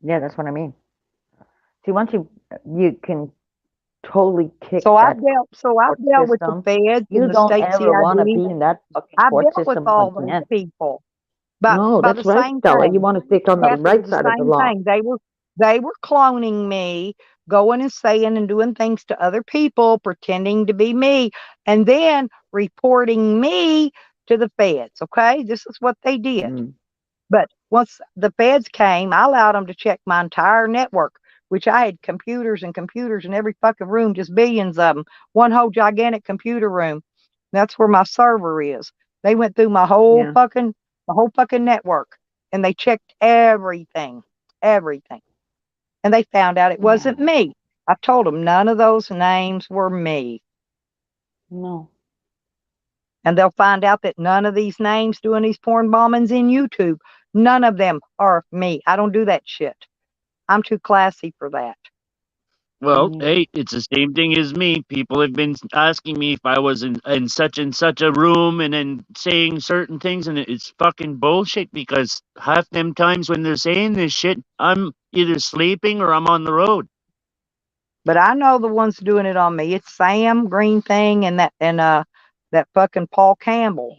Yeah, that's what I mean. See, once you can totally kick So that I've dealt with the system, feds you and the don't state ever want to CID. be in that fucking I've court dealt with system all those again. people. But No, by that's the right, same Stella. You thing, want to stick on the happened right the side of the same law. thing. They were cloning me, going and saying and doing things to other people, pretending to be me, and then reporting me to the feds. Okay, this is what they did. Mm. But once the feds came, I allowed them to check my entire network, which I had computers and computers in every fucking room, just billions of them, one whole gigantic computer room. That's where my server is. They went through my whole Yeah. fucking network, and they checked everything, everything, and they found out it wasn't me. I told them none of those names were me. No. And they'll find out that none of these names doing these porn bombings in YouTube, none of them are me. I don't do that shit. I'm too classy for that. Well, Mhm. hey, it's the same thing as me. People have been asking me if I was in such and such a room and then saying certain things, and it's fucking bullshit because half them times when they're saying this shit, I'm either sleeping or I'm on the road. But I know the ones doing it on me. It's Sam Green thing and that fucking Paul Campbell.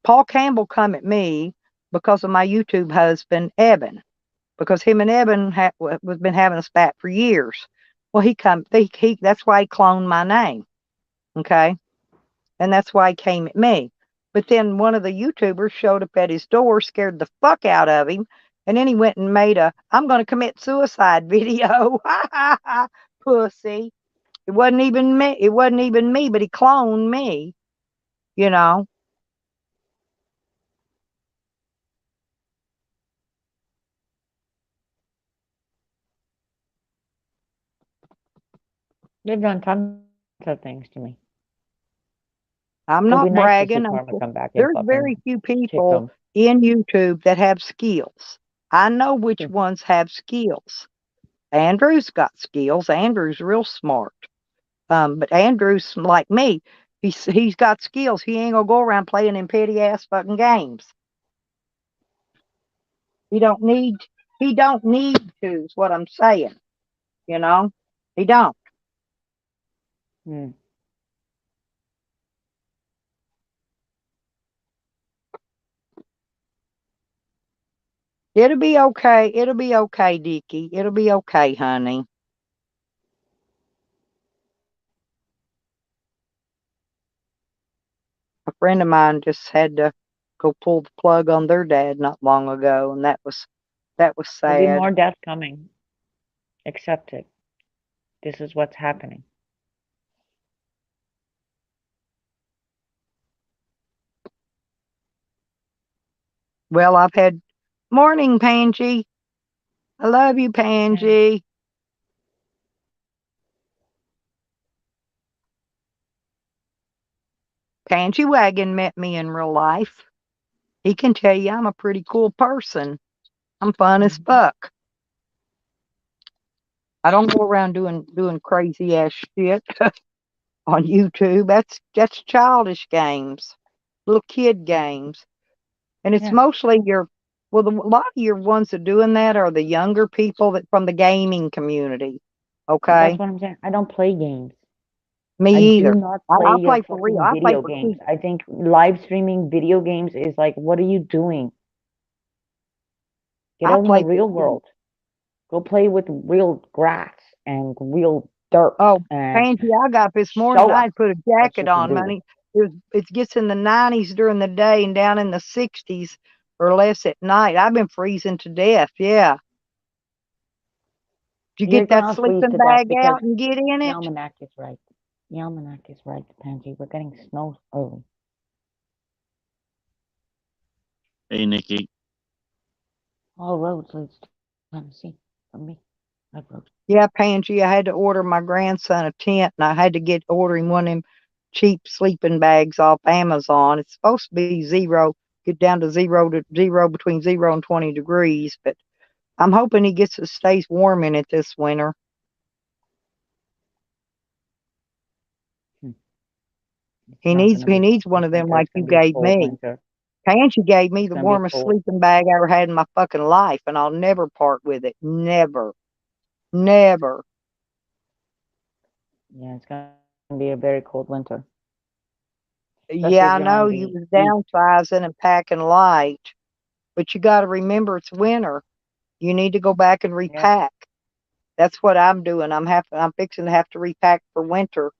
Paul Campbell come at me because of my YouTube husband Evan, because him and Evan was been having a spat for years. Well, that's why he cloned my name. Okay. And that's why he came at me. But then one of the YouTubers showed up at his door, scared the fuck out of him, and then he went and made a "I'm going to commit suicide" video. Pussy. It wasn't even me. It wasn't even me, but he cloned me. You know. They've done tons of things to me. I'm It'll be not nice to see bragging. karma come back and There's very fucking few kick people them. in YouTube that have skills. I know which Sure. ones have skills. Andrew's got skills. Andrew's real smart. But Andrew's like me. He's got skills. He ain't gonna go around playing in petty ass fucking games. He don't need to, is what I'm saying. You know? He don't. Hmm. It'll be okay. It'll be okay, Dickie. It'll be okay, honey. A friend of mine just had to go pull the plug on their dad not long ago, and that was There'll be sad. more death coming. Accept it. This is what's happening. Well, I've had morning, Pangy. I love you, Pangy. Pangy Wagon met me in real life. He can tell you I'm a pretty cool person. I'm fun as fuck. I don't go around doing crazy ass shit on YouTube. That's childish games, little kid games, and it's Yeah. mostly a lot of your ones that doing that are the younger people that from the gaming community. Okay, That's what I'm saying. I don't play games. me I either. do not I play your play for real. fucking I play video for games. keeps. I think live streaming video games is like, what are you doing? Get I out in the play for real keeps. world. Go play with real grass and real dirt Oh, and Fancy, I got this morning. show us I'd put a what jacket you can on, do. honey. It gets in the 90s during the day and down in the 60s or less at night. I've been freezing to death. Yeah. Did you You're get that gonna freeze sleeping to death bag because out and get in the it? almanac is right. The almanac is right, Pansy. We're getting snow early. Hey, Nikki. All roads leads to Tennessee for me. That road. Yeah, Pansy, I had to order my grandson a tent, and I had to order him one of them cheap sleeping bags off Amazon. It's supposed to be get down to zero between 0 and 20 degrees, but I'm hoping he stays warm in it this winter. He needs one of them like you gave me. Winter. Pansy gave me It's the gonna be warmest cold. sleeping bag I ever had in my fucking life, and I'll never part with it. Never. Never. Yeah, it's gonna be a very cold winter. Especially Yeah, I if you're know on you the was east. downsizing and packing light, but you got to remember it's winter. You need to go back and repack. That's what I'm doing. I'm fixing to have to repack for winter.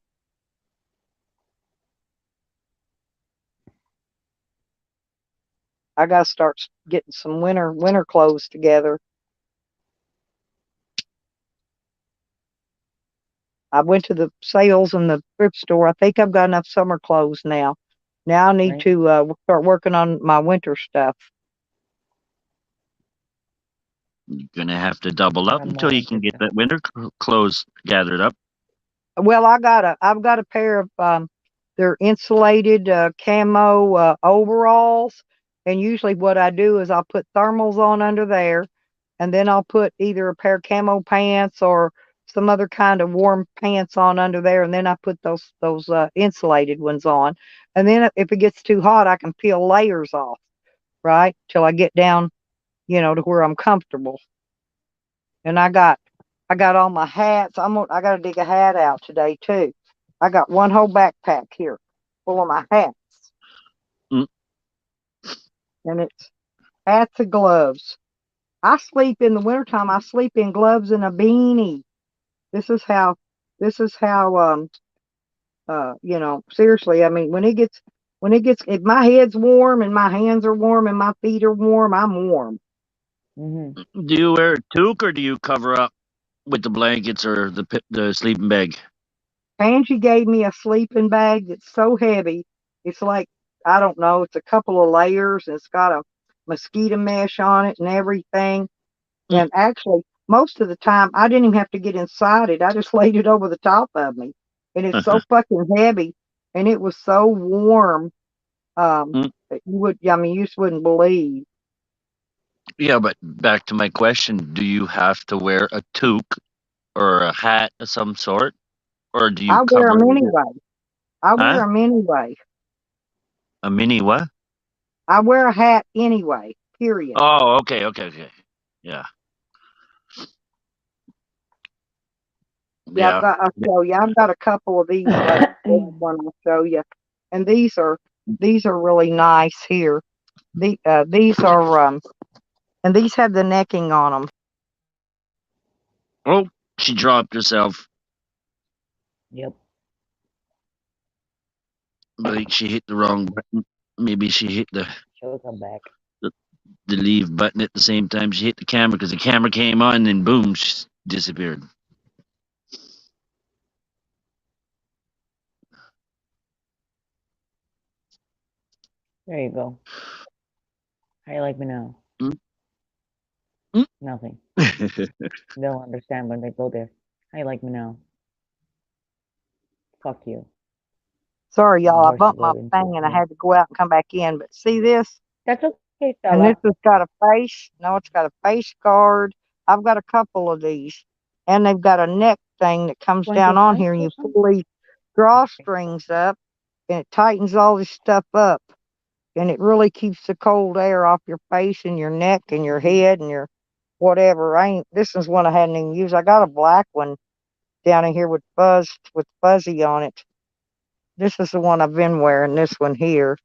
I got to start getting some winter clothes together. I went to the sales in the thrift store. I think I've got enough summer clothes now. Now I need Right. to start working on my winter stuff. You're gonna have to double up Have more until you can winter get stuff. that winter clothes gathered up. Well, I've got a pair of they're insulated camo overalls, and usually what I do is I'll put thermals on under there, and then I'll put either a pair of camo pants or some other kind of warm pants on under there, and then I put those insulated ones on, and then if it gets too hot, I can peel layers off, right, till I get down, to where I'm comfortable. And I got all my hats. I got to dig a hat out today too. I got one whole backpack here full of my hats, Mm. and it's hats and gloves. I sleep in the wintertime. I sleep in gloves and a beanie. This is how. Seriously. I mean, when it gets, if my head's warm and my hands are warm and my feet are warm, I'm warm. Mm-hmm. Do you wear a toque or do you cover up with the blankets or the sleeping bag? Angie gave me a sleeping bag that's so heavy. It's like, I don't know, it's a couple of layers, and it's got a mosquito mesh on it and everything. Mm. And actually, most of the time, I didn't even have to get inside it. I just laid it over the top of me. And it's so fucking heavy, and it was so warm Mm. that you just wouldn't believe. Yeah, but back to my question: do you have to wear a toque or a hat of some sort, or do you I wear cover them it? anyway. I wear Huh? them anyway. A mini what? I wear a hat anyway, period. Oh, okay, okay, okay. Yeah, Yeah, yeah. I'll show you. I've got a couple of these, like this one I'll show you. And these are really nice here. These are and these have the necking on them. Oh, she dropped herself. Yep. I think she hit the wrong button. Maybe she hit She'll come back. the leave button at the same time she hit the camera because the camera came on and boom, she disappeared. There you go. How you like me now? Mm. Mm. Nothing. They'll understand when they go there. How you like me now? Fuck you. Sorry, My y'all. I horse is bumped my loading thing too. and I had to go out and come back in. But see this? That's okay, And this Stella. has got a face. No, it's got a face guard. I've got a couple of these. And they've got a neck thing that comes down on here and you pull these drawstrings up and it tightens all this stuff up. And it really keeps the cold air off your face and your neck and your head and your whatever. This is one I hadn't even used. I got a black one down in here with fuzzy on it. This is the one I've been wearing, this one here.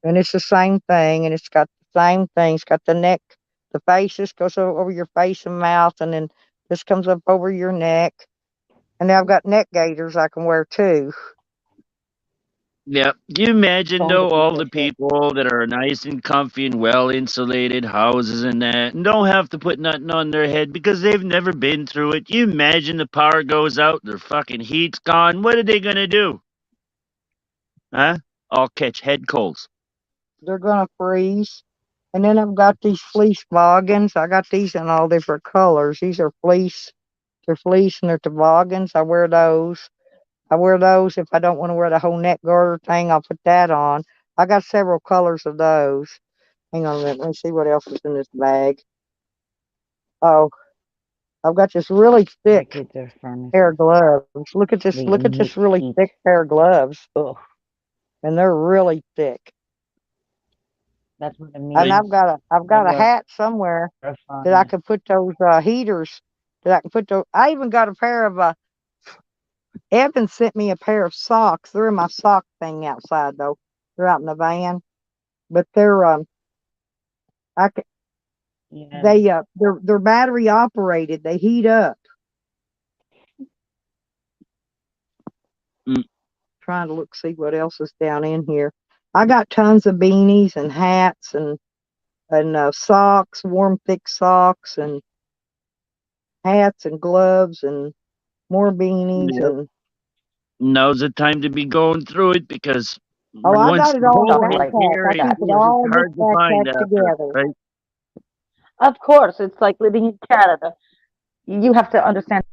And it's the same thing, and it's got the same thing. It's got the neck, the face. This goes over your face and mouth, and then this comes up over your neck. And now I've got neck gaiters I can wear too. Yeah. Can you imagine Phone though to all the people. people that are nice and comfy and well insulated houses and that and don't have to put nothing on their head because they've never been through it. You imagine the power goes out, their fucking heat's gone. What are they gonna do? Huh? I'll catch head colds. They're gonna freeze. And then I've got these fleece boggins. I got these in all different colors. These are fleece. They're fleece and they're toboggans. I wear those. If I don't want to wear the whole neck garter thing, I'll put that on. I got several colors of those. Hang on a minute. Let me see what else is in this bag. Oh, I've got this really My thick kids are furnaces. pair of gloves. Look at this. They Look at emit this really heat. thick pair of gloves. Ugh. And they're really thick. That's what I mean. And I've got a They hat somewhere are that I furnace. could put those heaters. That I can put those. I even got a pair of Evan sent me a pair of socks. They're in my sock thing outside though. They're out in the van, but they're I c- Yeah. they're battery operated. They heat up. Mm. Trying to see what else is down in here. I got tons of beanies and hats and socks, warm thick socks and hats and gloves and more beanies Yep. and Now's the time to be going through it because oh, I once got it the all in Stuff the hole like is backpack. here, I that. keep it it's all in this hard to find backpack after, together. right? Of course, it's like living in Canada. You have to understand.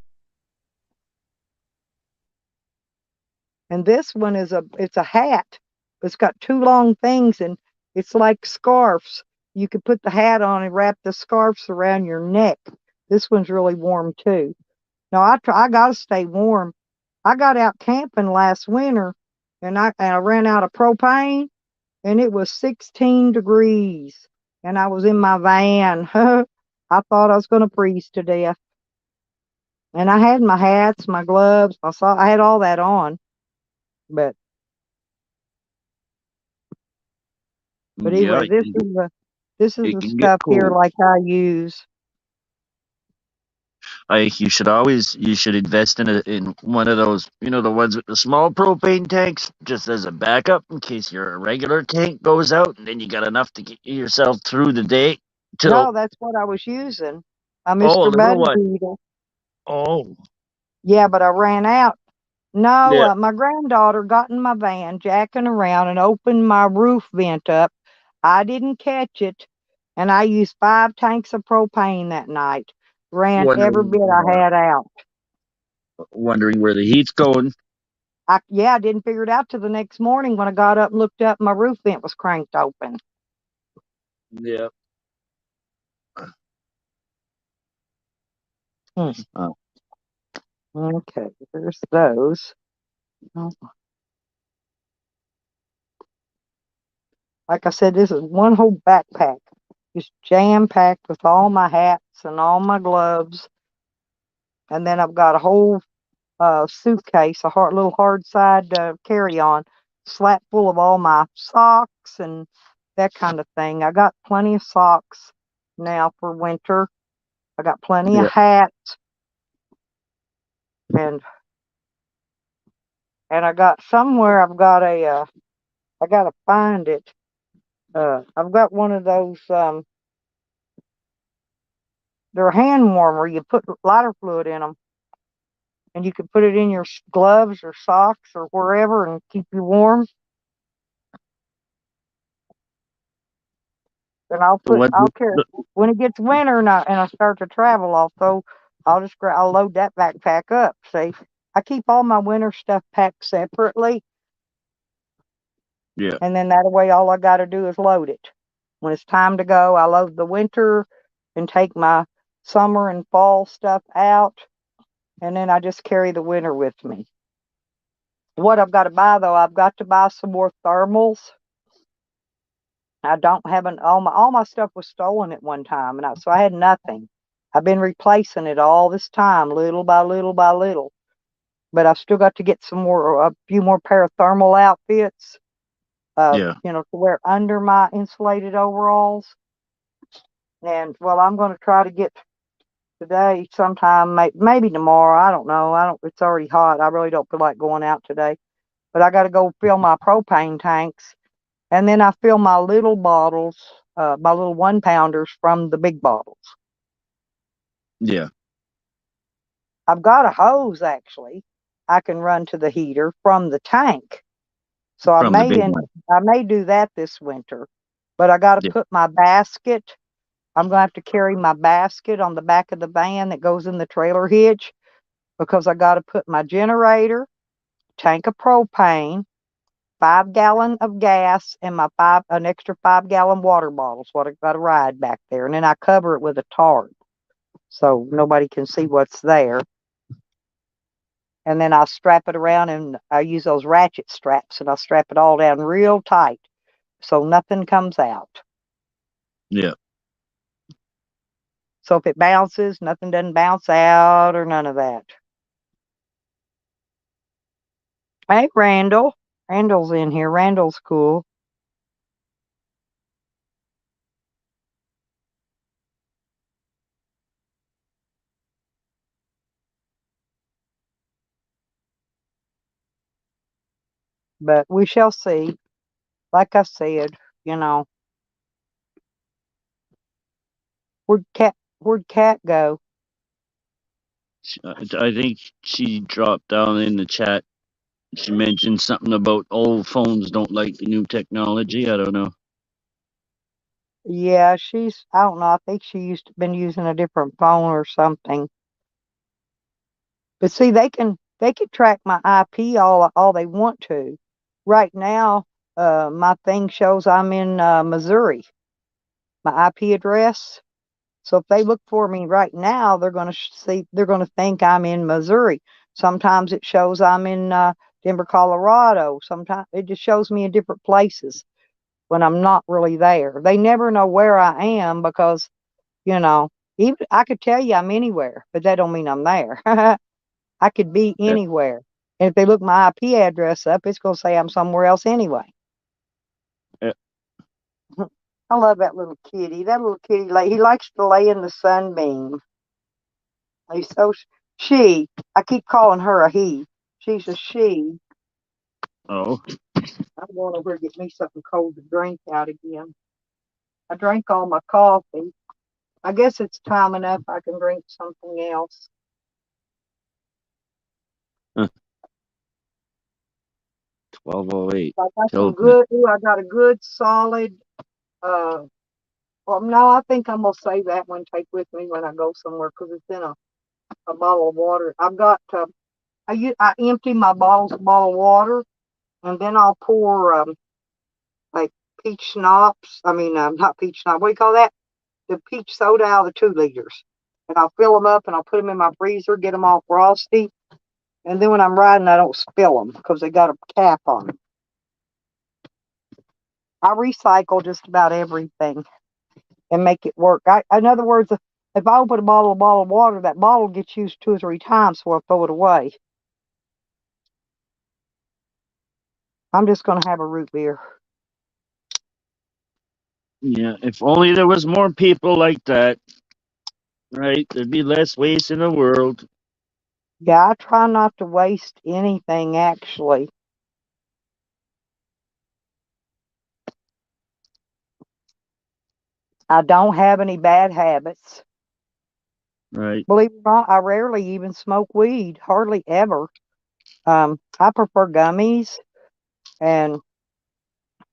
And this one it's a hat. It's got two long things and it's like scarves. You could put the hat on and wrap the scarves around your neck. This one's really warm too. No, I got to stay warm. I got out camping last winter and I ran out of propane and it was 16 degrees and I was in my van. I thought I was going to freeze to death. And I had my hats, my gloves, I had all that on. But Yeah, anyway, this is it the can get stuff here cold. like I use. You should invest in one of those, the ones with the small propane tanks, just as a backup in case your regular tank goes out, and then you got enough to get yourself through the day. Till No, that's what I was using. A oh, a Mr. little Buddy one. Heater. Oh, Yeah, but I ran out. No, yeah. my granddaughter got in my van, jacking around, and opened my roof vent up. I didn't catch it, and I used 5 tanks of propane that night. Ran every Wondering, bit I had out. wondering where the heat's going. I didn't figure it out till the next morning when I got up and looked up. My roof vent was cranked open. Yeah. Hmm. Oh. Okay, there's those. No. Like I said, this is one whole backpack, just jam packed with all my hats and all my gloves. And then I've got a whole suitcase, a little hard side carry on, slap full of all my socks and that kind of thing. I got plenty of socks now for winter. I got plenty of Yeah. hats, and I got somewhere. I've got a. I gotta find it. I've got one of those. They're hand warmer. You put lighter fluid in them, and you can put it in your gloves or socks or wherever, and keep you warm. And So what? I'll carry when it gets winter and I start to travel. Also, I'll load that backpack up. See, I keep all my winter stuff packed separately, Yeah. and then that way all I got to do is load it. When it's time to go, I load the winter and take my summer and fall stuff out, and then I just carry the winter with me. What I've got to buy though, I've got to buy some more thermals. I don't have all my stuff was stolen at one time, and so I had nothing. I've been replacing it all this time, little by little by little. But I've still got to get a few more pair of thermal outfits, Yeah. to wear under my insulated overalls. And well, I'm going to try to get today sometime, maybe tomorrow. I don't know. It's already hot. I really don't feel like going out today. But I got to go fill my propane tanks. And then I fill my little bottles, my little 1-pounders from the big bottles. Yeah. I've got a hose actually. I can run to the heater from the tank. So From the big one. I may do that this winter. But I got to Yeah. put my basket. I'm going to have to carry my basket on the back of the van that goes in the trailer hitch, because I got to put my generator, tank of propane, 5-gallon of gas, and an extra 5-gallon water bottles. What I've got to ride back there, and then I cover it with a tarp so nobody can see what's there. And then I'll strap it around, and I use those ratchet straps, and I'll strap it all down real tight so nothing comes out. Yeah. So if it bounces, nothing doesn't bounce out or none of that. Hey, Randall. Randall's in here. Randall's cool. But we shall see. Like I said, where'd Cat go? I think she dropped down in the chat. She mentioned something about old phones don't like the new technology. I don't know. Yeah, I don't know. I think been using a different phone or something. But see, they can track my IP all they want to. Right now, my thing shows I'm in Missouri. My IP address. So if they look for me right now, they're going to think I'm in Missouri. Sometimes it shows I'm in Denver, Colorado. Sometimes it just shows me in different places when I'm not really there. They never know where I am because, even I could tell you I'm anywhere, but that don't mean I'm there. I could be Yeah. anywhere. And if they look my IP address up, it's going to say I'm somewhere else anyway. Yeah. I love that little kitty. That little kitty, he likes to lay in the sunbeam. He's so I keep calling her a he. She's a she. Oh. I'm going over to get me something cold to drink out again. I drank all my coffee. I guess it's time enough I can drink something else. 12:08. I got Killed me. I got a good solid, well, no, I think I'm going to save that one, take with me when I go somewhere, because it's in a bottle of water. I've got, I empty my bottle of water, and then I'll pour, like peach schnapps. I mean, not peach schnapps. What do you call that? The peach soda out of the 2 liters. And I'll fill them up and I'll put them in my freezer, get them all frosty. And then when I'm riding, I don't spill them because they got a cap on them. I recycle just about everything and make it work. In other words, if I open a bottle of water, that bottle gets used 2 or 3 times, so I throw it away. I'm just going to have a root beer. Yeah, if only there was more people like that, right? There'd be less waste in the world. Yeah, I try not to waste anything, actually. I don't have any bad habits. Right. Believe it or not, I rarely even smoke weed, hardly ever. I prefer gummies and,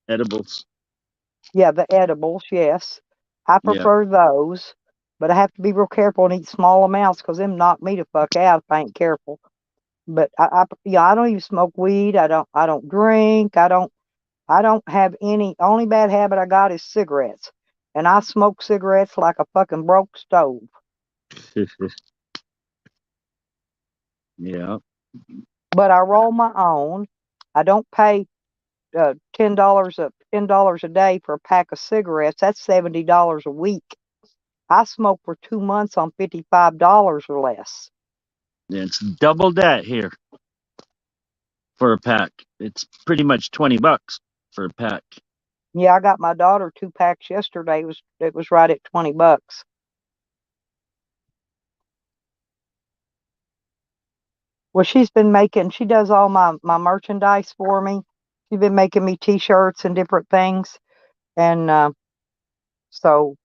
Edibles. yeah, the edibles, yes. I Yeah. prefer those, but I have to be real careful and eat small amounts because them knock me to fuck out if I ain't careful. But yeah, I don't even smoke weed. I don't drink. I don't have any. Only bad habit I got is cigarettes, and I smoke cigarettes like a fucking broke stove. Yeah. But I roll my own. I don't pay $10 a day for a pack of cigarettes. That's $70 a week. I smoke for 2 months on $55 or less. Yeah, it's double that here for a pack. It's pretty much $20 for a pack. Yeah, I got my daughter 2 packs yesterday. It was right at $20. Well, she does all my merchandise for me. She's been making me T-shirts and different things. And so,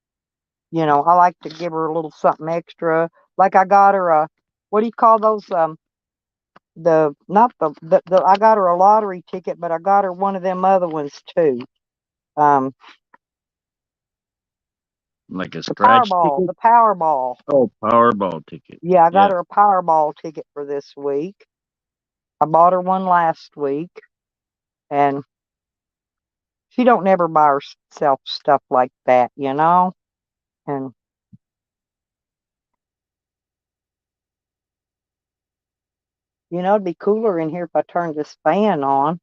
I like to give her a little something extra. Like I got her what do you call those? Not the I got her a lottery ticket, but I got her one of them other ones too. Um, Like a the scratch ticket? Powerball. Oh, Powerball ticket. Yeah, I got Yeah. her a Powerball ticket for this week. I bought her one last week, and she don't never buy herself stuff like that, And it'd be cooler in here if I turned this fan on.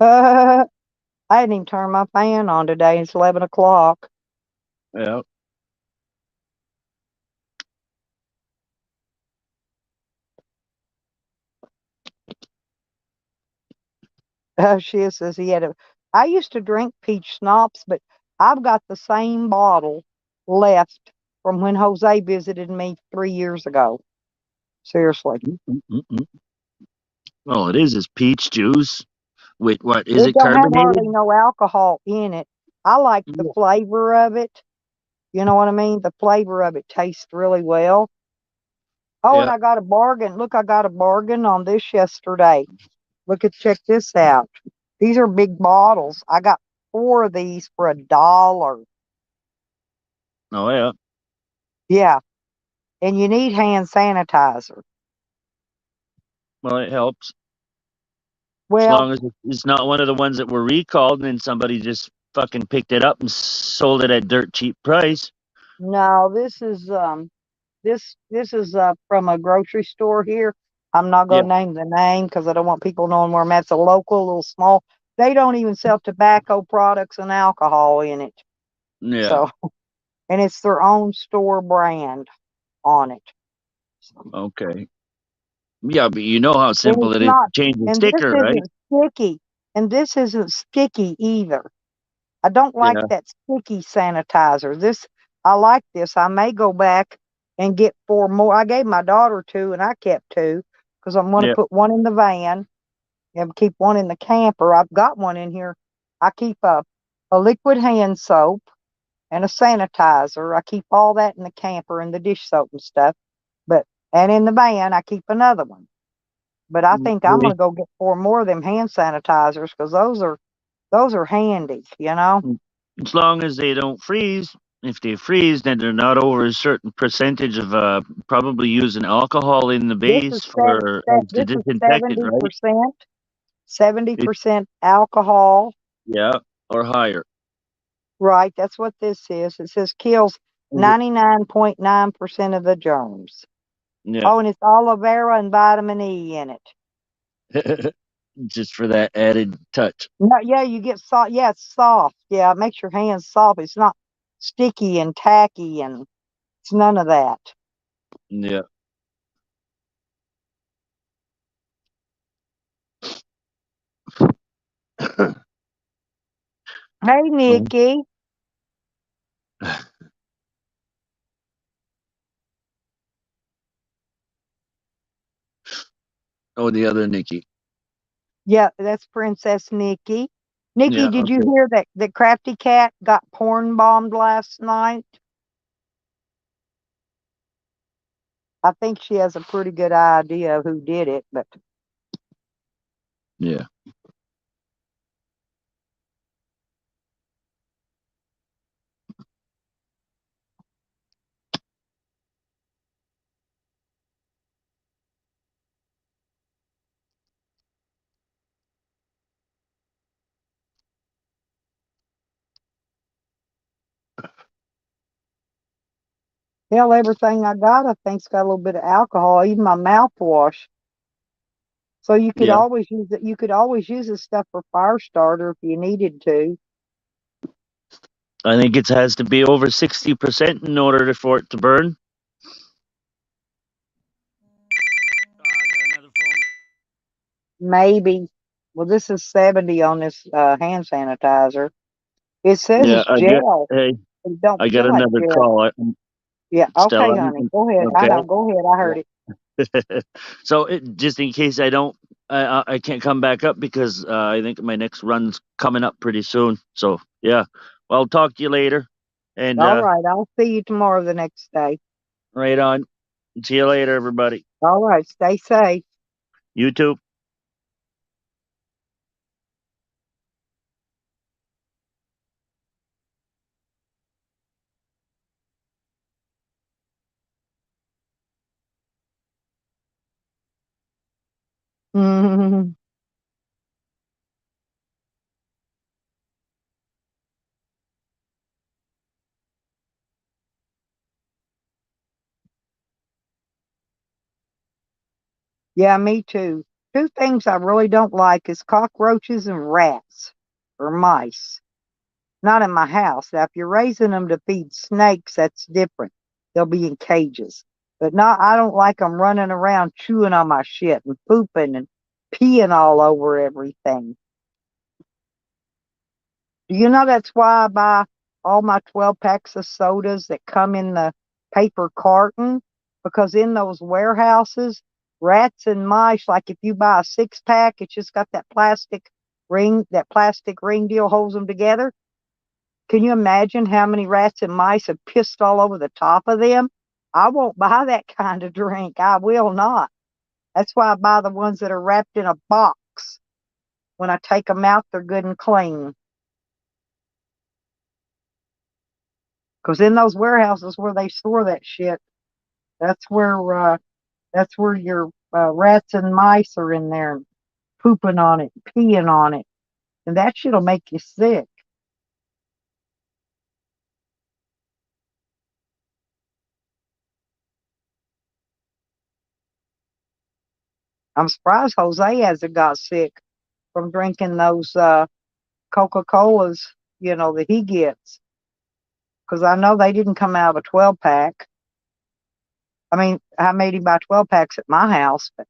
I didn't even turn my fan on today. It's 11 o'clock. Yeah. She says I used to drink peach schnapps, but I've got the same bottle left from when Jose visited me 3 years ago. Seriously. Mm-mm-mm. All it is peach juice with what is It it don't have hardly carbonated? no alcohol in it. I like the Yeah. flavor of it. You know what I mean? The flavor of it tastes really well. Oh, and Yeah. I got a bargain. Look, I got a bargain on this yesterday. Check this out. These are big bottles. I got 4 of these for $1. Oh yeah. Yeah. And you need hand sanitizer. Well, it helps. As Well, long as it's not one of the ones that were recalled and then somebody just fucking picked it up and sold it at dirt cheap price. no, this is from a grocery store here. I'm not Yeah. gonna name the name because I don't want people knowing where I'm at. It's a local, little small. They don't even sell tobacco products and alcohol in it. Yeah. So, and it's their own store brand on it. Okay. Yeah, but you know how And simple it's it is not, to change the and this sticker, right? isn't sticky. And this isn't sticky either. I don't like Yeah. that sticky sanitizer. I like this. I may go back and get 4 more. I gave my daughter 2 and I kept 2 because I'm going to Yeah. put one in the van and keep one in the camper. I've got one in here. I keep a liquid hand soap and a sanitizer. I keep all that in the camper and the dish soap and stuff. And in the van, I keep another one. But I think I'm going Okay. to go get 4 more of them hand sanitizers because those are handy. As long as they don't freeze. If they freeze, then they're not over a certain percentage of probably using alcohol in the This is base for as the this is disinfectant, seventy right? percent, seventy It, percent alcohol. yeah, or higher. Right, that's what this is. It says kills Is it- 99.9% of the germs. Yeah. Oh, and it's aloe vera and vitamin E in it. Just for that added touch. No, yeah, you get soft. Yeah, it's soft. Yeah, it makes your hands soft. It's not sticky and tacky, and it's none of that. Yeah. Hey, Nikki. Oh, the other Nikki. Yeah, that's Princess Nikki. Nikki, Yeah. did you Okay. hear that the Crafty Cat got porn bombed last night? I think she has a pretty good idea of who did it, but Yeah. hell, everything I got, I think's got a little bit of alcohol, even my mouthwash. So you could Yeah. always use it. You could always use this stuff for fire starter if you needed to. I think it has to be over 60% in order for it to burn. Maybe. Well, this is 70 on this hand sanitizer. It says Yeah. it's gel. Hey, It don't I got feel like another gel. call. Yeah. Stella. Okay, honey. Go ahead. I Okay. know. Go ahead. I heard it. So just in case I can't come back up because I think my next run's coming up pretty soon. So yeah, well, I'll talk to you later. And All right. I'll see you tomorrow the next day. right on. See you later, everybody. All right. Stay safe. You too. Yeah, me too. Two things I really don't like is cockroaches and rats or mice. Not in my house. Now, if you're raising them to feed snakes, that's different. They'll be in cages. But not, I don't like them running around chewing on my shit and pooping and peeing all over everything. Do you know that's why I buy all my 12 packs of sodas that come in the paper carton? Because in those warehouses, rats and mice, like if you buy a 6 pack, it's just got that plastic ring deal holds them together. Can you imagine how many rats and mice have pissed all over the top of them? I won't buy that kind of drink. I will not. That's why I buy the ones that are wrapped in a box. When I take them out, they're good and clean. Because in those warehouses where they store that shit, that's where your rats and mice are in there pooping on it, peeing on it, and that shit'll make you sick. I'm surprised Jose hasn't got sick from drinking those Coca-Colas, that he gets. Because I know they didn't come out of a 12-pack. I mean, I made him buy 12 packs at my house, but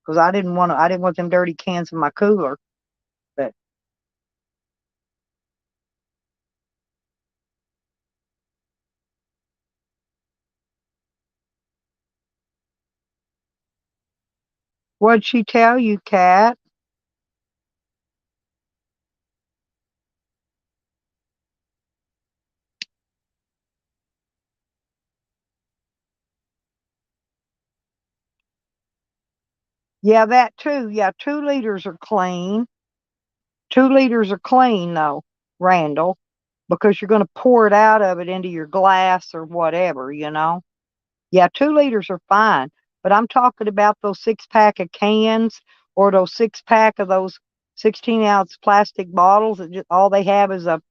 because I didn't want them dirty cans in my cooler. But what'd she tell you, Kat? Yeah, that too. Yeah, 2 liters are clean. 2 liters are clean though, Randall, because you're going to pour it out of it into your glass or whatever. Yeah, 2 liters are fine, but I'm talking about those 6 pack of cans or those 6 pack of those 16-ounce plastic bottles that all they have is a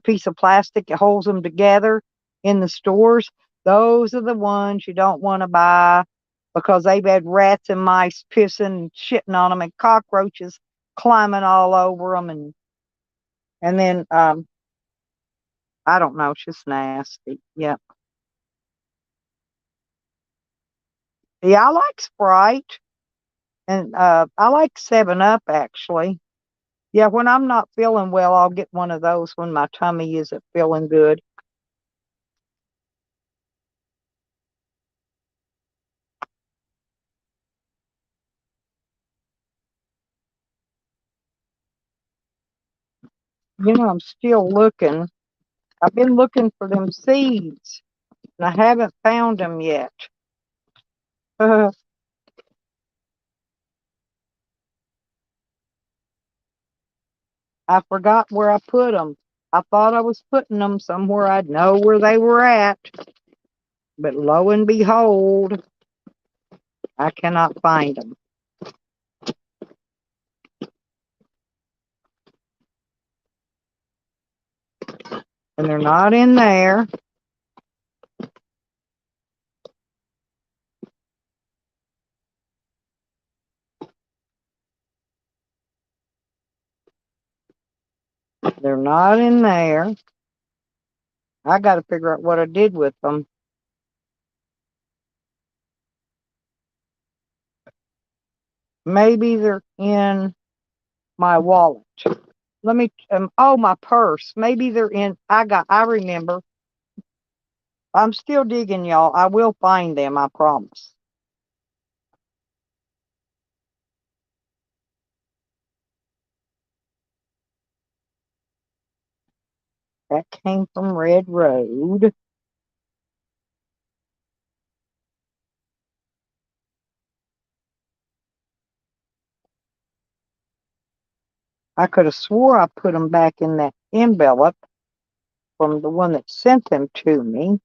piece of plastic that holds them together in the stores. Those are the ones you don't want to buy because they've had rats and mice pissing and shitting on them and cockroaches climbing all over them. And then, I don't know, it's just nasty. Yeah. Yeah, I like Sprite and, I like 7-Up actually. Yeah, when I'm not feeling well, I'll get one of those when my tummy isn't feeling good. I'm still looking. I've been looking for them seeds and I haven't found them yet. I forgot where I put them. I thought I was putting them somewhere I'd know where they were at. But lo and behold, I cannot find them. And they're not in there. They're not in there. I got to figure out what I did with them. Maybe they're in my wallet. Let me, oh, my purse. Maybe they're in, I remember. I'm still digging, y'all. I will find them, I promise. That came from Red Road. I could have swore I put them back in that envelope from the one that sent them to me.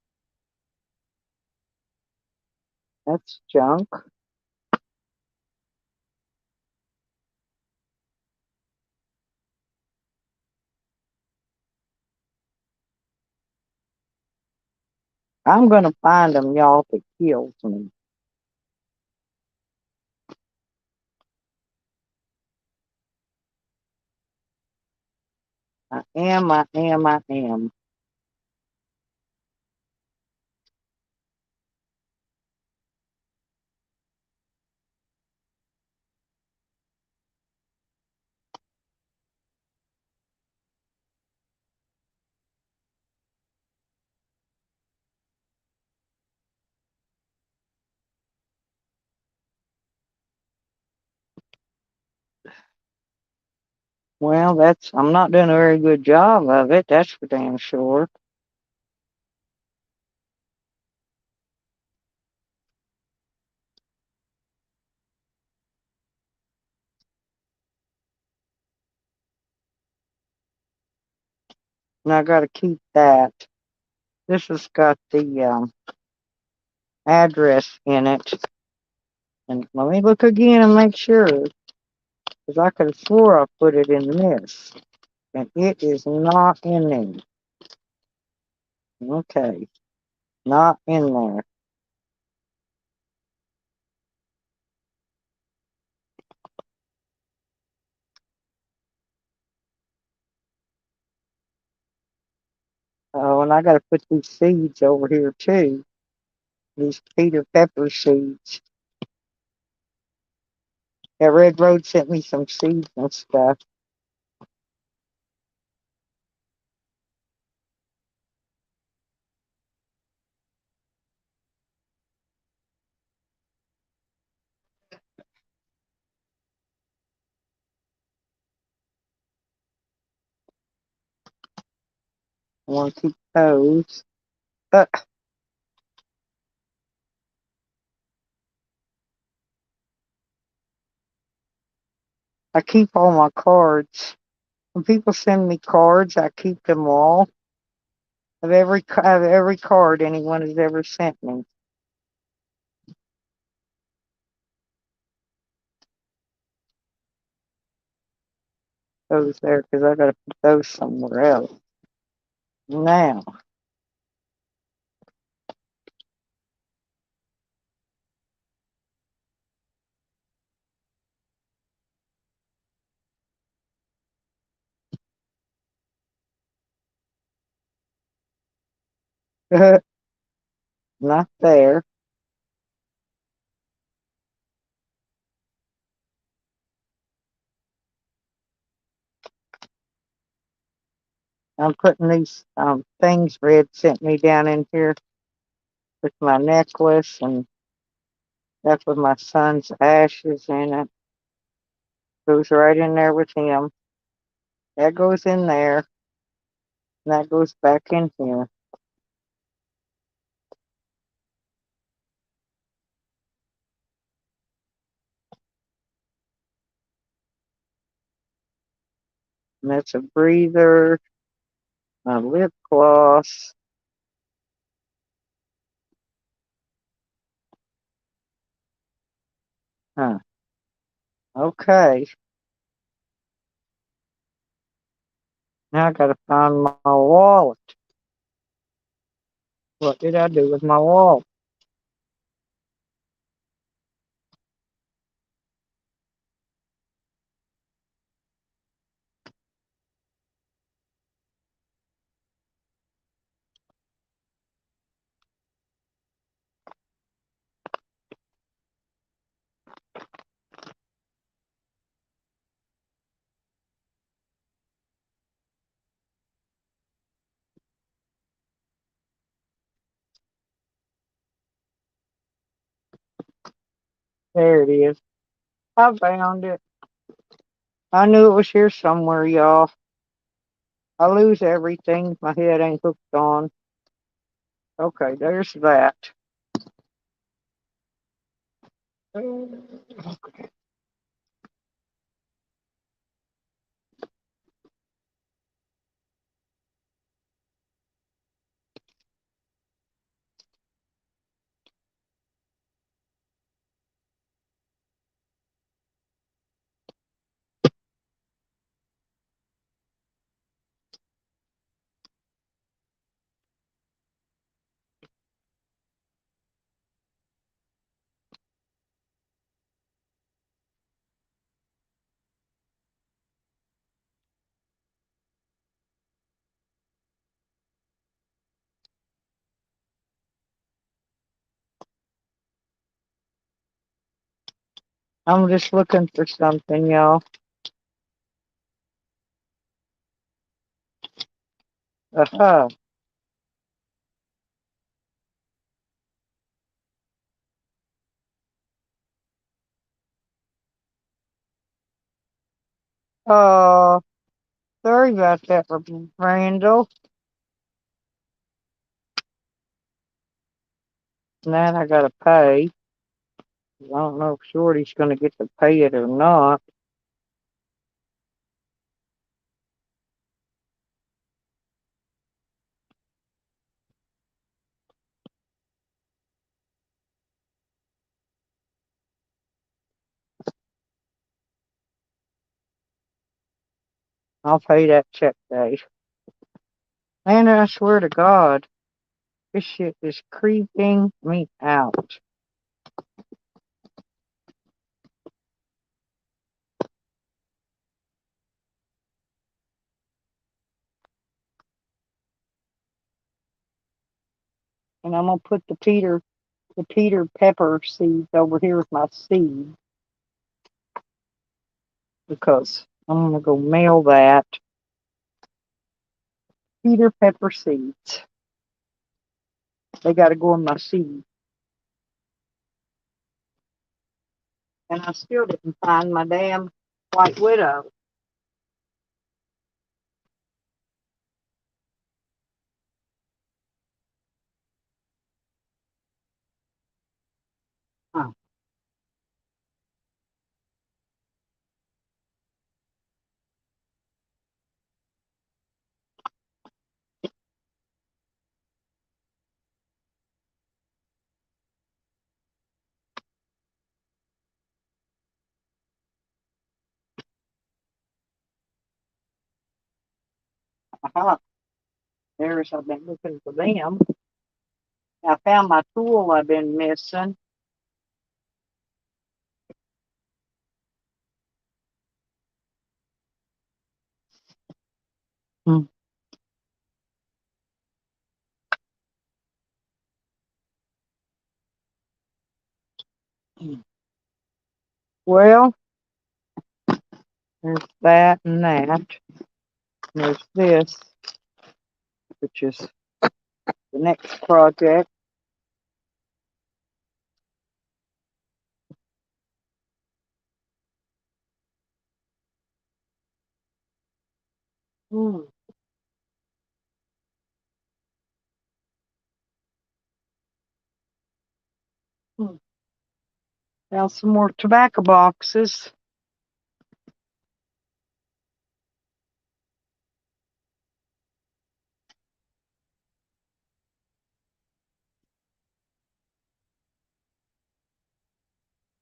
That's junk. I'm going to find them, y'all, if it kills me. I am. Well, I'm not doing a very good job of it, that's for damn sure. And I got to keep that. This has got the address in it. And let me look again and make sure, because I could have swore I put it in this. And it is not in there. Okay. Not in there. Oh, and I got to put these seeds over here too. These Peter pepper seeds. Yeah, Red Road sent me some seeds and stuff. I want to keep those. Uh, I keep all my cards. When people send me cards, I keep them all. Of every card anyone has ever sent me. Those there, because I got to put those somewhere else. Now, Not there. I'm putting these things Red sent me down in here with my necklace, and that's with my son's ashes in it. Goes right in there with him. That goes in there. And that goes back in here. And that's a breather, a lip gloss. Huh. Okay. Now I gotta find my wallet. What did I do with my wallet? There it is. I found it. I knew it was here somewhere, y'all. I lose everything. My head ain't hooked on. Okay, there's that. Okay. I'm just looking for something, y'all. Uh-huh. Oh, sorry about that, Randall. Now I gotta pay. I don't know if Shorty's gonna get to pay it or not. I'll pay that check day. And I swear to God, this shit is creeping me out. And I'm gonna put the Peter pepper seeds over here with my seed because I'm gonna go mail that. Peter pepper seeds. They gotta go in my seed. And I still didn't find my damn white widow. Huh. Uh-huh. There's I've been looking for them. I found my tool I've been missing. Hmm. Well, there's that and that. And there's this, which is the next project. Hmm. Hmm. Now some more tobacco boxes.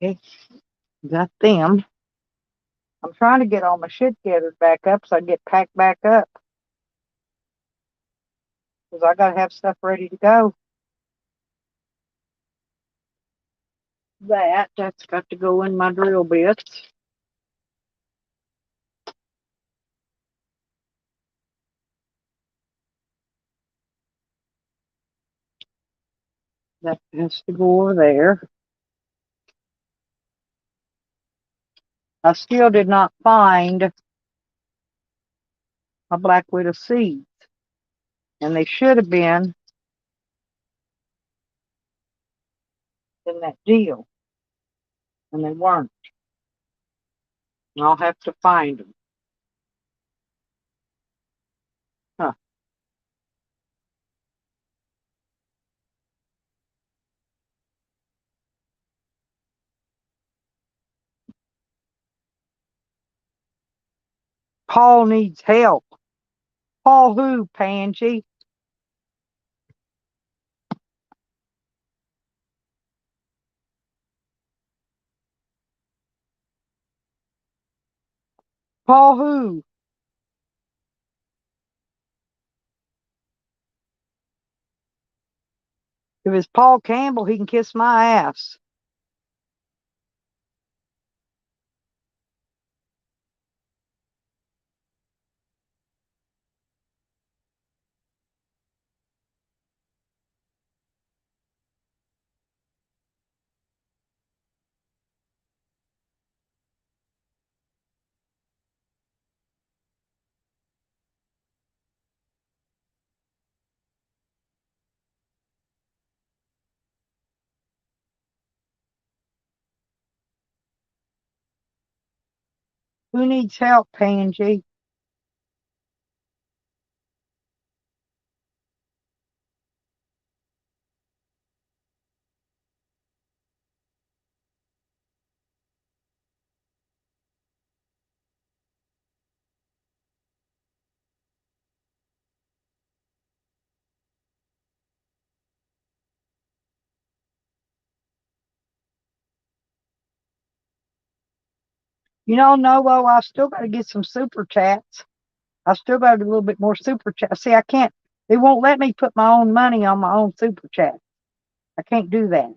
Okay, got them. I'm trying to get all my shit gathered back up so I get packed back up. Because I got to have stuff ready to go. That's got to go in my drill bits. That has to go over there. I still did not find my Black Widow seeds. And they should have been in that deal. And they weren't. I'll have to find them. Huh. Paul needs help. Paul who, Pansy? Paul who? If it's Paul Campbell, he can kiss my ass. Who needs help, Pansy? You know, Novo, I still got to get some super chats. I still got a little bit more super chat. See, I can't, they won't let me put my own money on my own super chat. I can't do that.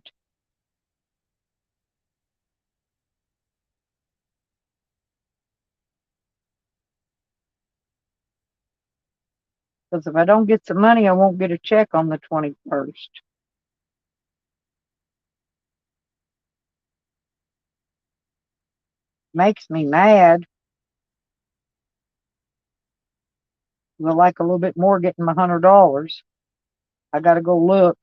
Because if I don't get some money, I won't get a check on the 21st. Makes me mad. I like a little bit more getting my $100. I got to go look.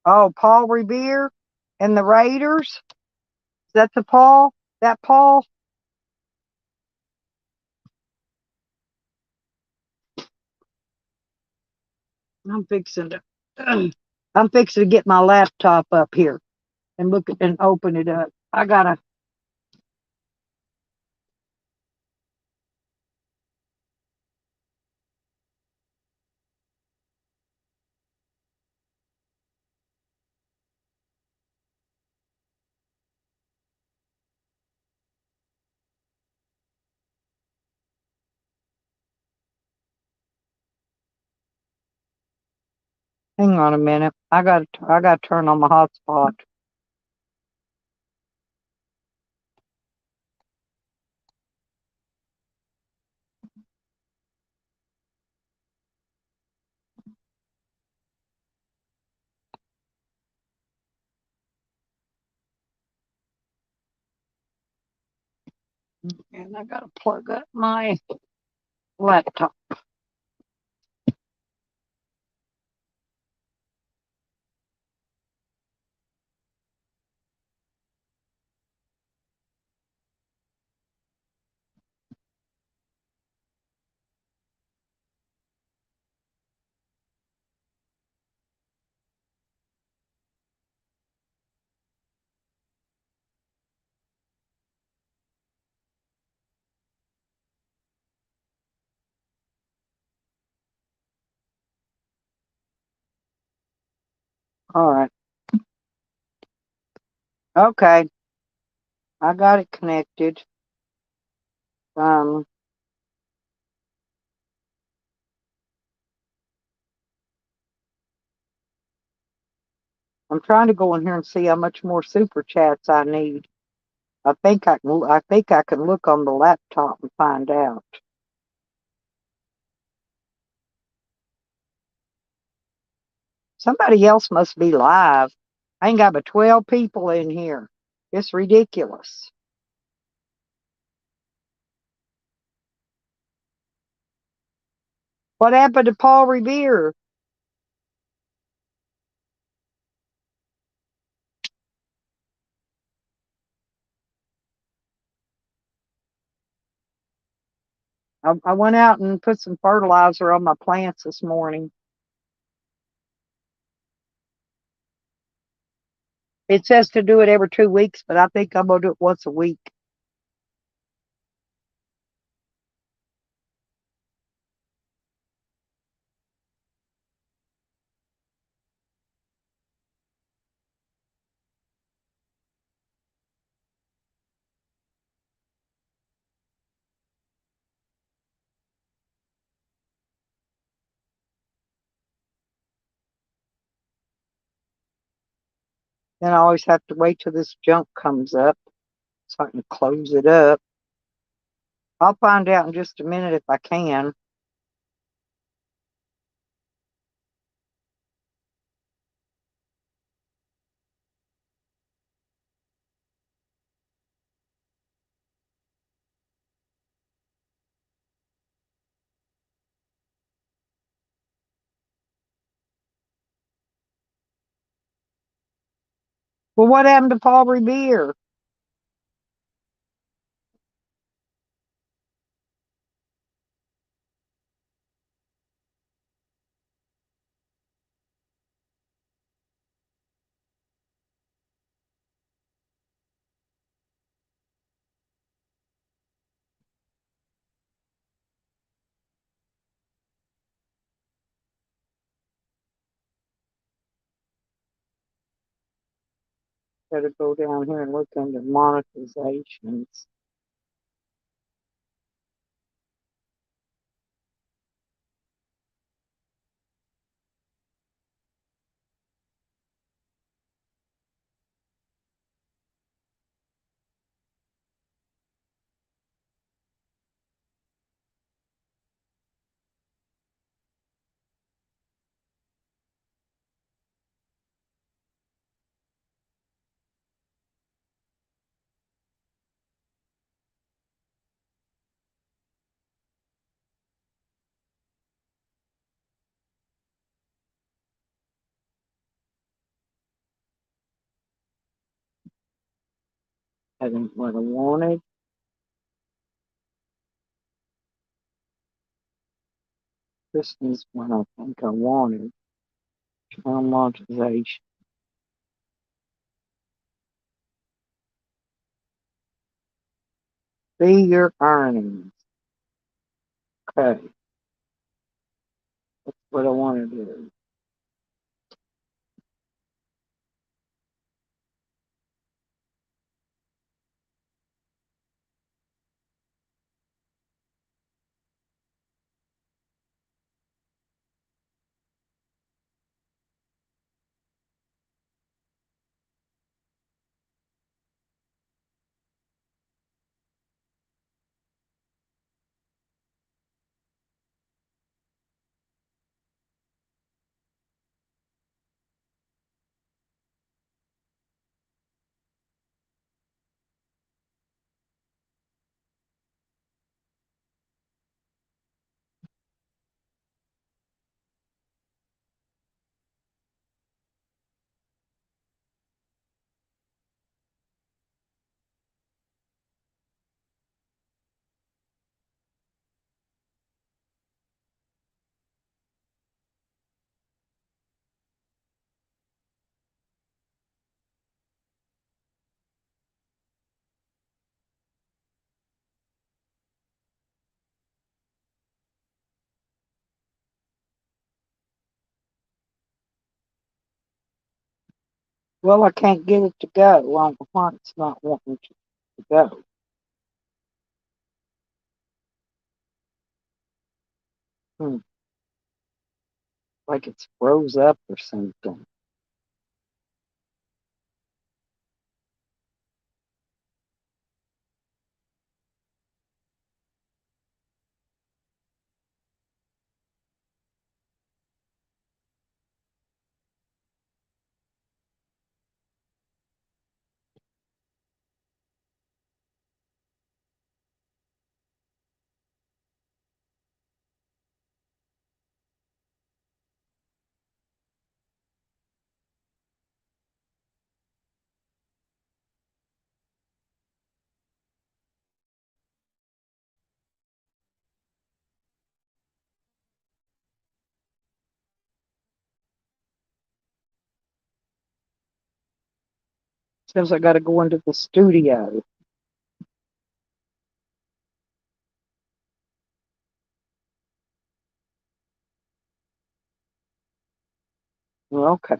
Oh, Paul Revere and the Raiders. Is that the Paul? That Paul? I'm fixing to. I'm fixing to get my laptop up here and look and open it up. I gotta. Hang on a minute. I gotta turn on my hotspot. And I gotta plug up my laptop. All right. Okay. I got it connected. Um, I'm trying to go in here and see how much more super chats I need. I think I can look on the laptop and find out. Somebody else must be live. I ain't got but 12 people in here. It's ridiculous. What happened to Paul Revere? I went out and put some fertilizer on my plants this morning. It says to do it every 2 weeks, but I think I'm gonna do it once a week. Then I always have to wait till this junk comes up so I can close it up. I'll find out in just a minute if I can. Well, what happened to Paul Revere? Better go down here and look under monetizations. That ain't what I wanted. This is what I think I wanted. Monetization. See your earnings. Okay. That's what I want to do. Well, I can't get it to go. I don't know why it's not wanting to go. Hmm. Like it's froze up or something. Says I gotta go into the studio. Okay.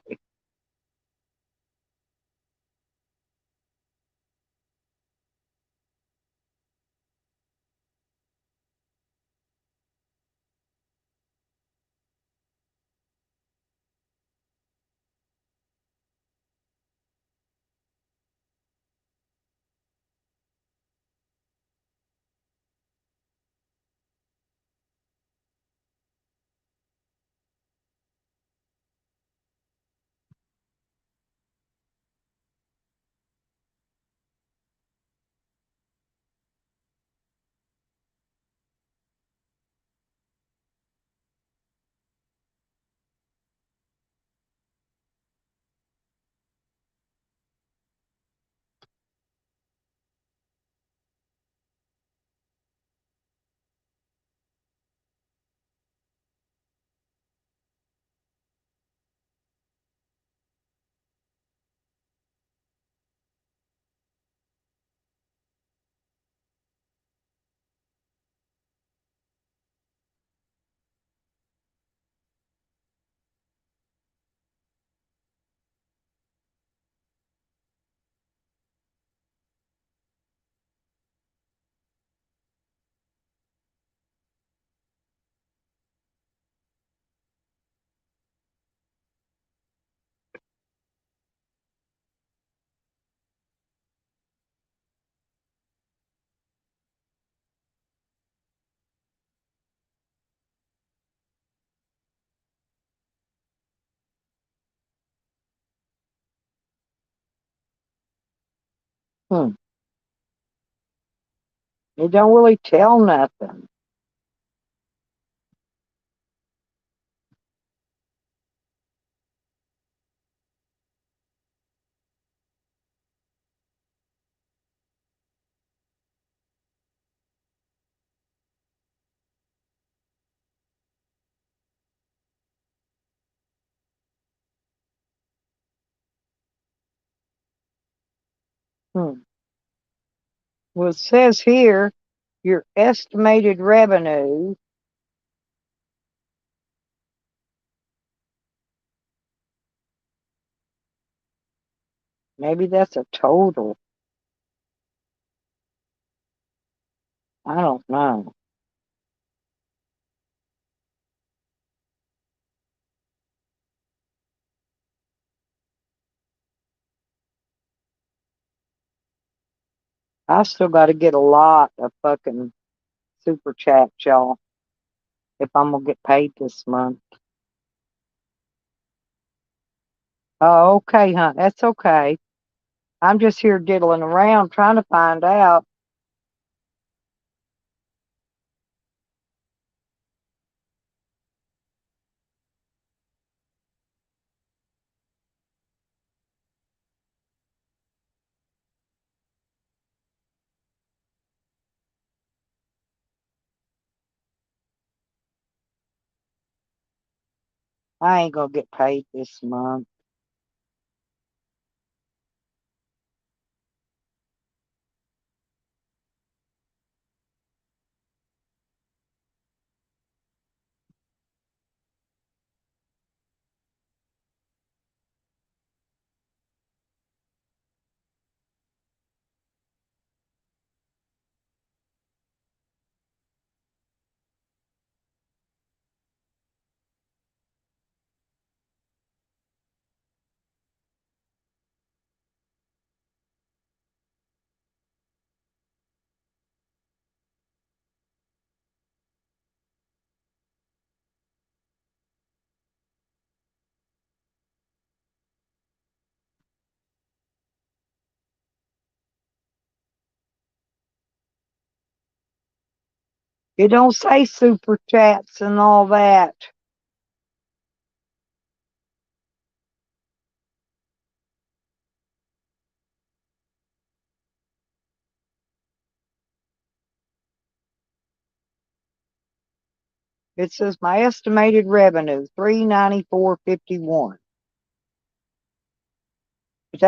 Hmm. It don't really tell nothing. Hmm. Well, it says here your estimated revenue. Maybe that's a total. I don't know. I still got to get a lot of fucking super chat, y'all, if I'm gonna get paid this month. Oh, okay, huh? That's okay. I'm just here diddling around trying to find out. I ain't gonna get paid this month. It don't say super chats and all that. It says my estimated revenue, $394.51. But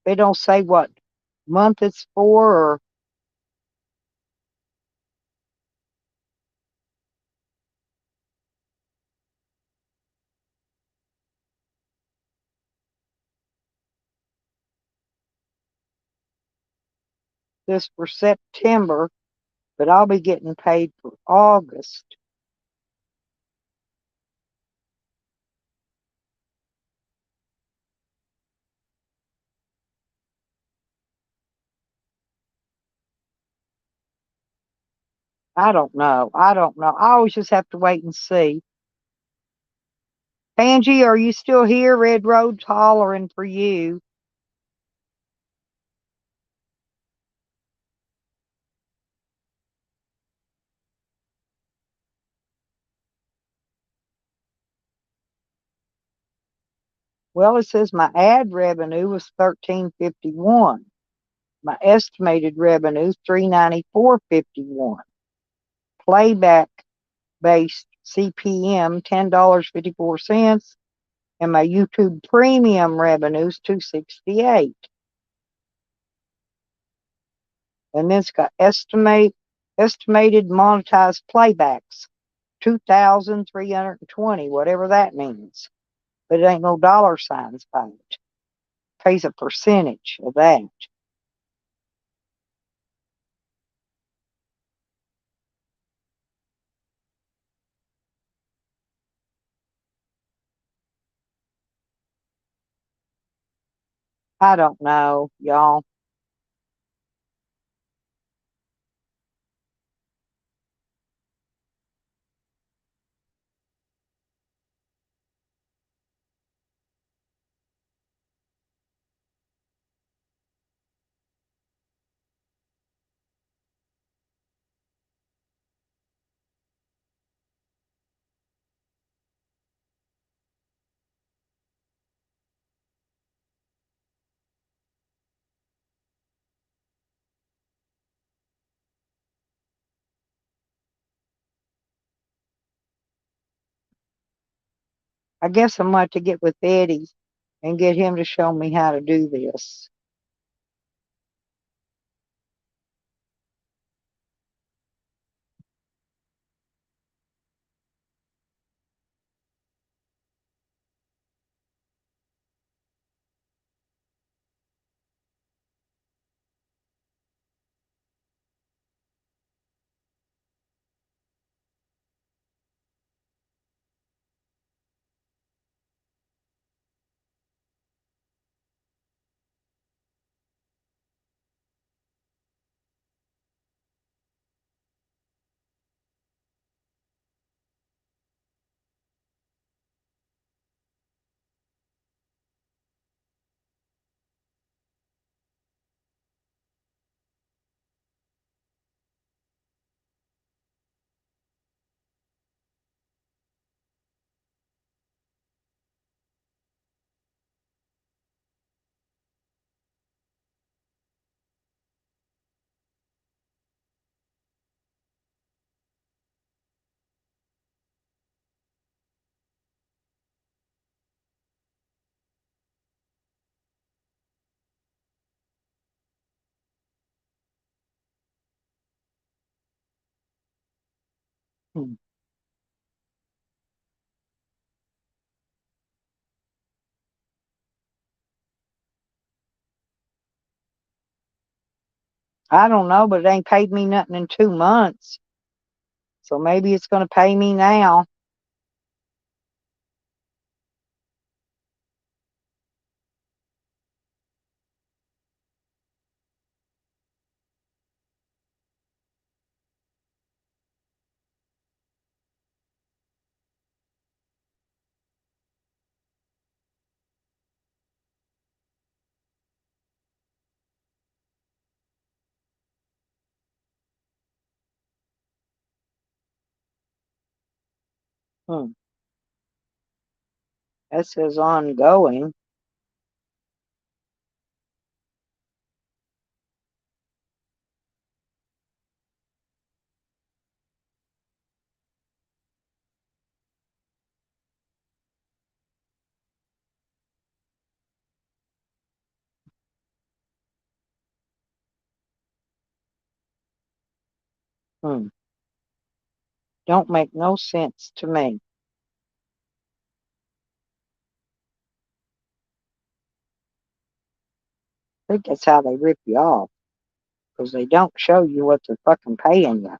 it don't say what month it's for or this for September, but I'll be getting paid for August. I don't know. I always just have to wait and see. Angie, are you still here? Red Road's hollering for you. Well, it says my ad revenue was $13.51. My estimated revenue is $394.51. Playback based CPM $10.54, and my YouTube premium revenue is $268. And then it's got estimated monetized playbacks 2,320, whatever that means. But it ain't no dollar signs by it. Pays a percentage of that. I don't know, y'all. I guess I'm going to have to get with Eddie and get him to show me how to do this. Hmm. I don't know, but it ain't paid me nothing in 2 months. So maybe it's going to pay me now. Hmm. That says ongoing. Hmm. Don't make no sense to me. I think that's how they rip you off, because they don't show you what they're fucking paying you.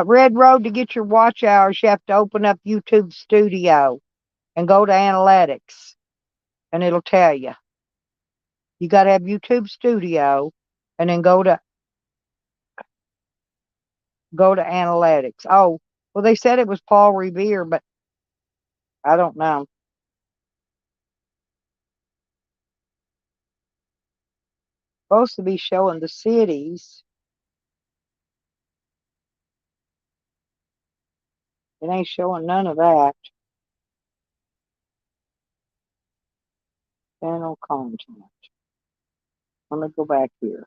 Red Road, to get your watch hours, you have to open up YouTube Studio and go to analytics, and it'll tell you. You got to have YouTube Studio, and then go to analytics. Oh, well, they said it was Paul Revere, but I don't know. Supposed to be showing the cities. It ain't showing none of that. Channel content. Let me go back here.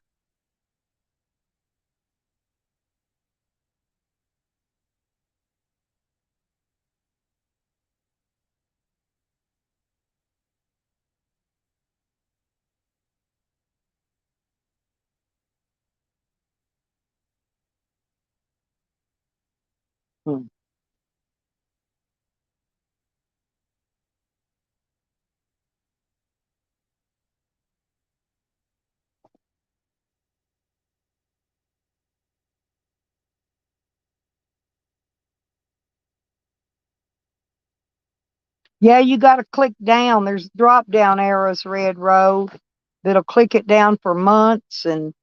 Hmm. Yeah, you got to click down. There's drop down arrows, Red Road, that'll click it down for months and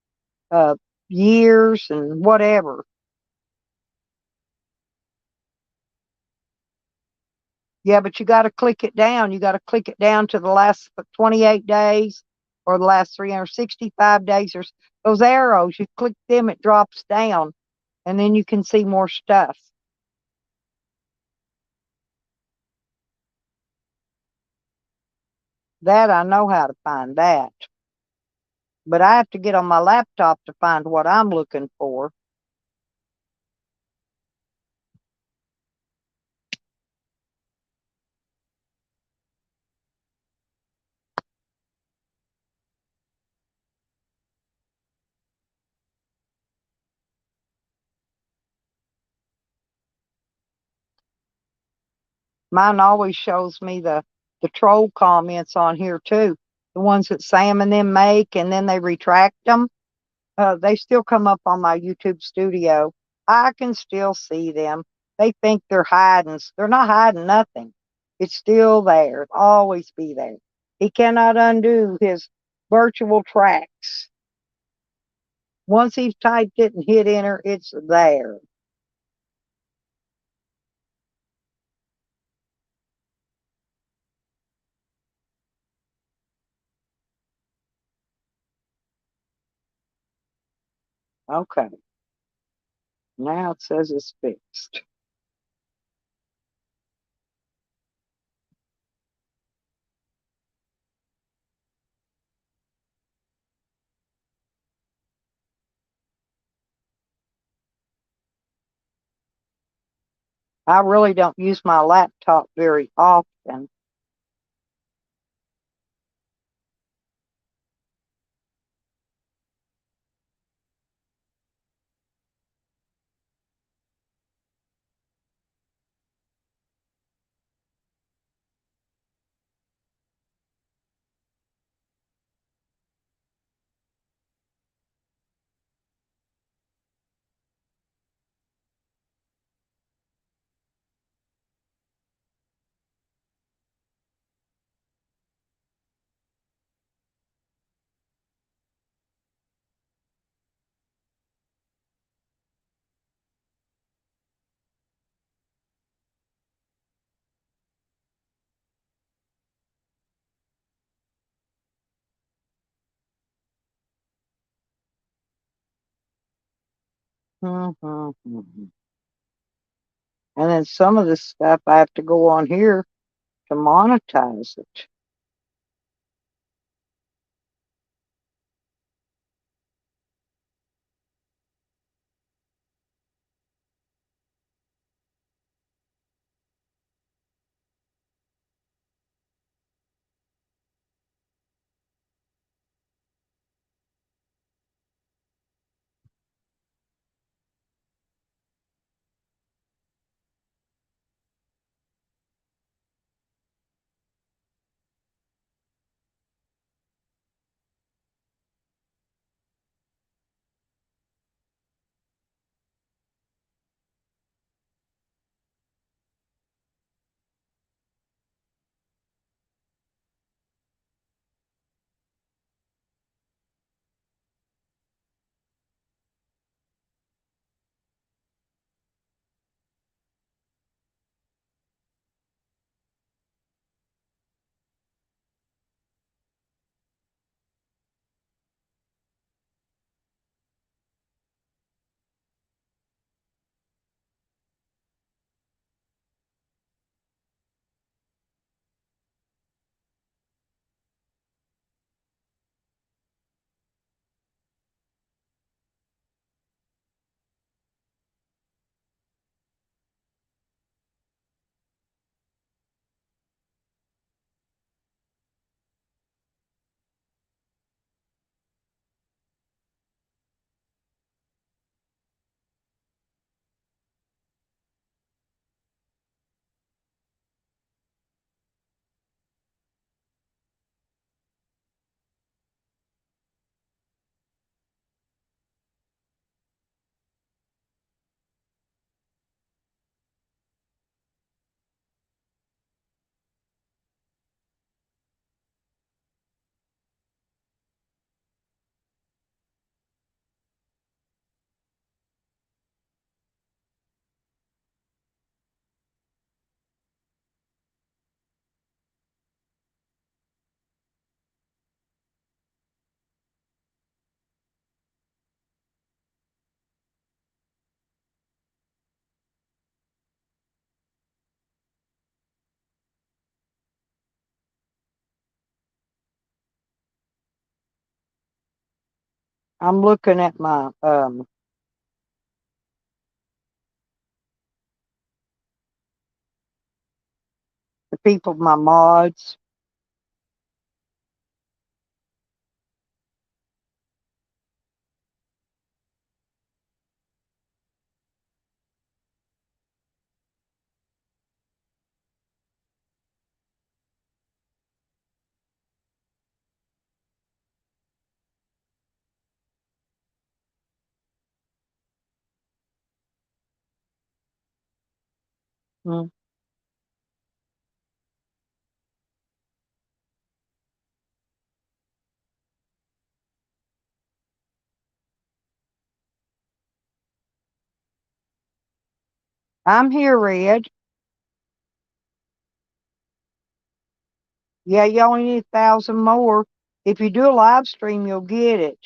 uh, years and whatever. Yeah, but you got to click it down. You got to click it down to the last 28 days or the last 365 days. There's those arrows. You click them, it drops down, and then you can see more stuff. That I know how to find that. But I have to get on my laptop to find what I'm looking for. Mine always shows me the troll comments on here too. The ones that Sam and them make and then they retract them. They still come up on my YouTube Studio. I can still see them. They think they're hiding. They're not hiding nothing. It's still there. It'll always be there. He cannot undo his virtual tracks. Once he's typed it and hit enter, it's there. Okay. Now it says it's fixed. I really don't use my laptop very often. And then some of the stuff I have to go on here to monetize it. I'm looking at my the people, my mods. Hmm. I'm here, Red. Yeah, you only need 1,000 more. If you do a live stream, you'll get it.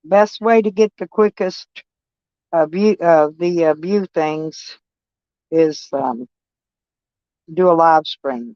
Best way to get the quickest view things is do a live stream.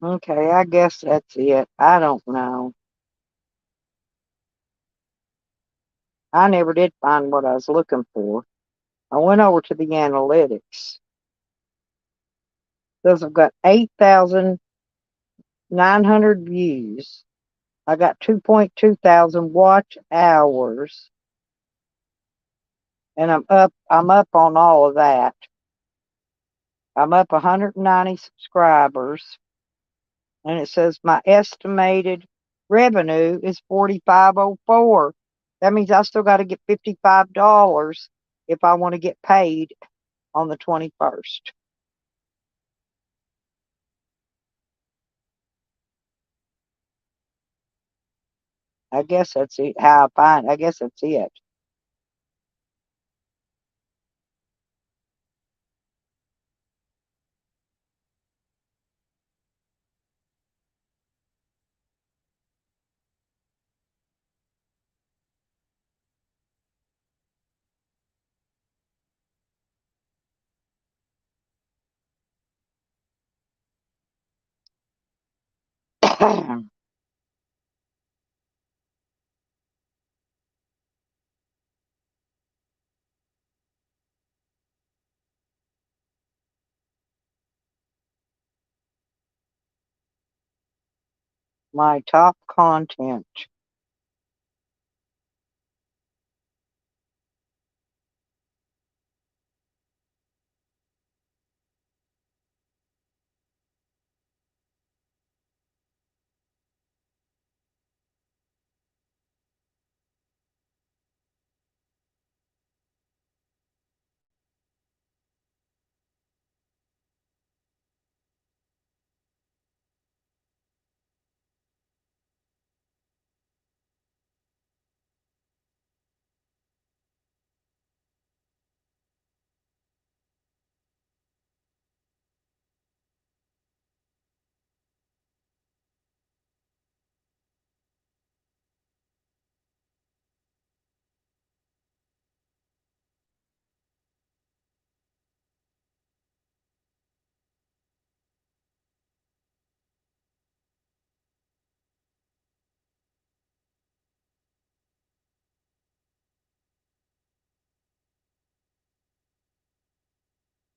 Okay, I guess that's it. I don't know. I never did find what I was looking for. I went over to the analytics. Those have got 8,900 views. I got 2.2 thousand watch hours. And I'm up on all of that. I'm up 190 subscribers. And it says my estimated revenue is 4504. That means I still got to get $55 if I want to get paid on the 21st. I guess that's it. How I find. I guess that's it. My top content.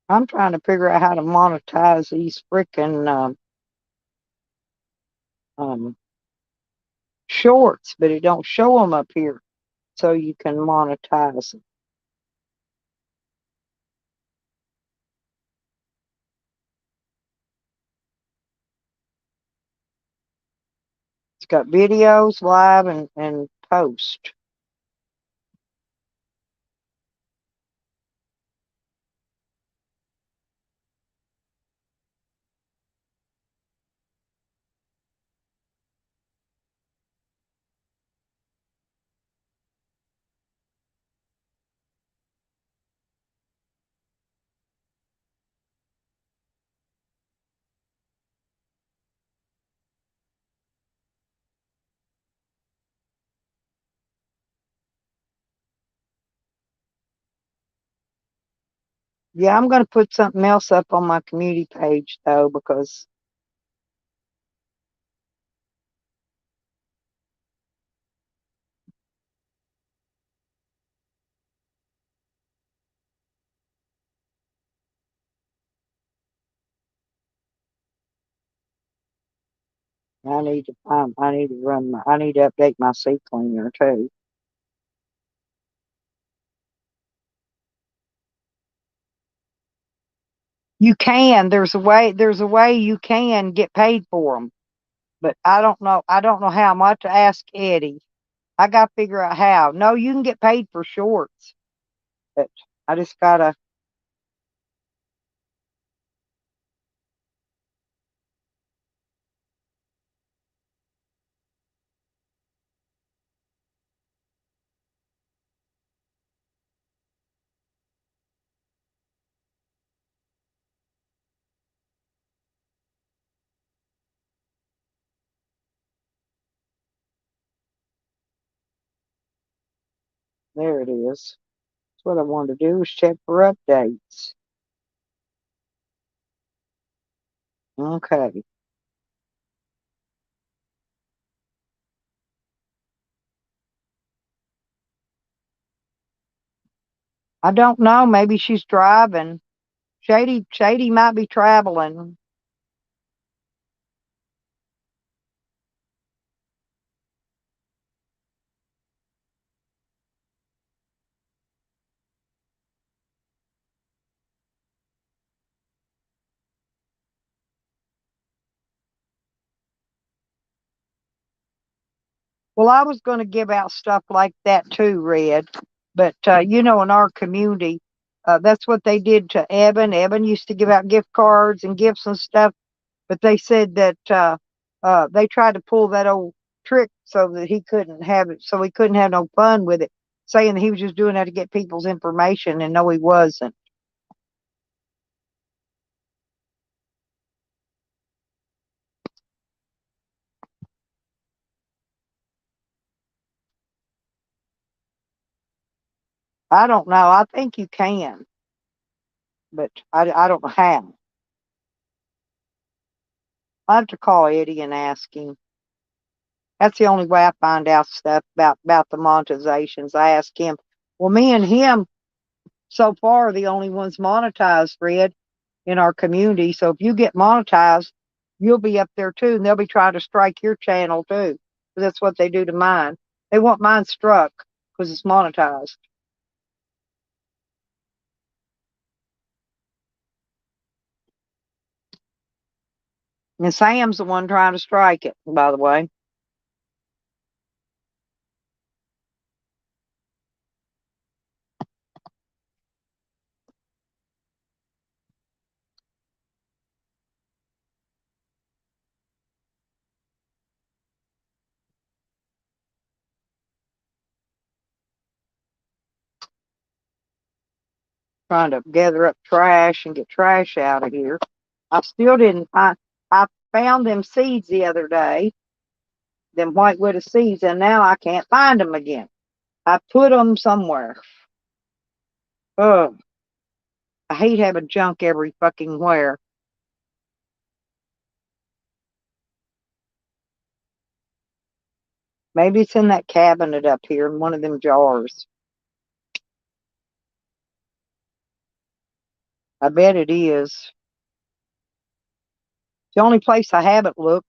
I'm trying to figure out how to monetize these freaking um, shorts, but it don't show them up here, so you can monetize them. It's got videos, live, and post. Yeah, I'm going to put something else up on my community page, though, because I need to I need to update my sea cleaner, too. You can. There's a way you can get paid for them, but I don't know how. I'm going to have to ask Eddie. I got to figure out how. No, you can get paid for shorts, but I just got to. There it is. That's what I wanted to do was check for updates. Okay. I don't know. Maybe she's driving. Shady might be traveling. Well, I was going to give out stuff like that too, Red. But, in our community, that's what they did to Evan. Evan used to give out gift cards and gifts and stuff. But they said that they tried to pull that old trick so that he couldn't have it, so he couldn't have no fun with it, saying that he was just doing that to get people's information, and no, he wasn't. I don't know. I think you can, but I don't know how. I have to call Eddie and ask him. That's the only way I find out stuff about the monetizations. I ask him. Well, me and him so far are the only ones monetized, Fred, in our community. So if you get monetized, you'll be up there too, and they'll be trying to strike your channel too. 'Cause that's what they do to mine. They want mine struck because it's monetized. And Sam's the one trying to strike it, by the way. Trying to gather up trash and get trash out of here. I still didn't find. I found them seeds the other day, them white widow seeds, and now I can't find them again. I put them somewhere. Ugh. I hate having junk every fucking where. Maybe it's in that cabinet up here in one of them jars. I bet it is. It's the only place I haven't looked.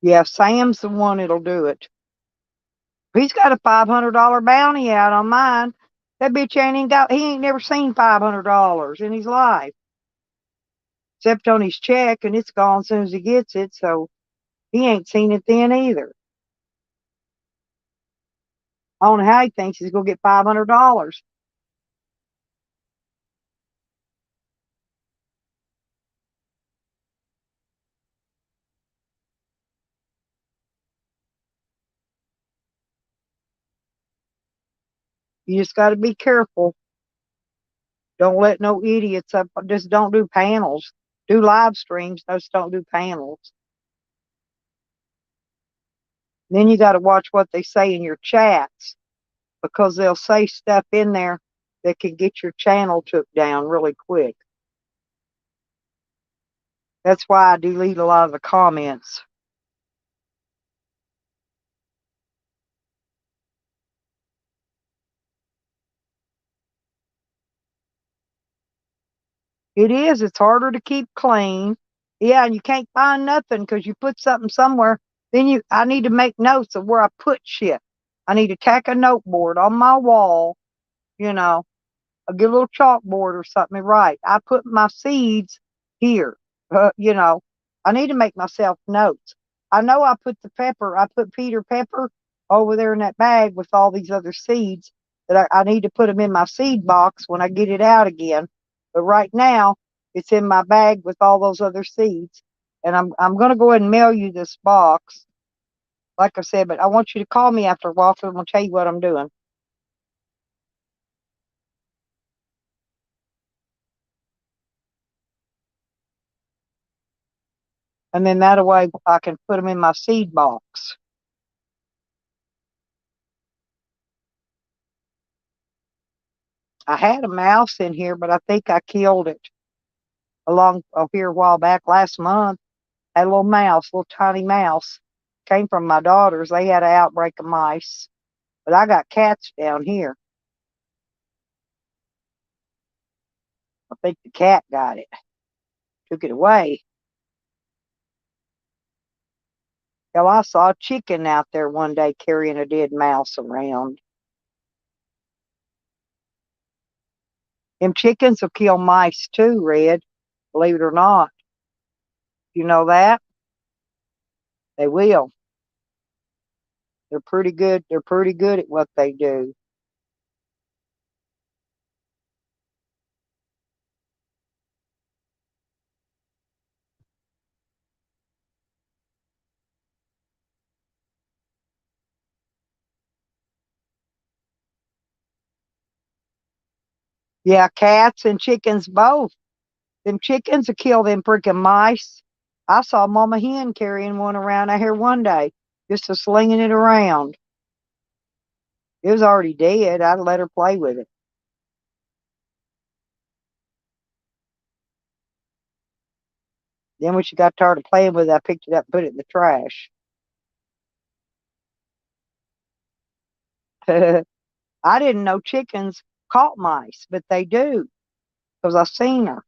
Yeah, Sam's the one that'll do it. He's got a $500 bounty out on mine. That bitch he ain't never seen $500 in his life. Except on his check, and it's gone as soon as he gets it, so he ain't seen it then either. I don't know how he thinks he's going to get $500. You just got to be careful. Don't let no idiots up. Just don't do panels. Do live streams. Just don't do panels. Then you got to watch what they say in your chats, because they'll say stuff in there that can get your channel took down really quick. That's why I delete a lot of the comments. It is. It's harder to keep clean. Yeah, and you can't find nothing because you put something somewhere. Then I need to make notes of where I put shit. I need to tack a note board on my wall. I'll get a little chalkboard or something. Right. I put my seeds here. I need to make myself notes. I know I put Peter Pepper over there in that bag with all these other seeds that I need to put them in my seed box when I get it out again. But right now, it's in my bag with all those other seeds. And I'm going to go ahead and mail you this box. like I said, but I want you to call me after a while, 'cause I'm gonna tell you what I'm doing. And then that way I can put them in my seed box. I had a mouse in here, but I think I killed it here a while back last month. Had a little mouse, little tiny mouse. Came from my daughters. They had an outbreak of mice. But I got cats down here. I think the cat got it. Took it away. Hell, I saw a chicken out there one day carrying a dead mouse around. Them chickens will kill mice too, Red. Believe it or not. You know that? They will. They're pretty good. They're pretty good at what they do. Yeah, cats and chickens both. Them chickens will kill them freaking mice. I saw Mama Hen carrying one around out here one day, just a slinging it around. It was already dead. I'd let her play with it. Then when she got tired of playing with it, I picked it up and put it in the trash. I didn't know chickens caught mice, but they do, because I seen her.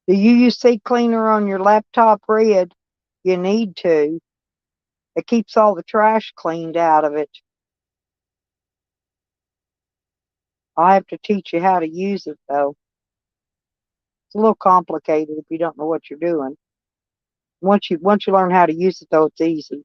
Do you use seed cleaner on your laptop, Red? You need to. It keeps all the trash cleaned out of it. I'll have to teach you how to use it, though. It's a little complicated if you don't know what you're doing. Once you learn how to use it, though, it's easy.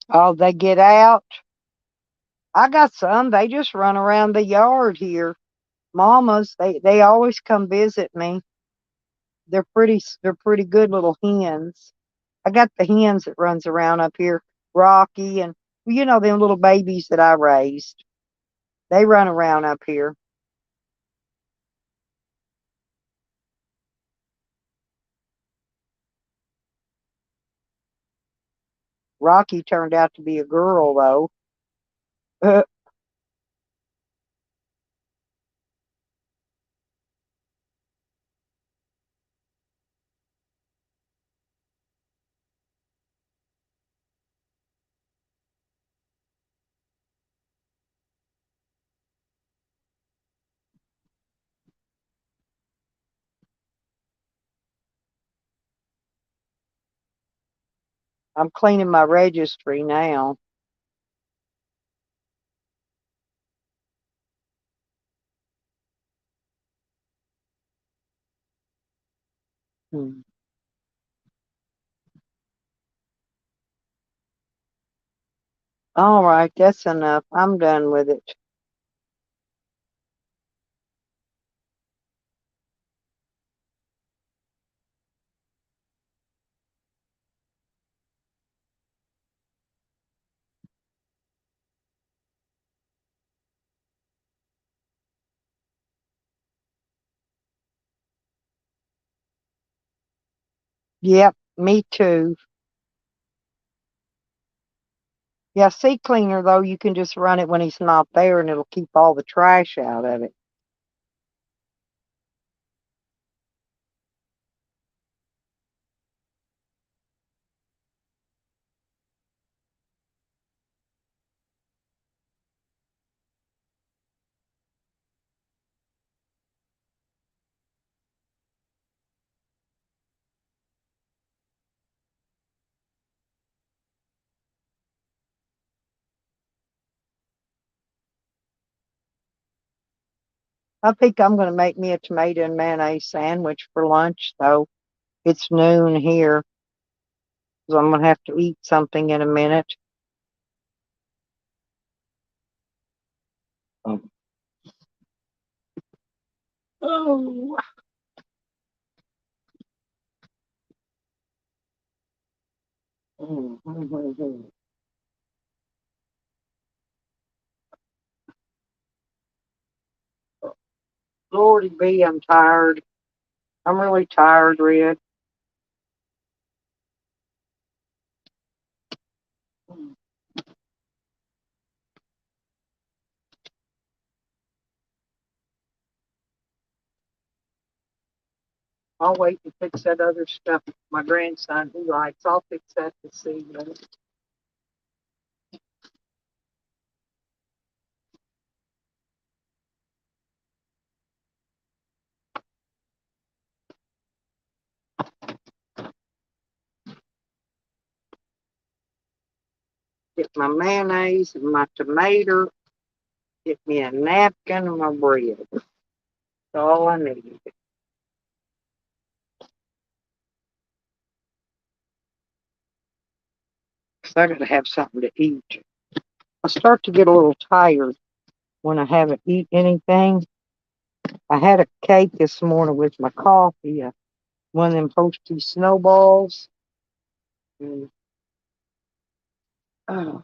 Oh, they get out. I got some. They just run around the yard here. Mamas, they always come visit me. They're pretty good little hens. I got the hens that runs around up here, Rocky, and you know them little babies that I raised. They run around up here. Rocky turned out to be a girl, though. I'm cleaning my registry now. Hmm. All right, that's enough. I'm done with it. Yep, me too. Yeah, seed cleaner, though, you can just run it when he's not there and it'll keep all the trash out of it. I think I'm going to make me a tomato and mayonnaise sandwich for lunch, though. It's noon here, so I'm going to have to eat something in a minute. Oh. Lordy be, I'm tired. I'm really tired, Red. I'll wait to fix that other stuff my grandson he likes. I'll fix that this evening. Get my mayonnaise and my tomato. Get me a napkin and my bread. That's all I need. Because I got to have something to eat. I start to get a little tired when I haven't eaten anything. I had a cake this morning with my coffee, one of them toasty snowballs. And, oh,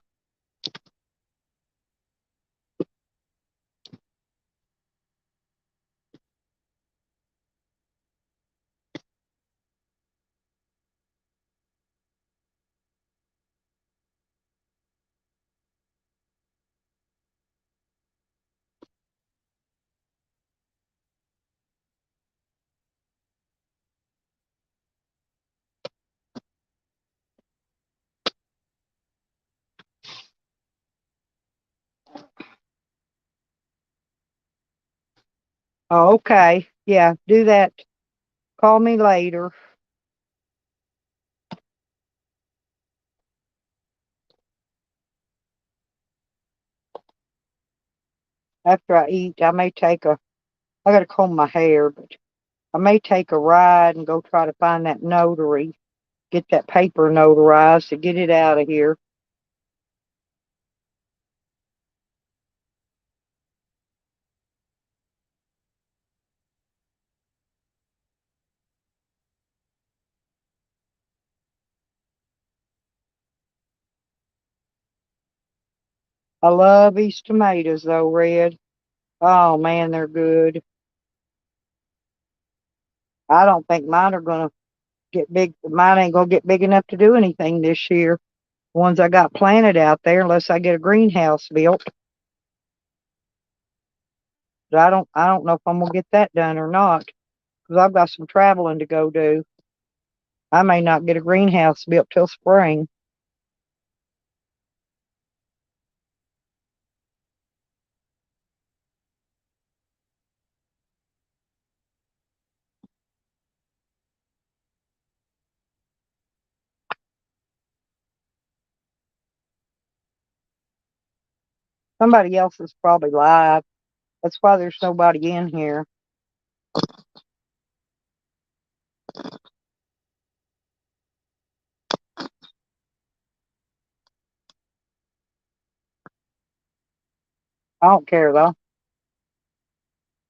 okay. Yeah, do that. Call me later. After I eat, I got to comb my hair, but I may take a ride and go try to find that notary, get that paper notarized to get it out of here. I love these tomatoes though, Red. Oh man, they're good. I don't think mine are gonna get big. Mine ain't gonna get big enough to do anything this year. The ones I got planted out there, unless I get a greenhouse built. But I don't know if I'm gonna get that done or not, because I've got some traveling to go do. I may not get a greenhouse built till spring. Somebody else is probably live. That's why there's nobody in here. I don't care though.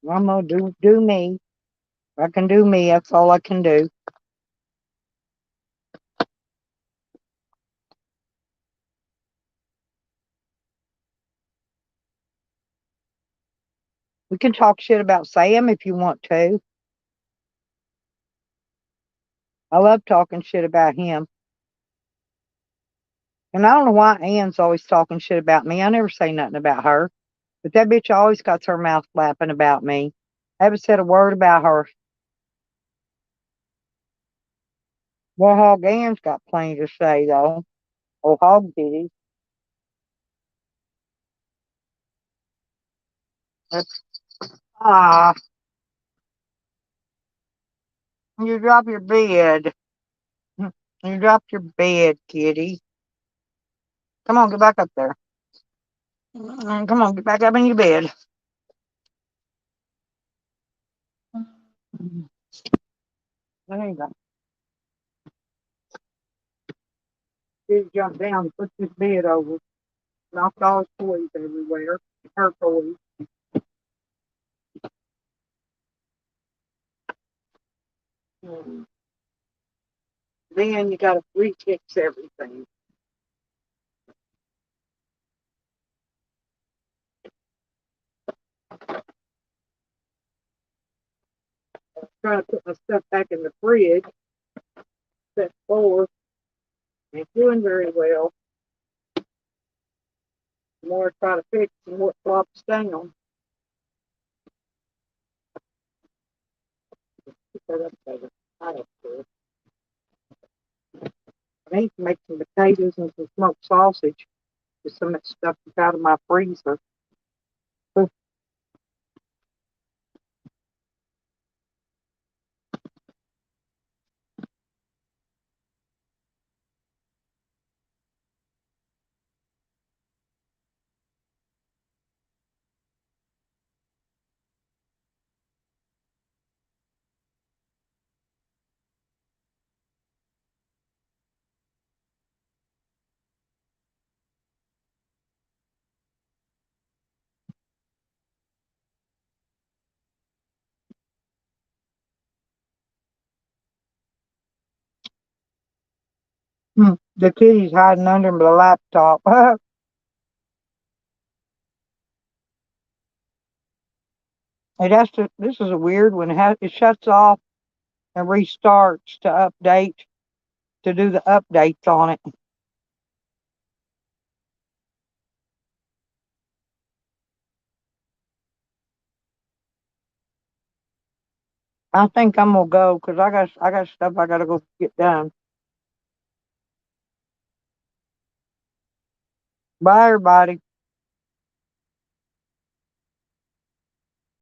I'm gonna do me. I can do me. That's all I can do. We can talk shit about Sam if you want to. I love talking shit about him. And I don't know why Ann's always talking shit about me. I never say nothing about her. But that bitch always got her mouth flapping about me. I haven't said a word about her. Well, Hog Ann's got plenty to say, though. Oh, Hog Kitty. Ah, you drop your bed. You dropped your bed, kitty. Come on, get back up there. Come on, get back up in your bed. There you go. He jumped down and put his bed over, knocked all his toys everywhere. Her toys. Mm. Then you gotta refix everything. Trying to put my stuff back in the fridge. That floor ain't doing very well. The more I try to fix, the more it flops down. Put that up there. I don't care. I need to make some potatoes and some smoked sausage with some of that stuff that's out of my freezer. The kitty's hiding under the laptop. It has to. This is a weird one. It shuts off and restarts to update to do the updates on it. I think I'm gonna go because I got stuff I gotta go get done. Bye, everybody.